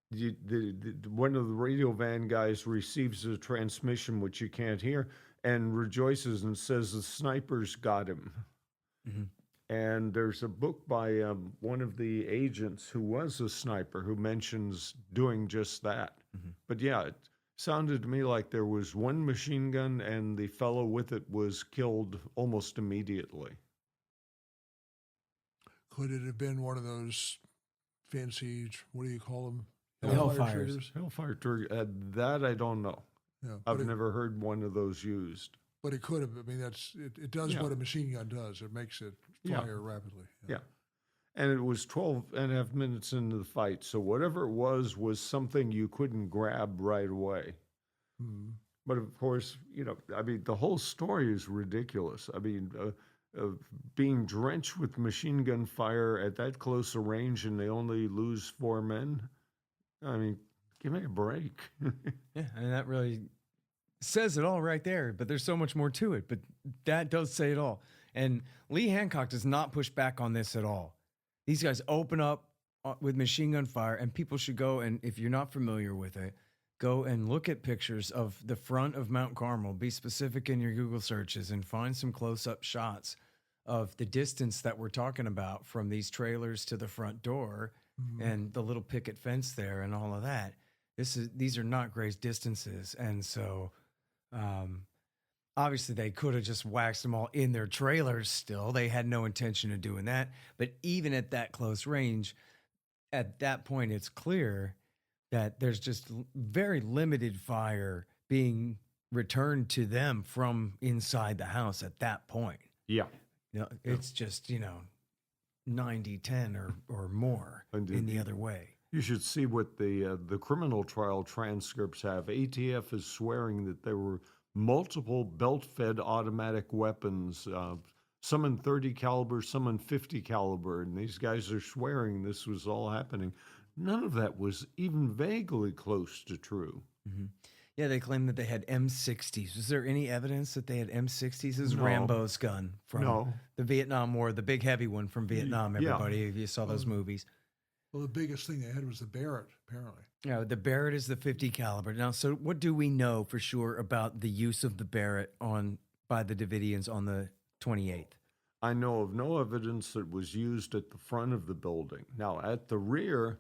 one of the radio van guys receives a transmission, which you can't hear, and rejoices and says the snipers got him. Mm-hmm. And there's a book by one of the agents who was a sniper who mentions doing just that. Mm-hmm. But yeah, it sounded to me like there was one machine gun and the fellow with it was killed almost immediately. Could it have been one of those fancy, what do you call them? Hellfire trigger. That I don't know. Yeah, I've never heard one of those used. But it could have. I mean, it does Yeah. what a machine gun does. It makes it fire rapidly. Yeah. And it was 12.5 minutes into the fight. So whatever it was something you couldn't grab right away. Hmm. But of course, I mean, the whole story is ridiculous. I mean, being drenched with machine gun fire at that close a range and they only lose 4 men. I mean, give me a break. Yeah, and that really says it all right there, but there's so much more to it. But that does say it all. And Lee Hancock does not push back on this at all. These guys open up with machine gun fire, and people should go, and if you're not familiar with it, go and look at pictures of the front of Mount Carmel. Be specific in your Google searches and find some close-up shots of the distance that we're talking about from these trailers to the front door and the little picket fence there and all of that. These are not great distances. And so obviously they could have just waxed them all in their trailers still. They had no intention of doing that. But even at that close range, at that point, it's clear that there's just very limited fire being returned to them from inside the house at that point. Yeah. It's just, 90-10 or more in the other way. You should see what the criminal trial transcripts have. ATF is swearing that there were multiple belt-fed automatic weapons, some in 30 caliber, some in 50 caliber, and these guys are swearing this was all happening. None of that was even vaguely close to true. Mm-hmm. Yeah, they claim that they had M60s. Was there any evidence that they had M60s? This is No. Rambo's gun from the Vietnam War, the big heavy one from Vietnam, everybody, if you saw those movies. Well, the biggest thing they had was the Barrett, apparently. Yeah, the Barrett is the 50 caliber. Now, so what do we know for sure about the use of the Barrett by the Davidians on the 28th? I know of no evidence that was used at the front of the building. Now, at the rear,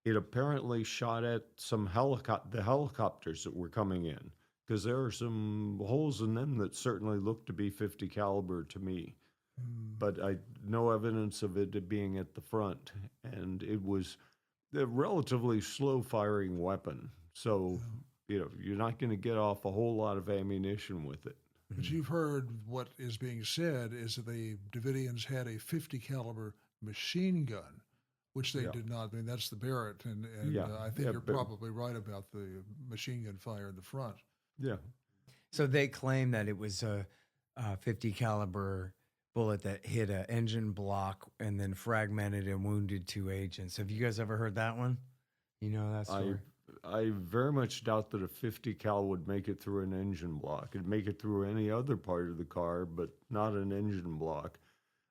it apparently shot at some the helicopters that were coming in, because there are some holes in them that certainly look to be 50 caliber to me. But no evidence of it being at the front, and it was a relatively slow firing weapon. So, you're not going to get off a whole lot of ammunition with it. But you've heard what is being said is that the Davidians had a 50 caliber machine gun, which they did not. I mean, that's the Barrett, and I think you're probably right about the machine gun fire in the front. Yeah. So they claim that it was a 50 caliber bullet that hit an engine block and then fragmented and wounded 2 agents. Have you guys ever heard that one? That story? I very much doubt that a 50 cal would make it through an engine block. It'd make it through any other part of the car, but not an engine block.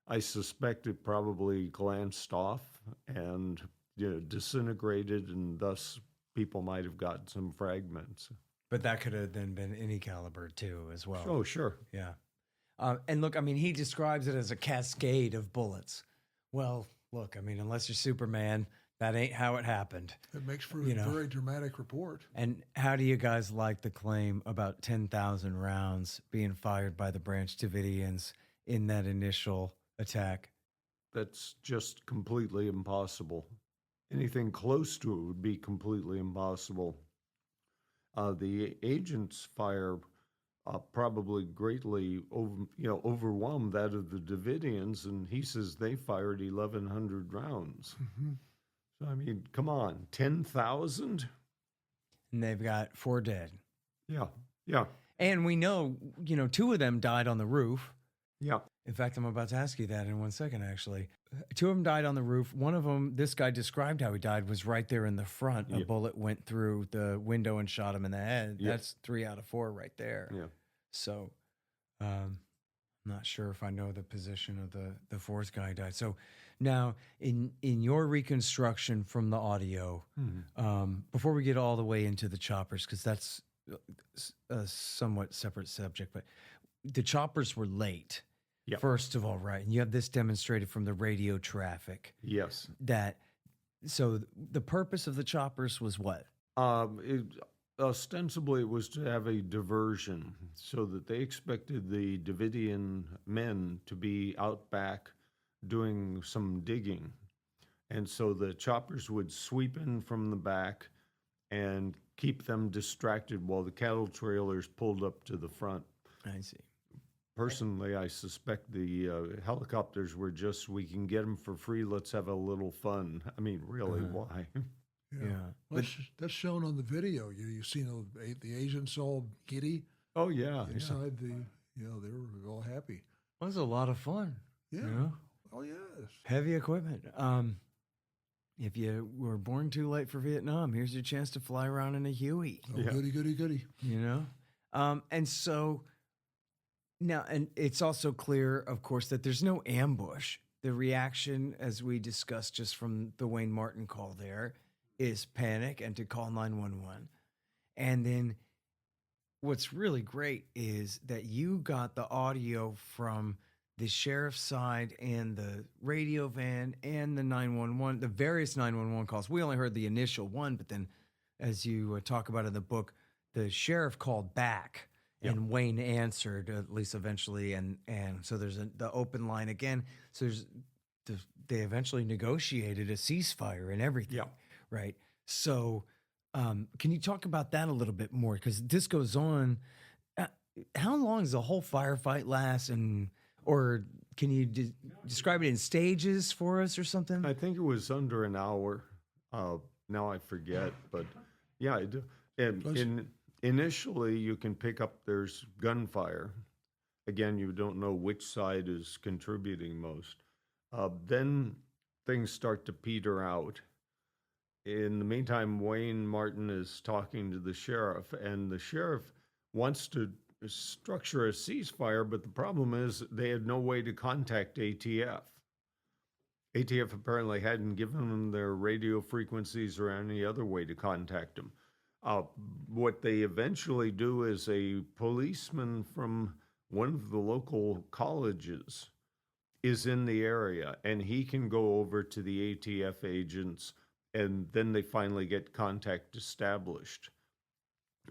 I suspect it probably glanced off and disintegrated, and thus people might have gotten some fragments. But that could have then been any caliber too, as well. Oh, sure. Yeah. And look, I mean, he describes it as a cascade of bullets. Well, look, I mean, unless you're Superman, that ain't how it happened. It makes for a very dramatic report. And how do you guys like the claim about 10,000 rounds being fired by the Branch Davidians in that initial attack? That's just completely impossible. Anything close to it would be completely impossible. The agents' fire probably greatly overwhelmed that of the Davidians, and he says they fired 1,100 rounds. Mm-hmm. So, I mean, come on, 10,000? And they've got 4 dead. Yeah, yeah. And we know, 2 of them died on the roof. Yeah. In fact, I'm about to ask you that in 1 second, actually. 2 of them died on the roof. One of them, this guy described how he died, was right there in the front. A bullet went through the window and shot him in the head. Yeah. That's 3 out of 4 right there. Yeah. So, I'm not sure if I know the position of the 4th guy died. So now, in your reconstruction from the audio, before we get all the way into the choppers, because that's a somewhat separate subject, but the choppers were late. Yep. First of all, right? And you have this demonstrated from the radio traffic. Yes. So the purpose of the choppers was what? Ostensibly, it was to have a diversion, so that they expected the Davidian men to be out back doing some digging. And so the choppers would sweep in from the back and keep them distracted while the cattle trailers pulled up to the front. I see. Personally, I suspect the helicopters were just, we can get them for free, let's have a little fun. I mean, really, why? Well, that's shown on the video. You seen the agents all giddy. Oh, yeah. Inside they were all happy. It was a lot of fun. Yeah. You know? Oh, yes. Heavy equipment. If you were born too late for Vietnam, here's your chance to fly around in a Huey. Oh, goody. You know? And so now, and it's also clear, of course, that there's no ambush. The reaction, as we discussed just from the Wayne Martin call there, is panic and to call 911. And then what's really great is that you got the audio from the sheriff's side and the radio van and the 911, the various 911 calls. We only heard the initial one, but then as you talk about in the book, the sheriff called back and Wayne answered, at least eventually. And so there's the open line again. So they eventually negotiated a ceasefire and everything. Right. So can you talk about that a little bit more? Because this goes on. How long does the whole firefight last? Or can you describe it in stages for us or something? I think it was under an hour. Now I forget, but yeah. Initially, you can pick up, there's gunfire. Again, you don't know which side is contributing most. Then things start to peter out. In the meantime, Wayne Martin is talking to the sheriff, and the sheriff wants to structure a ceasefire, but the problem is they had no way to contact ATF. ATF apparently hadn't given them their radio frequencies or any other way to contact them. What they eventually do is a policeman from one of the local colleges is in the area, and he can go over to the ATF agents, and then they finally get contact established.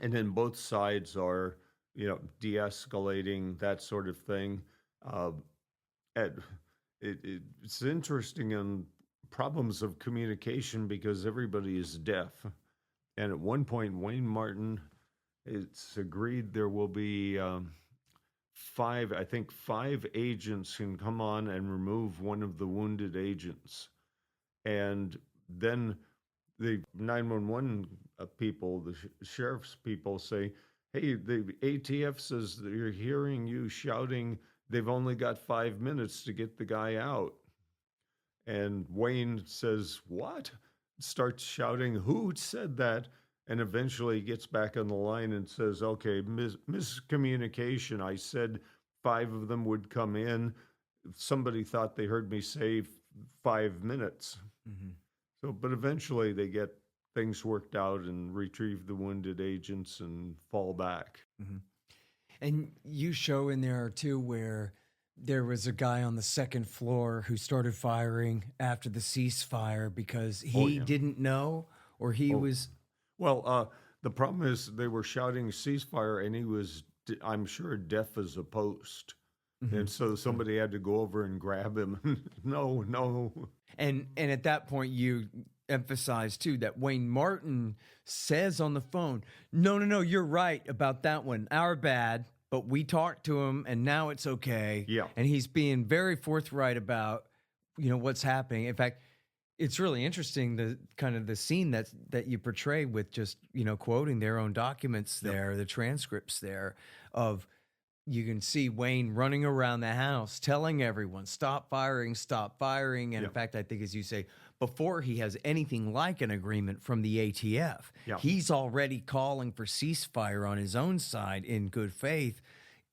And then both sides are, de-escalating, that sort of thing. It's interesting in problems of communication because everybody is deaf. And at one point, Wayne Martin, it's agreed there will be five agents can come on and remove one of the wounded agents. And then the 911 people, the sheriff's people say, hey, the ATF says they're hearing you shouting, they've only got 5 minutes to get the guy out. And Wayne says, what? Starts shouting, who said that? And eventually gets back on the line and says, okay, miscommunication. I said 5 of them would come in. Somebody thought they heard me say 5 minutes. Mm-hmm. So, but eventually they get things worked out and retrieve the wounded agents and fall back. Mm-hmm. And you show in there too where there was a guy on the second floor who started firing after the ceasefire because he didn't know, or he was... Well, the problem is they were shouting ceasefire and he was, I'm sure, deaf as a post. Mm-hmm. And so somebody had to go over and grab him. No. And at that point, you emphasize too that Wayne Martin says on the phone, no, you're right about that one. Our bad, but we talked to him and now it's okay. Yeah. And he's being very forthright about, what's happening. In fact, it's really interesting, the kind of the scene that you portray with just, quoting their own documents there, the transcripts there of, you can see Wayne running around the house telling everyone, stop firing. And in fact, I think, as you say, before he has anything like an agreement from the ATF, he's already calling for ceasefire on his own side in good faith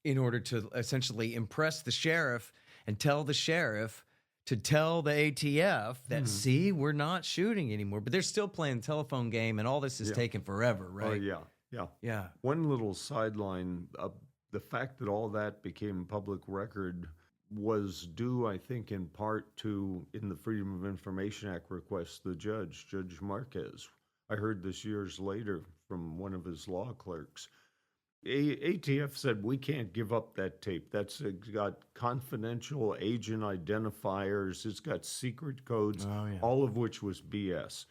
in order to essentially impress the sheriff and tell the sheriff to tell the ATF that, see, we're not shooting anymore. But they're still playing the telephone game, and all this is taking forever, right? Oh, yeah. One little sideline, the fact that all that became public record was due, I think, in part to, in the Freedom of Information Act request, the Judge Marquez. I heard this years later from one of his law clerks. ATF said, we can't give up that tape. That's got confidential agent identifiers. It's got secret codes, all of which was BS.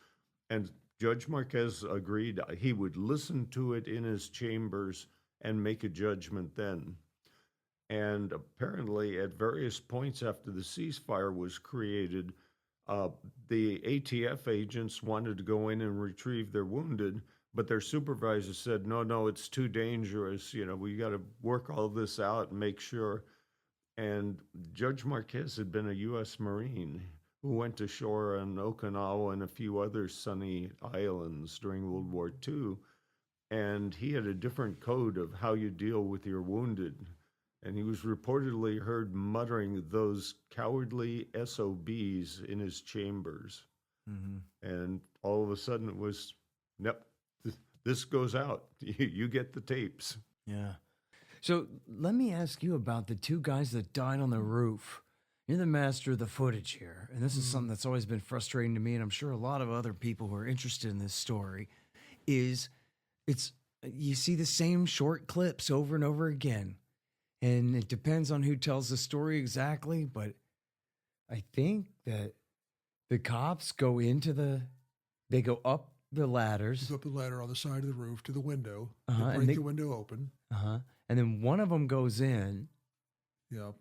And Judge Marquez agreed he would listen to it in his chambers and make a judgment then. And apparently, at various points after the ceasefire was created, the ATF agents wanted to go in and retrieve their wounded, but their supervisor said, no, it's too dangerous. We got to work all this out and make sure. And Judge Marquez had been a U.S. Marine who went ashore on Okinawa and a few other sunny islands during World War II. And he had a different code of how you deal with your wounded. And he was reportedly heard muttering those cowardly SOBs in his chambers. Mm-hmm. And all of a sudden it was, nope, this goes out. You get the tapes. Yeah. So let me ask you about the two guys that died on the roof. You're the master of the footage here. And this is something that's always been frustrating to me, and I'm sure a lot of other people who are interested in this story, is you see the same short clips over and over again. And it depends on who tells the story exactly, but I think that the cops go up the ladders. They go up the ladder on the side of the roof to the window. Uh-huh, They break the window open. Uh-huh. And then one of them goes in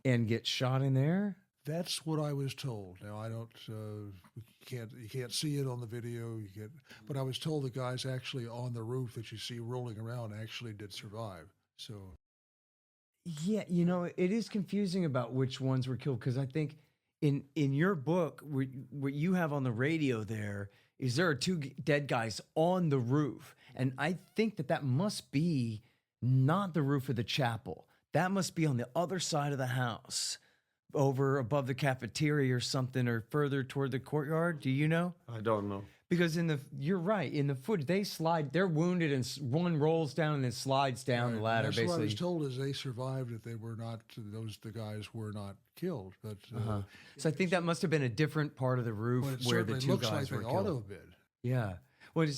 and gets shot in there. That's what I was told. Now, I don't, you can't see it on the video, but I was told the guys actually on the roof that you see rolling around actually did survive. So, yeah, it is confusing about which ones were killed, because I think in your book, what you have on the radio there are two dead guys on the roof. And I think that must be not the roof of the chapel. That must be on the other side of the house, over above the cafeteria or something, or further toward the courtyard. Do you know? I don't know. Because you're right, in the footage, they're wounded, and one rolls down and then slides down the ladder. That's basically, what I was told is they survived, that they were not, the guys were not killed. But so I think that must have been a different part of the roof where the two guys were killed. Ought to have been. Yeah. Well,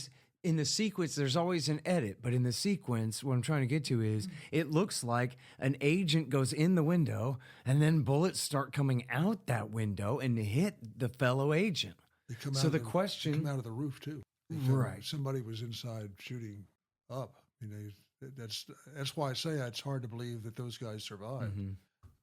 in the sequence, there's always an edit, but in the sequence, what I'm trying to get to is it looks like an agent goes in the window and then bullets start coming out that window and hit the fellow agent. They come so out the question, they come out of the roof too. Right. Somebody was inside shooting up. That's why I say it's hard to believe that those guys survived. Mm-hmm.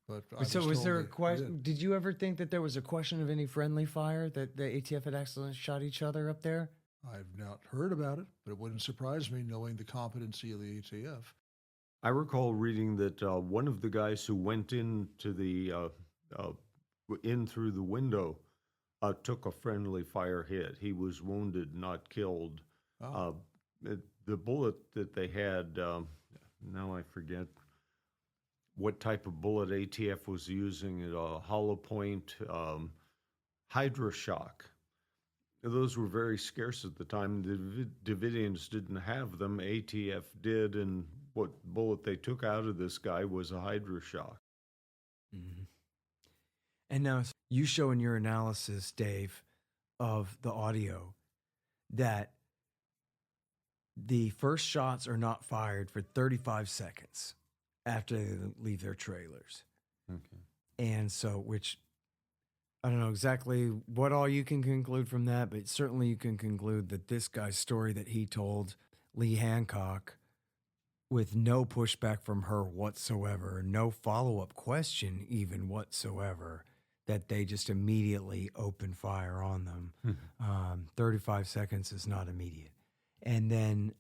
But so was there a question? Did you ever think that there was a question of any friendly fire, that the ATF had accidentally shot each other up there? I've not heard about it, but it wouldn't surprise me knowing the competency of the ATF. I recall reading that one of the guys who went into in through the window took a friendly fire hit. He was wounded, not killed. Oh. The bullet that they had, now I forget what type of bullet ATF was using, a hollow point Hydra-Shock. Those were very scarce at the time. The Davidians didn't have them. ATF did, and what bullet they took out of this guy was a Hydra-Shock. Mm-hmm. And now you show in your analysis, Dave, of the audio that the first shots are not fired for 35 seconds after they leave their trailers. Okay. And so, which I don't know exactly what all you can conclude from that, but certainly you can conclude that this guy's story that he told Lee Hancock, with no pushback from her whatsoever, no follow-up question even whatsoever, that they just immediately opened fire on them. 35 seconds is not immediate. And then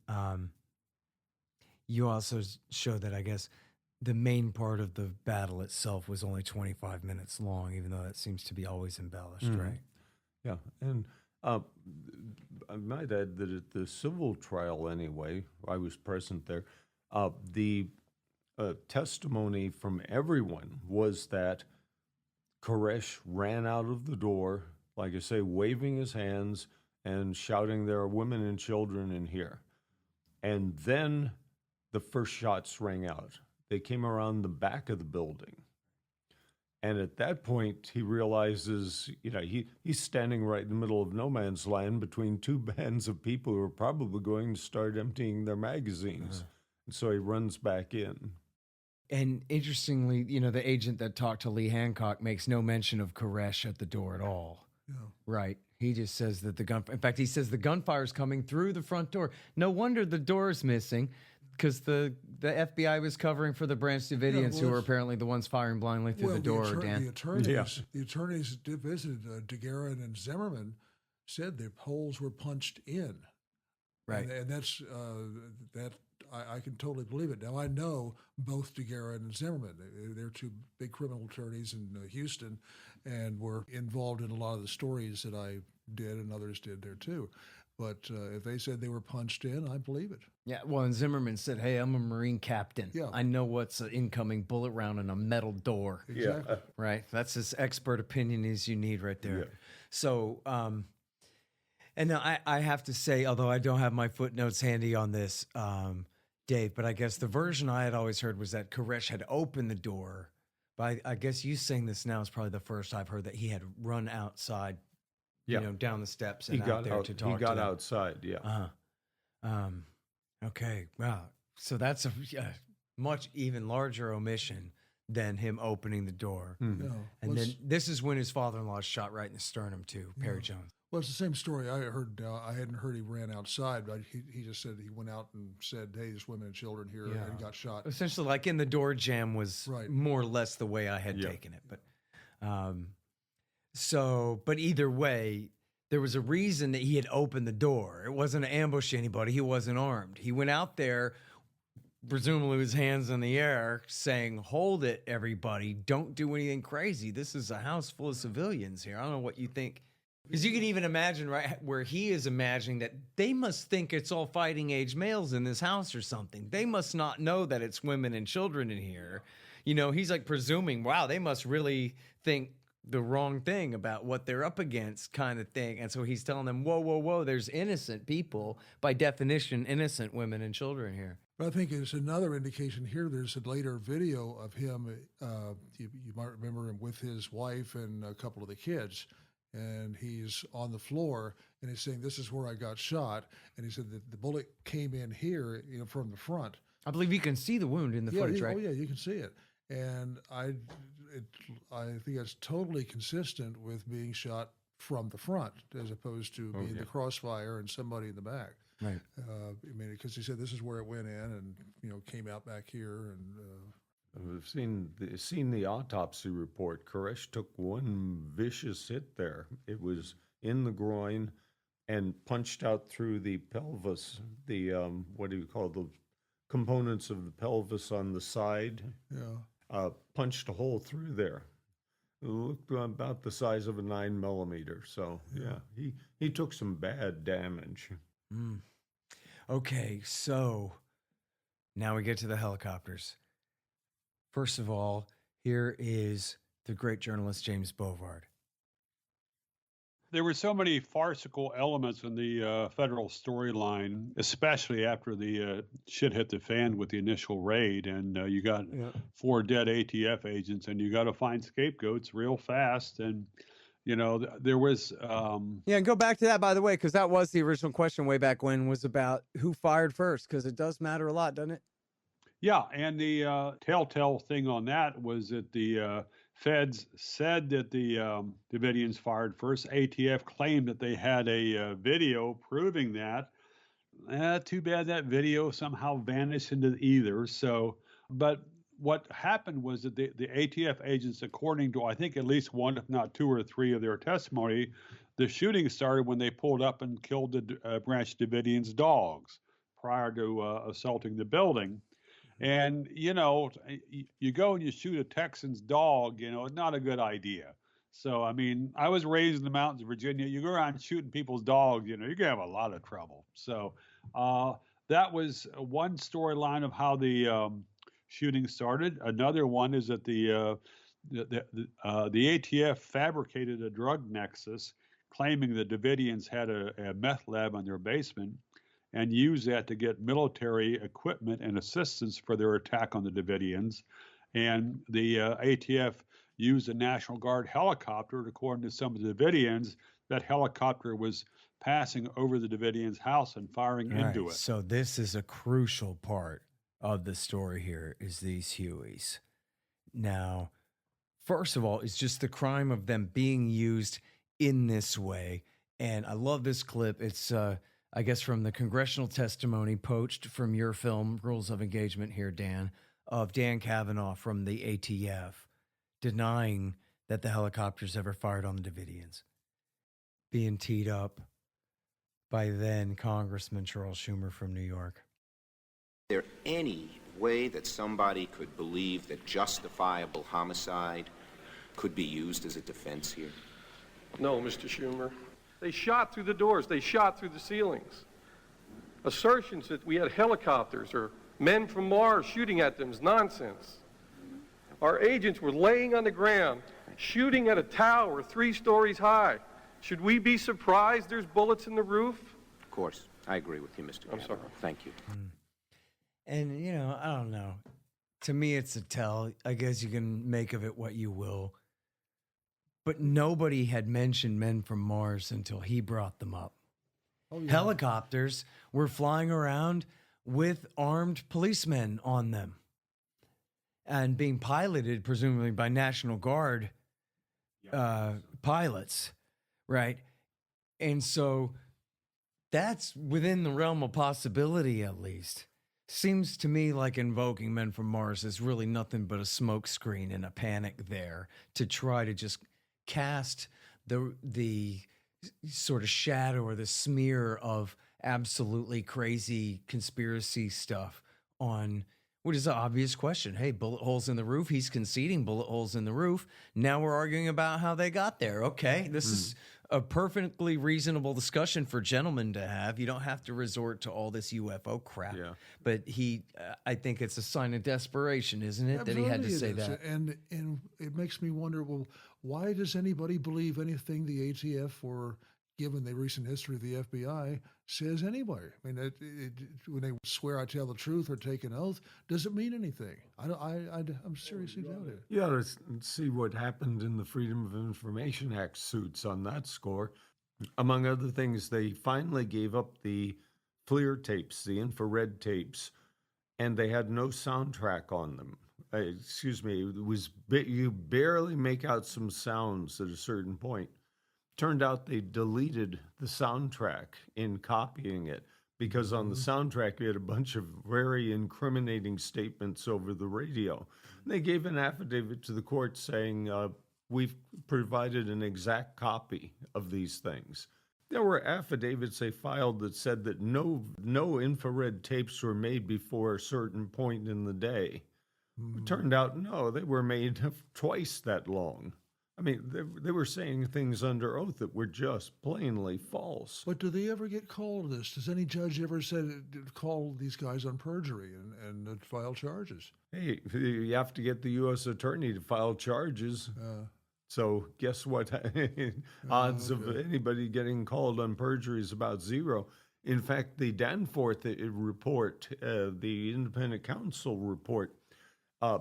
you also show that, I guess, the main part of the battle itself was only 25 minutes long, even though that seems to be always embellished, right? Yeah, and I might add that at the civil trial anyway, I was present there, the testimony from everyone was that Koresh ran out of the door, like I say, waving his hands and shouting, "There are women and children in here." And then the first shots rang out. They came around the back of the building. And at that point, he realizes, he's standing right in the middle of no man's land between two bands of people who are probably going to start emptying their magazines. And so he runs back in. And interestingly, the agent that talked to Lee Hancock makes no mention of Koresh at the door at all. Yeah. Right. He just says that in fact, he says the gunfire's coming through the front door. No wonder the door is missing. Because the FBI was covering for the Branch Davidians, who were apparently the ones firing blindly through the door, Dan. The attorneys that visited DeGuerin and Zimmerman said their polls were punched in. Right. And that's, I can totally believe it. Now, I know both DeGuerin and Zimmerman. They're two big criminal attorneys in Houston and were involved in a lot of the stories that I did and others did there too. But if they said they were punched in, I believe it. Yeah, well, and Zimmerman said, hey, I'm a Marine captain. Yeah. I know what's an incoming bullet round in a metal door. Exactly. Yeah. Right? That's as expert opinion as you need right there. Yeah. So, and now I have to say, although I don't have my footnotes handy on this, Dave, but I guess the version I had always heard was that Koresh had opened the door. But I guess you saying this now is probably the first I've heard that he had run outside, you know, down the steps and out there to talk to them. He got outside, yeah. Okay, wow. So that's a much even larger omission than him opening the door. Yeah. And then this is when his father-in-law is shot right in the sternum too, Perry Jones. Well, it's the same story I heard. I hadn't heard he ran outside, but he just said he went out and said, hey, there's women and children here, and got shot. Essentially, like in the door jam was more or less the way I had taken it. But but either way, there was a reason that he had opened the door. It wasn't to ambush anybody. He wasn't armed. He went out there, presumably with his hands in the air, saying, hold it, everybody. Don't do anything crazy. This is a house full of civilians here. I don't know what you think. Because you can even imagine, right, where he is imagining that they must think it's all fighting age males in this house or something. They must not know that it's women and children in here. You know, he's like presuming, wow, they must really think the wrong thing about what they're up against kind of thing. And so he's telling them, whoa, whoa, whoa, there's innocent people, by definition, innocent women and children here. But I think it's another indication here. There's a later video of him, you might remember him with his wife and a couple of the kids. And he's on the floor, and he's saying, this is where I got shot. And he said that the bullet came in here, you know, from the front. I believe you can see the wound in the footage, right? Oh, yeah, you can see it. And I think that's totally consistent with being shot from the front, as opposed to being the crossfire and somebody in the back. Right. I mean, because he said this is where it went in and, you know, came out back here. And we've seen the autopsy report. Koresh took one vicious hit there. It was in the groin and punched out through the pelvis, the, what do you call the components of the pelvis on the side? Yeah. Punched a hole through there. It looked about the size of a 9mm. So, yeah, he took some bad damage. Mm. Okay, so now we get to the helicopters. First of all, here is the great journalist James Bovard. There were so many farcical elements in the federal storyline, especially after the shit hit the fan with the initial raid, and you got 4 dead ATF agents, and you got to find scapegoats real fast. And you know, there was yeah, and go back to that, by the way, because that was the original question way back when, was about who fired first, because it does matter a lot, doesn't it? Yeah, and the telltale thing on that was that the feds said that the Davidians fired first. ATF claimed that they had a video proving that. Too bad that video somehow vanished into the ether. So, but what happened was that the ATF agents, according to I think at least one, if not 2 or 3 of their testimony, the shooting started when they pulled up and killed the Branch Davidians' dogs prior to assaulting the building. And, you know, you go and you shoot a Texan's dog, you know, it's not a good idea. So, I mean, I was raised in the mountains of Virginia. You go around shooting people's dogs, you know, you're going to have a lot of trouble. So that was one storyline of how the shooting started. Another one is that the ATF fabricated a drug nexus, claiming the Davidians had a meth lab in their basement, and use that to get military equipment and assistance for their attack on the Davidians. And the ATF used a National Guard helicopter. According to some of the Davidians, that helicopter was passing over the Davidians' house and firing into it. So this is a crucial part of the story here, is these Hueys. Now, first of all, it's just the crime of them being used in this way. And I love this clip. It's I guess from the congressional testimony poached from your film, Rules of Engagement here, Dan, of Dan Kavanaugh from the ATF denying that the helicopters ever fired on the Davidians, being teed up by then Congressman Charles Schumer from New York. Is there any way that somebody could believe that justifiable homicide could be used as a defense here? No, Mr. Schumer. They shot through the doors. They shot through the ceilings. Assertions that we had helicopters or men from Mars shooting at them is nonsense. Our agents were laying on the ground, shooting at a tower 3 stories high. Should we be surprised there's bullets in the roof? Of course. I agree with you, Mr. I'm sorry. Thank you. And, you know, I don't know. To me, it's a tell. I guess you can make of it what you will. But nobody had mentioned men from Mars until he brought them up. Oh, yeah. Helicopters were flying around with armed policemen on them and being piloted, presumably by National Guard pilots, right? And so that's within the realm of possibility, at least. Seems to me like invoking men from Mars is really nothing but a smokescreen and a panic there to try to just cast the sort of shadow or the smear of absolutely crazy conspiracy stuff on what is the obvious question. Hey, bullet holes in the roof. He's conceding bullet holes in the roof. Now we're arguing about how they got there. Okay, this is a perfectly reasonable discussion for gentlemen to have. You don't have to resort to all this UFO crap. Yeah. But I think it's a sign of desperation, isn't it, Absolutely that he had to say it is. that? And it makes me wonder, well, why does anybody believe anything the ATF, or given the recent history of the FBI, says anyway? I mean, when they swear I tell the truth or take an oath, does it mean anything? I'm seriously doubting it. You ought to see what happened in the Freedom of Information Act suits on that score. Among other things, they finally gave up the FLIR tapes, the infrared tapes, and they had no soundtrack on them. Excuse me, it was you barely make out some sounds at a certain point. Turned out they deleted the soundtrack in copying it because on the soundtrack you had a bunch of very incriminating statements over the radio. They gave an affidavit to the court saying, we've provided an exact copy of these things. There were affidavits they filed that said that no infrared tapes were made before a certain point in the day. It turned out, no, they were made twice that long. I mean, they were saying things under oath that were just plainly false. But do they ever get called this? Does any judge ever call these guys on perjury and file charges? Hey, you have to get the U.S. attorney to file charges. So guess what? Odds of anybody getting called on perjury is about 0. In fact, the Danforth report, the independent counsel report,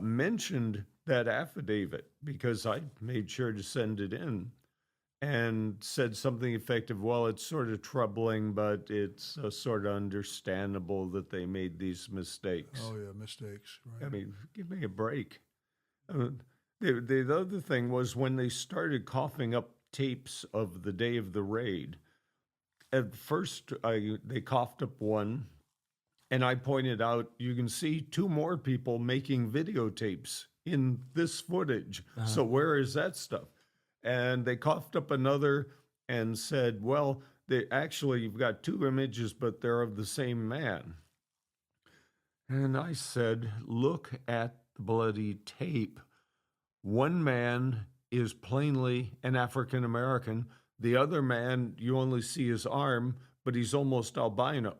mentioned that affidavit because I made sure to send it in and said something effective, well, it's sort of troubling, but it's sort of understandable that they made these mistakes. Oh, yeah, mistakes. Right. I mean, give me a break. The other thing was when they started coughing up tapes of the day of the raid, at first they coughed up one, and I pointed out, you can see 2 more people making videotapes in this footage. So where is that stuff? And they coughed up another and said, well, you've got 2 images, but they're of the same man. And I said, look at the bloody tape. One man is plainly an African American. The other man, you only see his arm, but he's almost albino.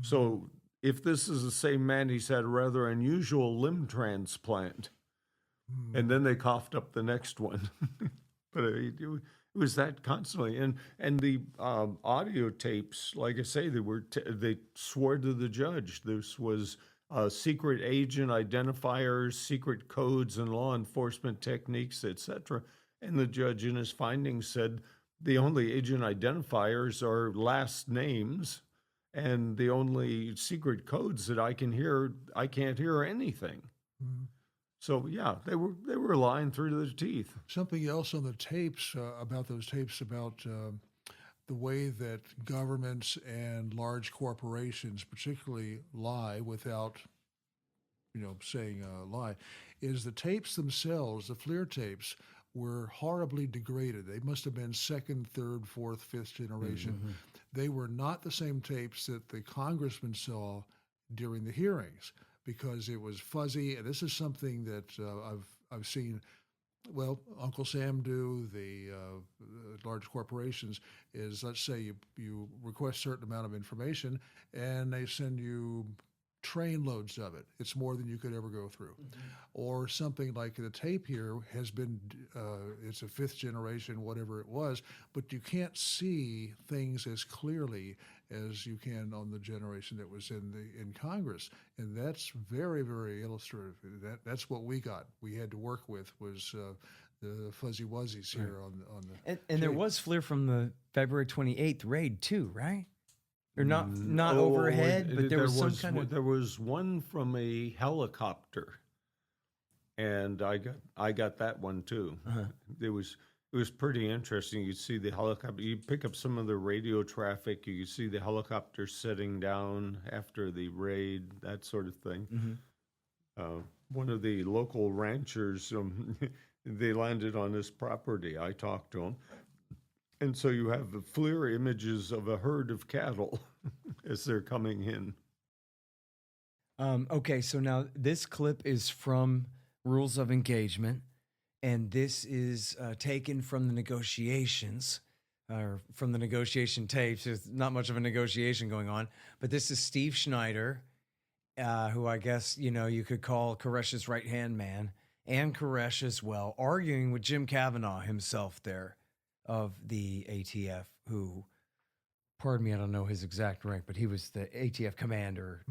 So if this is the same man, he's had a rather unusual limb transplant. And then they coughed up the next one. But it was that constantly. And the audio tapes, like I say, they swore to the judge. This was secret agent identifiers, secret codes and law enforcement techniques, etc. And the judge in his findings said the only agent identifiers are last names. And the only secret codes that I can't hear anything. So yeah, they were lying through their teeth. Something else on the tapes about those tapes about the way that governments and large corporations particularly lie without, saying a lie, is the tapes themselves, the FLIR tapes, were horribly degraded. They must have been second, third, fourth, fifth generation. Mm-hmm. They were not the same tapes that the congressman saw during the hearings because it was fuzzy. And this is something that I've seen. Well, Uncle Sam do, the large corporations, is let's say you request a certain amount of information and they send you train loads of it. It's more than you could ever go through. Mm-hmm. Or something like the tape here has been, it's a fifth generation, whatever it was, but you can't see things as clearly as you can on the generation that was in Congress. And that's very, very illustrative. That's what we got. We had to work with was the fuzzy wuzzies here on the And there was FLIR from the February 28th raid too, right? Or not Oh, overhead, but there was some kind of... There was one from a helicopter, and I got that one too. Uh-huh. It was pretty interesting. You see the helicopter. You pick up some of the radio traffic. You see the helicopter sitting down after the raid, that sort of thing. Mm-hmm. One of the local ranchers, they landed on his property. I talked to him. And so you have the FLIR images of a herd of cattle as they're coming in. Okay, so now this clip is from Rules of Engagement, and this is taken from the negotiations, or from the negotiation tapes. There's not much of a negotiation going on, but this is Steve Schneider, who I guess, you could call Koresh's right-hand man, and Koresh as well, arguing with Jim Kavanaugh himself there, of the ATF, who, pardon me, I don't know his exact rank, but he was the ATF commander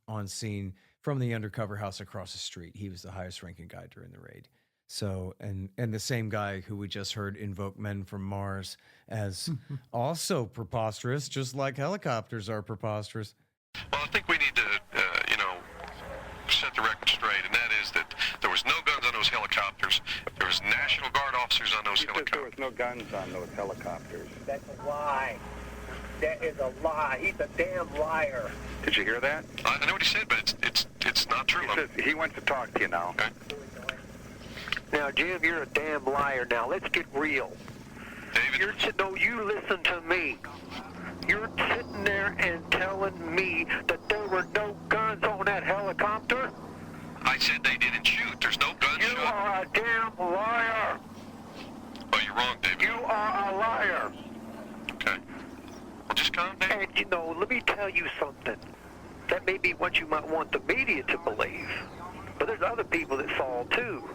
on scene from the undercover house across the street. He was the highest ranking guy during the raid. So, and the same guy who we just heard invoke men from Mars as also preposterous, just like helicopters are preposterous. Well, I think we need to, set the record straight, and that is that there was no guns on those helicopters. There was National Guard officers on those helicopters. There was no guns on those helicopters. That's a lie. That is a lie. He's a damn liar. Did you hear that? I know what he said, but it's not true. He wants to talk to you now. Okay. Now, Jim, you're a damn liar. Now, let's get real. David? You listen to me. You're sitting there and telling me that there were no guns on that helicopter? I said they didn't shoot. There's no guns shot. You are a damn liar. Oh, you're wrong, David. You are a liar. Okay. Well, just calm down. And, let me tell you something. That may be what you might want the media to believe. But there's other people that fall, too.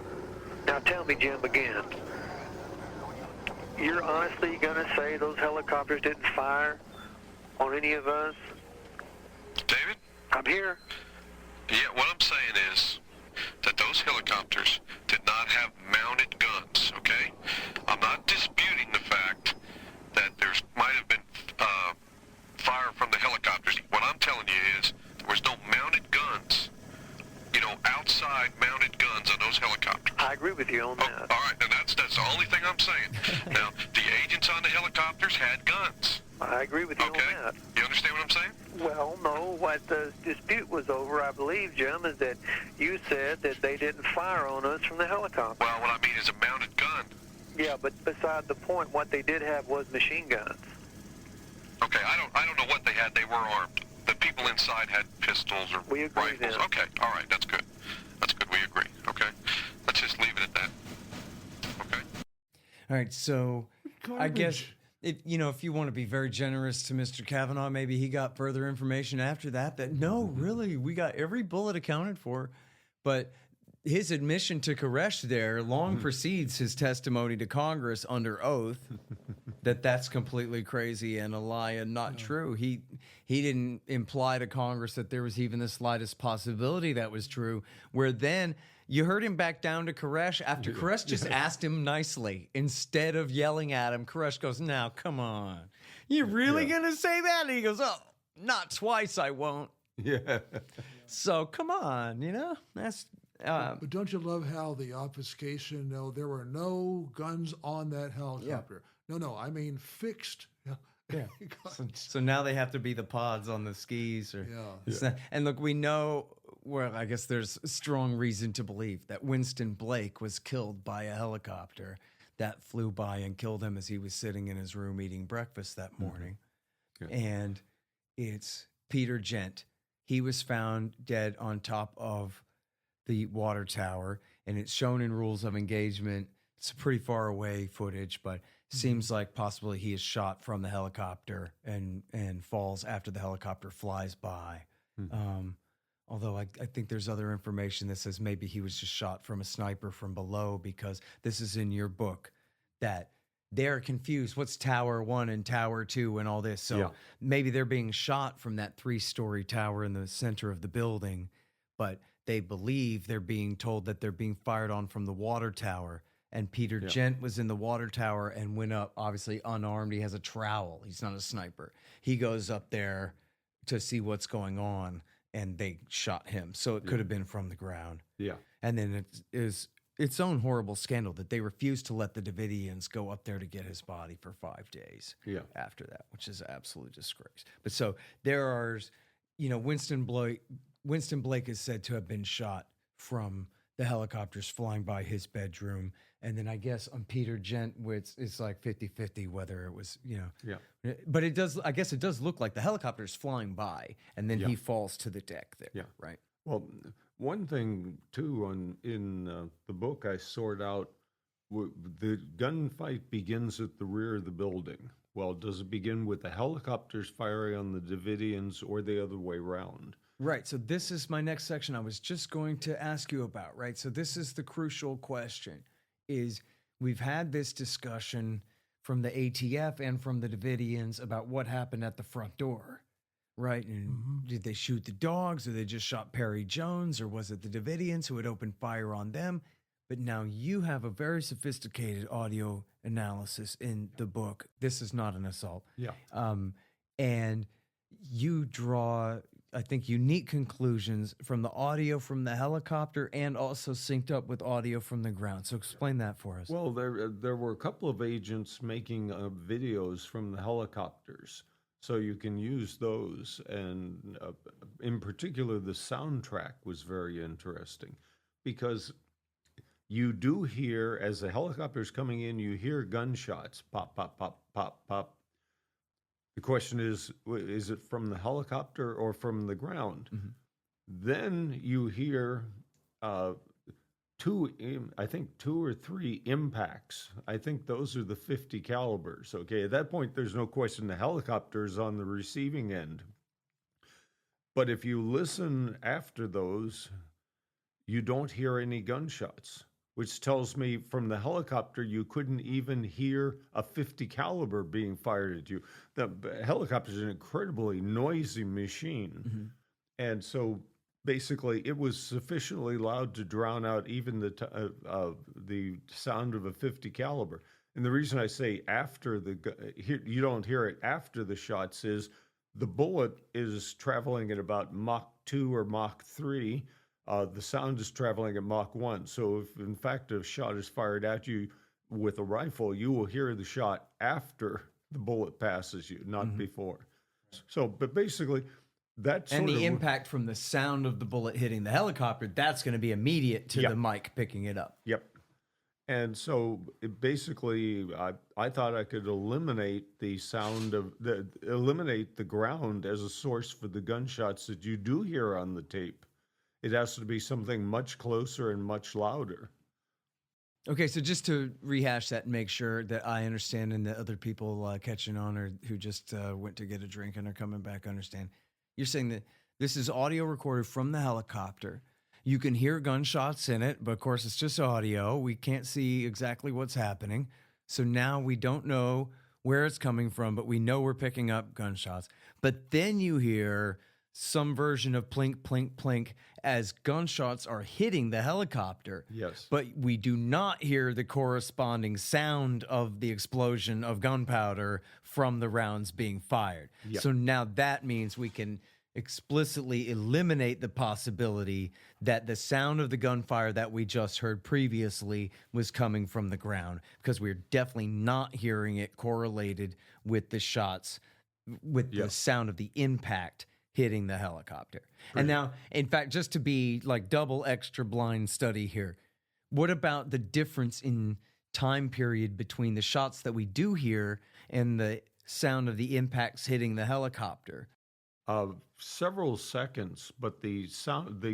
Now, tell me, Jim, again. You're honestly going to say those helicopters didn't fire on any of us? David? I'm here. Yeah, what I'm saying is that those helicopters did not have mounted guns, okay? I'm not disputing the fact that there's might have been fire from the helicopters. What I'm telling you is there was no mounted guns, outside mounted guns on those helicopters. I agree with you on that. All right, and that's the only thing I'm saying. Now, the agents on the helicopters had guns. I agree with you on that. You understand what I'm saying? Well, no. What the dispute was over, I believe, Jim, is that you said that they didn't fire on us from the helicopter. Well, what I mean is a mounted gun. Yeah, but beside the point, what they did have was machine guns. Okay, I don't know what they had. They were armed. The people inside had pistols or rifles. Then. Okay, all right, that's good. That's good. We agree. Okay, let's just leave it at that. Okay. All right, so I guess if you want to be very generous to Mr. Kavanaugh, maybe he got further information after that no, really, we got every bullet accounted for. But his admission to Koresh there long precedes his testimony to Congress under oath that's completely crazy and a lie and not true. He didn't imply to Congress that there was even the slightest possibility that was true, where then you heard him back down to Koresh after Koresh just asked him nicely. Instead of yelling at him, Koresh goes, now, come on. You really going to say that? And he goes, oh, not twice, I won't. Yeah. So, come on, that's... but don't you love how the obfuscation, no, there were no guns on that helicopter. Yeah. No, I mean fixed Yeah. So now they have to be the pods on the skis, or and look, we know. Well, I guess there's strong reason to believe that Winston Blake was killed by a helicopter that flew by and killed him as he was sitting in his room eating breakfast that morning. And it's Peter Gent. He was found dead on top of the water tower, and it's shown in rules of engagement. It's pretty far away footage, but seems like possibly he is shot from the helicopter and falls after the helicopter flies by. Although I think there's other information that says maybe he was just shot from a sniper from below, because this is in your book that they're confused. What's Tower 1 and Tower 2 and all this? So maybe they're being shot from that 3-story tower in the center of the building, but they believe they're being told that they're being fired on from the water tower. And Peter Gent was in the water tower and went up, obviously unarmed. He has a trowel. He's not a sniper. He goes up there to see what's going on, and they shot him. So it could have been from the ground. Yeah. And then it is its own horrible scandal that they refused to let the Davidians go up there to get his body for 5 days after that, which is absolute disgrace. But so there are, Winston Blake is said to have been shot from the helicopters flying by his bedroom. And then I guess on Peter Gent, it's like 50-50 whether it was, But I guess it does look like the helicopter's flying by, and then he falls to the deck there, right? Well, one thing, too, in the book I sort out, the gunfight begins at the rear of the building. Well, does it begin with the helicopters firing on the Davidians or the other way around? Right. So this is my next section I was just going to ask you about, right? So this is the crucial question, is we've had this discussion from the ATF and from the Davidians about what happened at the front door, right? And did they shoot the dogs, or they just shot Perry Jones, or was it the Davidians who had opened fire on them? But now you have a very sophisticated audio analysis in the book. This is not an assault. And you draw, I think, unique conclusions from the audio from the helicopter and also synced up with audio from the ground. So explain that for us. Well, there were a couple of agents making videos from the helicopters, so you can use those. And in particular, the soundtrack was very interesting, because you do hear, as the helicopter's coming in, you hear gunshots, pop, pop, pop, pop, pop. The question is it from the helicopter or from the ground? Then you hear two or three impacts. I think those are the 50 calibers. Okay, at that point, there's no question the helicopter is on the receiving end. But if you listen after those, you don't hear any gunshots, which tells me from the helicopter you couldn't even hear a 50 caliber being fired at you. The helicopter is an incredibly noisy machine. And so basically it was sufficiently loud to drown out even the sound of a 50 caliber. And the reason I say after you don't hear it after the shots is the bullet is traveling at about Mach 2 or Mach 3. The sound is traveling at Mach 1. So if, in fact, a shot is fired at you with a rifle, you will hear the shot after the bullet passes you, not before. So, but basically, that's and the impact from the sound of the bullet hitting the helicopter, that's going to be immediate to the mic picking it up. And so basically, I thought I could eliminate the sound eliminate the ground as a source for the gunshots that you do hear on the tape. It has to be something much closer and much louder. Okay, so just to rehash that and make sure that I understand and the other people catching on or who just went to get a drink and are coming back understand. You're saying that this is audio recorded from the helicopter. You can hear gunshots in it, but of course it's just audio. We can't see exactly what's happening. So now we don't know where it's coming from, but we know we're picking up gunshots. But then you hear some version of plink, plink, plink as gunshots are hitting the helicopter. Yes. But we do not hear the corresponding sound of the explosion of gunpowder from the rounds being fired. Yep. So now that means we can explicitly eliminate the possibility that the sound of the gunfire that we just heard previously was coming from the ground, because we're definitely not hearing it correlated with the shots, with the sound of the impact hitting the helicopter. And now, in fact, just to be like double extra blind study here, what about the difference in time period between the shots that we do hear and the sound of the impacts hitting the helicopter? Several seconds, but the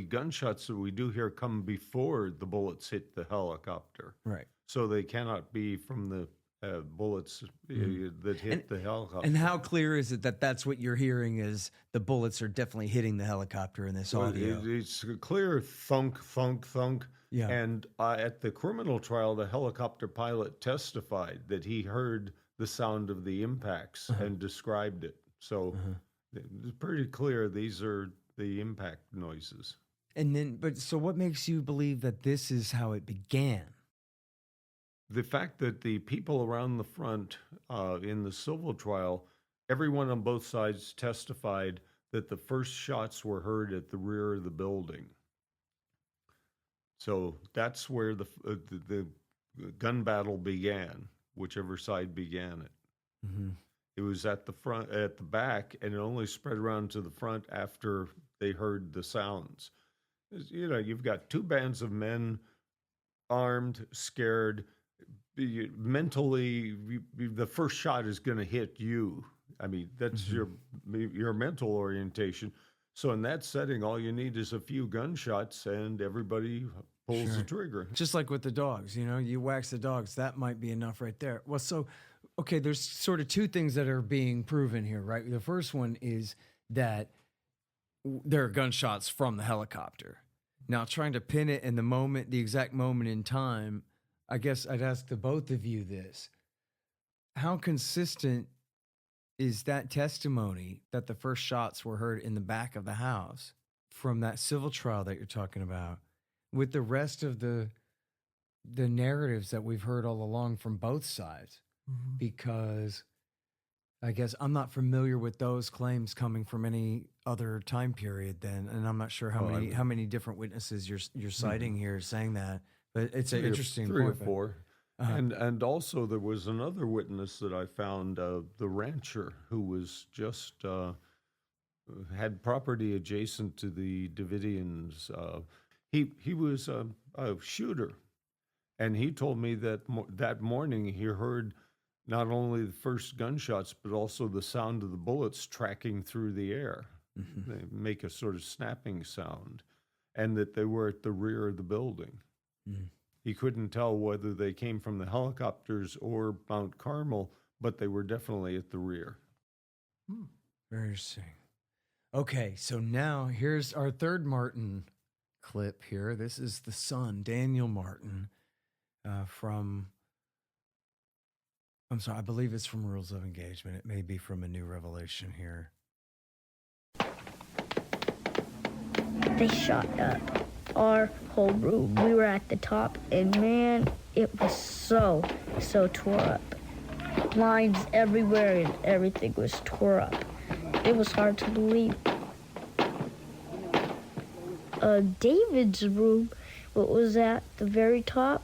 gunshots that we do hear come before the bullets hit the helicopter. Right. So they cannot be from the bullets that hit the helicopter. And how clear is it that that's what you're hearing, is the bullets are definitely hitting the helicopter in this audio? It's a clear thunk, thunk, thunk. Yeah. And at the criminal trial, the helicopter pilot testified that he heard the sound of the impacts and described it. So it's pretty clear these are the impact noises. And then, but so what makes you believe that this is how it began? The fact that the people around the front in the civil trial, everyone on both sides testified that the first shots were heard at the rear of the building. So that's where the gun battle began, whichever side began it. Mm-hmm. It was at the front, at the back, and it only spread around to the front after they heard the sounds. You know, you've got two bands of men, armed, scared. Mentally, the first shot is going to hit you. I mean, that's your mental orientation. So in that setting, all you need is a few gunshots, and everybody pulls the trigger. Just like with the dogs, you know, you wax the dogs, that might be enough right there. Well, so, okay, there's sort of two things that are being proven here, right? The first one is that there are gunshots from the helicopter. Now, trying to pin it in the moment, the exact moment in time, I guess I'd ask the both of you this. How consistent is that testimony that the first shots were heard in the back of the house from that civil trial that you're talking about with the rest of the narratives that we've heard all along from both sides? Mm-hmm. Because I guess I'm not familiar with those claims coming from any other time period then, and I'm not sure how many different witnesses you're citing here saying that. But it's an interesting three point. Or four. And also there was another witness that I found, the rancher, who was just had property adjacent to the Davidians. He was a shooter, and he told me that that morning he heard not only the first gunshots but also the sound of the bullets tracking through the air. Mm-hmm. They make a sort of snapping sound, and that they were at the rear of the building. Mm. He couldn't tell whether they came from the helicopters or Mount Carmel, but they were definitely at the rear. Very interesting. Okay, so now here's our third Martin clip here. This is the son, Daniel Martin, from, I'm sorry, I believe it's from Rules of Engagement. It may be from a New Revelation here. They shot up our whole room. We were at the top, and man, it was so tore up. Lines everywhere, and everything was tore up. It was hard to believe. David's room, what was at the very top,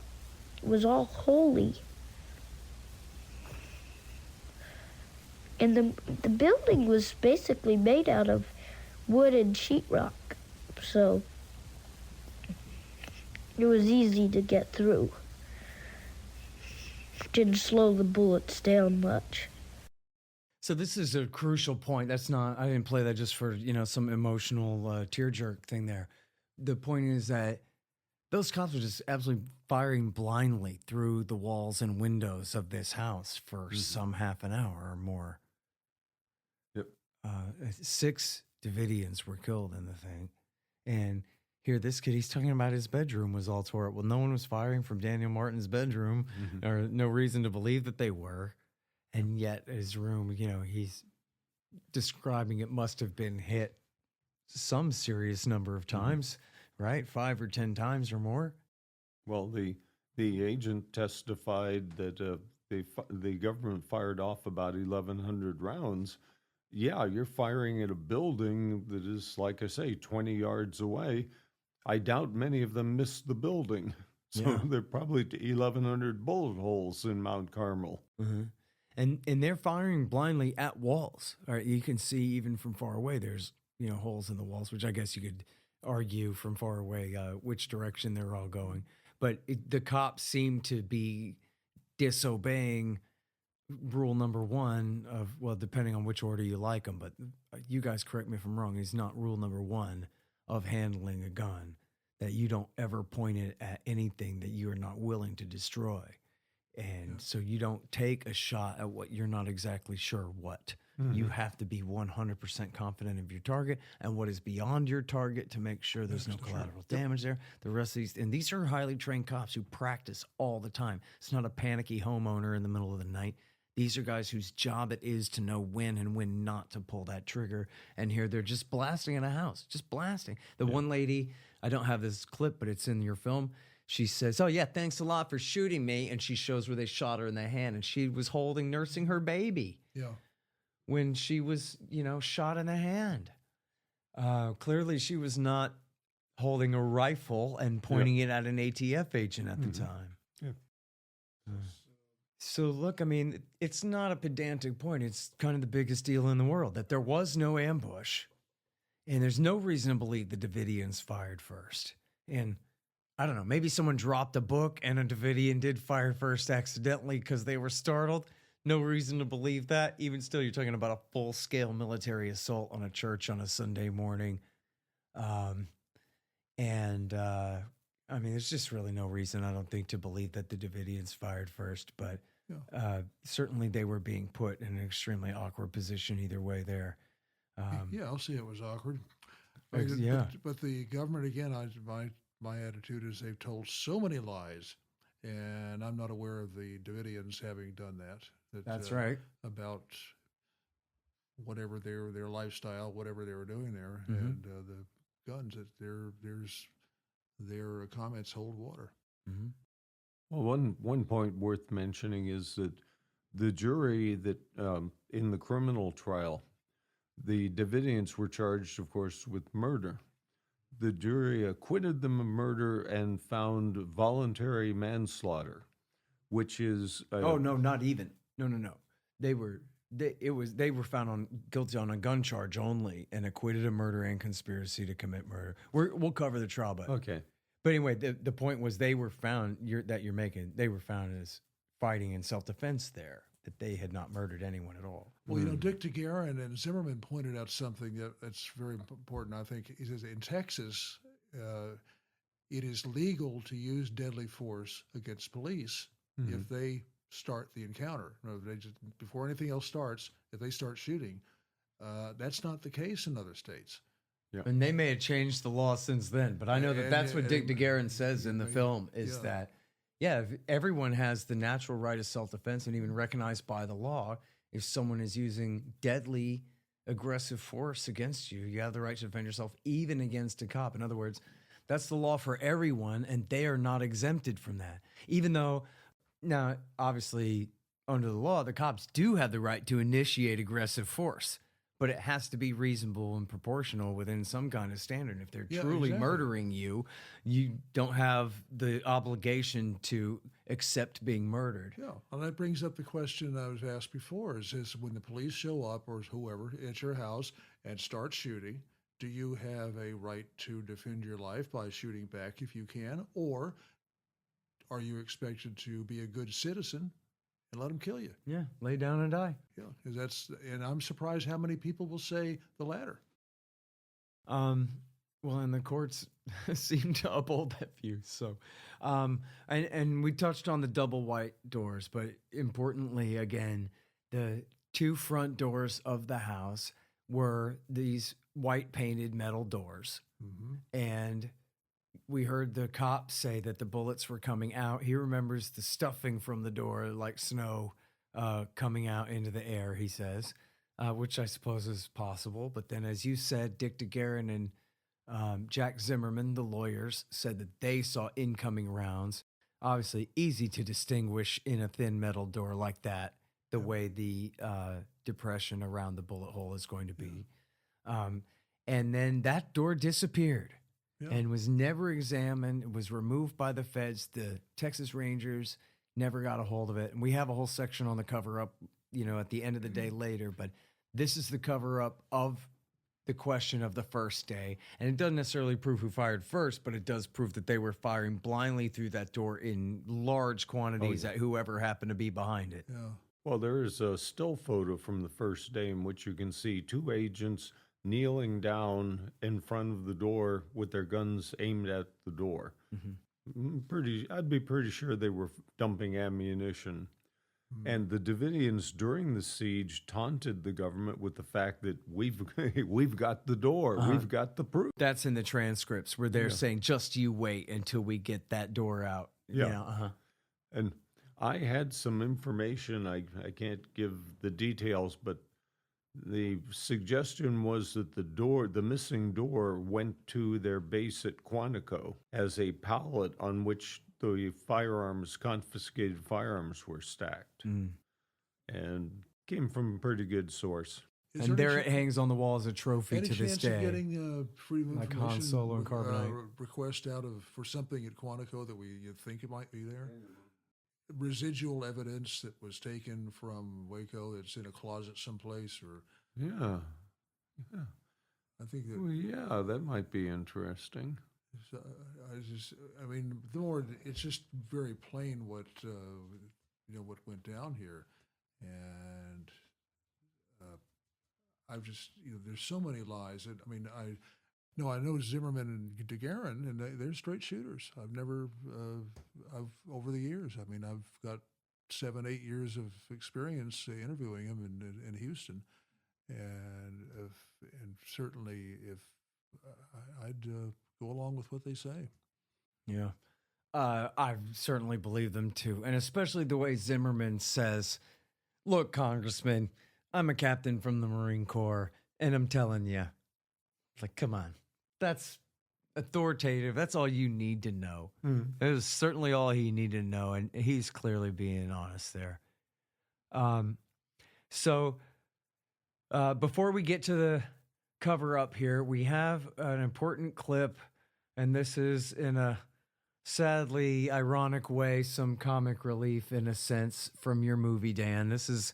was all holy. And the building was basically made out of wood and sheetrock, so it was easy to get through. Didn't slow the bullets down much. So this is a crucial point. That's not, I didn't play that just for, you know, some emotional tear jerk thing there. The point is that those cops were just absolutely firing blindly through the walls and windows of this house for some half an hour or more. Yep. 6 Davidians were killed in the thing. And here, this kid, he's talking about his bedroom was all tore up. Well, no one was firing from Daniel Martin's bedroom, or no reason to believe that they were. And yet his room, you know, he's describing it must have been hit some serious number of times, right? 5 or 10 times or more. Well, the agent testified that the government fired off about 1,100 rounds, yeah, you're firing at a building that is, like I say, 20 yards away. I doubt many of them missed the building. So Yeah. there are probably 1,100 bullet holes in Mount Carmel. Mm-hmm. And they're firing blindly at walls. All right, you can see even from far away, there's, holes in the walls, which I guess you could argue from far away which direction they're all going. But the cops seem to be disobeying rule number one of, well, depending on which order you like them, but you guys correct me if I'm wrong, is not rule number one of handling a gun, that you don't ever point it at anything that you are not willing to destroy. And so you don't take a shot at what you're not exactly sure what. You have to be 100% confident of your target and what is beyond your target to make sure there's no collateral damage there. The rest of these are highly trained cops who practice all the time. It's not a panicky homeowner in the middle of the night. These are guys whose job it is to know when and when not to pull that trigger. And here they're just blasting in a house, just blasting. The one lady, I don't have this clip, but it's in your film. She says, "Oh yeah, thanks a lot for shooting me." And she shows where they shot her in the hand, and she was nursing her baby. Yeah. When she was, shot in the hand. Clearly she was not holding a rifle and pointing it at an ATF agent at the time. Yeah. So look, I mean, it's not a pedantic point. It's kind of the biggest deal in the world that there was no ambush, and there's no reason to believe the Davidians fired first. And I don't know, maybe someone dropped a book and a Davidian did fire first accidentally because they were startled. No reason to believe that. Even still, you're talking about a full-scale military assault on a church on a Sunday morning. I mean, there's just really no reason, I don't think, to believe that the Davidians fired first. But certainly they were being put in an extremely awkward position either way there. I'll see it was awkward. Yeah. But the government, again, my attitude is they've told so many lies, and I'm not aware of the Davidians having done that. That's right. About whatever their lifestyle, whatever they were doing there, Mm-hmm. and the guns. Their comments hold water. Mm-hmm. Well, one point worth mentioning is that the jury that in the criminal trial, the Davidians were charged, of course, with murder. The jury acquitted them of murder and found voluntary manslaughter, which is oh no, not even. No. They were found guilty on a gun charge only and acquitted of murder and conspiracy to commit murder. We'll cover the trial, but okay. But anyway, the point was they were found they were found as fighting in self-defense there, that they had not murdered anyone at all. Well, Dick DeGuerin and Zimmerman pointed out something that's very important. I think he says in Texas, it is legal to use deadly force against police if they start the encounter. Before anything else starts, if they start shooting, that's not the case in other states. Yeah. And they may have changed the law since then, but I know that's what Dick DeGuerin says in the film is that, if everyone has the natural right of self-defense and even recognized by the law, if someone is using deadly, aggressive force against you, you have the right to defend yourself even against a cop. In other words, that's the law for everyone, and they are not exempted from that. Even though, now, obviously, under the law, the cops do have the right to initiate aggressive force, but it has to be reasonable and proportional within some kind of standard. If they're truly murdering you, you don't have the obligation to accept being murdered. Yeah, and that brings up the question I was asked before, is when the police show up or whoever at your house and start shooting, do you have a right to defend your life by shooting back if you can, or are you expected to be a good citizen and let them kill you? Yeah, lay down and die. Yeah, and I'm surprised how many people will say the latter. Well, and the courts seem to uphold that view. So, and we touched on the double white doors, but importantly, again, the two front doors of the house were these white painted metal doors. And we heard the cop say that the bullets were coming out. He remembers the stuffing from the door like snow coming out into the air, he says, which I suppose is possible. But then, as you said, Dick DeGuerin and Jack Zimmerman, the lawyers, said that they saw incoming rounds. Obviously, easy to distinguish in a thin metal door like that the way the depression around the bullet hole is going to be. And then that door disappeared and was never examined. It was removed by the feds. The Texas Rangers never got a hold of it. And we have a whole section on the cover-up, at the end of the day later. But this is the cover-up of the question of the first day. And it doesn't necessarily prove who fired first, but it does prove that they were firing blindly through that door in large quantities at whoever happened to be behind it. Yeah. Well, there is a still photo from the first day in which you can see two agents kneeling down in front of the door with their guns aimed at the door. I'd be pretty sure they were dumping ammunition. And the Davidians during the siege taunted the government with the fact that we've got the door, we've got the proof. That's in the transcripts where they're saying, just you wait until we get that door out. And I had some information, I can't give the details, but the suggestion was that the missing door went to their base at Quantico as a pallet on which the confiscated firearms were stacked. And came from a pretty good source. And there it hangs on the wall as a trophy Any to this chance day. of getting freedom of like information, Han Solo and Carbonite. Request for something at Quantico that you think it might be there? Residual evidence that was taken from Waco that's in a closet someplace, or Yeah. I think that. Well, yeah, that might be interesting. The more it's just very plain what what went down here, and I've just there's so many lies. I know Zimmerman and DeGuerin, and they're straight shooters. I've never, over the years. I've got 7-8 years of experience interviewing them in Houston, and certainly if I'd go along with what they say. Yeah. I certainly believe them too. And especially the way Zimmerman says, look, Congressman, I'm a captain from the Marine Corps, and I'm telling you, like, come on. That's authoritative. That's all you need to know. It was certainly all he needed to know, and he's clearly being honest there. So before we get to the cover up here, we have an important clip, and this is in a sadly ironic way, some comic relief in a sense from your movie, Dan. This is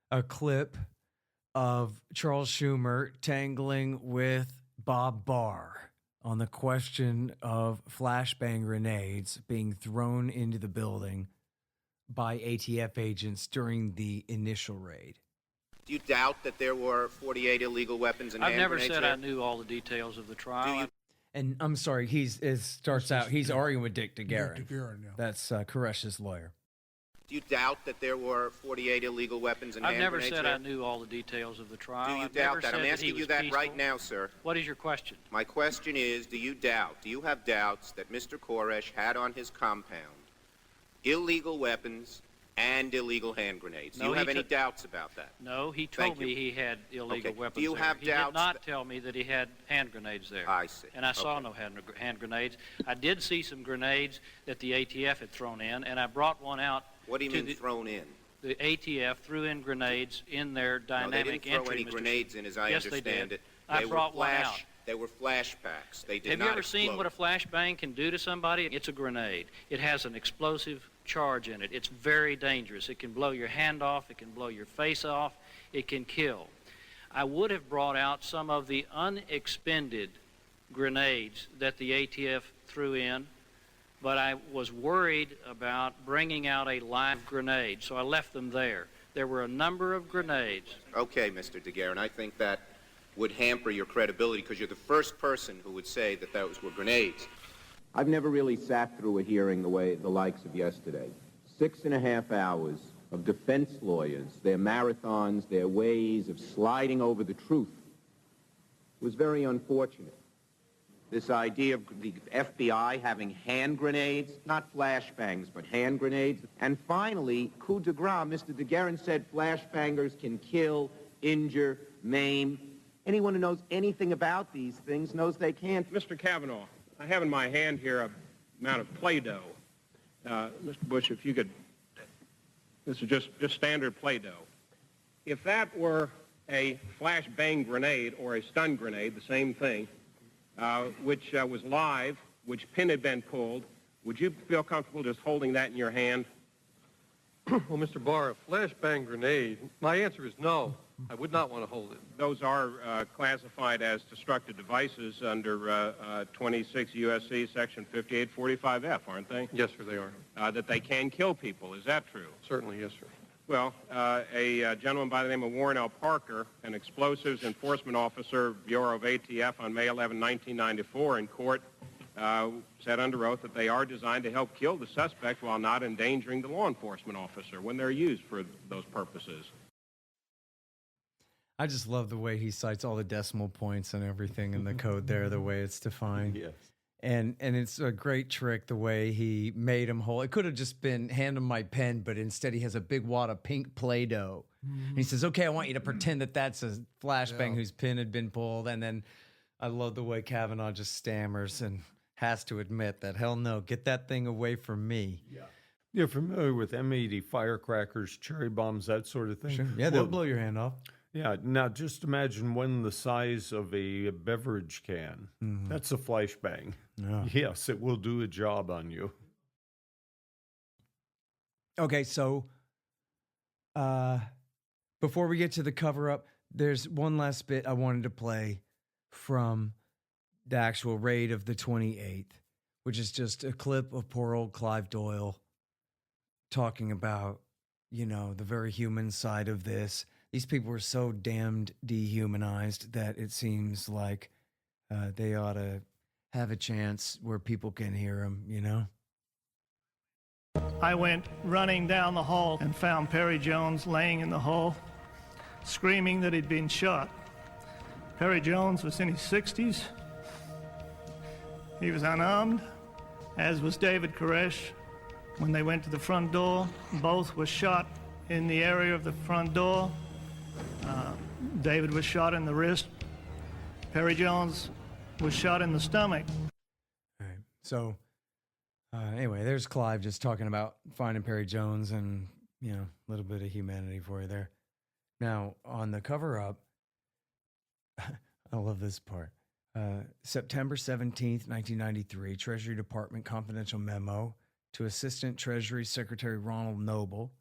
a clip of Charles Schumer tangling with Bob Barr on the question of flashbang grenades being thrown into the building by ATF agents during the initial raid. Do you doubt that there were 48 illegal weapons and hand I've never grenades said there? I knew all the details of the trial. And I'm sorry, he's arguing with Dick DeGuerin. Dick DeGuerin, yeah. That's Koresh's lawyer. Do you doubt that there were 48 illegal weapons and I've hand never grenades said there? I knew all the details of the trial. Do you I've doubt never that? said I'm he asking you was that peaceful. right now, sir. What is your question? My question is, do you have doubts that Mr. Koresh had on his compound illegal weapons and illegal hand grenades? Do No, you have he any took- doubts about that? No, he Thank told me you. he had illegal Okay. weapons Do you there. have He doubts did not tell me that he had hand grenades there. I see. And I saw Okay. no hand grenades. I did see some grenades that the ATF had thrown in, and I brought one out. What do you mean thrown in? The ATF threw in grenades in their No, dynamic they didn't throw entry, any Mr. grenades in, as I Yes, they understand did. it. I They brought were one out. They were flashbacks. They did Have not you ever seen explode. what a flashbang can do to somebody? It's a grenade. It has an explosive charge in it. It's very dangerous. It can blow your hand off. It can blow your face off. It can kill. I would have brought out some of the unexpended grenades that the ATF threw in, but I was worried about bringing out a live grenade, so I left them there. There were a number of grenades. Okay, Mr. DeGuerin, I think that would hamper your credibility because you're the first person who would say that those were grenades. I've never really sat through a hearing the likes of yesterday. 6.5 hours of defense lawyers, their marathons, their ways of sliding over the truth. It was very unfortunate. This idea of the FBI having hand grenades, not flashbangs, but hand grenades. And finally, coup de grace, Mr. DeGuerin said flashbangers can kill, injure, maim. Anyone who knows anything about these things knows they can't. Mr. Kavanaugh, I have in my hand here a amount of Play-Doh. Mr. Bush, if you could This is just standard Play-Doh. If that were a flashbang grenade or a stun grenade, the same thing, which was live, which pin had been pulled, would you feel comfortable just holding that in your hand? Well, Mr. Barr, a flashbang grenade, my answer is no. I would not want to hold it. Those are classified as destructive devices under 26 U.S.C. Section 5845F, aren't they? Yes, sir, they are. That they can kill people. Is that true? Certainly, yes, sir. Well, a gentleman by the name of Warren L. Parker, an explosives enforcement officer, Bureau of ATF, on May 11, 1994, in court, said under oath that they are designed to help kill the suspect while not endangering the law enforcement officer when they're used for those purposes. I just love the way he cites all the decimal points and everything in the code there, the way it's defined. Yes. And it's a great trick the way he made him whole. It could have just been hand him my pen, but instead he has a big wad of pink Play-Doh. And he says, okay, I want you to pretend that that's a flashbang whose pin had been pulled. And then I love the way Kavanaugh just stammers and has to admit that, hell no, get that thing away from me. Yeah. You're familiar with M80 firecrackers, cherry bombs, that sort of thing? Sure. Yeah, they'll blow your hand off. Yeah. Now, just imagine one the size of a beverage can. Mm-hmm. That's a flashbang. Yeah. Yes, it will do a job on you. Okay, so before we get to the cover-up, there's one last bit I wanted to play from the actual raid of the 28th, which is just a clip of poor old Clive Doyle talking about, you know, the very human side of this. These people were so damned dehumanized that it seems like they ought to have a chance where people can hear them, you know? I went running down the hall and found Perry Jones laying in the hall, screaming that he'd been shot. Perry Jones was in his 60s. He was unarmed, as was David Koresh. When they went to the front door, both were shot in the area of the front door. David was shot in the wrist. Perry Jones was shot in the stomach. All right. So, anyway, there's Clive just talking about finding Perry Jones and, you know, a little bit of humanity for you there. Now, on the cover-up, I love this part. September 17th, 1993, Treasury Department confidential memo to Assistant Treasury Secretary Ronald Noble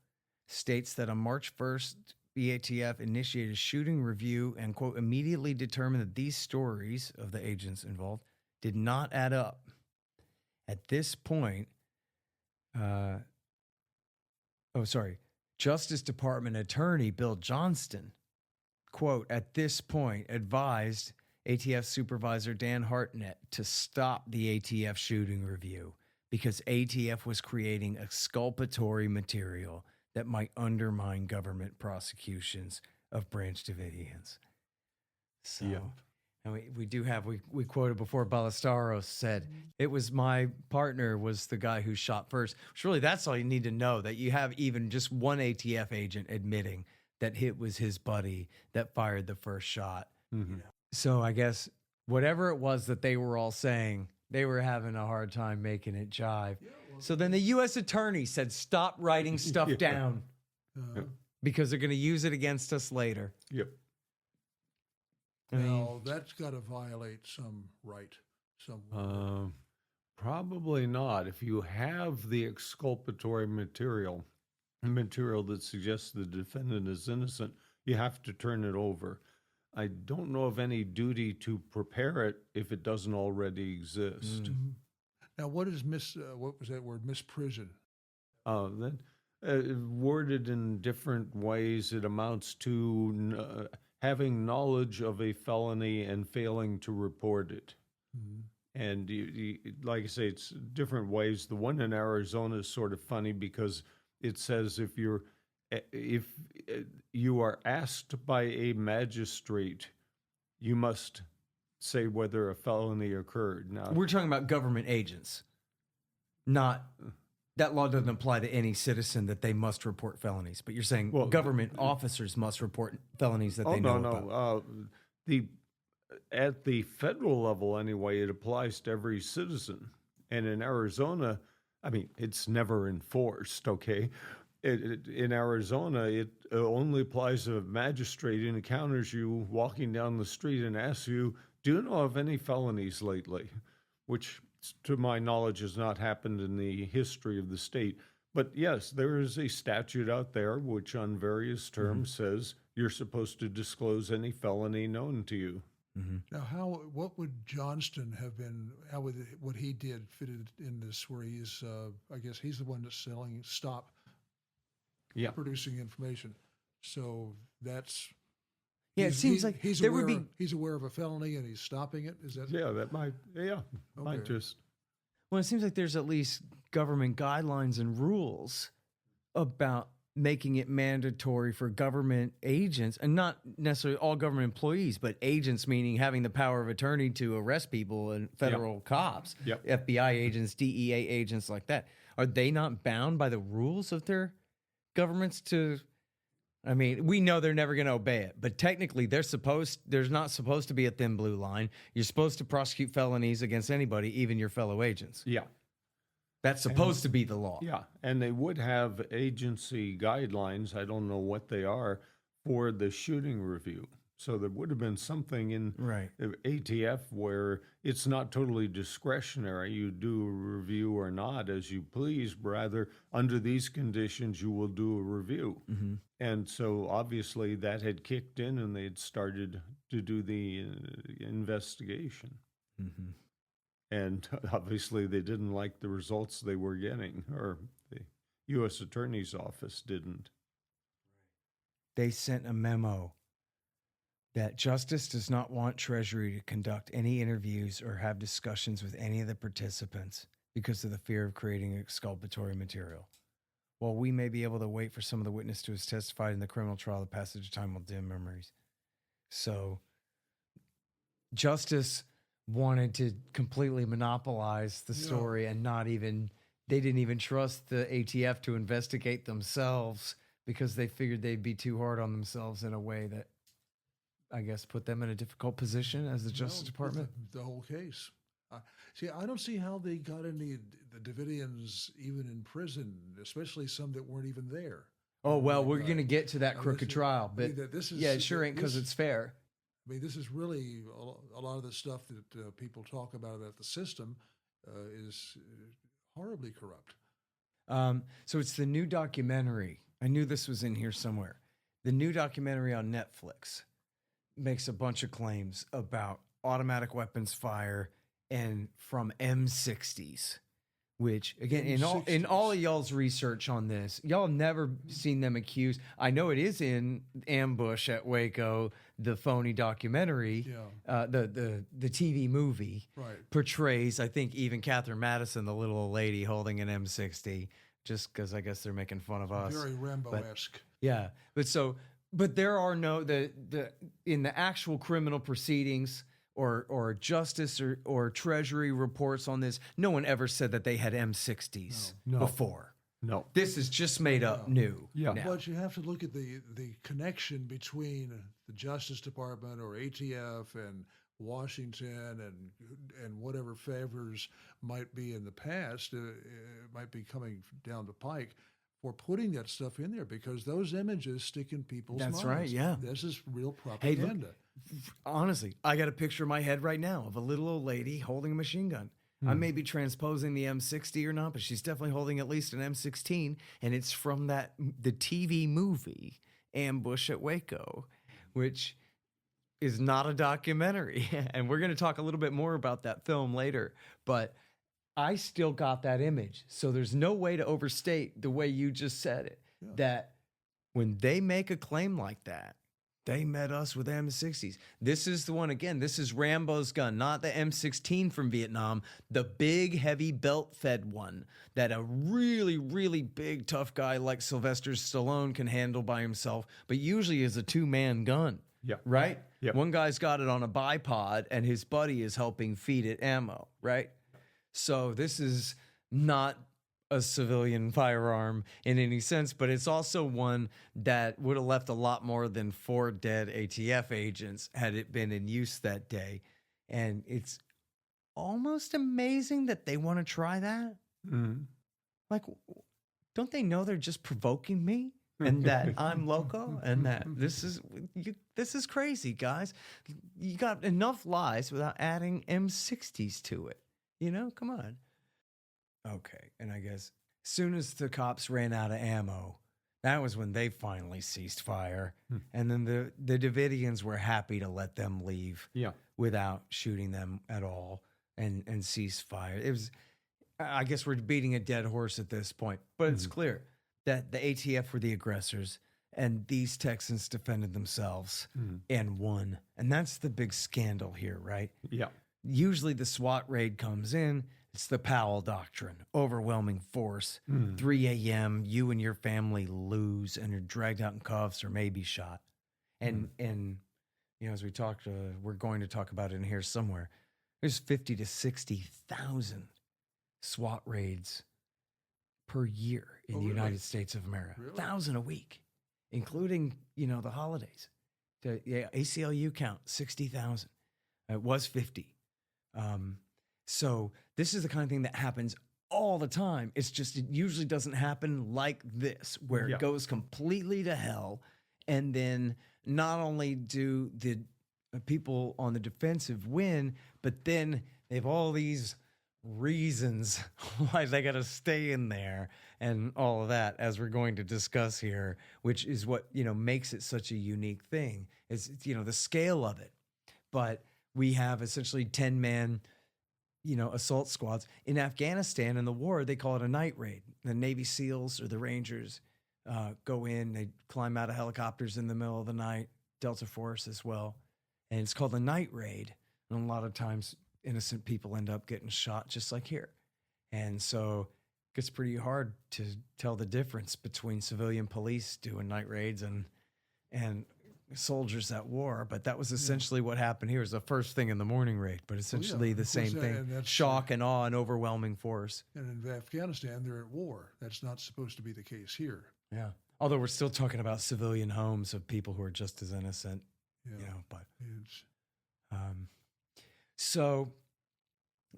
states that on March 1st, BATF initiated a shooting review and, quote, immediately determined that these stories of the agents involved did not add up. At this point, Justice Department Attorney Bill Johnston, quote, at this point advised ATF Supervisor Dan Hartnett to stop the ATF shooting review because ATF was creating exculpatory material that might undermine government prosecutions of Branch Davidians. So, and we quoted before, Ballesteros said, it was my partner was the guy who shot first. Which really, that's all you need to know, that you have even just one ATF agent admitting that it was his buddy that fired the first shot. Mm-hmm. So I guess whatever it was that they were all saying, they were having a hard time making it jive. So then the U.S. attorney said, stop writing stuff down because they're going to use it against us later. Yep. Now, that's got to violate some right somewhere. Probably not. If you have the exculpatory material that suggests the defendant is innocent, you have to turn it over. I don't know of any duty to prepare it if it doesn't already exist. Mm-hmm. Now, what is what was that word? Misprision. Worded in different ways, it amounts to having knowledge of a felony and failing to report it. Mm-hmm. And you, like I say, it's different ways. The one in Arizona is sort of funny because it says if you are asked by a magistrate, you must say whether a felony occurred. Now, we're talking about government agents, not that law doesn't apply to any citizen that they must report felonies. But you're saying government officers must report felonies that they know about. At the federal level, anyway, it applies to every citizen. And in Arizona, I mean, it's never enforced, okay? In Arizona, it only applies if a magistrate encounters you walking down the street and asks you, do you know of any felonies lately? Which, to my knowledge, has not happened in the history of the state. But yes, there is a statute out there which on various terms says you're supposed to disclose any felony known to you. Now, what would Johnston have been? How would what he did fit in this? Where he's, I guess he's the one that's stop producing information. So that's it seems like he's there aware, would be. He's aware of a felony and he's stopping it. Is that? Yeah, that might. Yeah, might just. Well, it seems like there's at least government guidelines and rules about making it mandatory for government agents, and not necessarily all government employees, but agents, meaning having the power of attorney to arrest people, and federal cops, FBI agents, DEA agents like that. Are they not bound by the rules of their governments to... I mean, we know they're never going to obey it, but technically there's not supposed to be a thin blue line. You're supposed to prosecute felonies against anybody, even your fellow agents. Yeah. That's supposed to be the law. Yeah, and they would have agency guidelines, I don't know what they are, for the shooting review. So there would have been something in ATF where it's not totally discretionary. You do a review or not as you please. Rather, under these conditions, you will do a review. And so obviously that had kicked in and they had started to do the investigation. And obviously they didn't like the results they were getting, or the U.S. Attorney's Office didn't. They sent a memo that Justice does not want Treasury to conduct any interviews or have discussions with any of the participants because of the fear of creating exculpatory material. While we may be able to wait for some of the witnesses to have testified in the criminal trial, the passage of time will dim memories. So Justice wanted to completely monopolize the story and they didn't even trust the ATF to investigate themselves because they figured they'd be too hard on themselves in a way that, I guess, put them in a difficult position as the Justice Department. The whole case. See, I don't see how they got any the Davidians even in prison, especially some that weren't even there. Oh, well, we're going to get to that crooked trial, but it sure ain't because it's fair. I mean, this is really a lot of the stuff that people talk about the system is horribly corrupt. So it's the new documentary. I knew this was in here somewhere. The new documentary on Netflix makes a bunch of claims about automatic weapons fire and from M60s, which again, in all of y'all's research on this, y'all never seen them accused. I know it is in Ambush at Waco, the phony documentary, the TV movie portrays, I think, even Catherine Madison, the little old lady holding an M60, just because I guess they're making fun of us. Very Rambo-esque. Yeah, but there are no in the actual criminal proceedings or justice or Treasury reports on this. No one ever said that they had M60s before. No, this is just made up new. Yeah, but you have to look at the connection between the Justice Department or ATF and Washington and whatever favors might be in the past, might be coming down the pike, for putting that stuff in there, because those images stick in people's minds. That's right, yeah. This is real propaganda. Hey, look, honestly, I got a picture in my head right now of a little old lady holding a machine gun. I may be transposing the M60 or not, but she's definitely holding at least an M16, and it's from the TV movie Ambush at Waco, which is not a documentary. And we're going to talk a little bit more about that film later, but I still got that image. So there's no way to overstate the way you just said it, that when they make a claim like that, they met us with M60s. This is the one, again, this is Rambo's gun, not the M16 from Vietnam, the big, heavy belt-fed one that a really, really big, tough guy like Sylvester Stallone can handle by himself, but usually is a two-man gun, right? Yep. One guy's got it on a bipod, and his buddy is helping feed it ammo, right? So this is not a civilian firearm in any sense, but it's also one that would have left a lot more than 4 dead ATF agents had it been in use that day. And it's almost amazing that they want to try that. Mm-hmm. Like, don't they know they're just provoking me and that I'm loco and that this is crazy, guys. You got enough lies without adding M60s to it. Come on. Okay, and I guess as soon as the cops ran out of ammo, that was when they finally ceased fire. And then the Davidians were happy to let them leave without shooting them at all and cease fire. It was, I guess we're beating a dead horse at this point, but it's clear that the ATF were the aggressors and these Texans defended themselves and won. And that's the big scandal here, right? Yeah. Usually the SWAT raid comes in, it's the Powell Doctrine, overwhelming force, 3 a.m., you and your family lose and you're dragged out in cuffs or maybe shot. And as we talked, we're going to talk about it in here somewhere, there's 50 to 60,000 SWAT raids per year in the United States of America. Really? 1,000 a week, including, the holidays. The ACLU count, 60,000. It was 50. So this is the kind of thing that happens all the time. It's just, it usually doesn't happen like this, where it goes completely to hell. And then not only do the people on the defensive win, but then they have all these reasons why they got to stay in there and all of that, as we're going to discuss here, which is what, makes it such a unique thing. It's, the scale of it. But we have essentially 10-man, assault squads. In Afghanistan, in the war, they call it a night raid. The Navy SEALs or the Rangers go in, they climb out of helicopters in the middle of the night, Delta Force as well. And it's called a night raid. And a lot of times innocent people end up getting shot just like here. And so it gets pretty hard to tell the difference between civilian police doing night raids and soldiers at war. But that was essentially what happened here. It was the first thing in the morning raid, but essentially the same thing. Shock and awe and overwhelming force. And in Afghanistan, they're at war. That's not supposed to be the case here. Yeah. Although we're still talking about civilian homes of people who are just as innocent, but so,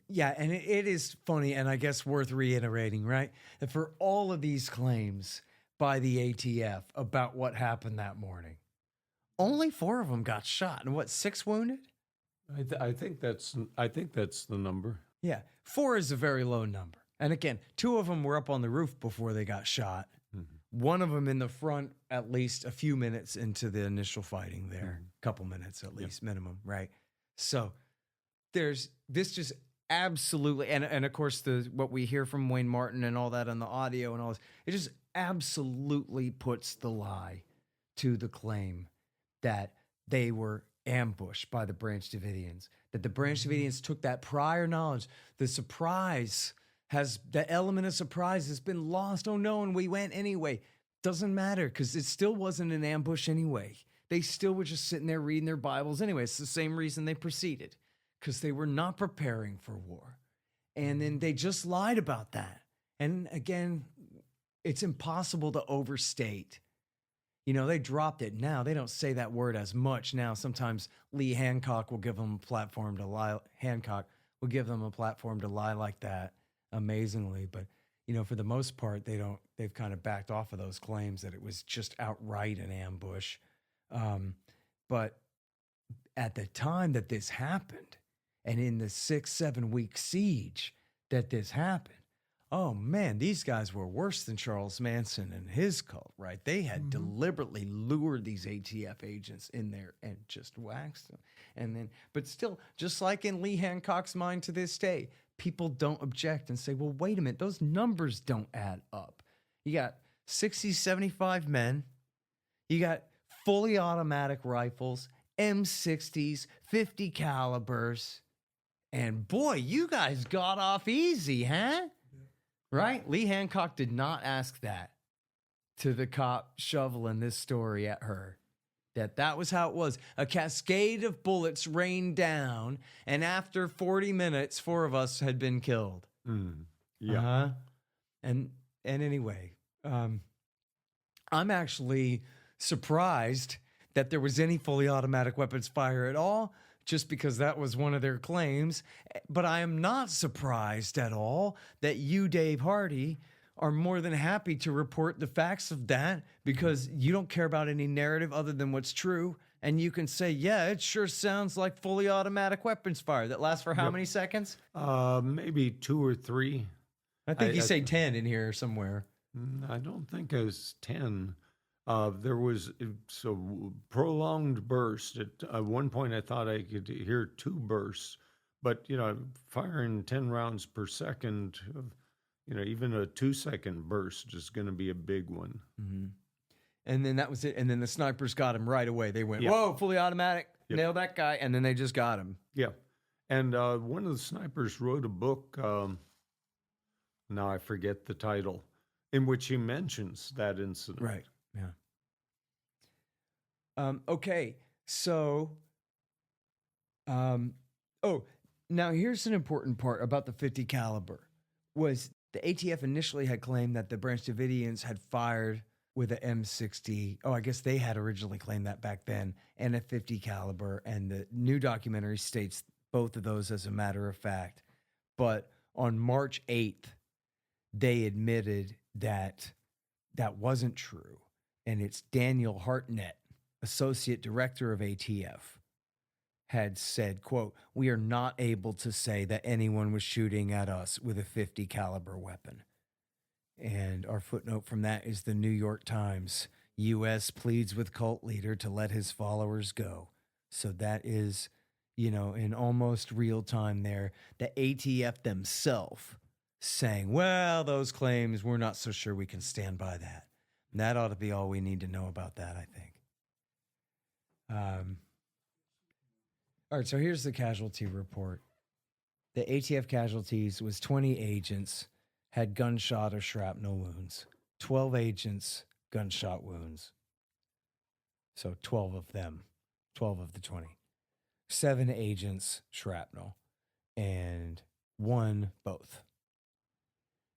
and it is funny, and I guess worth reiterating, right? That for all of these claims by the ATF about what happened that morning, only 4 of them got shot, and 6 wounded? I think that's the number. Yeah, 4 is a very low number. And again, 2 of them were up on the roof before they got shot. One of them in the front, at least a few minutes into the initial fighting there, a couple minutes at least, minimum, right? So there's this just absolutely, and of course what we hear from Wayne Martin and all that on the audio and all this, it just absolutely puts the lie to the claim that they were ambushed by the Branch Davidians, that the Branch Davidians took that prior knowledge, the element of surprise has been lost. Oh no, and we went anyway. Doesn't matter, because it still wasn't an ambush anyway. They still were just sitting there reading their Bibles anyway. It's the same reason they proceeded, because they were not preparing for war. And then they just lied about that. And again, it's impossible to overstate. They dropped it now. They don't say that word as much now. Sometimes Lee Hancock will give them a platform to lie. Hancock will give them a platform to lie like that. Amazingly, but for the most part, they've kind of backed off of those claims that it was just outright an ambush. But at the time that this happened, and in the 6-7 week siege that this happened, oh man, these guys were worse than Charles Manson and his cult, right? They had deliberately lured these ATF agents in there and just waxed them. And then, but still, just like in Lee Hancock's mind to this day, people don't object and say, well, wait a minute, those numbers don't add up. You got 60, 75 men. You got fully automatic rifles, M60s, 50 calibers. And boy, you guys got off easy, huh? Yeah. Right? Lee Hancock did not ask that to the cop shoveling this story at her. That was how it was. A cascade of bullets rained down, and after 40 minutes, 4 of us had been killed. Yeah. And anyway, I'm actually surprised that there was any fully automatic weapons fire at all, just because that was one of their claims. But I am not surprised at all that you, Dave Hardy, are more than happy to report the facts of that because you don't care about any narrative other than what's true. And you can say, yeah, it sure sounds like fully automatic weapons fire that lasts for how many seconds? Maybe 2 or 3. I think you say 10 in here somewhere. I don't think it was 10. There was a prolonged burst. At one point, I thought I could hear 2 bursts, but firing 10 rounds per second, even a 2-second burst is going to be a big one. Mm-hmm. And then that was it. And then the snipers got him right away. They went, whoa, fully automatic, nail that guy, and then they just got him. Yeah, and one of the snipers wrote a book. Now I forget the title, in which he mentions that incident. Right. Yeah. Okay. So, now here's an important part about the 50 caliber was the ATF initially had claimed that the Branch Davidians had fired with a M60. Oh, I guess they had originally claimed that back then, and a 50 caliber. And the new documentary states both of those as a matter of fact. But on March 8th, they admitted that that wasn't true. And it's Daniel Hartnett, Associate Director of ATF, had said, quote, "We are not able to say that anyone was shooting at us with a 50 caliber weapon." And our footnote from that is the New York Times. U.S. pleads with cult leader to let his followers go. So that is, in almost real time there, the ATF themselves saying, well, those claims, we're not so sure we can stand by that. And that ought to be all we need to know about that, I think. All right, so here's the casualty report. The ATF casualties was 20 agents had gunshot or shrapnel wounds. 12 agents, gunshot wounds. So 12 of them, 12 of the 20. 7 agents, shrapnel, and 1 both.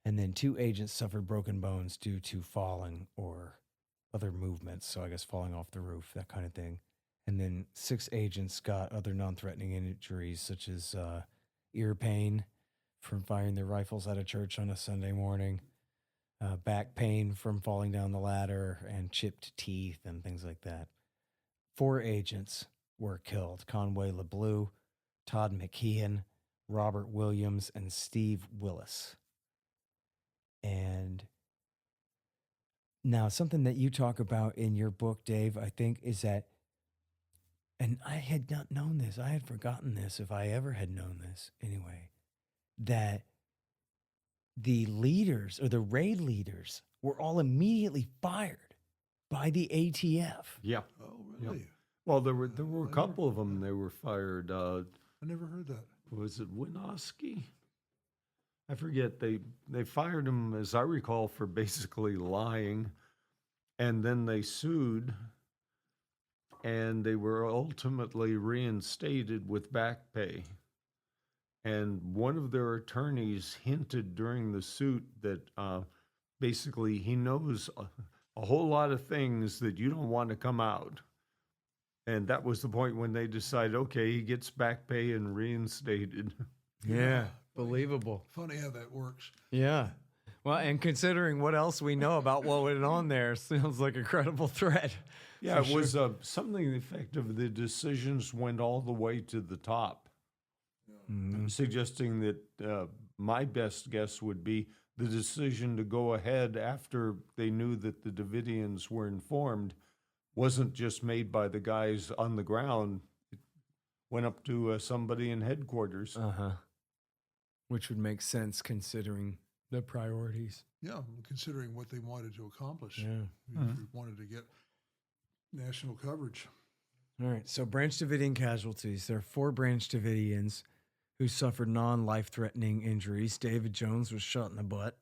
And then 2 agents suffered broken bones due to falling or other movements. So I guess falling off the roof, that kind of thing. And then 6 agents got other non-threatening injuries, such as ear pain from firing their rifles at a church on a Sunday morning, back pain from falling down the ladder, and chipped teeth and things like that. 4 agents were killed: Conway LeBleu, Todd McKeon, Robert Williams, and Steve Willis. And now something that you talk about in your book, Dave, I think, is that, and I had not known this, I had forgotten this, if I ever had known this anyway, that the leaders or the raid leaders were all immediately fired by the ATF. Yeah. Oh, really? Yeah. Well, there were a couple of them. They were fired. I never heard that. Was it Winoski? I forget. They fired him, as I recall, for basically lying, and then they sued, and they were ultimately reinstated with back pay. And one of their attorneys hinted during the suit that basically he knows a whole lot of things that you don't want to come out. And that was the point when they decided, okay, he gets back pay and reinstated. Yeah, believable. Funny how that works. Yeah. Well, and considering what else we know about what went on there, sounds like a credible threat. Yeah, it was something to the effect of the decisions went all the way to the top. Mm-hmm. Suggesting that my best guess would be the decision to go ahead after they knew that the Davidians were informed wasn't just made by the guys on the ground. It went up to somebody in headquarters. Which would make sense considering the priorities. Yeah, considering what they wanted to accomplish. Yeah. If we wanted to get national coverage. All right, so Branch Davidian casualties. There are 4 Branch Davidians who suffered non-life-threatening injuries. David Jones was shot in the butt.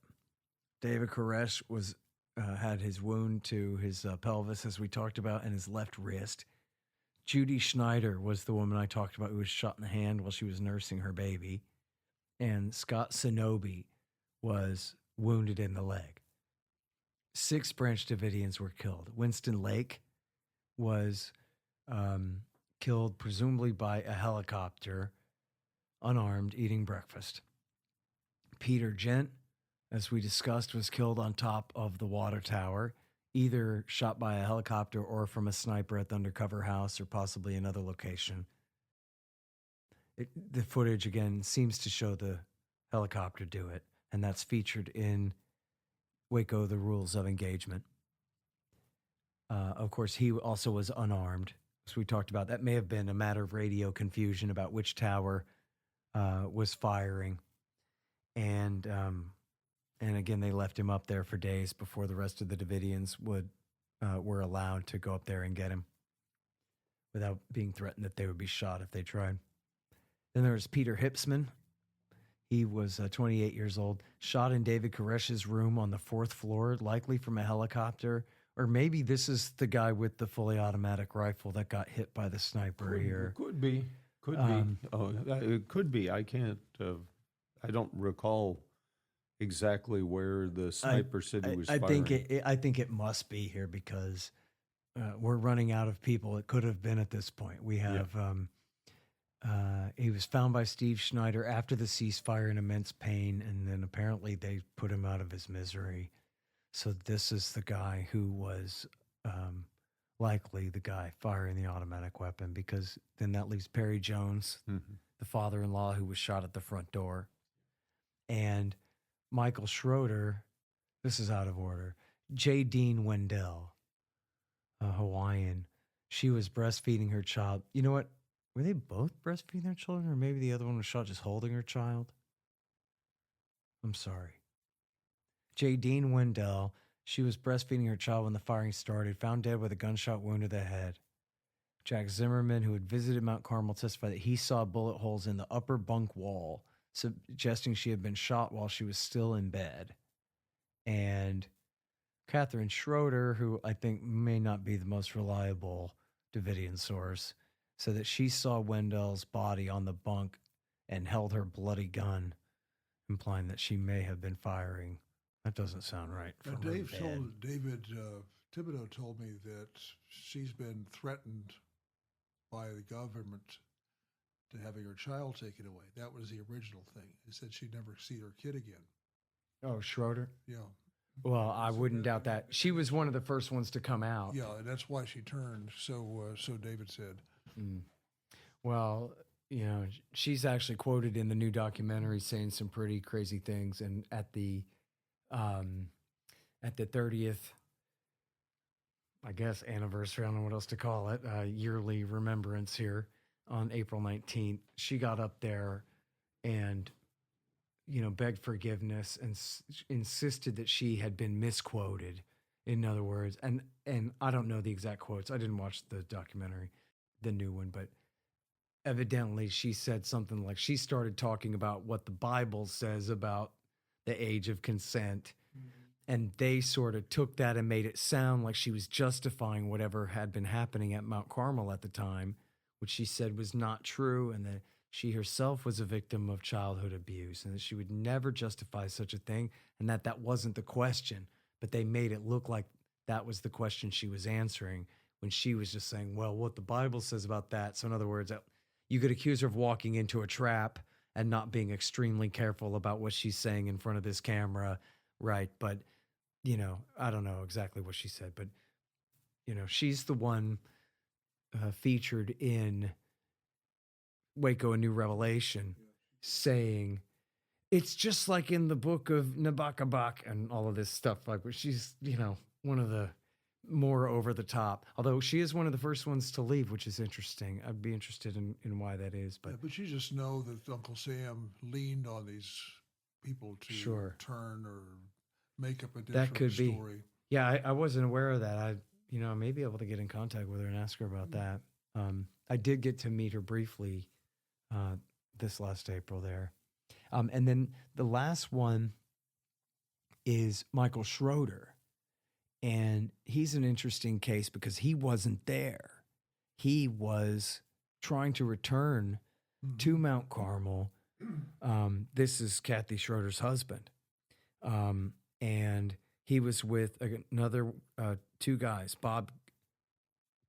David Koresh was had his wound to his pelvis, as we talked about, and his left wrist. Judy Schneider was the woman I talked about who was shot in the hand while she was nursing her baby. And Scott Sonobi was wounded in the leg. 6 Branch Davidians were killed. Winston Lake was killed presumably by a helicopter, unarmed, eating breakfast. Peter Gent as we discussed, was killed on top of the water tower, either shot by a helicopter or from a sniper at the undercover house or possibly another location. The footage, again, seems to show the helicopter do it, and that's featured in Waco, The Rules of Engagement. Of course, he also was unarmed, as we talked about. That may have been a matter of radio confusion about which tower was firing. And again, they left him up there for days before the rest of the Davidians were allowed to go up there and get him without being threatened that they would be shot if they tried. Then there was Peter Hipsman. He was 28 years old, shot in David Koresh's room on the 4th floor, likely from a helicopter. Or maybe this is the guy with the fully automatic rifle that got hit by the sniper here. Could be. It could be. I can't. I don't recall exactly where the sniper said he was firing. I think it must be here because we're running out of people. It could have been at this point. We have. He was found by Steve Schneider after the ceasefire in immense pain, and then apparently they put him out of his misery. So this is the guy who was likely the guy firing the automatic weapon, because then that leaves Perry Jones, the father-in-law who was shot at the front door, and Michael Schroeder. This is out of order. J. Dean Wendell, a Hawaiian. She was breastfeeding her child. You know what? Were they both breastfeeding their children, or maybe the other one was shot just holding her child? I'm sorry. J. Dean Wendell, she was breastfeeding her child when the firing started, found dead with a gunshot wound to the head. Jack Zimmerman, who had visited Mount Carmel, testified that he saw bullet holes in the upper bunk wall, suggesting she had been shot while she was still in bed. And Catherine Schroeder, who I think may not be the most reliable Davidian source, said that she saw Wendell's body on the bunk and held her bloody gun, implying that she may have been firing. That doesn't sound right. David Thibodeau told me that she's been threatened by the government to having her child taken away. That was the original thing. He said she'd never see her kid again. Oh, Schroeder? Yeah. Well, I wouldn't doubt that. She was one of the first ones to come out. Yeah, and that's why she turned. So David said. Well, you know, she's actually quoted in the new documentary saying some pretty crazy things, and at the 30th, I guess, anniversary, I don't know what else to call it, yearly remembrance here on April 19th, she got up there and, you know, begged forgiveness and insisted that she had been misquoted, in other words. And I don't know the exact quotes. I didn't watch the documentary, the new one, but evidently she said something like she started talking about what the Bible says about the age of consent. And they sort of took that and made it sound like she was justifying whatever had been happening at Mount Carmel at the time, which she said was not true, and that she herself was a victim of childhood abuse, and that she would never justify such a thing, and that wasn't the question. But they made it look like that was the question she was answering, when she was just saying, well, what the Bible says about that. So in other words, you could accuse her of walking into a trap and not being extremely careful about what she's saying in front of this camera, right? But, you know, I don't know exactly what she said, but, you know, she's the one featured in Waco, A New Revelation, saying, it's just like in the book of Nabakabak and all of this stuff. Like, she's, you know, one of the more over the top, although she is one of the first ones to leave, which is interesting. I'd be interested in why that is. But you just know that Uncle Sam leaned on these people to turn or make up a different that could story. Be. Yeah, I wasn't aware of that. I may be able to get in contact with her and ask her about that. I did get to meet her briefly this last April there. And then the last one is Michael Schroeder. And he's an interesting case because he wasn't there. He was trying to return to Mount Carmel. This is Kathy Schroeder's husband. And he was with another two guys, Bob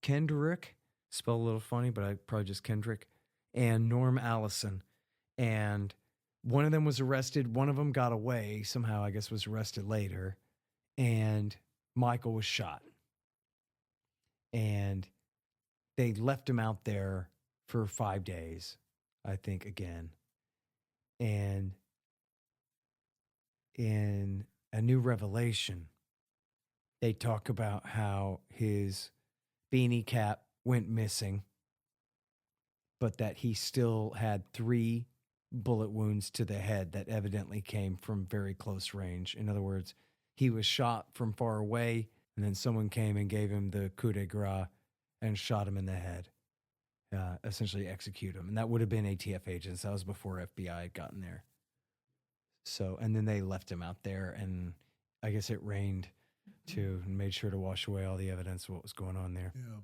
Kendrick, spelled a little funny, but I probably just Kendrick, and Norm Allison. And one of them was arrested. One of them got away somehow, I guess was arrested later. And Michael was shot. And they left him out there for 5 days, I think, again. And in A New Revelation, they talk about how his beanie cap went missing, but that he still had 3 bullet wounds to the head that evidently came from very close range. In other words, he was shot from far away, and then someone came and gave him the coup de grace and shot him in the head, essentially execute him. And that would have been ATF agents. That was before FBI had gotten there. So, and then they left him out there, and I guess it rained too, and made sure to wash away all the evidence of what was going on there. Yeah.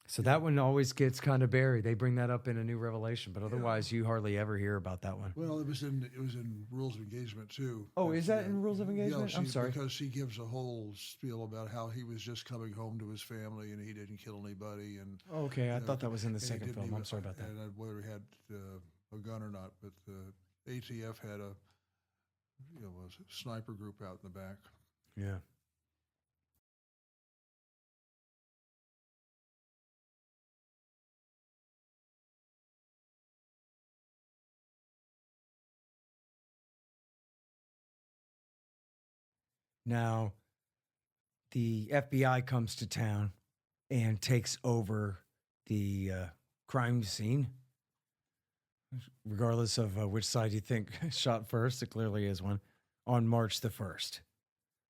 So that one always gets kind of buried. They bring that up in A New Revelation, but otherwise you hardly ever hear about that one. Well, it was in Rules of Engagement too. Oh, is that in Rules of Engagement? Yeah, I'm sorry. Because she gives a whole spiel about how he was just coming home to his family and he didn't kill anybody. And okay, I thought that was in the second film. I'm sorry about that. And whether he had a gun or not, but the ATF had a sniper group out in the back. Yeah. Now, the FBI comes to town and takes over the crime scene. Regardless of which side you think shot first, it clearly is one, on March the 1st.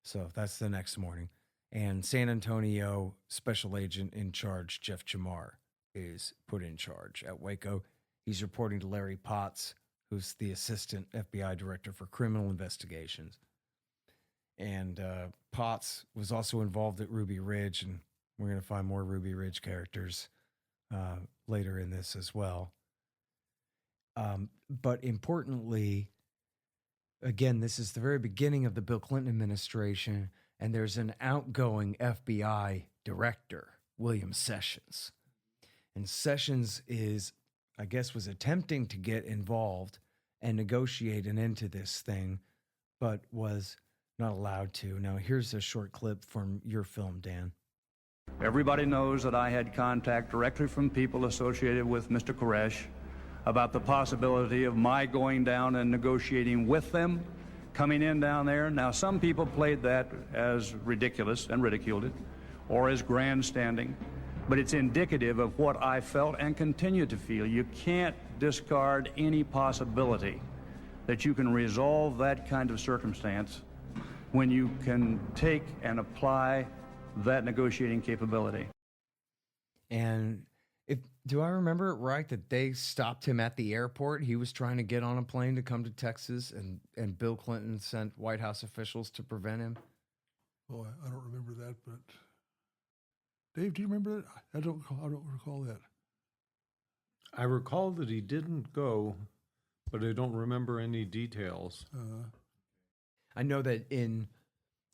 So that's the next morning. And San Antonio special agent in charge, Jeff Chamar, is put in charge at Waco. He's reporting to Larry Potts, who's the assistant FBI director for criminal investigations. And Potts was also involved at Ruby Ridge, and we're going to find more Ruby Ridge characters later in this as well. But importantly, again, this is the very beginning of the Bill Clinton administration, and there's an outgoing FBI director, William Sessions. And Sessions was attempting to get involved and negotiate an end to this thing, but was not allowed to. Now, here's a short clip from your film, Dan. Everybody knows that I had contact directly from people associated with Mr. Koresh about the possibility of my going down and negotiating with them, coming in down there. Now, some people played that as ridiculous and ridiculed it, or as grandstanding, but it's indicative of what I felt and continue to feel. You can't discard any possibility that you can resolve that kind of circumstance when you can take and apply that negotiating capability. And do I remember it right that they stopped him at the airport? He was trying to get on a plane to come to Texas, and Bill Clinton sent White House officials to prevent him? Oh, I don't remember that, but Dave, do you remember that? I don't recall that. I recall that he didn't go, but I don't remember any details. I know that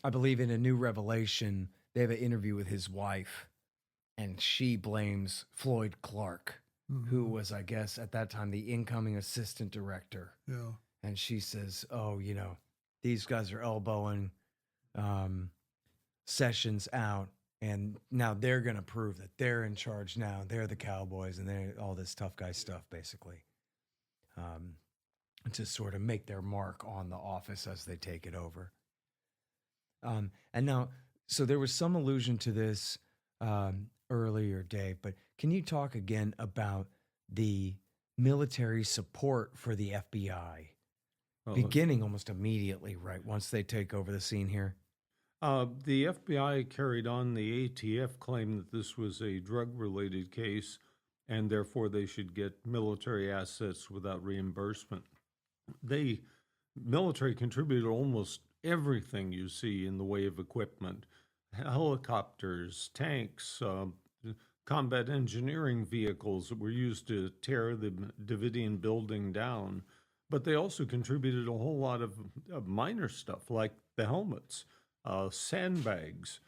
I believe in A New Revelation, they have an interview with his wife, and she blames Floyd Clark, who was, I guess, at that time, the incoming assistant director. Yeah. And she says, these guys are elbowing Sessions out, and now they're going to prove that they're in charge now. They're the cowboys, and they're all this tough guy stuff, basically. To sort of make their mark on the office as they take it over. And now, so there was some allusion to this earlier, Dave, but can you talk again about the military support for the FBI beginning almost immediately, right, once they take over the scene here? The FBI carried on the ATF claim that this was a drug-related case, and therefore they should get military assets without reimbursement. The military contributed almost everything you see in the way of equipment: helicopters, tanks, combat engineering vehicles that were used to tear the Davidian building down. But they also contributed a whole lot of minor stuff like the helmets, sandbags,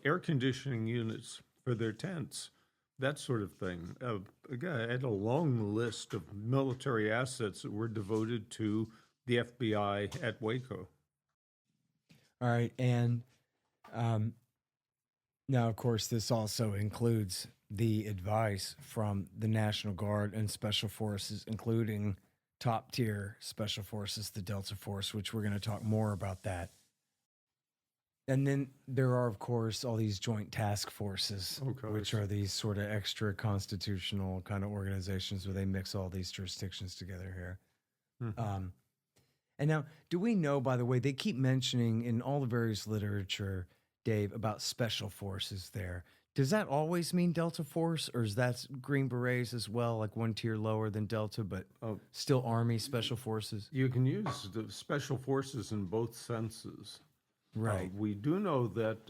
air conditioning units for their tents, that sort of thing. Again, I had a long list of military assets that were devoted to the FBI at Waco. All right. And now, of course, this also includes the advice from the National Guard and Special Forces, including top tier Special Forces, the Delta Force, which we're going to talk more about that. And then there are, of course, all these joint task forces, which are these sort of extra constitutional kind of organizations where they mix all these jurisdictions together here. Mhm. And now, do we know, by the way, they keep mentioning in all the various literature, Dave, about special forces there. Does that always mean Delta Force, or is that Green Berets as well, like one tier lower than Delta, but still Army Special Forces? You can use the special forces in both senses. Right. We do know that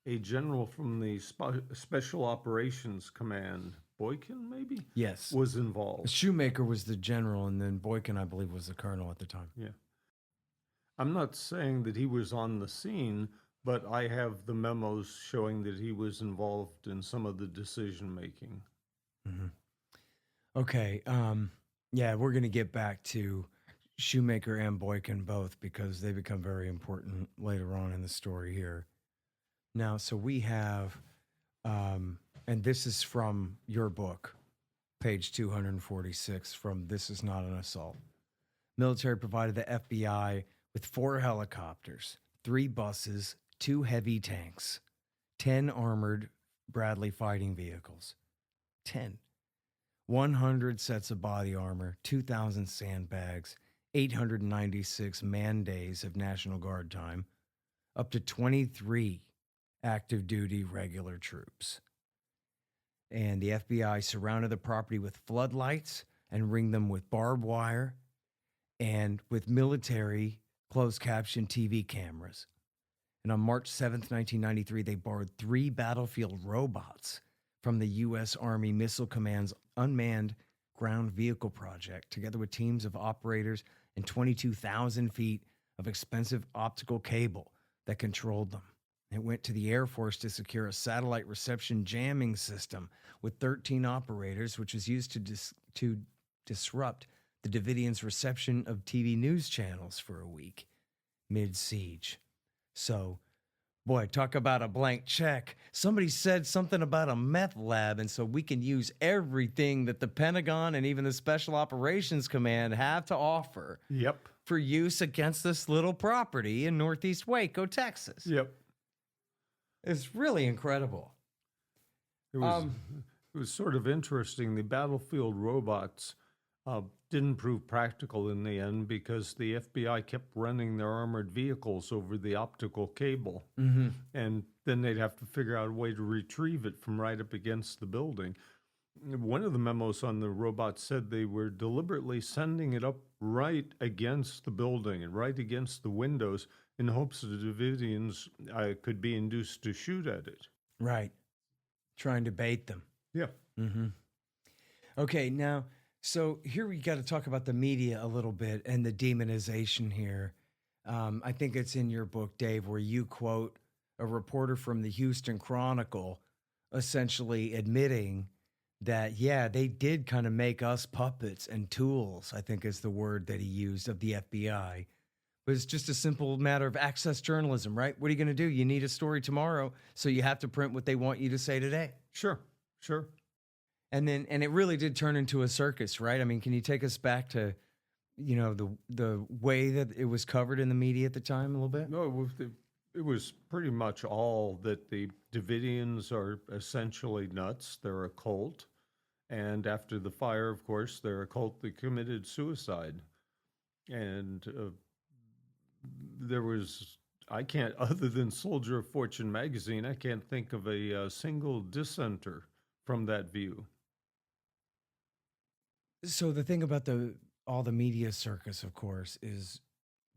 a general from the Special Operations Command, Boykin maybe? Yes. Was involved. Shoemaker was the general, and then Boykin, I believe, was the colonel at the time. Yeah. I'm not saying that he was on the scene, but I have the memos showing that he was involved in some of the decision making. Mm-hmm. Okay. Yeah, we're going to get back to Shoemaker and Boykin both because they become very important later on in the story here. Now, so we have, and this is from your book, page 246, from This Is Not an Assault. Military provided the FBI with 4 helicopters, 3 buses, 2 heavy tanks, 10 armored Bradley fighting vehicles, 100 sets of body armor, 2,000 sandbags, 896 man days of National Guard time, up to 23 active duty regular troops. And the FBI surrounded the property with floodlights and ringed them with barbed wire and with military closed caption TV cameras. And on March 7th, 1993, they borrowed 3 battlefield robots from the U.S. Army Missile Command's unmanned ground vehicle project, together with teams of operators and 22,000 feet of expensive optical cable that controlled them. It went to the Air Force to secure a satellite reception jamming system with 13 operators, which was used to disrupt the Davidians' reception of TV news channels for a week mid-siege. So, boy, talk about a blank check. Somebody said something about a meth lab, and so we can use everything that the Pentagon and even the Special Operations Command have to offer. Yep. For use against this little property in Northeast Waco, Texas. Yep. It's really incredible. It was sort of interesting. The battlefield robots didn't prove practical in the end because the FBI kept running their armored vehicles over the optical cable. Mm-hmm. And then they'd have to figure out a way to retrieve it from right up against the building. One of the memos on the robot said they were deliberately sending it up right against the building and right against the windows in hopes that the Davidians could be induced to shoot at it. Right. Trying to bait them. Yeah. Mm-hmm. Okay, now, so here we got to talk about the media a little bit and the demonization here. I think it's in your book, Dave, where you quote a reporter from the Houston Chronicle essentially admitting that, yeah, they did kind of make us puppets and tools, I think is the word that he used, of the FBI. But it's just a simple matter of access journalism, right? What are you going to do? You need a story tomorrow, so you have to print what they want you to say today. Sure. And it really did turn into a circus, right? I mean, can you take us back to, the way that it was covered in the media at the time a little bit? No, it was pretty much all that the Davidians are essentially nuts. They're a cult. And after the fire, of course, they're a cult that committed suicide. And there was, other than Soldier of Fortune magazine, I can't think of a single dissenter from that view. So the thing about all the media circus, of course, is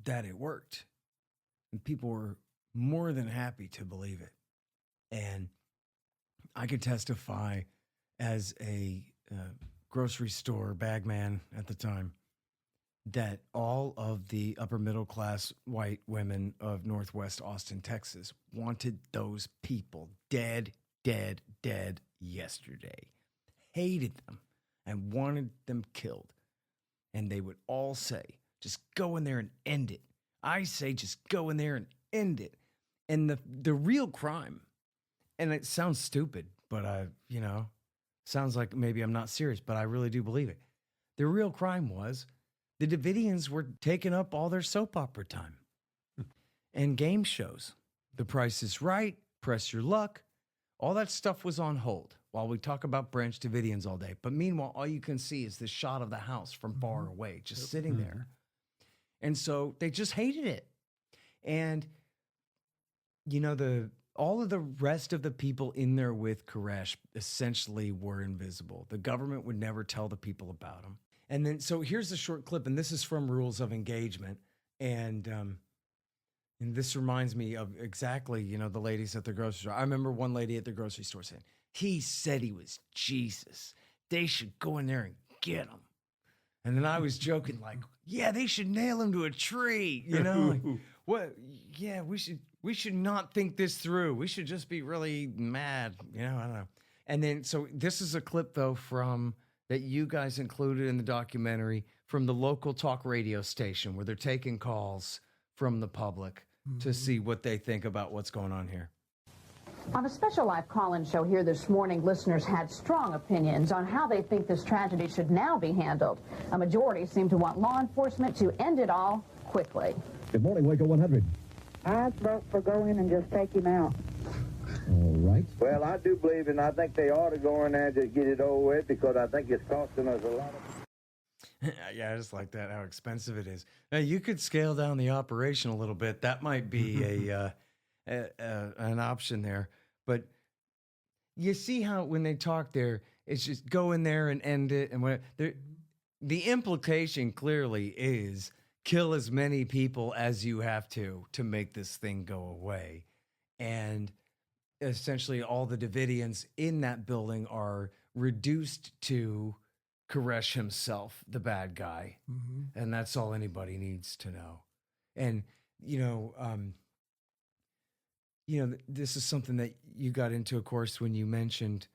that it worked. And people were more than happy to believe it. And I could testify as a grocery store bagman at the time that all of the upper middle class white women of Northwest Austin, Texas wanted those people dead yesterday, hated them and wanted them killed. And they would all say, just go in there and end it. I say, just go in there and end it. And the real crime, and it sounds stupid, but sounds like maybe I'm not serious, but I really do believe it. The real crime was the Davidians were taking up all their soap opera time and game shows. The Price is Right, Press Your Luck, all that stuff was on hold while we talk about Branch Davidians all day. But meanwhile, all you can see is the shot of the house from far away, just sitting there. And so they just hated it. And, all of the rest of the people in there with Koresh essentially were invisible. The government would never tell the people about them. And then, so here's a short clip, and this is from Rules of Engagement. And this reminds me of exactly, the ladies at the grocery store. I remember one lady at the grocery store saying, he said he was Jesus. They should go in there and get him. And then I was joking like, yeah, they should nail him to a tree. Like, what? Yeah, we should not think this through. We should just be really mad. I don't know. And then, so this is a clip though that you guys included in the documentary from the local talk radio station where they're taking calls from the public to see what they think about what's going on here. On a special live call-in show here this morning, listeners had strong opinions on how they think this tragedy should now be handled. A majority seem to want law enforcement to end it all quickly. Good morning, Waco 100. I'd vote for go in and just take him out. All right. Well, I do believe, and I think they ought to go in there and just get it over with because I think it's costing us a lot of... Yeah, I just like that, how expensive it is. Now, you could scale down the operation a little bit. That might be an option there. But you see how when they talk there, it's just go in there and end it. And the implication clearly is kill as many people as you have to make this thing go away. And essentially all the Davidians in that building are reduced to Koresh himself, the bad guy. And that's all anybody needs to know. And, this is something that you got into, of course, when you mentioned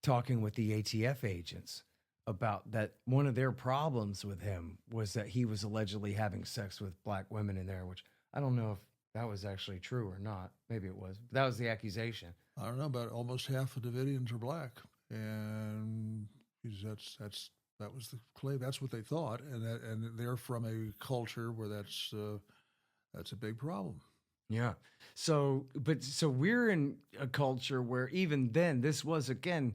talking with the ATF agents about that. One of their problems with him was that he was allegedly having sex with black women in there, which I don't know if that was actually true or not. Maybe it was. But that was the accusation. I don't know, but almost half of Davidians are black. And that was the claim. That's what they thought. And they're from a culture where that's a big problem. Yeah. So we're in a culture where even then, this was again,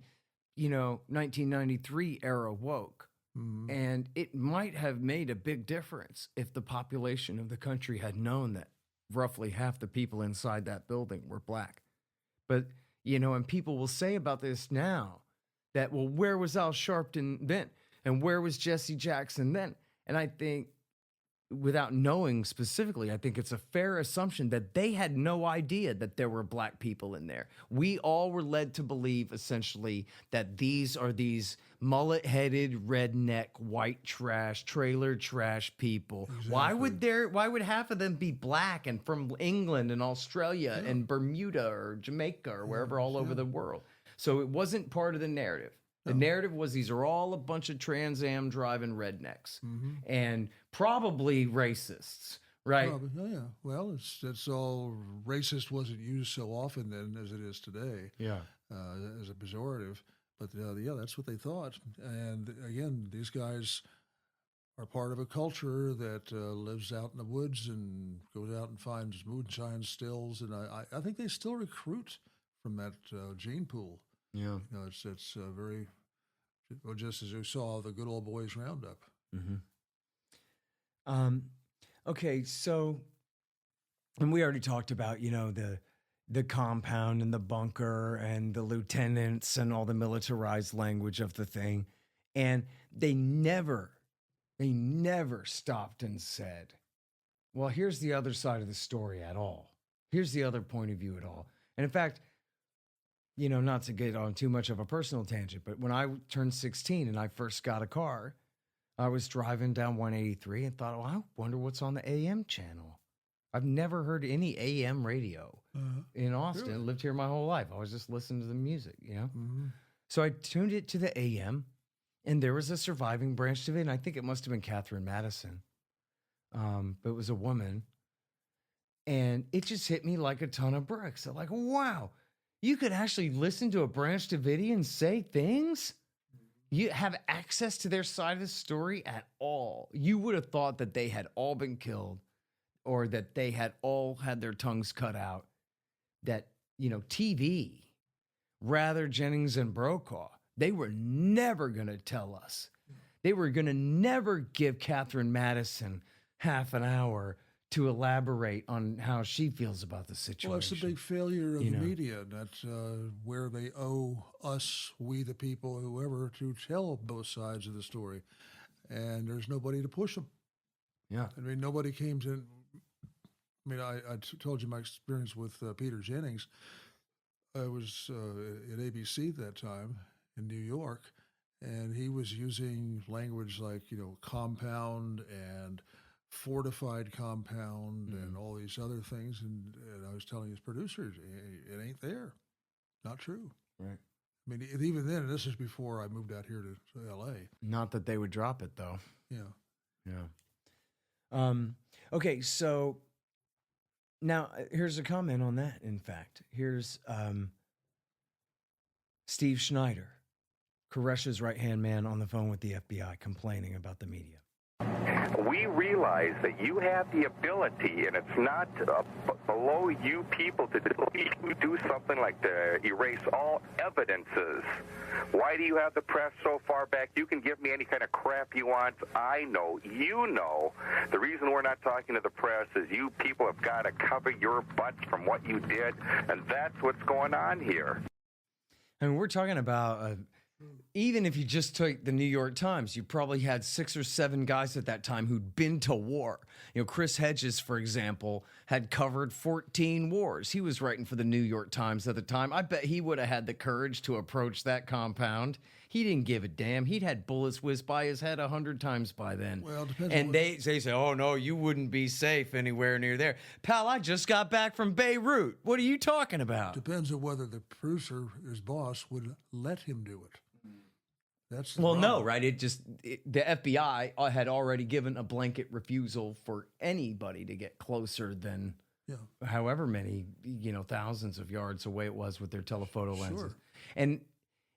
1993 era woke. And it might have made a big difference if the population of the country had known that roughly half the people inside that building were black. But, and people will say about this now that, well, where was Al Sharpton then? And where was Jesse Jackson then? And I think, without knowing specifically, I think it's a fair assumption that they had no idea that there were black people in there. We all were led to believe, essentially, that these are these mullet-headed, redneck, white trash, trailer trash people. Exactly. Why would half of them be black and from England and Australia and Bermuda or Jamaica or wherever all over the world? So it wasn't part of the narrative. The narrative was these are all a bunch of Trans Am driving rednecks and probably racists, right? Probably, yeah. Well, it's all racist wasn't used so often then as it is today. Yeah, as a pejorative, but that's what they thought. And again, these guys are part of a culture that lives out in the woods and goes out and finds moonshine stills, and I think they still recruit from that gene pool. Yeah, it's very, well, just as you saw the Good Old Boys Roundup. Okay, so, and we already talked about the compound and the bunker and the lieutenants and all the militarized language of the thing, and they never stopped and said, well, here's the other side of the story at all. Here's the other point of view at all. And in fact, not to get on too much of a personal tangent, but when I turned 16 and I first got a car, I was driving down 183 and thought, I wonder what's on the AM channel. I've never heard any AM radio. in Austin. Really? Lived here my whole life. I was just listening to the music, you know? So I tuned it to the AM, and there was a surviving Branch Davidian. I think it must have been Catherine Madison. But it was a woman. And it just hit me like a ton of bricks. I'm like, wow, you could actually listen to a Branch Davidian say things? You have access to their side of the story at all. You would have thought that they had all been killed or that they had all had their tongues cut out. That, you know, TV, Rather, Jennings, and Brokaw, they were never going to tell us. They were going to never give Catherine Madison half an hour to elaborate on how she feels about the situation. Well, that's the big failure of the media. That's where they owe us, we the people, whoever, to tell both sides of the story. And there's nobody to push them. Yeah. I mean, nobody came to... I mean, I told you my experience with Peter Jennings. I was at ABC that time in New York, and he was using language like, you know, compound and fortified compound and all these other things. And I was telling his producers, it ain't there. Not true. Right. I mean, even then, and this is before I moved out here to L.A. Not that they would drop it, though. Yeah. Yeah. Okay, so now here's a comment on that, in fact. Here's Steve Schneider, Koresh's right-hand man, on the phone with the FBI complaining about the media. We realize that you have the ability, and it's not below you people to do something like to erase all evidences. Why do you have the press so far back? You can give me any kind of crap you want. I know, you know. The reason we're not talking to the press is you people have got to cover your butts from what you did, and that's what's going on here. I mean, we're talking about... even if you just took the New York Times, you probably had 6 or 7 guys at that time who'd been to war. You know, Chris Hedges, for example, had covered 14 wars. He was writing for the New York Times at the time. I bet he would have had the courage to approach that compound. He didn't give a damn. He'd had bullets whizzed by his head 100 times by then. Well, it depends. And they say, oh, no, you wouldn't be safe anywhere near there. Pal, I just got back from Beirut. What are you talking about? Depends on whether the producer, his boss, would let him do it. That's the well, problem. no, right? The FBI had already given a blanket refusal for anybody to get closer than however many, you know, thousands of yards away it was with their telephoto lenses. And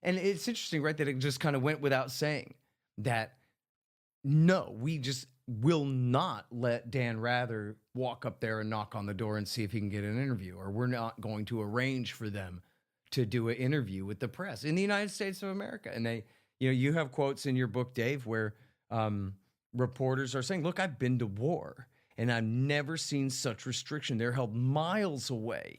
it's interesting, right, that it just kind of went without saying that, no, we just will not let Dan Rather walk up there and knock on the door and see if he can get an interview, or we're not going to arrange for them to do an interview with the press in the United States of America. And they... You know, you have quotes in your book, Dave, where reporters are saying, look, I've been to war and I've never seen such restriction. They're held miles away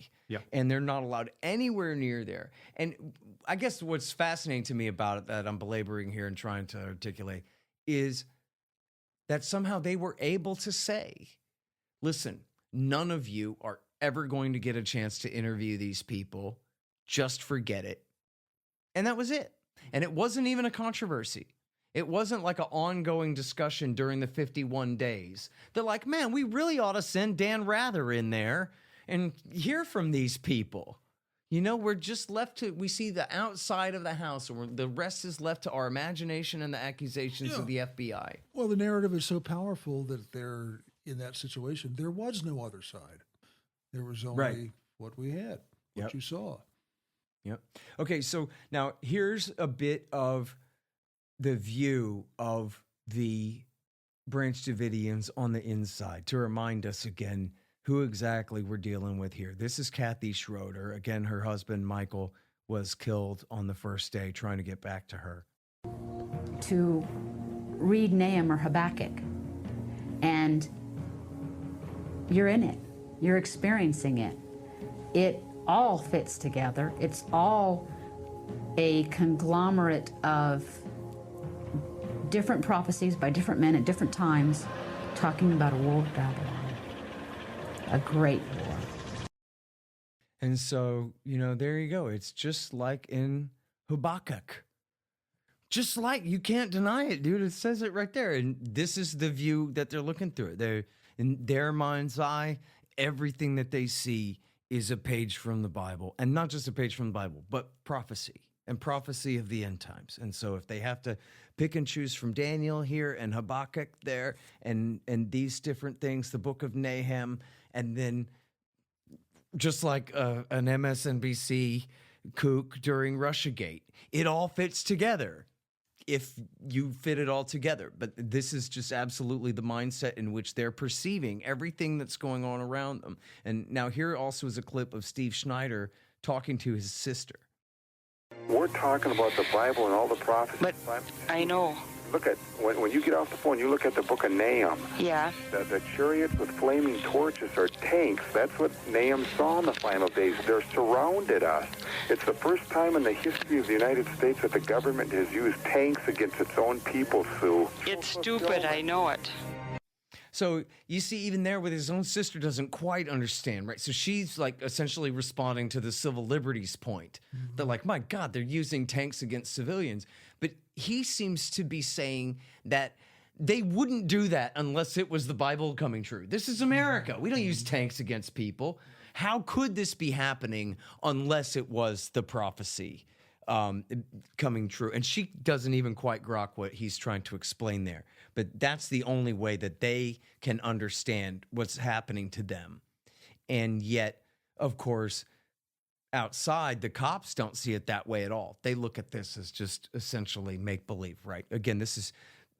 and they're not allowed anywhere near there. And I guess what's fascinating to me about it, that I'm belaboring here and trying to articulate, is that somehow they were able to say, listen, none of you are ever going to get a chance to interview these people. Just forget it. And that was it. And it wasn't even a controversy. It wasn't like an ongoing discussion during the 51 days. They're like, man, we really ought to send Dan Rather in there and hear from these people. You know, we're just left to, we see the outside of the house, and the rest is left to our imagination and the accusations of the FBI. Well, the narrative is so powerful that they're in that situation. There was no other side. There was only what we had, what you saw. Yep. Okay, so now here's a bit of the view of the Branch Davidians on the inside to remind us again who exactly we're dealing with here. This is Kathy Schroeder. Again, her husband, Michael, was killed on the first day trying to get back to her. To read Nahum or Habakkuk, and you're in it. You're experiencing it. It all fits together. It's all a conglomerate of different prophecies by different men at different times talking about a war with Babylon, a great war. And so, you know, there you go. It's just like in Habakkuk. Just like, you can't deny it, dude. It says it right there. And this is the view that they're looking through. They're, in their mind's eye, everything that they see is a page from the Bible, and not just a page from the Bible, but prophecy and prophecy of the end times. And so if they have to pick and choose from Daniel here and Habakkuk there and these different things, the book of Nahum, and then just like an MSNBC kook during Russiagate, it all fits together if you fit it all together. But this is just absolutely the mindset in which they're perceiving everything that's going on around them. And now here also is a clip of Steve Schneider talking to his sister. We're talking about the Bible and all the prophecies. But I know. Look at, when you get off the phone, you look at the book of Nahum. Yeah. The chariots with flaming torches are tanks. That's what Nahum saw in the final days. They're surrounded us. It's the first time in the history of the United States that the government has used tanks against its own people, Sue. It's stupid, I know it. So you see, even there with his own sister doesn't quite understand, right? So she's like essentially responding to the civil liberties point. Mm-hmm. They're like, my God, they're using tanks against civilians. But he seems to be saying that they wouldn't do that unless it was the Bible coming true. This is America. We don't use tanks against people. How could this be happening unless it was the prophecy coming true? And she doesn't even quite grok what he's trying to explain there. But that's the only way that they can understand what's happening to them. And yet, of course, outside, the cops don't see it that way at all. They look at this as just essentially make-believe, right? Again, this is,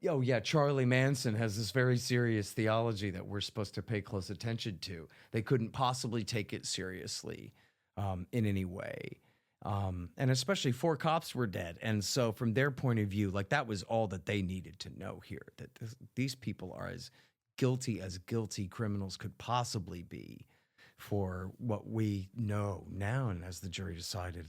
oh yeah, Charlie Manson has this very serious theology that we're supposed to pay close attention to. They couldn't possibly take it seriously in any way. And especially 4 cops were dead. And so from their point of view, like that was all that they needed to know here, that these people are as guilty criminals could possibly be for what we know now. And as the jury decided,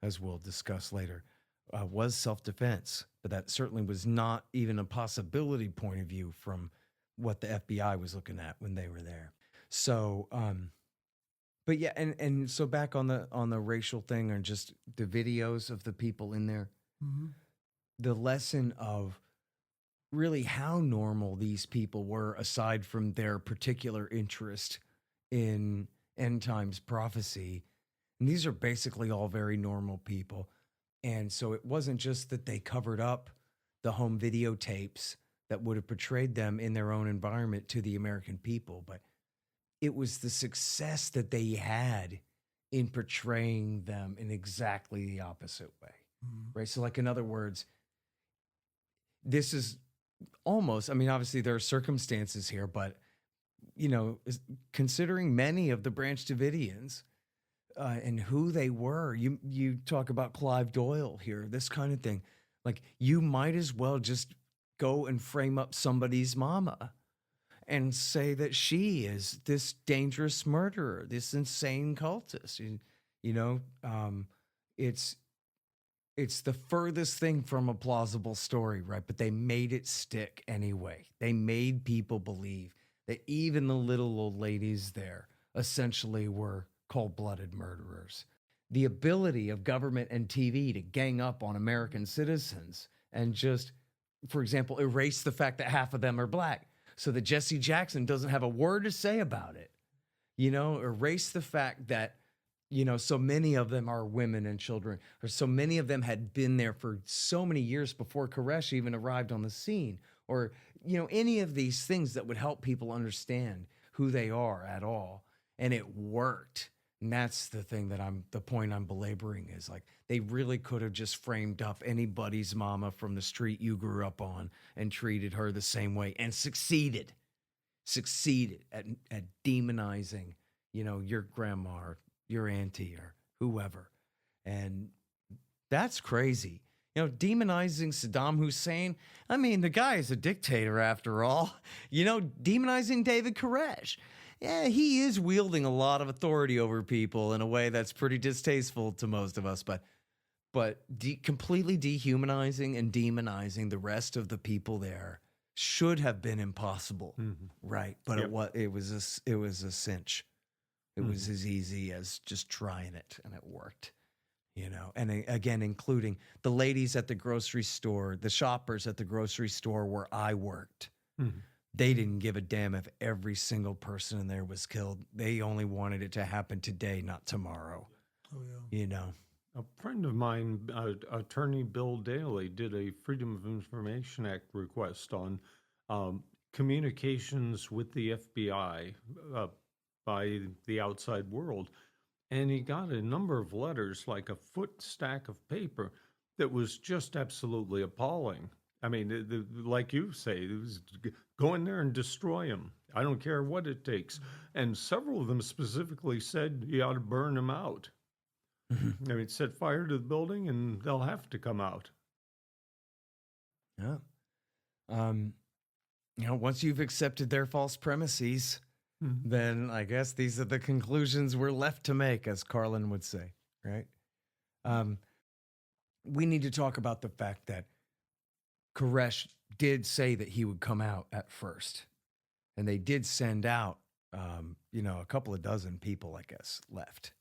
as we'll discuss later, was self-defense. But that certainly was not even a possibility point of view from what the FBI was looking at when they were there. So, but yeah, and so back on the racial thing, or just the videos of the people in there, mm-hmm. The lesson of really how normal these people were, aside from their particular interest in end times prophecy. And these are basically all very normal people. And so it wasn't just that they covered up the home videotapes that would have portrayed them in their own environment to the American people, but it was the success that they had in portraying them in exactly the opposite way, right? So like, in other words, this is almost, I mean, obviously there are circumstances here, but, you know, considering many of the Branch Davidians and who they were, you talk about Clive Doyle here, this kind of thing, like you might as well just go and frame up somebody's mama and say that she is this dangerous murderer, this insane cultist. You know, it's the furthest thing from a plausible story, right? But they made it stick anyway. They made people believe that even the little old ladies there essentially were cold-blooded murderers. The ability of government and TV to gang up on American citizens and just, for example, erase the fact that half of them are black, so that Jesse Jackson doesn't have a word to say about it. You know, erase the fact that, you know, so many of them are women and children, or so many of them had been there for so many years before Koresh even arrived on the scene, or, you know, any of these things that would help people understand who they are at all. And it worked. And that's the thing that the point I'm belaboring is, like, they really could have just framed up anybody's mama from the street you grew up on and treated her the same way, and succeeded at demonizing, you know, your grandma or your auntie or whoever. And that's crazy. You know, demonizing Saddam Hussein. I mean, the guy is a dictator after all. You know, demonizing David Koresh. Yeah, he is wielding a lot of authority over people in a way that's pretty distasteful to most of us, but completely dehumanizing and demonizing the rest of the people there should have been impossible, right? But it was a cinch. It was as easy as just trying it, and it worked. You know, and again, including the ladies at the grocery store, the shoppers at the grocery store where I worked. they didn't give a damn if every single person in there was killed. They only wanted it to happen today, not tomorrow. Oh, yeah. You know? A friend of mine, Attorney Bill Daley, did a Freedom of Information Act request on communications with the FBI by the outside world. And he got a number of letters, like a foot stack of paper, that was just absolutely appalling. I mean, like you say, it was go in there and destroy them. I don't care what it takes. And several of them specifically said you ought to burn them out. I mean, set fire to the building and they'll have to come out. Yeah. You know, once you've accepted their false premises, then I guess these are the conclusions we're left to make, as Carlin would say, right? We need to talk about the fact that Koresh did say that he would come out at first. And they did send out, you know, a couple of dozen people, I guess, left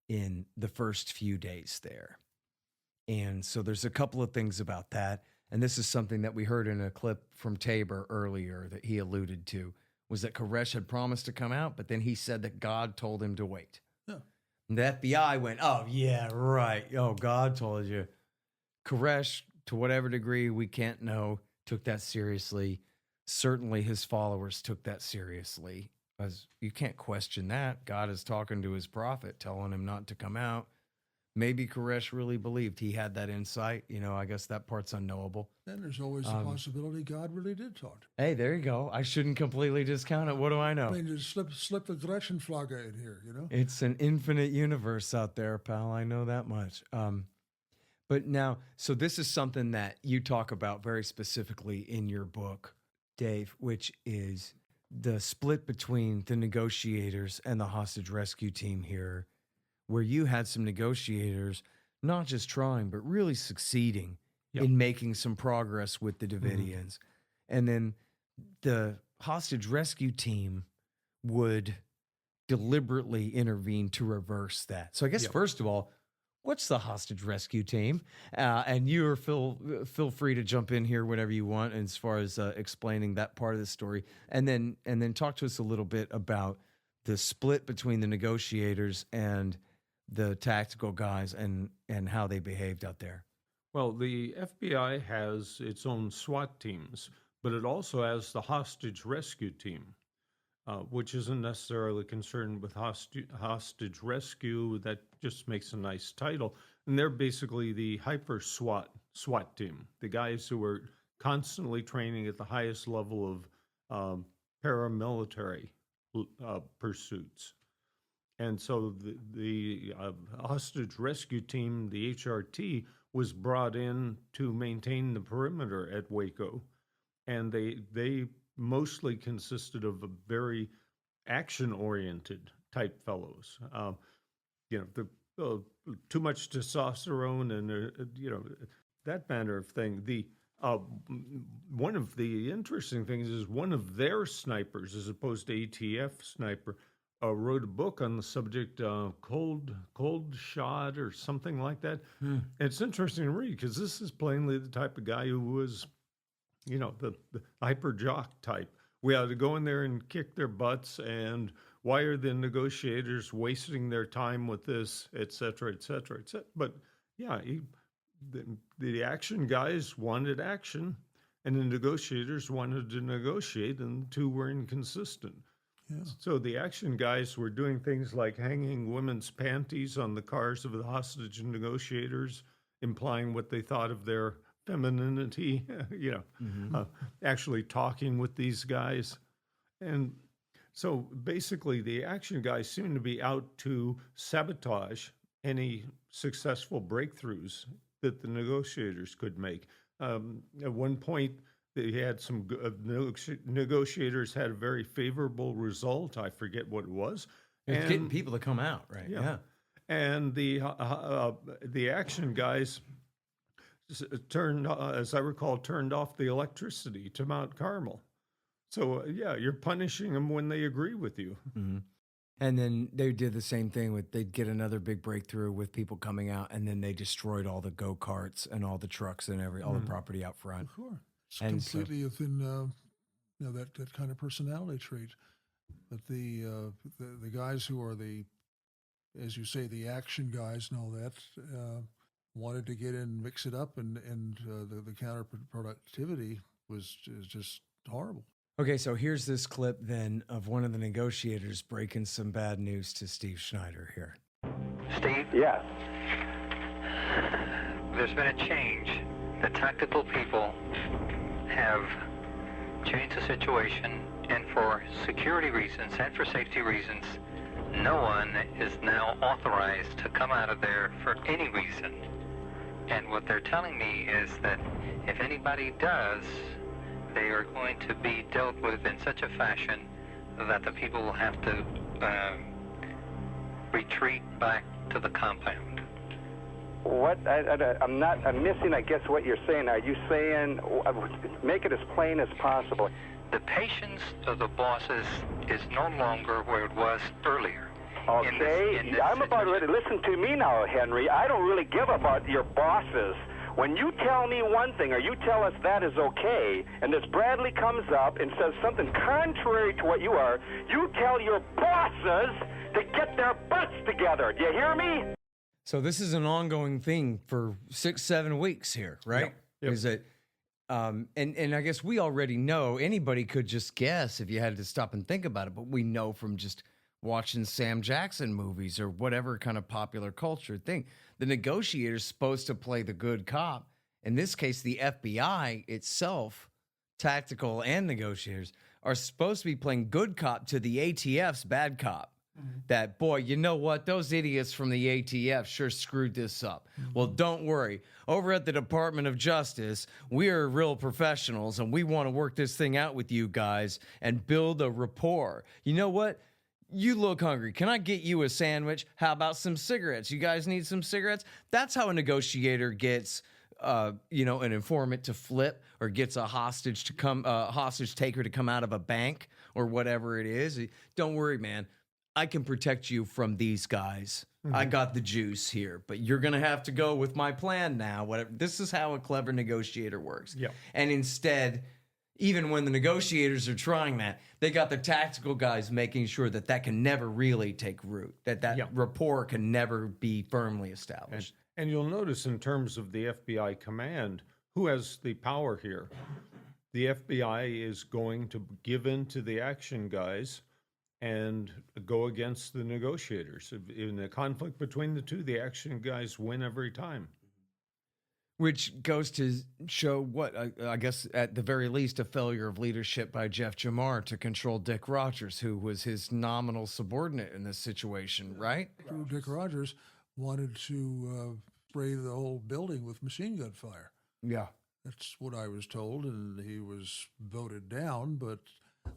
in the first few days there. And so there's a couple of things about that. And this is something that we heard in a clip from Tabor earlier that he alluded to, was that Koresh had promised to come out, but then he said that God told him to wait. Yeah. And the FBI went, oh, yeah, right. Oh, God told you. Koresh, to whatever degree we can't know, took that seriously. Certainly his followers took that seriously. As you can't question that. God is talking to his prophet, telling him not to come out. Maybe Koresh really believed he had that insight. You know, I guess that part's unknowable. And there's always the possibility God really did talk. Hey, there you go. I shouldn't completely discount it. What do I know? I mean, just slip the Gretchenflagge in here, you know? It's an infinite universe out there, pal. I know that much. But now, so this is something that you talk about very specifically in your book, Dave, which is the split between the negotiators and the hostage rescue team here, where you had some negotiators not just trying, but really succeeding in making some progress with the Davidians. And then the hostage rescue team would deliberately intervene to reverse that. So I guess, first of all, what's the hostage rescue team? And you feel free to jump in here whenever you want as far as explaining that part of the story. And then talk to us a little bit about the split between the negotiators and the tactical guys and how they behaved out there. Well, the FBI has its own SWAT teams, but it also has the hostage rescue team, which isn't necessarily concerned with hostage rescue. That just makes a nice title. And they're basically the hyper SWAT team, the guys who are constantly training at the highest level of paramilitary pursuits. And so the hostage rescue team, the HRT, was brought in to maintain the perimeter at Waco. And they mostly consisted of a very action-oriented type fellows. You know, too much testosterone and, you know, that manner of thing. One of the interesting things is one of their snipers, as opposed to ATF sniper, wrote a book on the subject, Cold Shot or something like that. It's interesting to read because this is plainly the type of guy who was, you know, the hyper jock type. We ought to go in there and kick their butts, and why are the negotiators wasting their time with this, et cetera, et cetera, et cetera. But yeah, the action guys wanted action, and the negotiators wanted to negotiate, and the two were inconsistent. Yeah. So the action guys were doing things like hanging women's panties on the cars of the hostage negotiators, implying what they thought of their femininity, you know, actually talking with these guys. And so basically the action guys seem to be out to sabotage any successful breakthroughs that the negotiators could make. At one point, they had some negotiators had a very favorable result. I forget what it was. It's getting people to come out, right? Yeah. And the action guys turned, as I recall, turned off the electricity to Mount Carmel. So yeah, you're punishing them when they agree with you. And then they did the same thing they'd get another big breakthrough with people coming out, and then they destroyed all the go-karts and all the trucks and all the property out front. Sure. It's completely within that kind of personality trait. But the guys who are as you say, the action guys and all that, wanted to get in, mix it up, and the counterproductivity is just horrible. Okay, so here's this clip then of one of the negotiators breaking some bad news to Steve Schneider here. Steve? Yes. There's been a change. The tactical people have changed the situation, and for security reasons and for safety reasons, no one is now authorized to come out of there for any reason. And what they're telling me is that if anybody does, they are going to be dealt with in such a fashion that the people will have to retreat back to the compound. What? I'm missing, I guess, what you're saying. Are you saying, make it as plain as possible? The patience of the bosses is no longer where it was earlier. Okay, I'm about ready. Listen to me now, Henry. I don't really give about your bosses. When you tell me one thing or you tell us that is okay, and this Bradley comes up and says something contrary to what you are, you tell your bosses to get their butts together. Do you hear me? So this is an ongoing thing for 6-7 weeks here, right? Yep. Is it? And I guess we already know, anybody could just guess if you had to stop and think about it, but we know from just watching Sam Jackson movies or whatever kind of popular culture thing, the negotiator's supposed to play the good cop. In this case, the FBI itself, tactical and negotiators, are supposed to be playing good cop to the ATF's bad cop. That, boy, you know what? Those idiots from the ATF sure screwed this up. Well, don't worry. Over at the Department of Justice, we are real professionals, and we want to work this thing out with you guys and build a rapport. You know what? You look hungry. Can I get you a sandwich? How about some cigarettes? You guys need some cigarettes? That's how a negotiator gets, an informant to flip, or gets a hostage taker to come out of a bank or whatever it is. Don't worry, man. I can protect you from these guys. I got the juice here, but you're going to have to go with my plan now. Whatever. This is how a clever negotiator works. Yep. And instead, even when the negotiators are trying that, they got the tactical guys making sure that can never really take root, that rapport can never be firmly established. And you'll notice in terms of the FBI command, who has the power here? The FBI is going to give in to the action guys and go against the negotiators. In the conflict between the two, the action guys win every time. Which goes to show what, I guess, at the very least, a failure of leadership by Jeff Jamar to control Dick Rogers, who was his nominal subordinate in this situation, right? Dick Rogers wanted to spray the whole building with machine gun fire. Yeah. That's what I was told, and he was voted down, but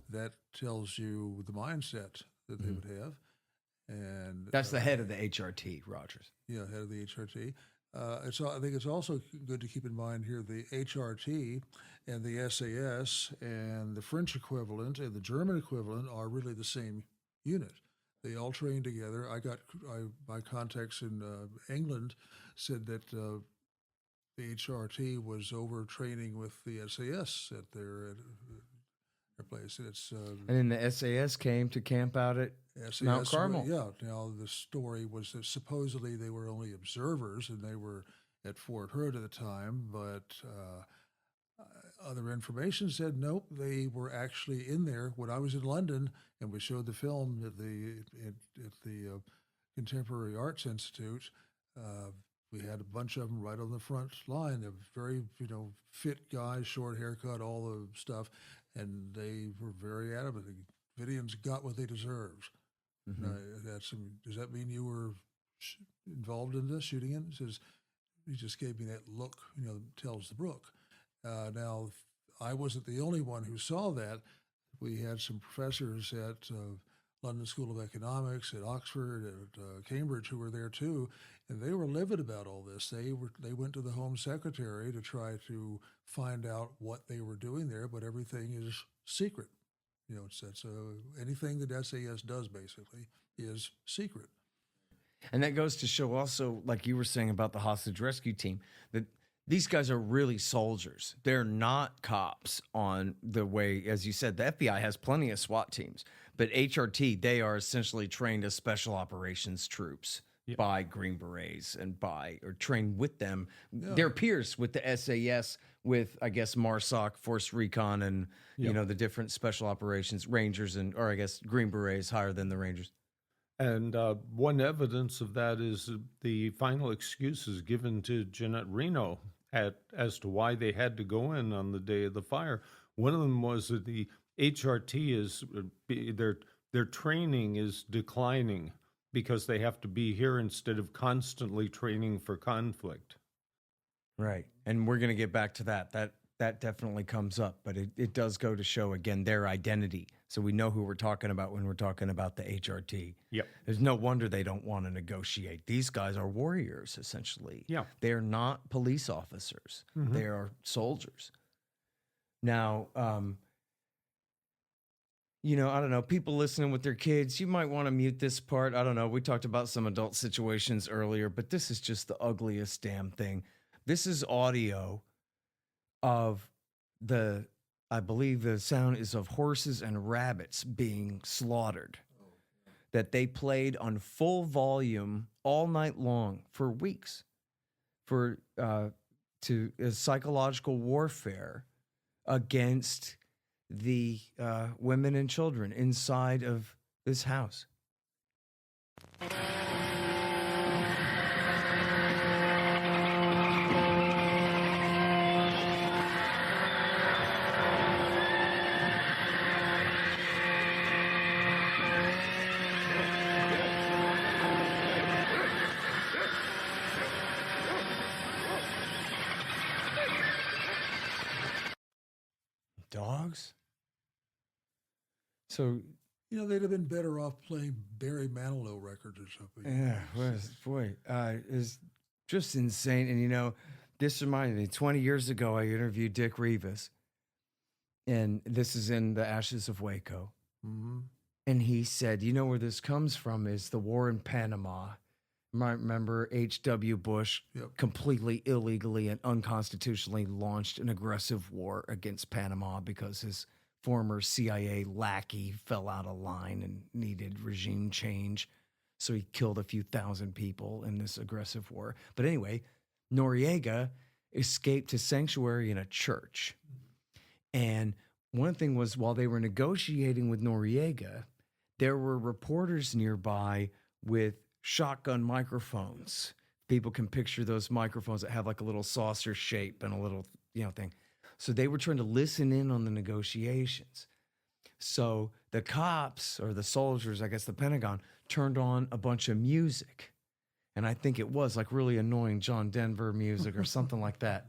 that tells you the mindset that they would have. And that's the head of the HRT, Rogers. Yeah, head of the HRT. I think it's also good to keep in mind here the HRT and the SAS and the French equivalent and the German equivalent are really the same unit. They all train together. My contacts in England said that the HRT was over training with the SAS at their place. And then the SAS came to camp out at Mount Carmel. Now the story was that supposedly they were only observers and they were at Fort Hood at the time, but other information said nope, they were actually in there. When I was in London and we showed the film at the Contemporary Arts Institute, we had a bunch of them right on the front line. They're very, fit guys, short haircut, all the stuff. And they were very adamant. The Davidians got what they deserved. Does that mean you were involved in this, shooting it? It says, he just gave me that look, tells the book. Now, I wasn't the only one who saw that. We had some professors at London School of Economics, at Oxford, at Cambridge, who were there too, and they were livid about all this. They went to the Home Secretary to try to find out what they were doing there, but everything is secret. Anything that SAS does basically is secret. And that goes to show also, like you were saying about the hostage rescue team, that These guys are really soldiers. They're not cops on the way, as you said, the FBI has plenty of SWAT teams, but HRT, they are essentially trained as special operations troops by Green Berets or trained with them. Yeah. They're peers with the SAS, with, I guess, MARSOC, Force Recon, and, you know, the different special operations, Rangers, or I guess Green Berets higher than the Rangers. And one evidence of that is the final excuses given to Jeanette Reno as to why they had to go in on the day of the fire. One of them was that the HRT is their training is declining because they have to be here instead of constantly training for conflict. Right. And we're going to get back to that. That definitely comes up, but it does go to show, again, their identity. So we know who we're talking about when we're talking about the HRT. Yep. There's no wonder they don't want to negotiate. These guys are warriors, essentially. Yeah. They're not police officers. Mhm. They are soldiers. Now, you know, I don't know, people listening with their kids, you might want to mute this part. I don't know. We talked about some adult situations earlier, but this is just the ugliest damn thing. This is audio of I believe the sound is of horses and rabbits being slaughtered that they played on full volume all night long for weeks to psychological warfare against the women and children inside of this house. Dogs? So, you know, they'd have been better off playing Barry Manilow records or something. Yeah, boy, it's just insane. And, you know, this reminded me, 20 years ago, I interviewed Dick Rivas, and this is in the Ashes of Waco. Mm-hmm. And he said, you know where this comes from is the war in Panama. You might remember H.W. Bush completely illegally and unconstitutionally launched an aggressive war against Panama because his former CIA lackey fell out of line and needed regime change. So he killed a few thousand people in this aggressive war. But anyway, Noriega escaped to sanctuary in a church. And one thing was, while they were negotiating with Noriega, there were reporters nearby with shotgun microphones. People can picture those microphones that have like a little saucer shape and a little, you know, thing. So they were trying to listen in on the negotiations. So the cops, or the soldiers, I guess the Pentagon, turned on a bunch of music. And I think it was like really annoying John Denver music or something like that,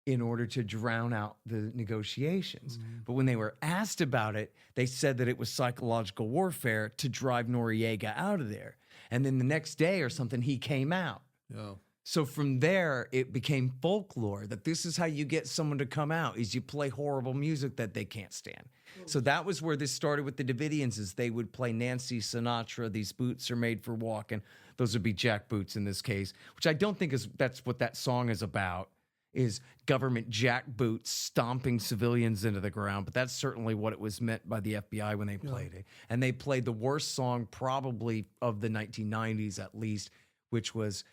in order to drown out the negotiations. Mm-hmm. But when they were asked about it, they said that it was psychological warfare to drive Noriega out of there. And then the next day or something, he came out. Yeah. So from there, it became folklore that this is how you get someone to come out, is you play horrible music that they can't stand. So that was where this started with the Davidians, is they would play Nancy Sinatra, These Boots Are Made for Walking. Those would be jack boots in this case, which I don't think that's what that song is about, is government jack boots stomping civilians into the ground. But that's certainly what it was meant by the FBI when they played it. And they played the worst song probably of the 1990s at least, which was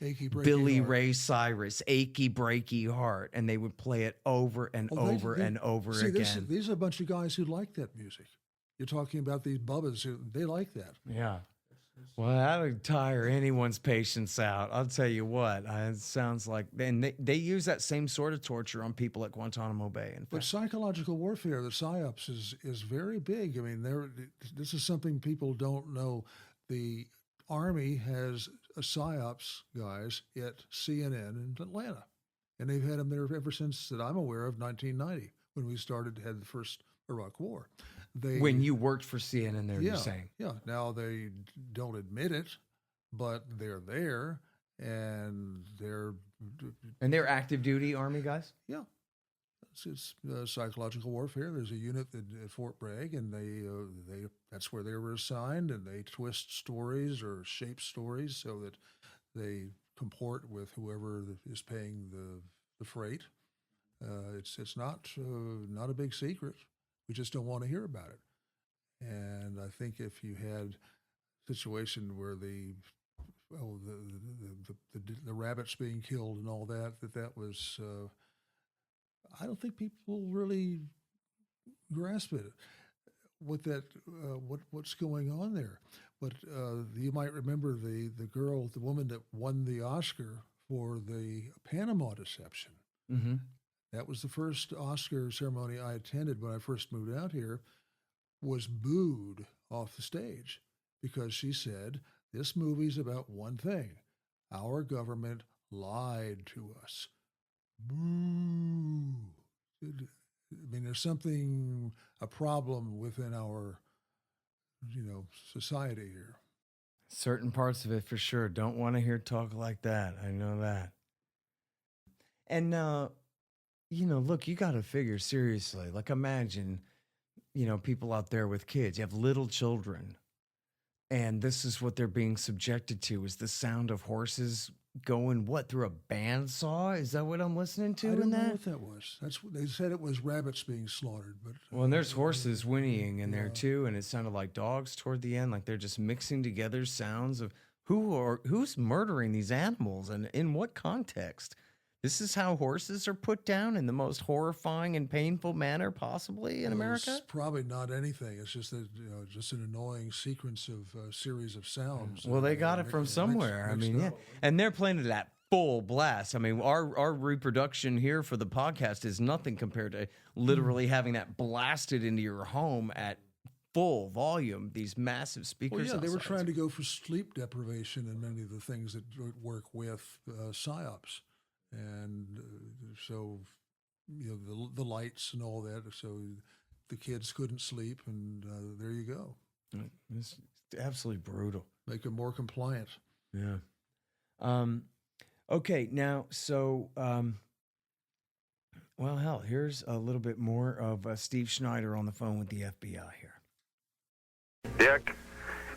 Billy Ray Cyrus, Achy Breaky Heart. And they would play it over and over and over again. These are a bunch of guys who like that music. You're talking about these bubbas who, they like that. Yeah. Well, that would tire anyone's patience out. I'll tell you what. It sounds like, and they use that same sort of torture on people at Guantanamo Bay. But psychological warfare, the PSYOPs, is very big. I mean, this is something people don't know. The Army has a PSYOPs guys at CNN in Atlanta, and they've had them there ever since that I'm aware of 1990, when we had the first Iraq War. When you worked for CNN there, you're saying? Yeah. Now they don't admit it, but they're there, and they're active duty Army guys? Yeah. It's psychological warfare. There's a unit at Fort Bragg, and they that's where they were assigned, and they twist stories or shape stories so that they comport with whoever is paying the the freight. It's not a big secret. We just don't want to hear about it. And I think if you had a situation where the rabbits being killed and all that was, I don't think people really grasp it. What's going on there? But you might remember the woman that won the Oscar for the Panama Deception. Mm-hmm. That was the first Oscar ceremony I attended when I first moved out here. Was booed off the stage because she said, this movie's about one thing. Our government lied to us. Boo. I mean, there's a problem within our, society here. Certain parts of it for sure. Don't want to hear talk like that. I know that. And, look, you got to figure seriously. Like, imagine, people out there with kids. You have little children. And this is what they're being subjected to, is the sound of horses going, through a bandsaw? Is that what I'm listening to I in don't that? know what that was. That's what they said. It was rabbits being slaughtered. But Well, and there's horses whinnying in there too, and it sounded like dogs toward the end. Like they're just mixing together sounds of who's murdering these animals and in what context. This is how horses are put down in the most horrifying and painful manner possibly in America? It's probably not anything. It's just that just an annoying sequence of series of sounds. Well, they got it from somewhere. I mean, yeah, and they're playing it at full blast. I mean, our reproduction here for the podcast is nothing compared to literally having that blasted into your home at full volume. These massive speakers. Well, yeah, they were outside. trying to go for sleep deprivation and many of the things that work with psyops. And so, the lights and all that, so the kids couldn't sleep, and there you go. It's absolutely brutal. Make them more compliant. Yeah. Okay, now, so, well, hell, here's a little bit more of Steve Schneider on the phone with the FBI here. Dick,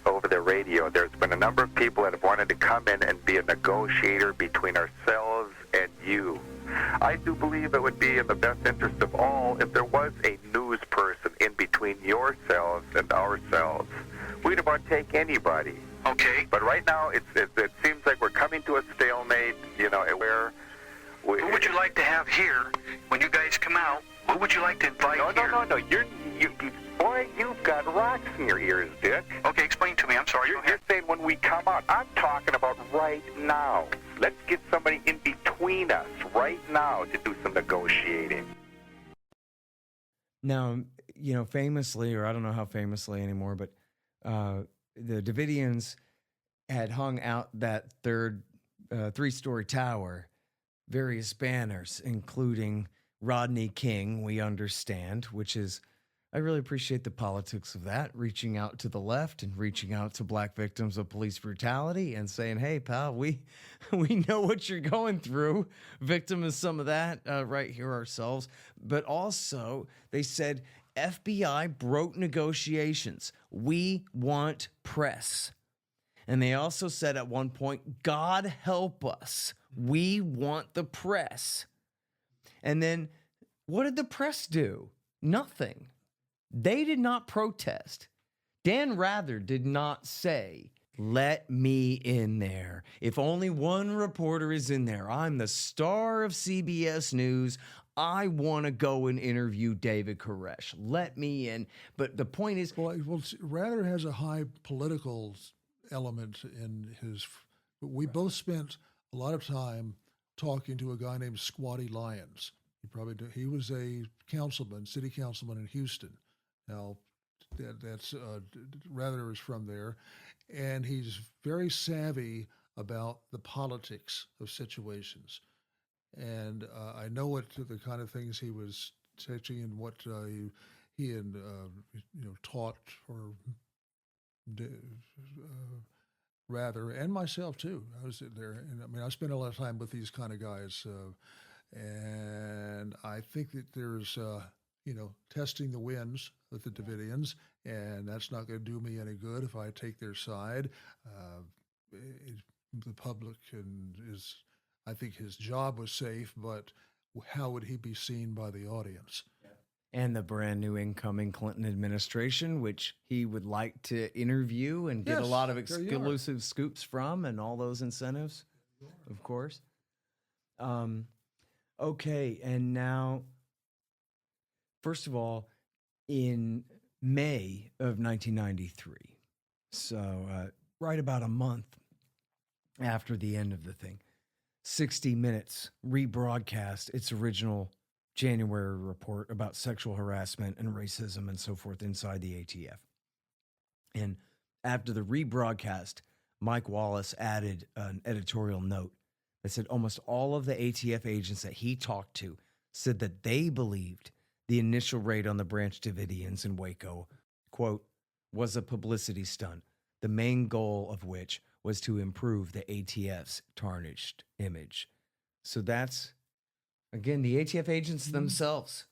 over the radio, there's been a number of people that have wanted to come in and be a negotiator between ourselves and you. I do believe it would be in the best interest of all if there was a news person in between yourselves and ourselves. We'd about take anybody. Okay. But right now, it seems like we're coming to a stalemate, where... Who would you like to have here when you guys come out? Who would you like to invite here? No. Boy, you've got rocks in your ears, Dick. Okay, explain to me. I'm sorry. You're saying when we come out. I'm talking about right now. Let's get somebody in between us right now to do some negotiating. Now, famously, or I don't know how famously anymore, but the Davidians had hung out that third three-story tower, various banners, including Rodney King, we understand, which is, I really appreciate the politics of that, reaching out to the left and reaching out to black victims of police brutality and saying, hey, pal, we know what you're going through. Victim of some of that right here ourselves. But also, they said, FBI broke negotiations. We want press. And they also said at one point, God help us. We want the press. And then what did the press do? Nothing. They did not protest. Dan Rather did not say, let me in there. If only one reporter is in there, I'm the star of CBS News. I want to go and interview David Koresh. Let me in. But the point is... Well, Rather has a high political element in his... We both spent a lot of time talking to a guy named Squatty Lyons. He was a city councilman in Houston. Now, that's Rather is from there, and he's very savvy about the politics of situations. And I know what the kind of things he was teaching and what he had taught or Rather, and myself too. I was there, and I spent a lot of time with these kind of guys, and I think that there's testing the winds with the Davidians, and that's not going to do me any good if I take their side. The public I think his job was safe, but how would he be seen by the audience? And the brand new incoming Clinton administration, which he would like to interview and get a Yes, lot of there you are. exclusive scoops from, and all those incentives, of course. Okay, and now, first of all, in May of 1993, so right about a month after the end of the thing, 60 Minutes rebroadcast its original January report about sexual harassment and racism and so forth inside the ATF. And after the rebroadcast, Mike Wallace added an editorial note that said almost all of the ATF agents that he talked to said that they believed the initial raid on the Branch Davidians in Waco, quote, was a publicity stunt, the main goal of which was to improve the ATF's tarnished image. So that's, again, the ATF agents themselves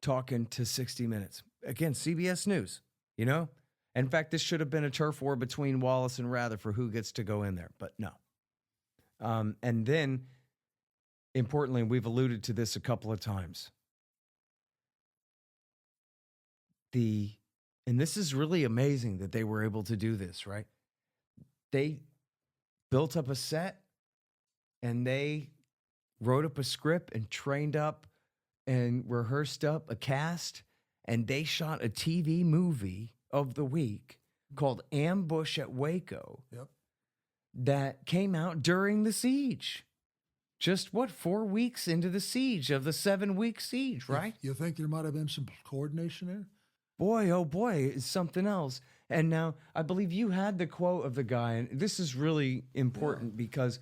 talking to 60 Minutes. Again, CBS News, you know? In fact, this should have been a turf war between Wallace and Rather for who gets to go in there, but no. And then, importantly, we've alluded to this a couple of times. And this is really amazing that they were able to do this, right? They built up a set and they wrote up a script and trained up and rehearsed up a cast, and they shot a TV movie of the week called Ambush at Waco. Yep. That came out during the siege. Just 4 weeks into the siege of the 7-week siege, right? You think there might have been some coordination there? Boy, oh boy, it's something else. And now I believe you had the quote of the guy, and this is really important because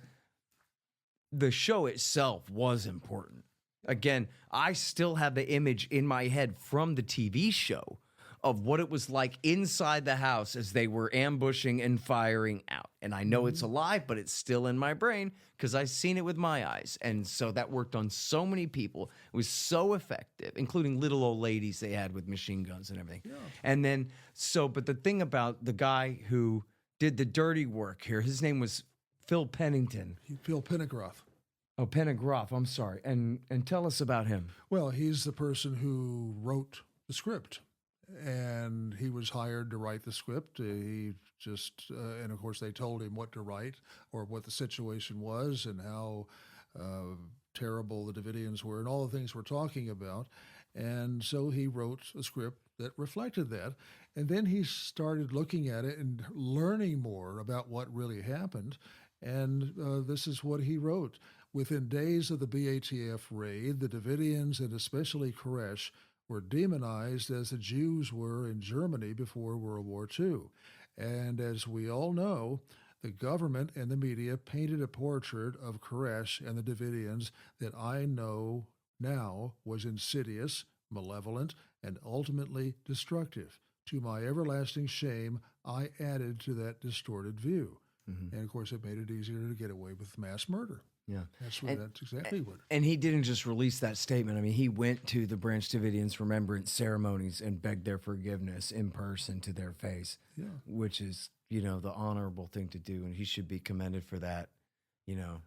the show itself was important. Again, I still have the image in my head from the TV show of what it was like inside the house as they were ambushing and firing out. And I know it's alive, but it's still in my brain because I've seen it with my eyes. And so that worked on so many people. It was so effective, including little old ladies they had with machine guns and everything. Yeah. And then, but the thing about the guy who did the dirty work here, his name was Phil Pennington. Phil Pennegroff. Oh, Pennegroff, I'm sorry. And tell us about him. Well, he's the person who wrote the script. And he was hired to write the script. He just, and of course, they told him what to write or what the situation was and how terrible the Davidians were and all the things we're talking about. And so he wrote a script that reflected that. And then he started looking at it and learning more about what really happened. And this is what he wrote. Within days of the BATF raid, the Davidians, and especially Koresh, were demonized as the Jews were in Germany before World War II. And as we all know, the government and the media painted a portrait of Koresh and the Davidians that I know now was insidious, malevolent, and ultimately destructive. To my everlasting shame, I added to that distorted view. Mm-hmm. And of course, it made it easier to get away with mass murder. Yeah, that's exactly what. And he didn't just release that statement. I mean, he went to the Branch Davidians remembrance ceremonies and begged their forgiveness in person to their face, which is, the honorable thing to do. And he should be commended for that,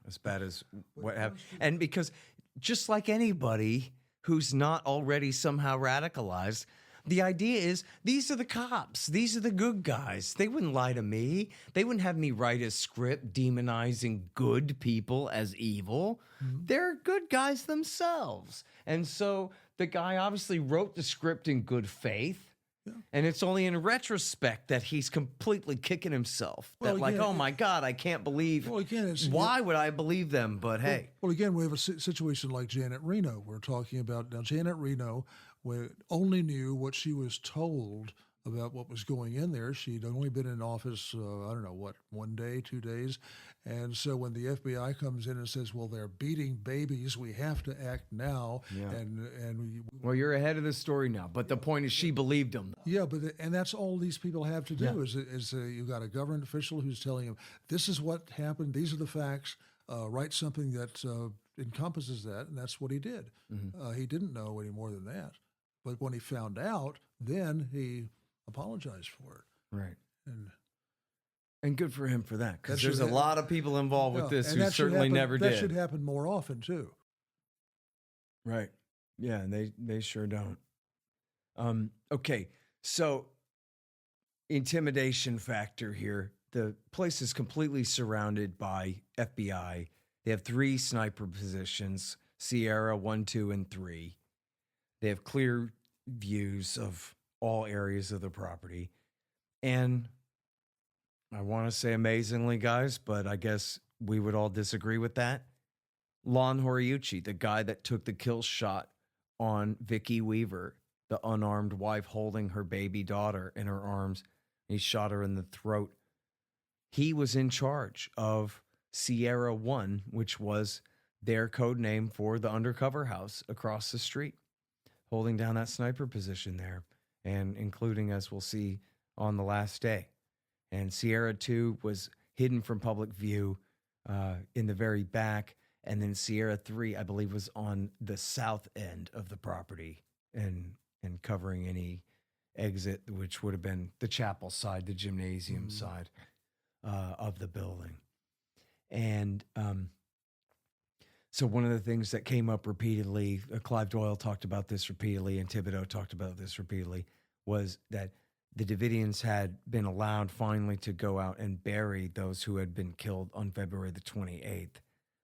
as bad as what happened. And because just like anybody who's not already somehow radicalized, the idea is these are the cops. These are the good guys. They wouldn't lie to me. They wouldn't have me write a script demonizing good people as evil. Mm-hmm. They're good guys themselves. And so the guy obviously wrote the script in good faith. Yeah. And it's only in retrospect that he's completely kicking himself. Well, that again, oh my God, I can't believe. Well, again, why would I believe them? But hey. Well, again, we have a situation like Janet Reno. We're talking about now. Janet Reno only knew what she was told about what was going in there. She'd only been in office, 1 day, 2 days. And so when the FBI comes in and says, well, they're beating babies, we have to act now. Yeah. Well, you're ahead of the story now. But the point is she believed them. Yeah, and that's all these people have to do is you've got a government official who's telling them, this is what happened, these are the facts, write something that encompasses that, and that's what he did. Mm-hmm. He didn't know any more than that. But when he found out, then he apologized for it. Right. And good for him for that, because there's a lot of people involved with this who certainly never did. That should happen more often, too. Right. Yeah, and they sure don't. Okay, so intimidation factor here. The place is completely surrounded by FBI. They have 3 sniper positions, Sierra 1, 2, and 3. They have clear views of all areas of the property. And I want to say amazingly, guys, but I guess we would all disagree with that. Lon Horiuchi, the guy that took the kill shot on Vicky Weaver, the unarmed wife holding her baby daughter in her arms, he shot her in the throat. He was in charge of Sierra 1, which was their code name for the undercover house across the street, holding down that sniper position there, and including, as we'll see, on the last day. And Sierra 2 was hidden from public view in the very back. And then Sierra 3, I believe, was on the south end of the property and covering any exit, which would have been the chapel side, the gymnasium side of the building. And so one of the things that came up repeatedly, Clive Doyle talked about this repeatedly, and Thibodeau talked about this repeatedly, was that the Davidians had been allowed finally to go out and bury those who had been killed on February the 28th.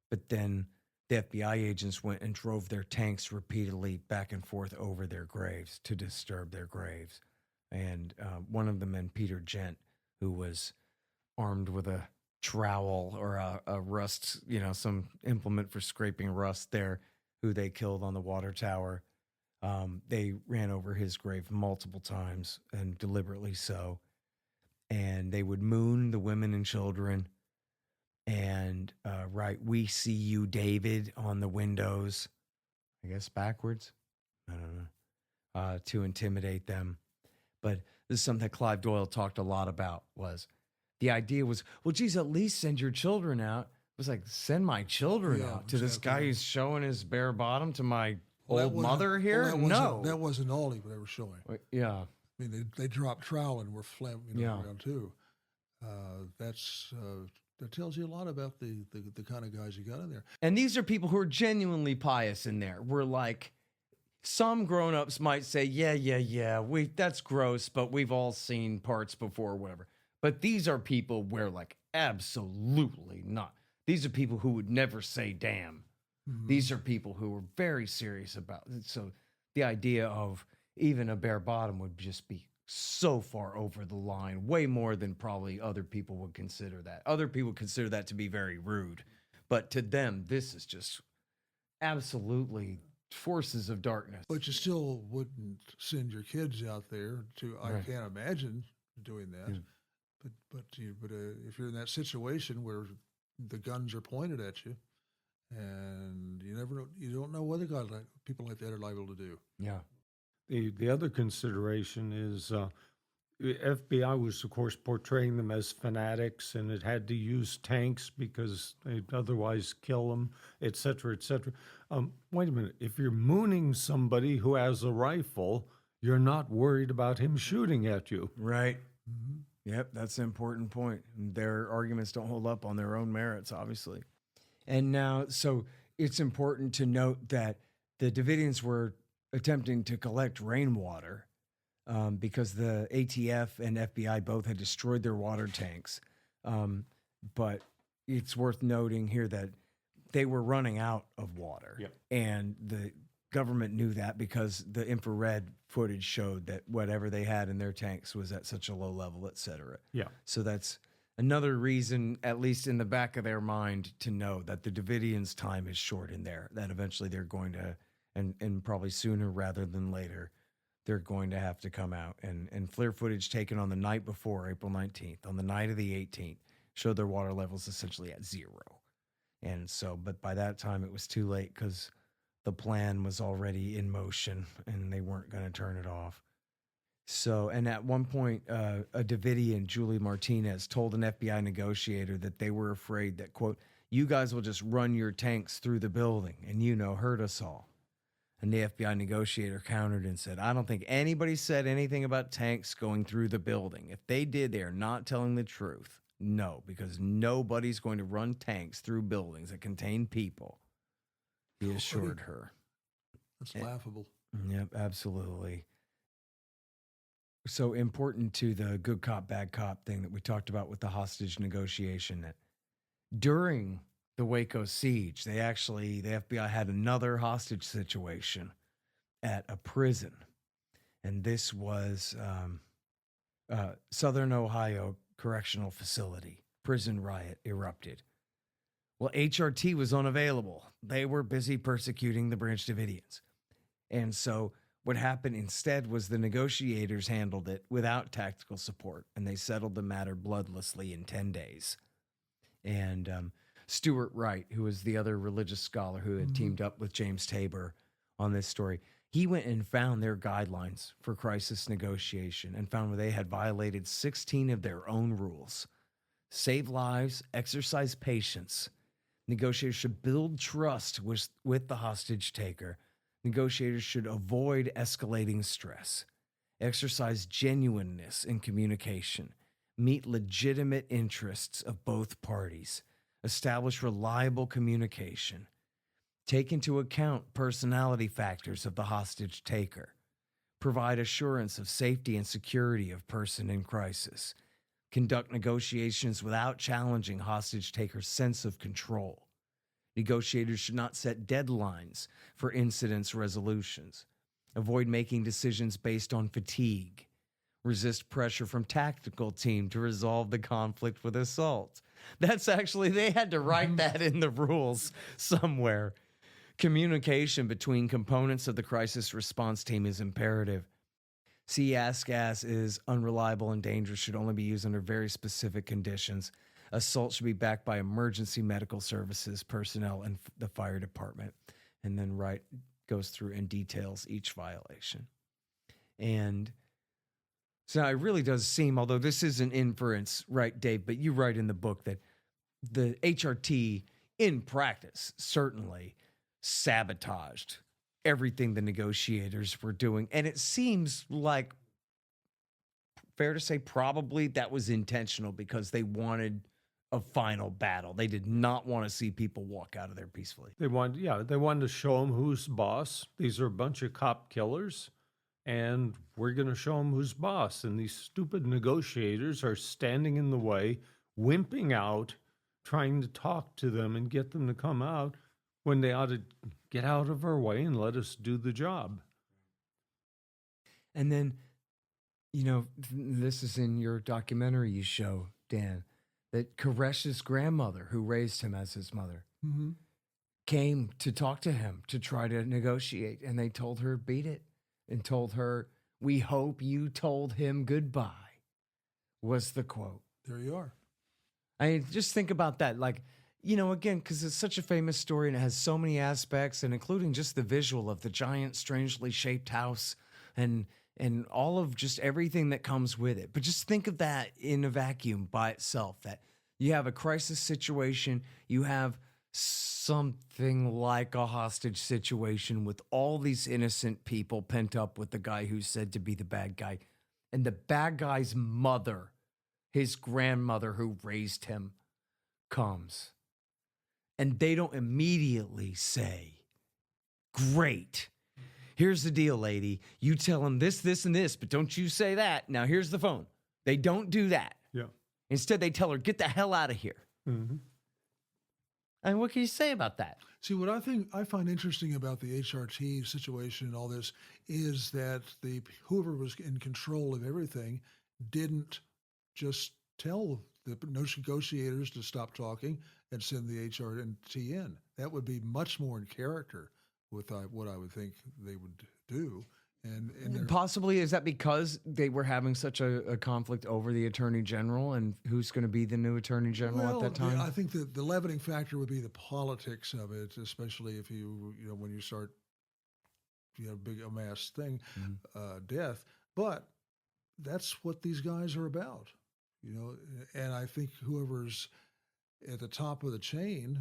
But then the FBI agents went and drove their tanks repeatedly back and forth over their graves to disturb their graves. And one of the men, Peter Gent, who was armed with a trowel or a rust, some implement for scraping rust there, who they killed on the water tower. They ran over his grave multiple times, and deliberately so. And they would moon the women and children and write, "We see you, David," on the windows, I guess backwards. I don't know, to intimidate them. But this is something that Clive Doyle talked a lot about. Was the idea was, well, geez, at least send your children out. It was like, send my children out to this guy who's showing his bare bottom to my old mother here? That wasn't all he was ever showing. Yeah. I mean, they dropped trowel and were flamming around too. That tells you a lot about the kind of guys you got in there. And these are people who are genuinely pious in there. We're like, some grown-ups might say, yeah, that's gross, but we've all seen parts before, whatever. But these are people where, like, absolutely not. These are people who would never say damn. Mm-hmm. These are people who are very serious about it. So the idea of even a bare bottom would just be so far over the line, way more than probably other people would consider that. Other people consider that to be very rude. But to them, this is just absolutely forces of darkness. But you still wouldn't send your kids out there to, I can't imagine doing that. Yeah. But if you're in that situation where the guns are pointed at you, and you don't know what people like that are liable to do. Yeah. The other consideration is FBI was, of course, portraying them as fanatics, and it had to use tanks because they'd otherwise kill them, et cetera, et cetera. Wait a minute. If you're mooning somebody who has a rifle, you're not worried about him shooting at you. Right. Mm-hmm. Yep, that's an important point. Their arguments don't hold up on their own merits, obviously. And now, so it's important to note that the Davidians were attempting to collect rainwater because the ATF and FBI both had destroyed their water tanks. But it's worth noting here that they were running out of water. Yep. And the government knew that because the infrared footage showed that whatever they had in their tanks was at such a low level, et cetera. Yeah. So that's another reason, at least in the back of their mind, to know that the Davidians' time is short in there, that eventually they're going to, and probably sooner rather than later, they're going to have to come out. And FLIR footage taken on the night before, April 19th, on the night of the 18th, showed their water levels essentially at 0. And so, but by that time it was too late because the plan was already in motion and they weren't going to turn it off. So, and at one point, a Davidian, Julie Martinez, told an FBI negotiator that they were afraid that, quote, "You guys will just run your tanks through the building and, hurt us all." And the FBI negotiator countered and said, "I don't think anybody said anything about tanks going through the building. If they did, they are not telling the truth. No, because nobody's going to run tanks through buildings that contain people," he assured her. That's laughable. Yep, absolutely. So important to the good cop, bad cop thing that we talked about with the hostage negotiation, that during the Waco siege, the FBI had another hostage situation at a prison. And this was Southern Ohio Correctional Facility. Prison riot erupted. Well, HRT was unavailable. They were busy persecuting the Branch Davidians. And so what happened instead was the negotiators handled it without tactical support, and they settled the matter bloodlessly in 10 days. And Stuart Wright, who was the other religious scholar who had teamed up with James Tabor on this story, he went and found their guidelines for crisis negotiation and found where they had violated 16 of their own rules. Save lives, exercise patience. Negotiators should build trust with the hostage taker. Negotiators should avoid escalating stress. Exercise genuineness in communication. Meet legitimate interests of both parties. Establish reliable communication. Take into account personality factors of the hostage taker. Provide assurance of safety and security of person in crisis. Conduct negotiations without challenging hostage taker's sense of control. Negotiators should not set deadlines for incidents resolutions. Avoid making decisions based on fatigue. Resist pressure from tactical team to resolve the conflict with assault. That's actually, they had to write that in the rules somewhere. Communication between components of the crisis response team is imperative. CS gas is unreliable and dangerous, should only be used under very specific conditions. Assault should be backed by emergency medical services, personnel, and the fire department. And then Wright goes through and details each violation. And so it really does seem, although this is an inference, right, Dave, but you write in the book that the HRT in practice certainly sabotaged everything the negotiators were doing. And it seems like, fair to say, probably that was intentional because they wanted a final battle. They did not want to see people walk out of there peacefully. They wanted to show them who's boss. These are a bunch of cop killers, and we're going to show them who's boss. And these stupid negotiators are standing in the way, wimping out, trying to talk to them and get them to come out when they ought to get out of our way and let us do the job. And then, this is in your documentary you show, Dan, that Koresh's grandmother, who raised him as his mother, came to talk to him to try to negotiate. And they told her, beat it, and told her, we hope you told him goodbye, was the quote. There you are. I mean, just think about that. Like, again, because it's such a famous story and it has so many aspects, and including just the visual of the giant, strangely shaped house and all of just everything that comes with it. But just think of that in a vacuum by itself, that you have a crisis situation, you have something like a hostage situation with all these innocent people pent up with the guy who's said to be the bad guy. And the bad guy's mother, his grandmother who raised him, comes. And they don't immediately say, great. Here's the deal, lady. You tell him this, this, and this, but don't you say that. Now, here's the phone. They don't do that. Yeah. Instead, they tell her, get the hell out of here. Mm-hmm. And what can you say about that? See, what I find interesting about the HRT situation and all this is that whoever was in control of everything didn't just tell the negotiators to stop talking and send the HRT in. That would be much more in character with what I would think they would do. And possibly, is that because they were having such a conflict over the attorney general and who's going to be the new attorney general at that time? I think that the leavening factor would be the politics of it, especially if when you start, big mass thing, death. But that's what these guys are about, and I think whoever's at the top of the chain,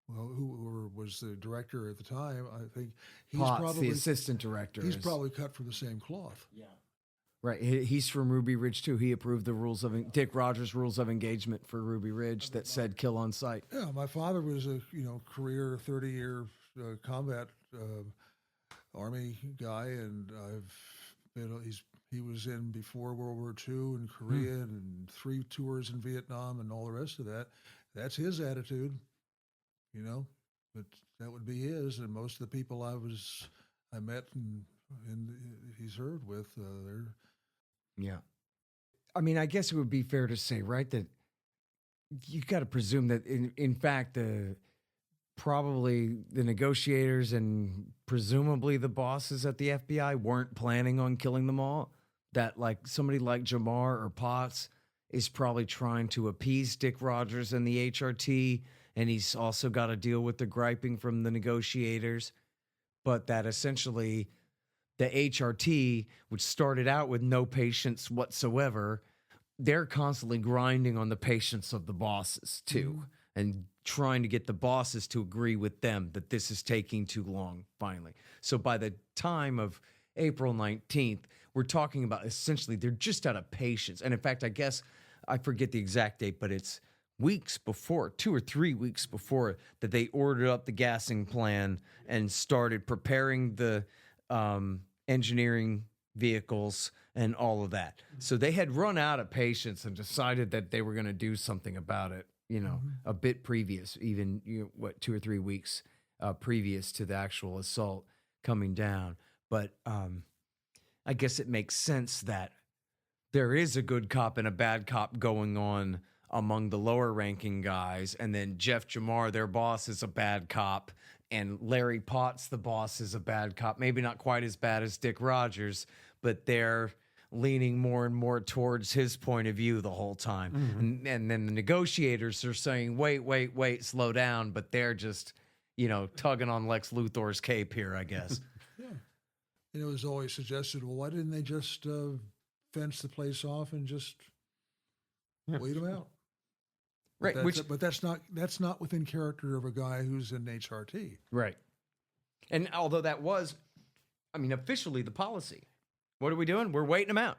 whoever was the director at the time, I think he's probably the assistant director. He's probably cut from the same cloth. Yeah, right. He's from Ruby Ridge too. He approved the rules of Dick Rogers' rules of engagement for Ruby Ridge that said kill on sight. Yeah, my father was a career 30-year combat Army guy, and he was in before World War II in Korea and 3 tours in Vietnam and all the rest of that. That's his attitude, but that would be his. And most of the people I met and he served with, they're. Yeah. I mean, I guess it would be fair to say, right, that you got to presume that in fact, probably the negotiators and presumably the bosses at the FBI weren't planning on killing them all. That like somebody like Jamar or Potts is probably trying to appease Dick Rogers and the HRT, and he's also got to deal with the griping from the negotiators. But that essentially the HRT, which started out with no patience whatsoever, they're constantly grinding on the patience of the bosses too, and trying to get the bosses to agree with them that this is taking too long finally. So by the time of April 19th, we're talking about essentially they're just out of patience. And in fact, I guess I forget the exact date, but it's weeks before, 2 or 3 weeks before, that they ordered up the gassing plan and started preparing the engineering vehicles and all of that. So they had run out of patience and decided that they were going to do something about it, a bit previous, even 2 or 3 weeks previous to the actual assault coming down. But I guess it makes sense that there is a good cop and a bad cop going on among the lower ranking guys. And then Jeff Jamar, their boss, is a bad cop. And Larry Potts, the boss, is a bad cop. Maybe not quite as bad as Dick Rogers, but they're leaning more and more towards his point of view the whole time. And then the negotiators are saying, wait, slow down. But they're just, tugging on Lex Luthor's cape here, I guess. Yeah. It was always suggested, well, why didn't they just fence the place off and just wait them out? Right, But that's not within character of a guy who's in HRT. Right. And although that was, officially the policy. What are we doing? We're waiting them out.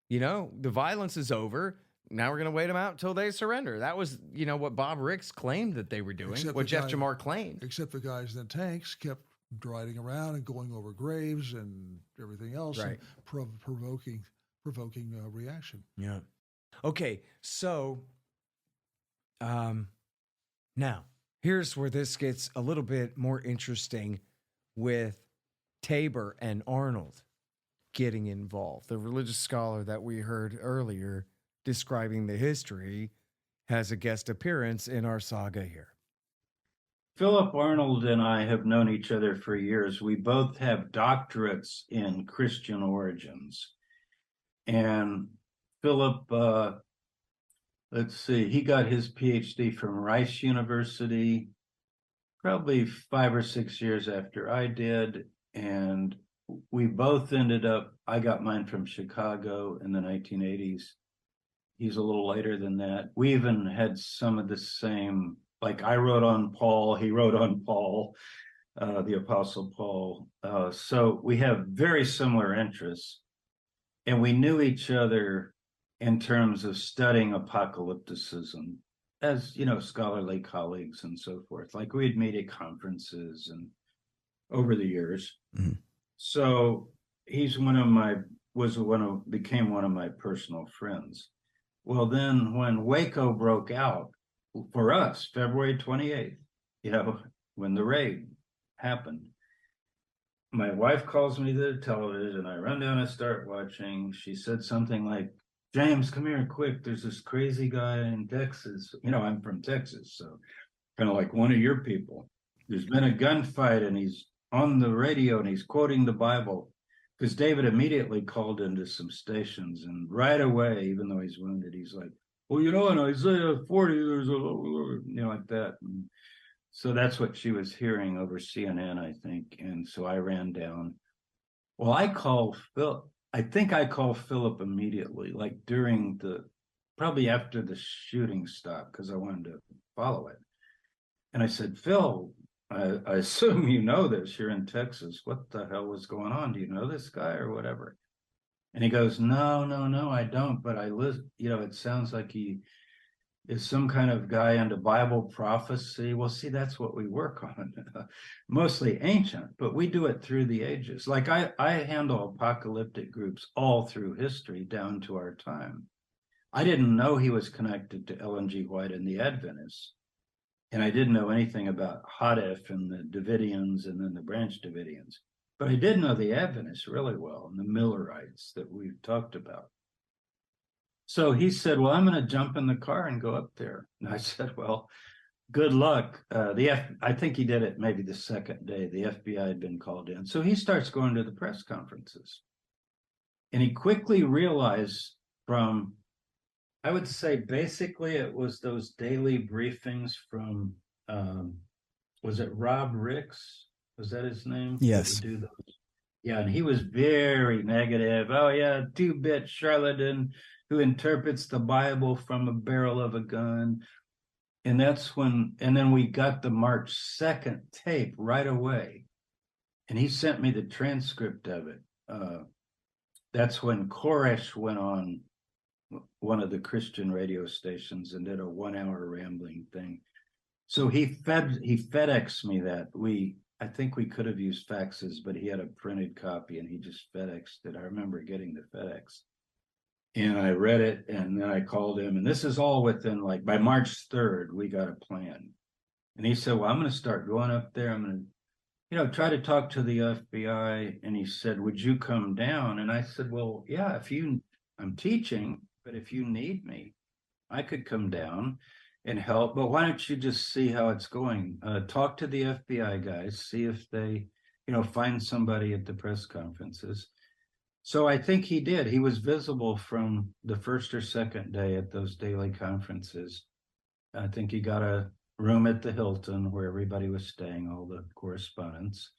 The violence is over. Now we're going to wait them out until they surrender. That was, what Bob Ricks claimed that they were doing, what Jeff Jamar claimed. Except the guys in the tanks kept riding around and going over graves and everything else, right, and provoking reaction. Yeah. Okay, so now here's where this gets a little bit more interesting with Tabor and Arnold getting involved. The religious scholar that we heard earlier describing the history has a guest appearance in our saga here. Philip Arnold and I have known each other for years. We both have doctorates in Christian origins. And Philip, he got his PhD from Rice University probably 5 or 6 years after I did. And we both ended up, I got mine from Chicago in the 1980s. He's a little later than that. We even had some of the same, like I wrote on Paul, he wrote on Paul, the Apostle Paul. So we have very similar interests. And we knew each other in terms of studying apocalypticism as, scholarly colleagues and so forth. Like we'd meet at conferences and over the years. Mm-hmm. So he's became one of my personal friends. Well, then when Waco broke out for us, February 28th, when the raid happened, my wife calls me to the television. I run down and start watching. She said something like, James, come here quick. There's this crazy guy in Texas. I'm from Texas, so kind of like one of your people. There's been a gunfight and he's on the radio and he's quoting the Bible, because David immediately called into some stations, and right away, even though he's wounded, he's like, well, in Isaiah 40, there's a, like that. And so that's what she was hearing over CNN, I think. And so I ran down. Well, I call Philip immediately, like probably after the shooting stopped, because I wanted to follow it. And I said, Phil, I assume you know this. You're in Texas. What the hell was going on? Do you know this guy or whatever? And he goes, no, I don't. But I listen. It sounds like he is some kind of guy into Bible prophecy. Well, see, that's what we work on. Mostly ancient, but we do it through the ages. Like I handle apocalyptic groups all through history down to our time. I didn't know he was connected to Ellen G. White and the Adventists. And I didn't know anything about Hadif and the Davidians and then the Branch Davidians. But I did know the Adventists really well and the Millerites that we've talked about. So he said, well, I'm going to jump in the car and go up there. And I said, well, good luck. I think he did it maybe the second day. The FBI had been called in. So he starts going to the press conferences. And he quickly realized from, I would say basically it was those daily briefings from, was it Rob Ricks? Was that his name? Yes. Yeah, and he was very negative. Oh, yeah, two-bit charlatan who interprets the Bible from a barrel of a gun. And that's when, and then we got the March 2nd tape right away. And he sent me the transcript of it. That's when Koresh went on one of the Christian radio stations and did a 1-hour rambling thing. So he FedExed me that. I think we could have used faxes, but he had a printed copy and he just FedExed it. I remember getting the FedEx. And I read it and then I called him. And this is all within, like, by March 3rd, we got a plan. And he said, well, I'm going to start going up there. I'm going to, try to talk to the FBI. And he said, would you come down? And I said, well, yeah, I'm teaching, but if you need me, I could come down and help. But why don't you just see how it's going? Talk to the FBI guys, see if they, find somebody at the press conferences. So I think he did. He was visible from the first or second day at those daily conferences. I think he got a room at the Hilton where everybody was staying, all the correspondents.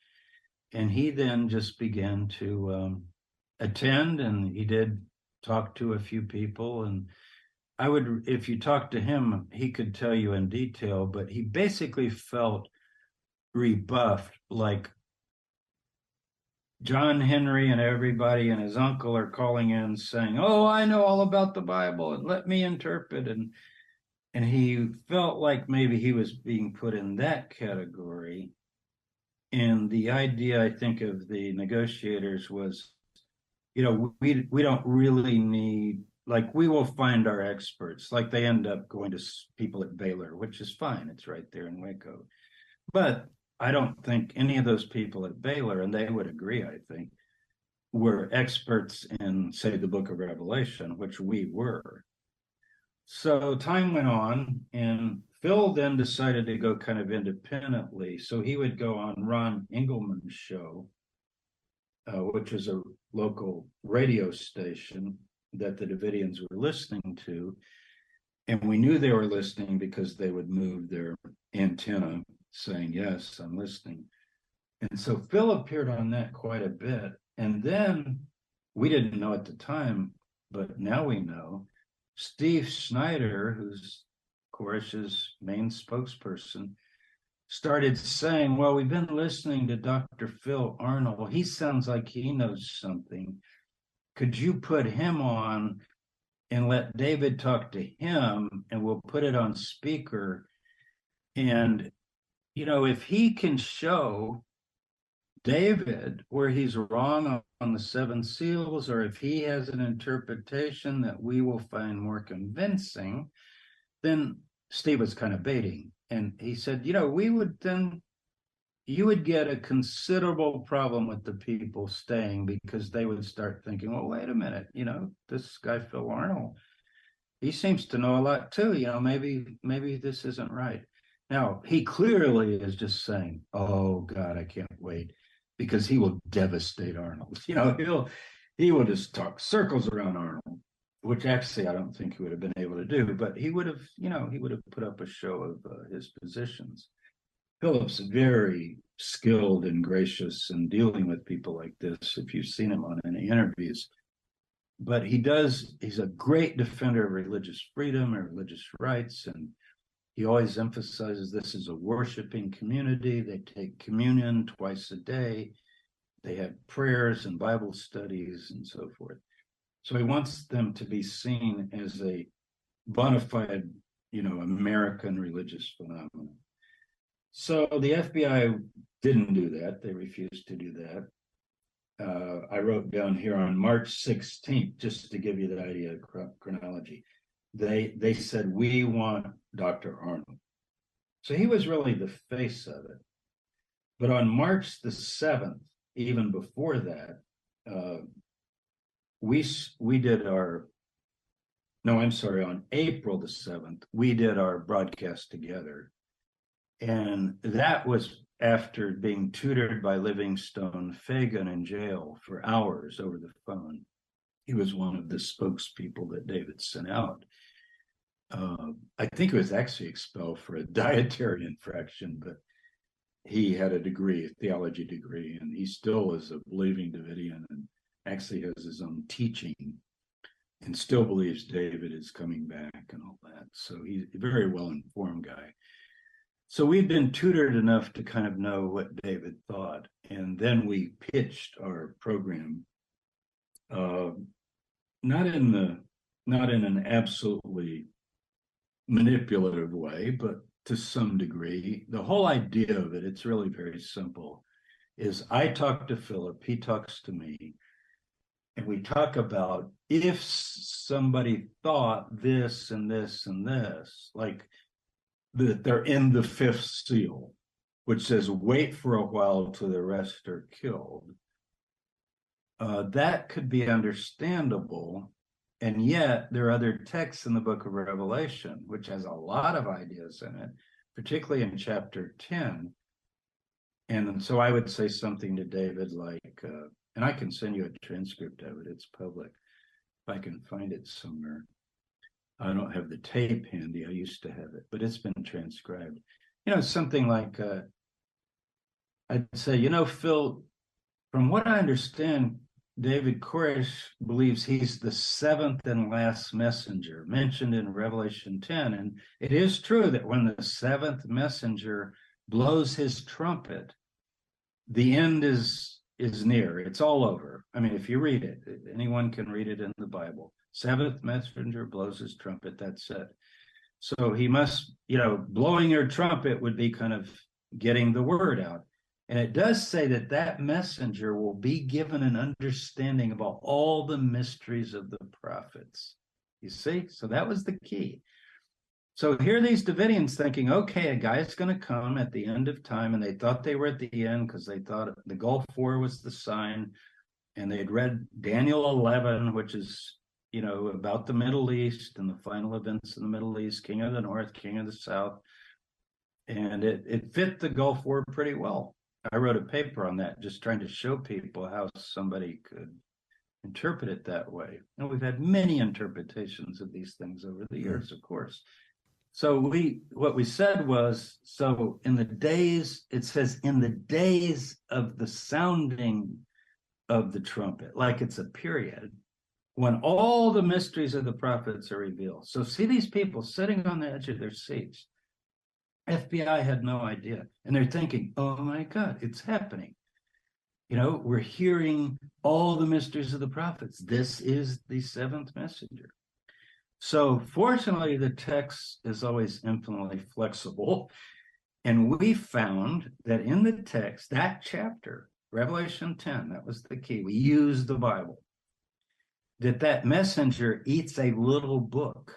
And he then just began to attend, and he did talk to a few people. And if you talk to him, he could tell you in detail, but he basically felt rebuffed, like John Henry and everybody and his uncle are calling in saying, oh, I know all about the Bible and let me interpret. And he felt like maybe he was being put in that category. And the idea, I think, of the negotiators was, we don't really need, like, we will find our experts. Like, they end up going to people at Baylor, which is fine. It's right there in Waco. But I don't think any of those people at Baylor, and they would agree, I think, were experts in, say, the book of Revelation, which we were. So time went on, and Phil then decided to go kind of independently. So he would go on Ron Engelman's show, which is a local radio station that the Davidians were listening to. And we knew they were listening because they would move their antenna saying, yes, I'm listening. And so Phil appeared on that quite a bit. And then we didn't know at the time, but now we know, Steve Snyder, who's Koresh's main spokesperson, started saying, well, we've been listening to Dr. Phil Arnold. He sounds like he knows something. Could you put him on and let David talk to him, and we'll put it on speaker? And, if he can show David where he's wrong on the 7 seals, or if he has an interpretation that we will find more convincing, then Steve was kind of baiting. And he said, you would get a considerable problem with the people staying, because they would start thinking, well, wait a minute, this guy, Phil Arnold, he seems to know a lot too, maybe this isn't right. Now, he clearly is just saying, oh God, I can't wait, because he will devastate Arnold. He will just talk circles around Arnold, which actually I don't think he would have been able to do, but he would have put up a show of his positions. Philip's very skilled and gracious in dealing with people like this, if you've seen him on any interviews. But he's a great defender of religious freedom and religious rights, and he always emphasizes this is a worshiping community. They take communion twice a day. They have prayers and Bible studies and so forth. So he wants them to be seen as a bona fide American religious phenomenon. So the FBI didn't do that. They refused to do that. I wrote down here on March 16th, just to give you the idea of chronology. They said, we want Dr. Arnold. So he was really the face of it. But on March the 7th, even before that, we did our, no, I'm sorry, on April the 7th, we did our broadcast together. And that was after being tutored by Livingstone Fagan in jail for hours over the phone. He was one of the spokespeople that David sent out. I think he was actually expelled for a dietary infraction, but he had a degree, a theology degree, and he still is a believing Davidian and actually has his own teaching and still believes David is coming back and all that. So he's a very well-informed guy. So we've been tutored enough to kind of know what David thought. And then we pitched our program, not in an absolutely manipulative way, but to some degree. The whole idea of it, it's really very simple, is I talk to Philip, he talks to me, and we talk about if somebody thought this and this and this, like that they're in the fifth seal, which says wait for a while till the rest are killed. That could be understandable. And yet there are other texts in the book of Revelation, which has a lot of ideas in it, particularly in chapter 10. And so I would say something to David like, and I can send you a transcript of it, it's public, if I can find it somewhere. I don't have the tape handy, I used to have it, but it's been transcribed. Something like, I'd say, Phil, from what I understand, David Koresh believes he's the seventh and last messenger mentioned in Revelation 10. And it is true that when the seventh messenger blows his trumpet, the end is near. It's all over. I mean, if you read it, anyone can read it in the Bible. Seventh messenger blows his trumpet, that's it. So he must, blowing your trumpet would be kind of getting the word out. And it does say that that messenger will be given an understanding about all the mysteries of the prophets. You see? So that was the key. So here are these Davidians thinking, okay, a guy's going to come at the end of time, and they thought they were at the end because they thought the Gulf War was the sign, and they had read Daniel 11, which is, about the Middle East and the final events in the Middle East, king of the north, king of the south, and it fit the Gulf War pretty well. I wrote a paper on that, just trying to show people how somebody could interpret it that way. And we've had many interpretations of these things over the years, of course. So what we said was, so in the days, it says in the days of the sounding of the trumpet, like it's a period, when all the mysteries of the prophets are revealed. So see these people sitting on the edge of their seats. FBI had no idea. And they're thinking, oh my God, it's happening. We're hearing all the mysteries of the prophets. This is the seventh messenger. So fortunately, the text is always infinitely flexible. And we found that in the text, that chapter, Revelation 10, that was the key. We used the Bible. That messenger eats a little book.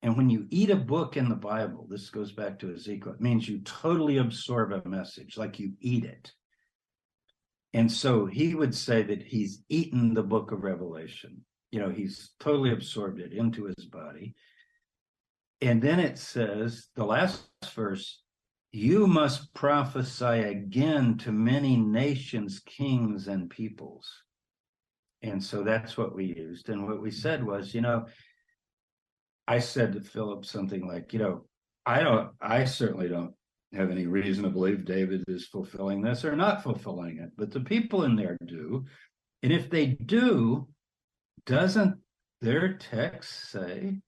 And when you eat a book in the Bible, this goes back to Ezekiel, it means you totally absorb a message, like you eat it. And so he would say that he's eaten the book of Revelation. He's totally absorbed it into his body. And then it says, the last verse, you must prophesy again to many nations, kings, and peoples. And so that's what we used. And what we said was, I said to Philip something like, I certainly don't have any reason to believe David is fulfilling this or not fulfilling it, but the people in there do. And if they do, doesn't their text say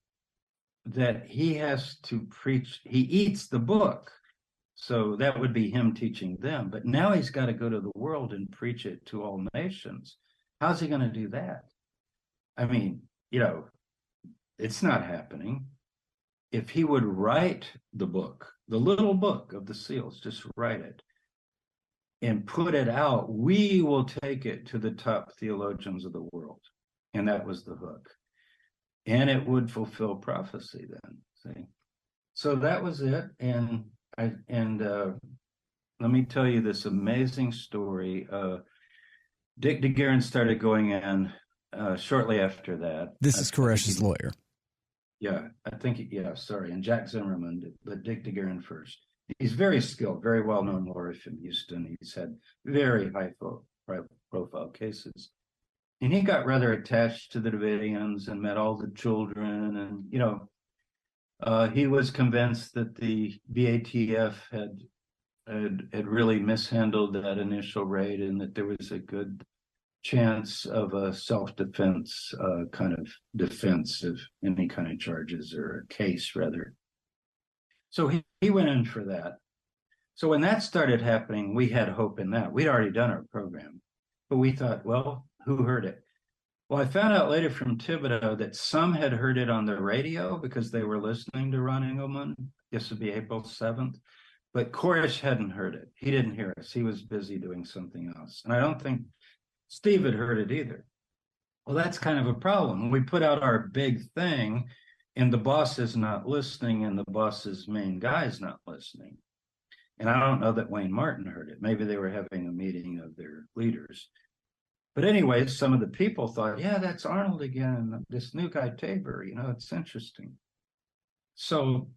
that he has to preach, he eats the book? So that would be him teaching them. But now he's got to go to the world and preach it to all nations. How's he going to do that? I mean, it's not happening. if he would write the book, the little book of the seals, just write it and put it out, we will take it to the top theologians of the world. And that was the hook. And it would fulfill prophecy then, see? So that was it. And let me tell you this amazing story. Dick DeGuerin started going in shortly after that. This is Koresh's lawyer. Yeah, sorry. And Jack Zimmerman, but Dick DeGuerin first. He's very skilled, very well-known lawyer from Houston. He's had very high-profile cases. And he got rather attached to the Davidians and met all the children. And, you know, he was convinced that the BATF had really mishandled that initial raid and that there was a good chance of a self-defense kind of defense of any kind of charges, or a case rather. So he went in for that. So when that started happening, we had hope in that. We'd already done our program, but we thought, well, who heard it? Well, I found out later from Thibodeau that some had heard it on the radio because they were listening to Ron Engelman. This would be April 7th. But Koresh hadn't heard it. He didn't hear us. He was busy doing something else. And I don't think Steve had heard it either. Well, that's kind of a problem. We put out our big thing, and the boss is not listening, and the boss's main guy is not listening. And I don't know that Wayne Martin heard it. Maybe they were having a meeting of their leaders. But anyway, some of the people thought, yeah, that's Arnold again, this new guy, Tabor, you know, it's interesting. So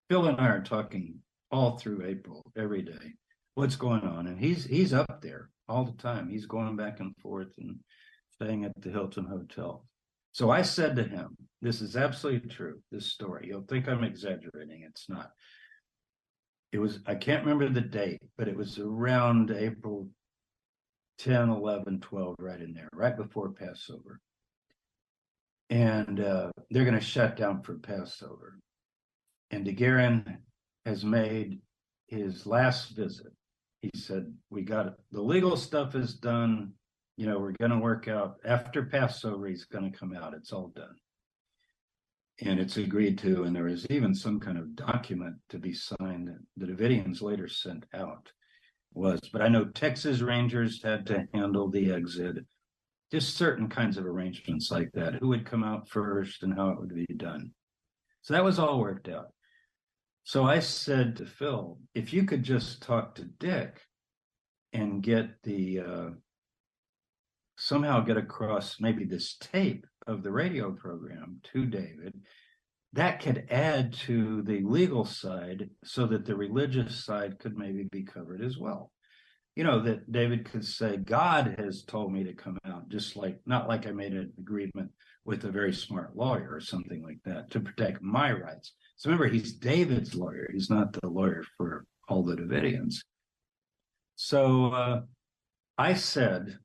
Bill and I are talking all through April, every day, what's going on. And he's up there all the time. He's going back and forth and staying at the Hilton Hotel. So I said to him, this is absolutely true, this story. You'll think I'm exaggerating. It's not. It was, I can't remember the date, but it was around April 10, 11, 12, right in there, right before Passover. And they're going to shut down for Passover. And DeGuerin has made his last visit. He said, we got it. The legal stuff is done. You know, we're going to work out after Passover, he's going to come out. It's all done. And it's agreed to. And there is even some kind of document to be signed that the Davidians later sent out. But I know Texas Rangers had to handle the exit, just certain kinds of arrangements like that, who would come out first and how it would be done. So that was all worked out. So I said to Phil, if you could just talk to Dick and get somehow get across maybe this tape of the radio program to David, that could add to the legal side so that the religious side could maybe be covered as well. You know, that David could say, God has told me to come out, just like, not like I made an agreement with a very smart lawyer or something like that to protect my rights. So remember, he's David's lawyer. He's not the lawyer for all the Davidians. So I said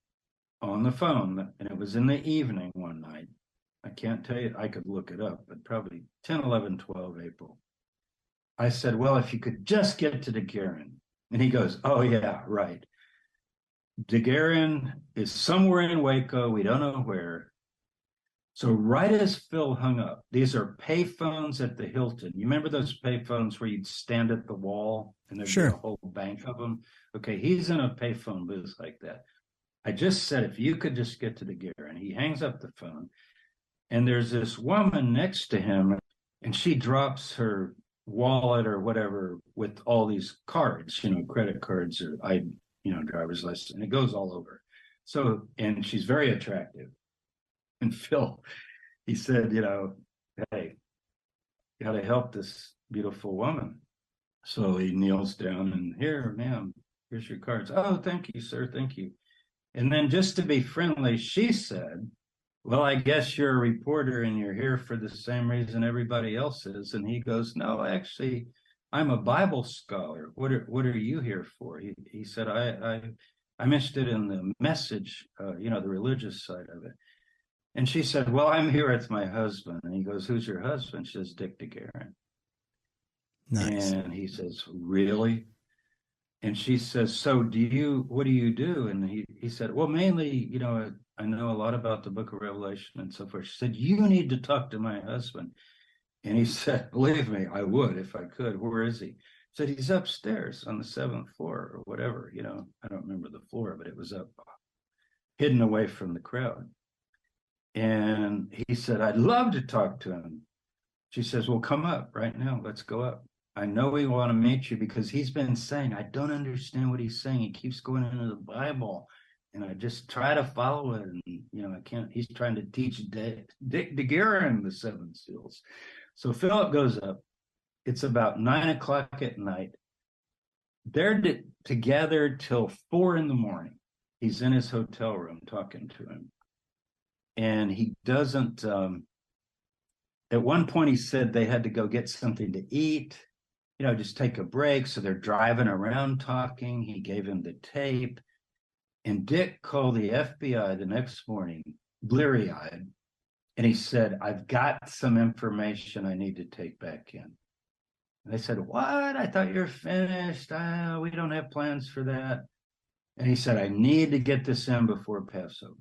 on the phone, and it was in the evening one night, I can't tell you, I could look it up, but probably 10, 11, 12 April. I said, well, if you could just get to DeGuerin. And he goes, oh, yeah, right. DeGuerin is somewhere in Waco. We don't know where. So right as Phil hung up, these are payphones at the Hilton. You remember those payphones where you'd stand at the wall and there'd be a whole bank of them? Okay, he's in a payphone booth like that. I just said, if you could just get to DeGuerin. He hangs up the phone. And there's this woman next to him, and she drops her wallet or whatever with all these cards, you know, credit cards or driver's license, and it goes all over. So, and she's very attractive. And Phil, he said, you know, hey, you got to help this beautiful woman. So he kneels down and, here, ma'am, here's your cards. Oh, thank you, sir. Thank you. And then just to be friendly, she said, well, I guess you're a reporter and you're here for the same reason everybody else is. And he goes, no, actually, I'm a Bible scholar. What are you here for? He said, I'm interested in the message, the religious side of it. And she said, well, I'm here with my husband. And he goes, who's your husband? She says, Dick DeGuerin. Nice. And he says, really? And she says, so what do you do? And he said, well, mainly, I know a lot about the book of Revelation and so forth. She said, you need to talk to my husband. And he said, believe me, I would if I could. Where is he? He said, he's upstairs on the 7th floor or whatever, you know, I don't remember the floor, but it was up hidden away from the crowd. And he said, I'd love to talk to him. She says, well, come up right now. Let's go up. I know we want to meet you because he's been saying, I don't understand what he's saying. He keeps going into the Bible and I just try to follow it. And, you know, I can't, he's trying to teach Dick DeGuerin the 7 seals. So Philip goes up. It's about 9 o'clock at night. They're together till 4 in the morning. He's in his hotel room talking to him. And he doesn't, at one point he said they had to go get something to eat, you know, just take a break. So they're driving around talking. He gave him the tape. And Dick called the FBI the next morning, bleary-eyed. And he said, I've got some information I need to take back in. And they said, what? I thought you were finished. We don't have plans for that. And he said, I need to get this in before Passover.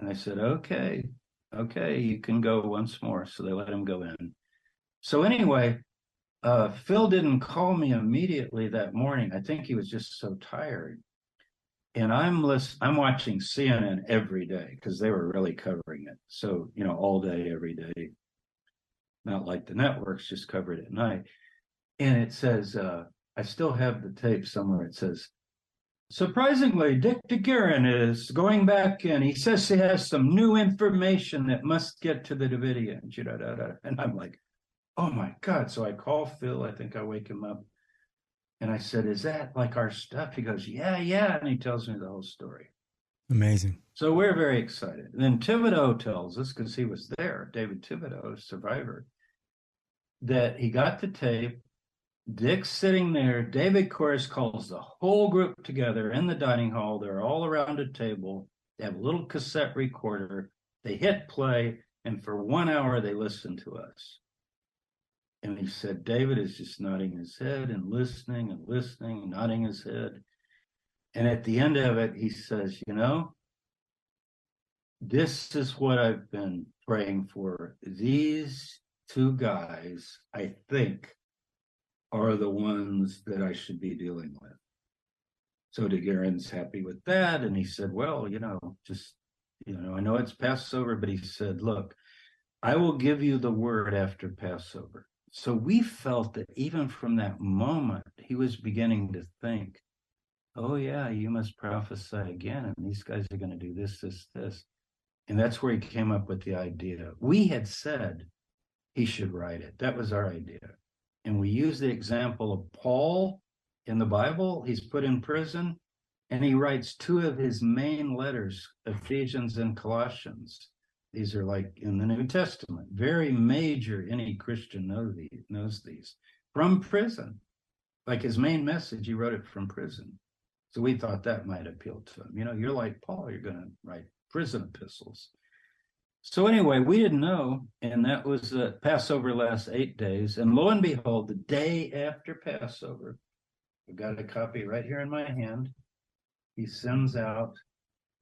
And I said, okay, you can go once more. So they let him go in. So anyway, Phil didn't call me immediately that morning. I think he was just so tired. And I'm watching CNN every day because they were really covering it. So, you know, all day, every day, not like the networks, just covered at night. And it says, I still have the tape somewhere. It says, surprisingly, Dick DeGuerin is going back in. He says he has some new information that must get to the Davidians. And I'm like, oh my God. So I call Phil. I think I wake him up. And I said, is that like our stuff? He goes, yeah. And he tells me the whole story. Amazing. So we're very excited. And then Thibodeau tells us, because he was there, David Thibodeau, survivor, that he got the tape. Dick's sitting there. David Koresh calls the whole group together in the dining hall. They're all around a table. They have a little cassette recorder. They hit play, and for 1 hour, they listen to us. And he said, David is just nodding his head and listening, nodding his head. And at the end of it, he says, you know, this is what I've been praying for. These 2 guys, I think, are the ones that I should be dealing with. So DeGuerin's happy with that. And he said, well, you know, I know it's Passover, but he said, look, I will give you the word after Passover. So we felt that even from that moment, he was beginning to think, oh yeah, you must prophesy again. And these guys are going to do this. And that's where he came up with the idea. We had said he should write it. That was our idea. And we use the example of Paul in the Bible. He's put in prison and he writes 2 of his main letters, Ephesians and Colossians. These are like in the New Testament, very major. Any Christian knows these from prison. Like his main message, he wrote it from prison. So we thought that might appeal to him. You know, you're like Paul, you're going to write prison epistles. So anyway, we didn't know, and that was Passover lasts 8 days. And lo and behold, the day after Passover, I've got a copy right here in my hand. He sends out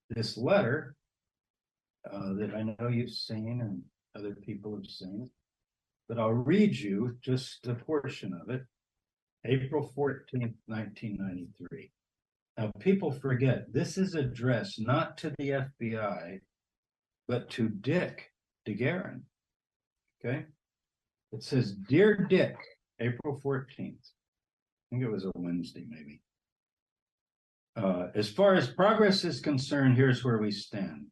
this letter that I know you've seen and other people have seen, but I'll read you just a portion of it. April 14th, 1993. Now, people forget, this is addressed not to the FBI, but to Dick DeGuerin, okay? It says, Dear Dick, April 14th. I think it was a Wednesday, maybe. As far as progress is concerned, here's where we stand.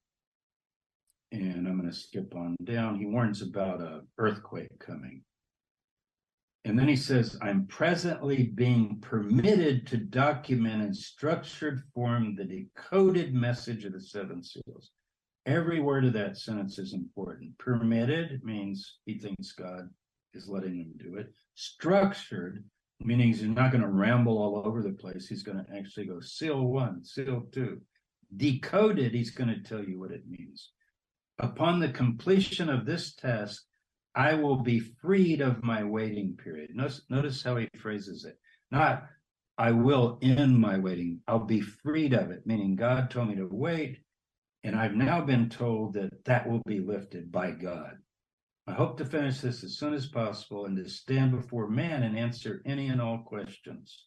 And I'm going to skip on down. He warns about an earthquake coming. And then he says, I'm presently being permitted to document in structured form the decoded message of the 7 seals. Every word of that sentence is important. Permitted means he thinks God is letting him do it. Structured, meaning he's not going to ramble all over the place. He's going to actually go seal 1, seal 2. Decoded, he's going to tell you what it means. Upon the completion of this task, I will be freed of my waiting period. Notice how he phrases it. Not, I will end my waiting. I'll be freed of it, meaning God told me to wait, and I've now been told that that will be lifted by God. I hope to finish this as soon as possible and to stand before man and answer any and all questions.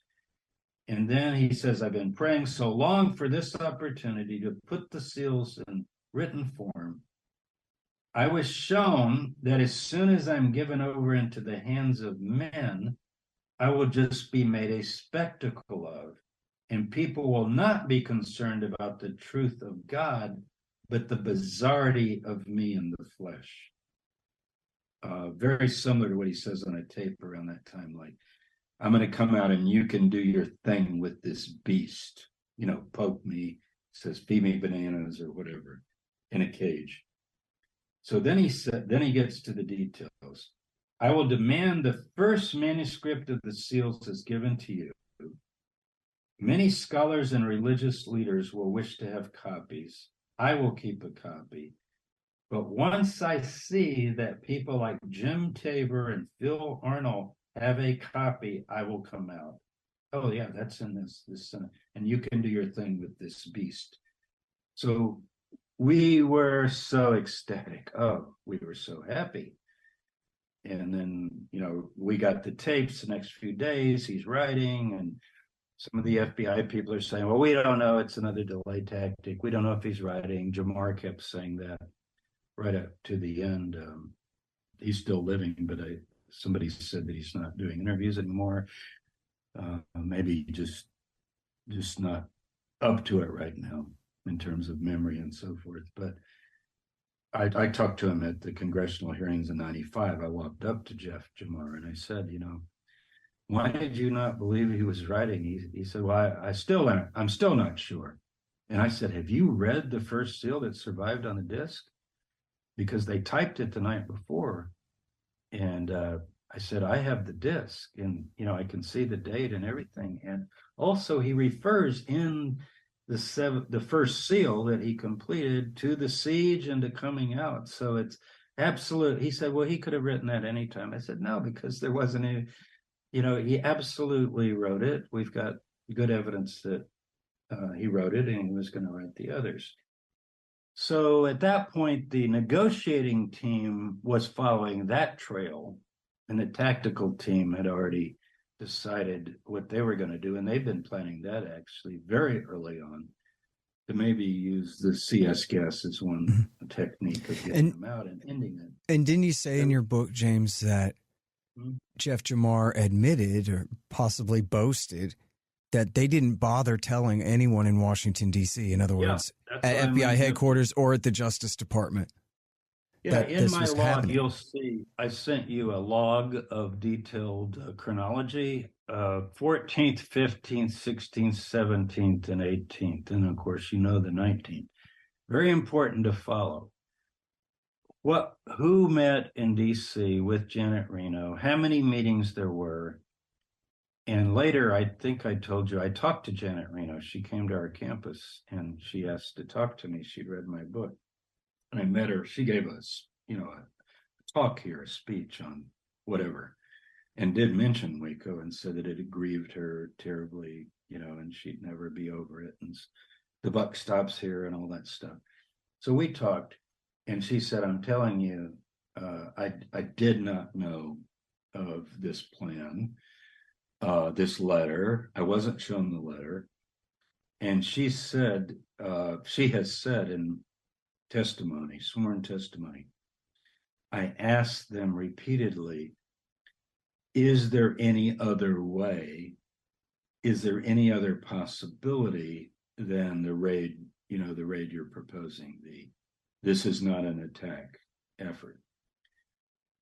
And then he says, I've been praying so long for this opportunity to put the seals in written form. I was shown that as soon as I'm given over into the hands of men, I will just be made a spectacle of, and people will not be concerned about the truth of God, but the bizarrety of me in the flesh. Very similar to what he says on a tape around that time, like, I'm going to come out and you can do your thing with this beast, poke me, says feed me bananas or whatever, in a cage. So then he gets to the details. I will demand the first manuscript of the seals is given to you. Many scholars and religious leaders will wish to have copies. I will keep a copy. But once I see that people like Jim Tabor and Phil Arnold have a copy, I will come out. Oh yeah, that's in this, and you can do your thing with this beast. So we were so ecstatic. Oh, we were so happy. And then, we got the tapes the next few days. He's writing, and some of the FBI people are saying, well, we don't know. It's another delay tactic. We don't know if he's writing. Jamar kept saying that right up to the end. He's still living, but somebody said that he's not doing interviews anymore. Maybe just not up to it right now in terms of memory and so forth. But I talked to him at the congressional hearings in '95. I walked up to Jeff Jamar and I said, why did you not believe he was writing? He said, well, I'm still not sure. And I said, have you read the first seal that survived on the disc? Because they typed it the night before. And I said, I have the disc, and I can see the date and everything. And also he refers in the first seal that he completed to the siege and to coming out. So it's absolute. He said, well, he could have written that anytime. I said, no, because there wasn't any, he absolutely wrote it. We've got good evidence that he wrote it and he was going to write the others. So at that point, the negotiating team was following that trail, and the tactical team had already decided what they were going to do. And they've been planning that actually very early on to maybe use the CS gas as one technique of getting them out and ending it. And didn't you say in your book, James, that Jeff Jamar admitted or possibly boasted that they didn't bother telling anyone in Washington, D.C., in other words, at FBI headquarters or at the Justice Department? Yeah, in my log, you'll see I sent you a log of detailed chronology, 14th, 15th, 16th, 17th, and 18th. And of course, the 19th. Very important to follow. Who met in D.C. with Janet Reno, how many meetings there were. And later, I think I told you, I talked to Janet Reno. She came to our campus and she asked to talk to me. She'd read my book. And I met her. She gave us, a talk here, a speech on whatever, and did mention Waco and said that it had grieved her terribly, and she'd never be over it. And the buck stops here and all that stuff. So we talked, and she said, I'm telling you, I did not know of this plan. This letter. I wasn't shown the letter. And she said, she has said in testimony, sworn testimony, I asked them repeatedly, is there any other way? Is there any other possibility than the raid, the raid you're proposing? This is not an attack effort,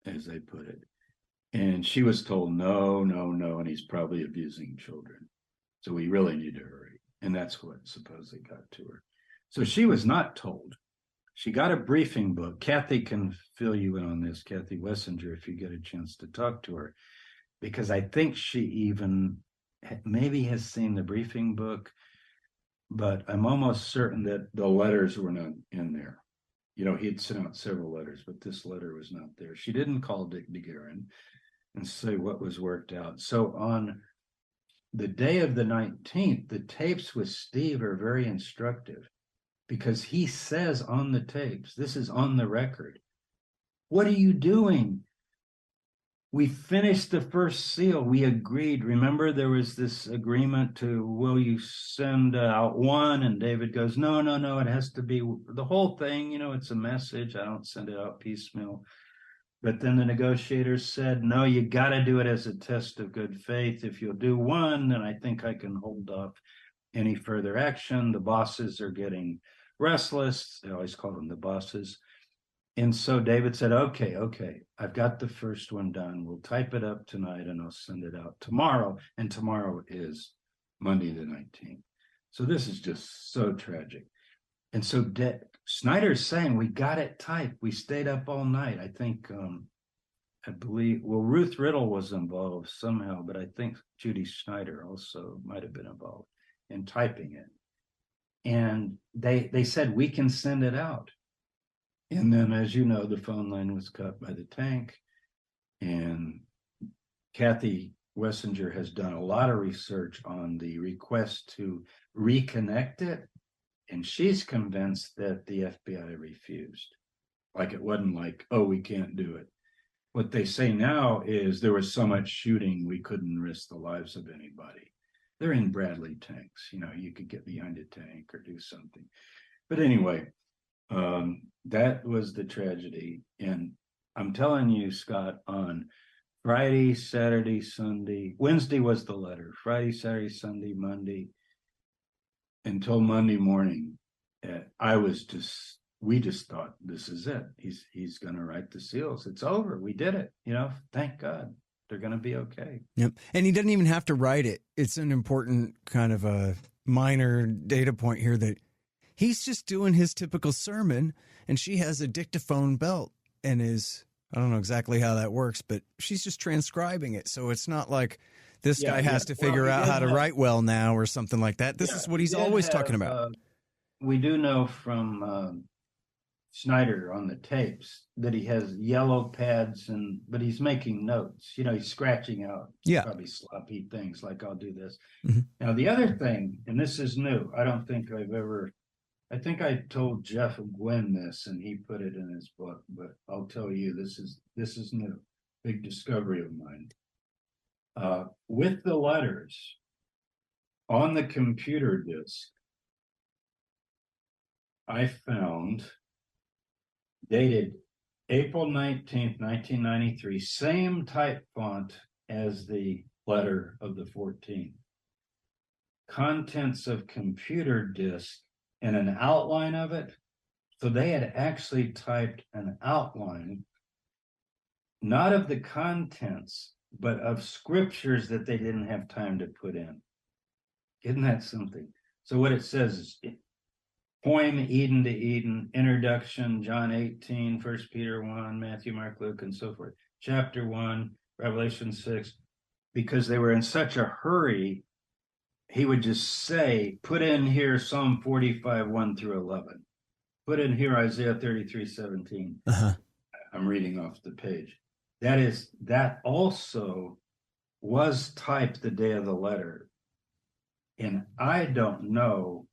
as they put it. And she was told, no, and he's probably abusing children. So we really need to hurry. And that's what supposedly got to her. So she was not told. She got a briefing book. Kathy can fill you in on this, Kathy Wessinger, if you get a chance to talk to her, because I think she even maybe has seen the briefing book, but I'm almost certain that the letters were not in there. He'd sent out several letters, but this letter was not there. She didn't call Dick DeGuerin and say what was worked out. So on the day of the 19th, the tapes with Steve are very instructive because he says on the tapes, this is on the record, What are you doing? We finished the first seal. We agreed. Remember, there was this agreement to, will you send out one? And David goes, no, it has to be the whole thing. It's a message. I don't send it out piecemeal. But then the negotiators said, no, you got to do it as a test of good faith. If you'll do one, then I think I can hold off any further action. The bosses are getting restless. They always call them the bosses. And so David said, okay, I've got the first one done. We'll type it up tonight and I'll send it out tomorrow. And tomorrow is Monday the 19th. So this is just so tragic. And so Snyder's saying, we got it typed. We stayed up all night. I think, I believe, Ruth Riddle was involved somehow, but I think Judy Snyder also might have been involved in typing it. And they said, we can send it out. And then, as you know, the phone line was cut by the tank. And Kathy Wessinger has done a lot of research on the request to reconnect it. And she's convinced that the FBI refused. Like, it wasn't like, oh, we can't do it. What they say now is there was so much shooting, we couldn't risk the lives of anybody. They're in Bradley tanks. You could get behind a tank or do something. But anyway, that was the tragedy. And I'm telling you, Scott, on Friday, Saturday, Sunday, Wednesday was the letter. Friday, Saturday, Sunday, Monday, until Monday morning, we just thought, this is it. He's going to write the seals. It's over. We did it. Thank God. They're going to be okay. Yep. And he doesn't even have to write it. It's an important kind of a minor data point here that he's just doing his typical sermon, and she has a dictaphone belt and I don't know exactly how that works, but she's just transcribing it. So it's not like this guy has to figure out how to write well now or something like that. This is what he's always talking about. We do know from Snyder on the tapes that he has yellow pads, but he's making notes. He's scratching out probably sloppy things like, I'll do this. Mm-hmm. Now, the other thing, and this is new, I think I told Jeff Gwynn this and he put it in his book, but I'll tell you, this is new. Big discovery of mine. With the letters on the computer disk, I found dated April 19th, 1993, same type font as the letter of the 14th. Contents of computer disk and an outline of it. So they had actually typed an outline, not of the contents, but of scriptures that they didn't have time to put in. Isn't that something? So what it says is, poem Eden to Eden, introduction, John 18, 1 Peter 1, Matthew, Mark, Luke, and so forth. Chapter 1, Revelation 6. Because they were in such a hurry, he would just say, put in here Psalm 45, 1 through 11. Put in here Isaiah 33, 17. Uh-huh. I'm reading off the page. That also was typed the day of the letter. And I don't know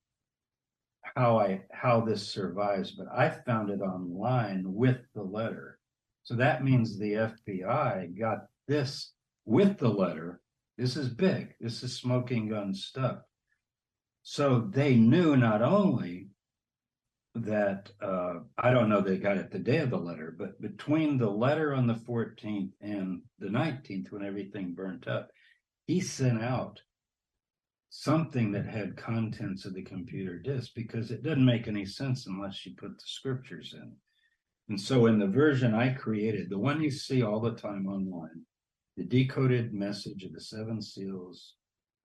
how this survives, but I found it online with the letter. So that means the FBI got this with the letter. This is big. This is smoking gun stuff. So they knew not only that, I don't know they got it the day of the letter, but between the letter on the 14th and the 19th, when everything burnt up, he sent out something that had contents of the computer disk, because it doesn't make any sense unless you put the scriptures in. And so in the version I created, the one you see all the time online, the decoded message of the 7 seals,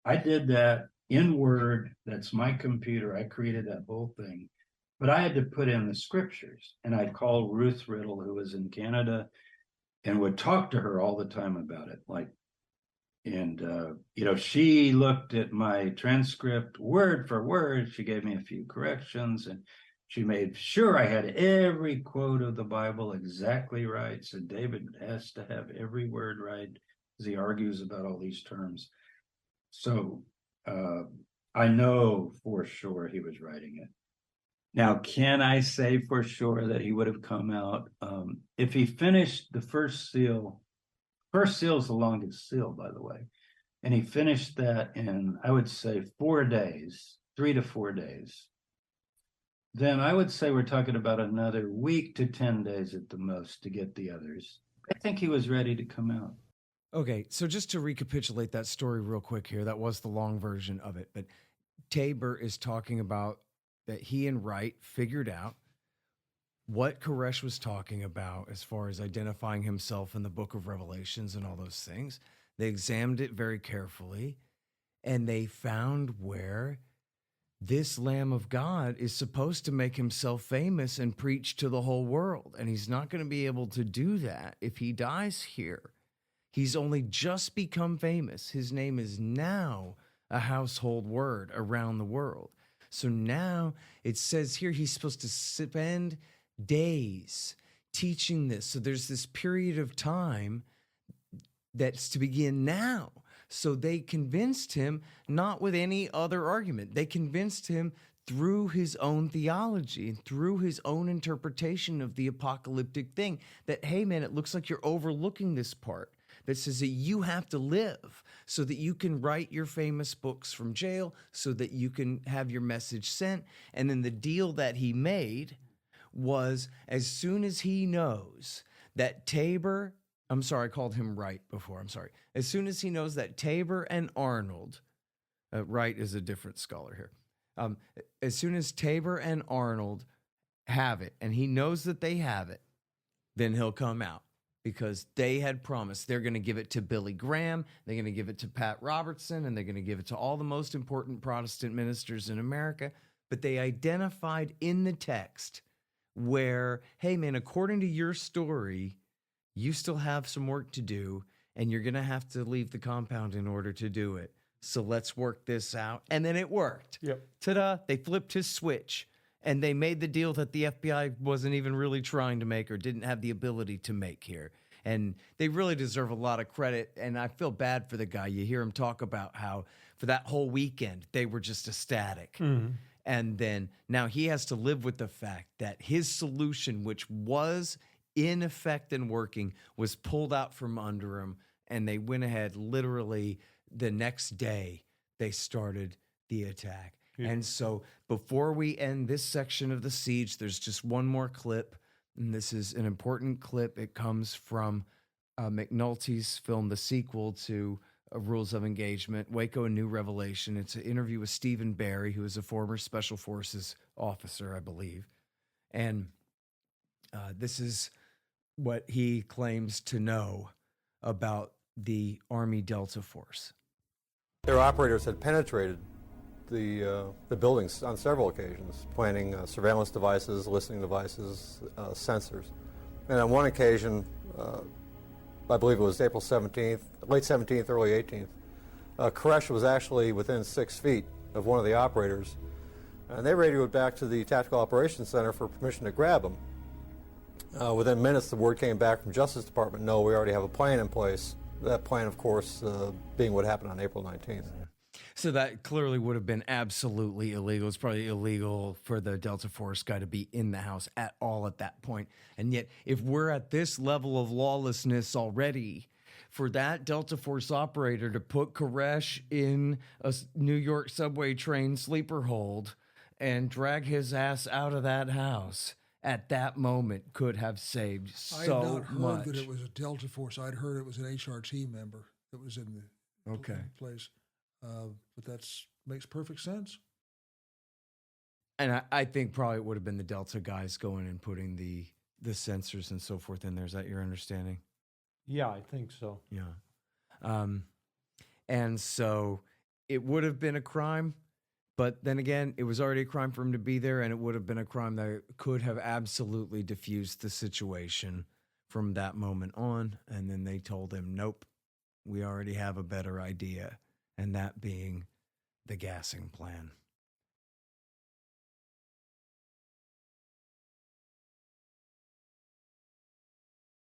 I did that in Word. That's my computer. I created that whole thing. But I had to put in the scriptures. And I'd call Ruth Riddle, who was in Canada, and would talk to her all the time about it. She looked at my transcript word for word. She gave me a few corrections, and she made sure I had every quote of the Bible exactly right. So David has to have every word right, because he argues about all these terms. So I know for sure he was writing it. Now, can I say for sure that he would have come out if he finished the first seal? First seal is the longest seal, by the way. And he finished that in, I would say, 4 days, 3 to 4 days. Then I would say we're talking about another week to 10 days at the most to get the others. I think he was ready to come out. Okay, so just to recapitulate that story real quick here, that was the long version of it. But Tabor is talking about that he and Wright figured out what Koresh was talking about as far as identifying himself in the book of Revelations and all those things. They examined it very carefully, and they found where this Lamb of God is supposed to make himself famous and preach to the whole world. And he's not going to be able to do that if he dies here. He's only just become famous. His name is now a household word around the world. So now it says here he's supposed to spend days teaching this. So there's this period of time that's to begin now. So they convinced him not with any other argument. They convinced him through his own theology and through his own interpretation of the apocalyptic thing that, hey, man, it looks like you're overlooking this part that says that you have to live so that you can write your famous books from jail, so that you can have your message sent. And then the deal that he made was as soon as he knows that Tabor, I'm sorry, I called him Wright before, I'm sorry. As soon as he knows that Tabor and Arnold, Wright is a different scholar here. As soon as Tabor and Arnold have it, and he knows that they have it, then he'll come out. Because they had promised they're going to give it to Billy Graham, they're going to give it to Pat Robertson, and they're going to give it to all the most important Protestant ministers in America. But they identified in the text where, hey, man, according to your story, you still have some work to do, and you're going to have to leave the compound in order to do it. So let's work this out. And then it worked. Yep. Ta-da, they flipped his switch. And they made the deal that the FBI wasn't even really trying to make or didn't have the ability to make here. And they really deserve a lot of credit. And I feel bad for the guy. You hear him talk about how for that whole weekend, they were just ecstatic. Mhm. And then now he has to live with the fact that his solution, which was in effect and working, was pulled out from under him. And they went ahead literally the next day, they started the attack. And so before we end this section of the siege, there's just one more clip. And this is an important clip. It comes from McNulty's film, the sequel to Rules of Engagement, Waco, A New Revelation. It's an interview with Stephen Barry, who is a former Special Forces officer, I believe. And this is what he claims to know about the Army Delta Force. Their operators had penetrated the buildings on several occasions, planting surveillance devices, listening devices, sensors. And on one occasion, I believe it was April 17th, late 17th, early 18th, Koresh was actually within 6 feet of one of the operators, and they radioed back to the Tactical Operations Center for permission to grab him. Within minutes, the word came back from Justice Department, no, we already have a plan in place. That plan, of course, being what happened on April 19th. So that clearly would have been absolutely illegal. It's probably illegal for the Delta Force guy to be in the house at all at that point. And yet, if we're at this level of lawlessness already, for that Delta Force operator to put Koresh in a New York subway train sleeper hold and drag his ass out of that house at that moment could have saved so much. I had not heard that it was a Delta Force. I'd heard it was an HRT member that was in the place. But that's makes perfect sense. And I think probably it would have been the Delta guys going and putting the sensors and so forth in there. Is that your understanding? Yeah, I think so. Yeah. And so it would have been a crime, but then again, it was already a crime for him to be there, and it would have been a crime that could have absolutely diffused the situation from that moment on. And then they told him, nope, we already have a better idea. And that being the gassing plan.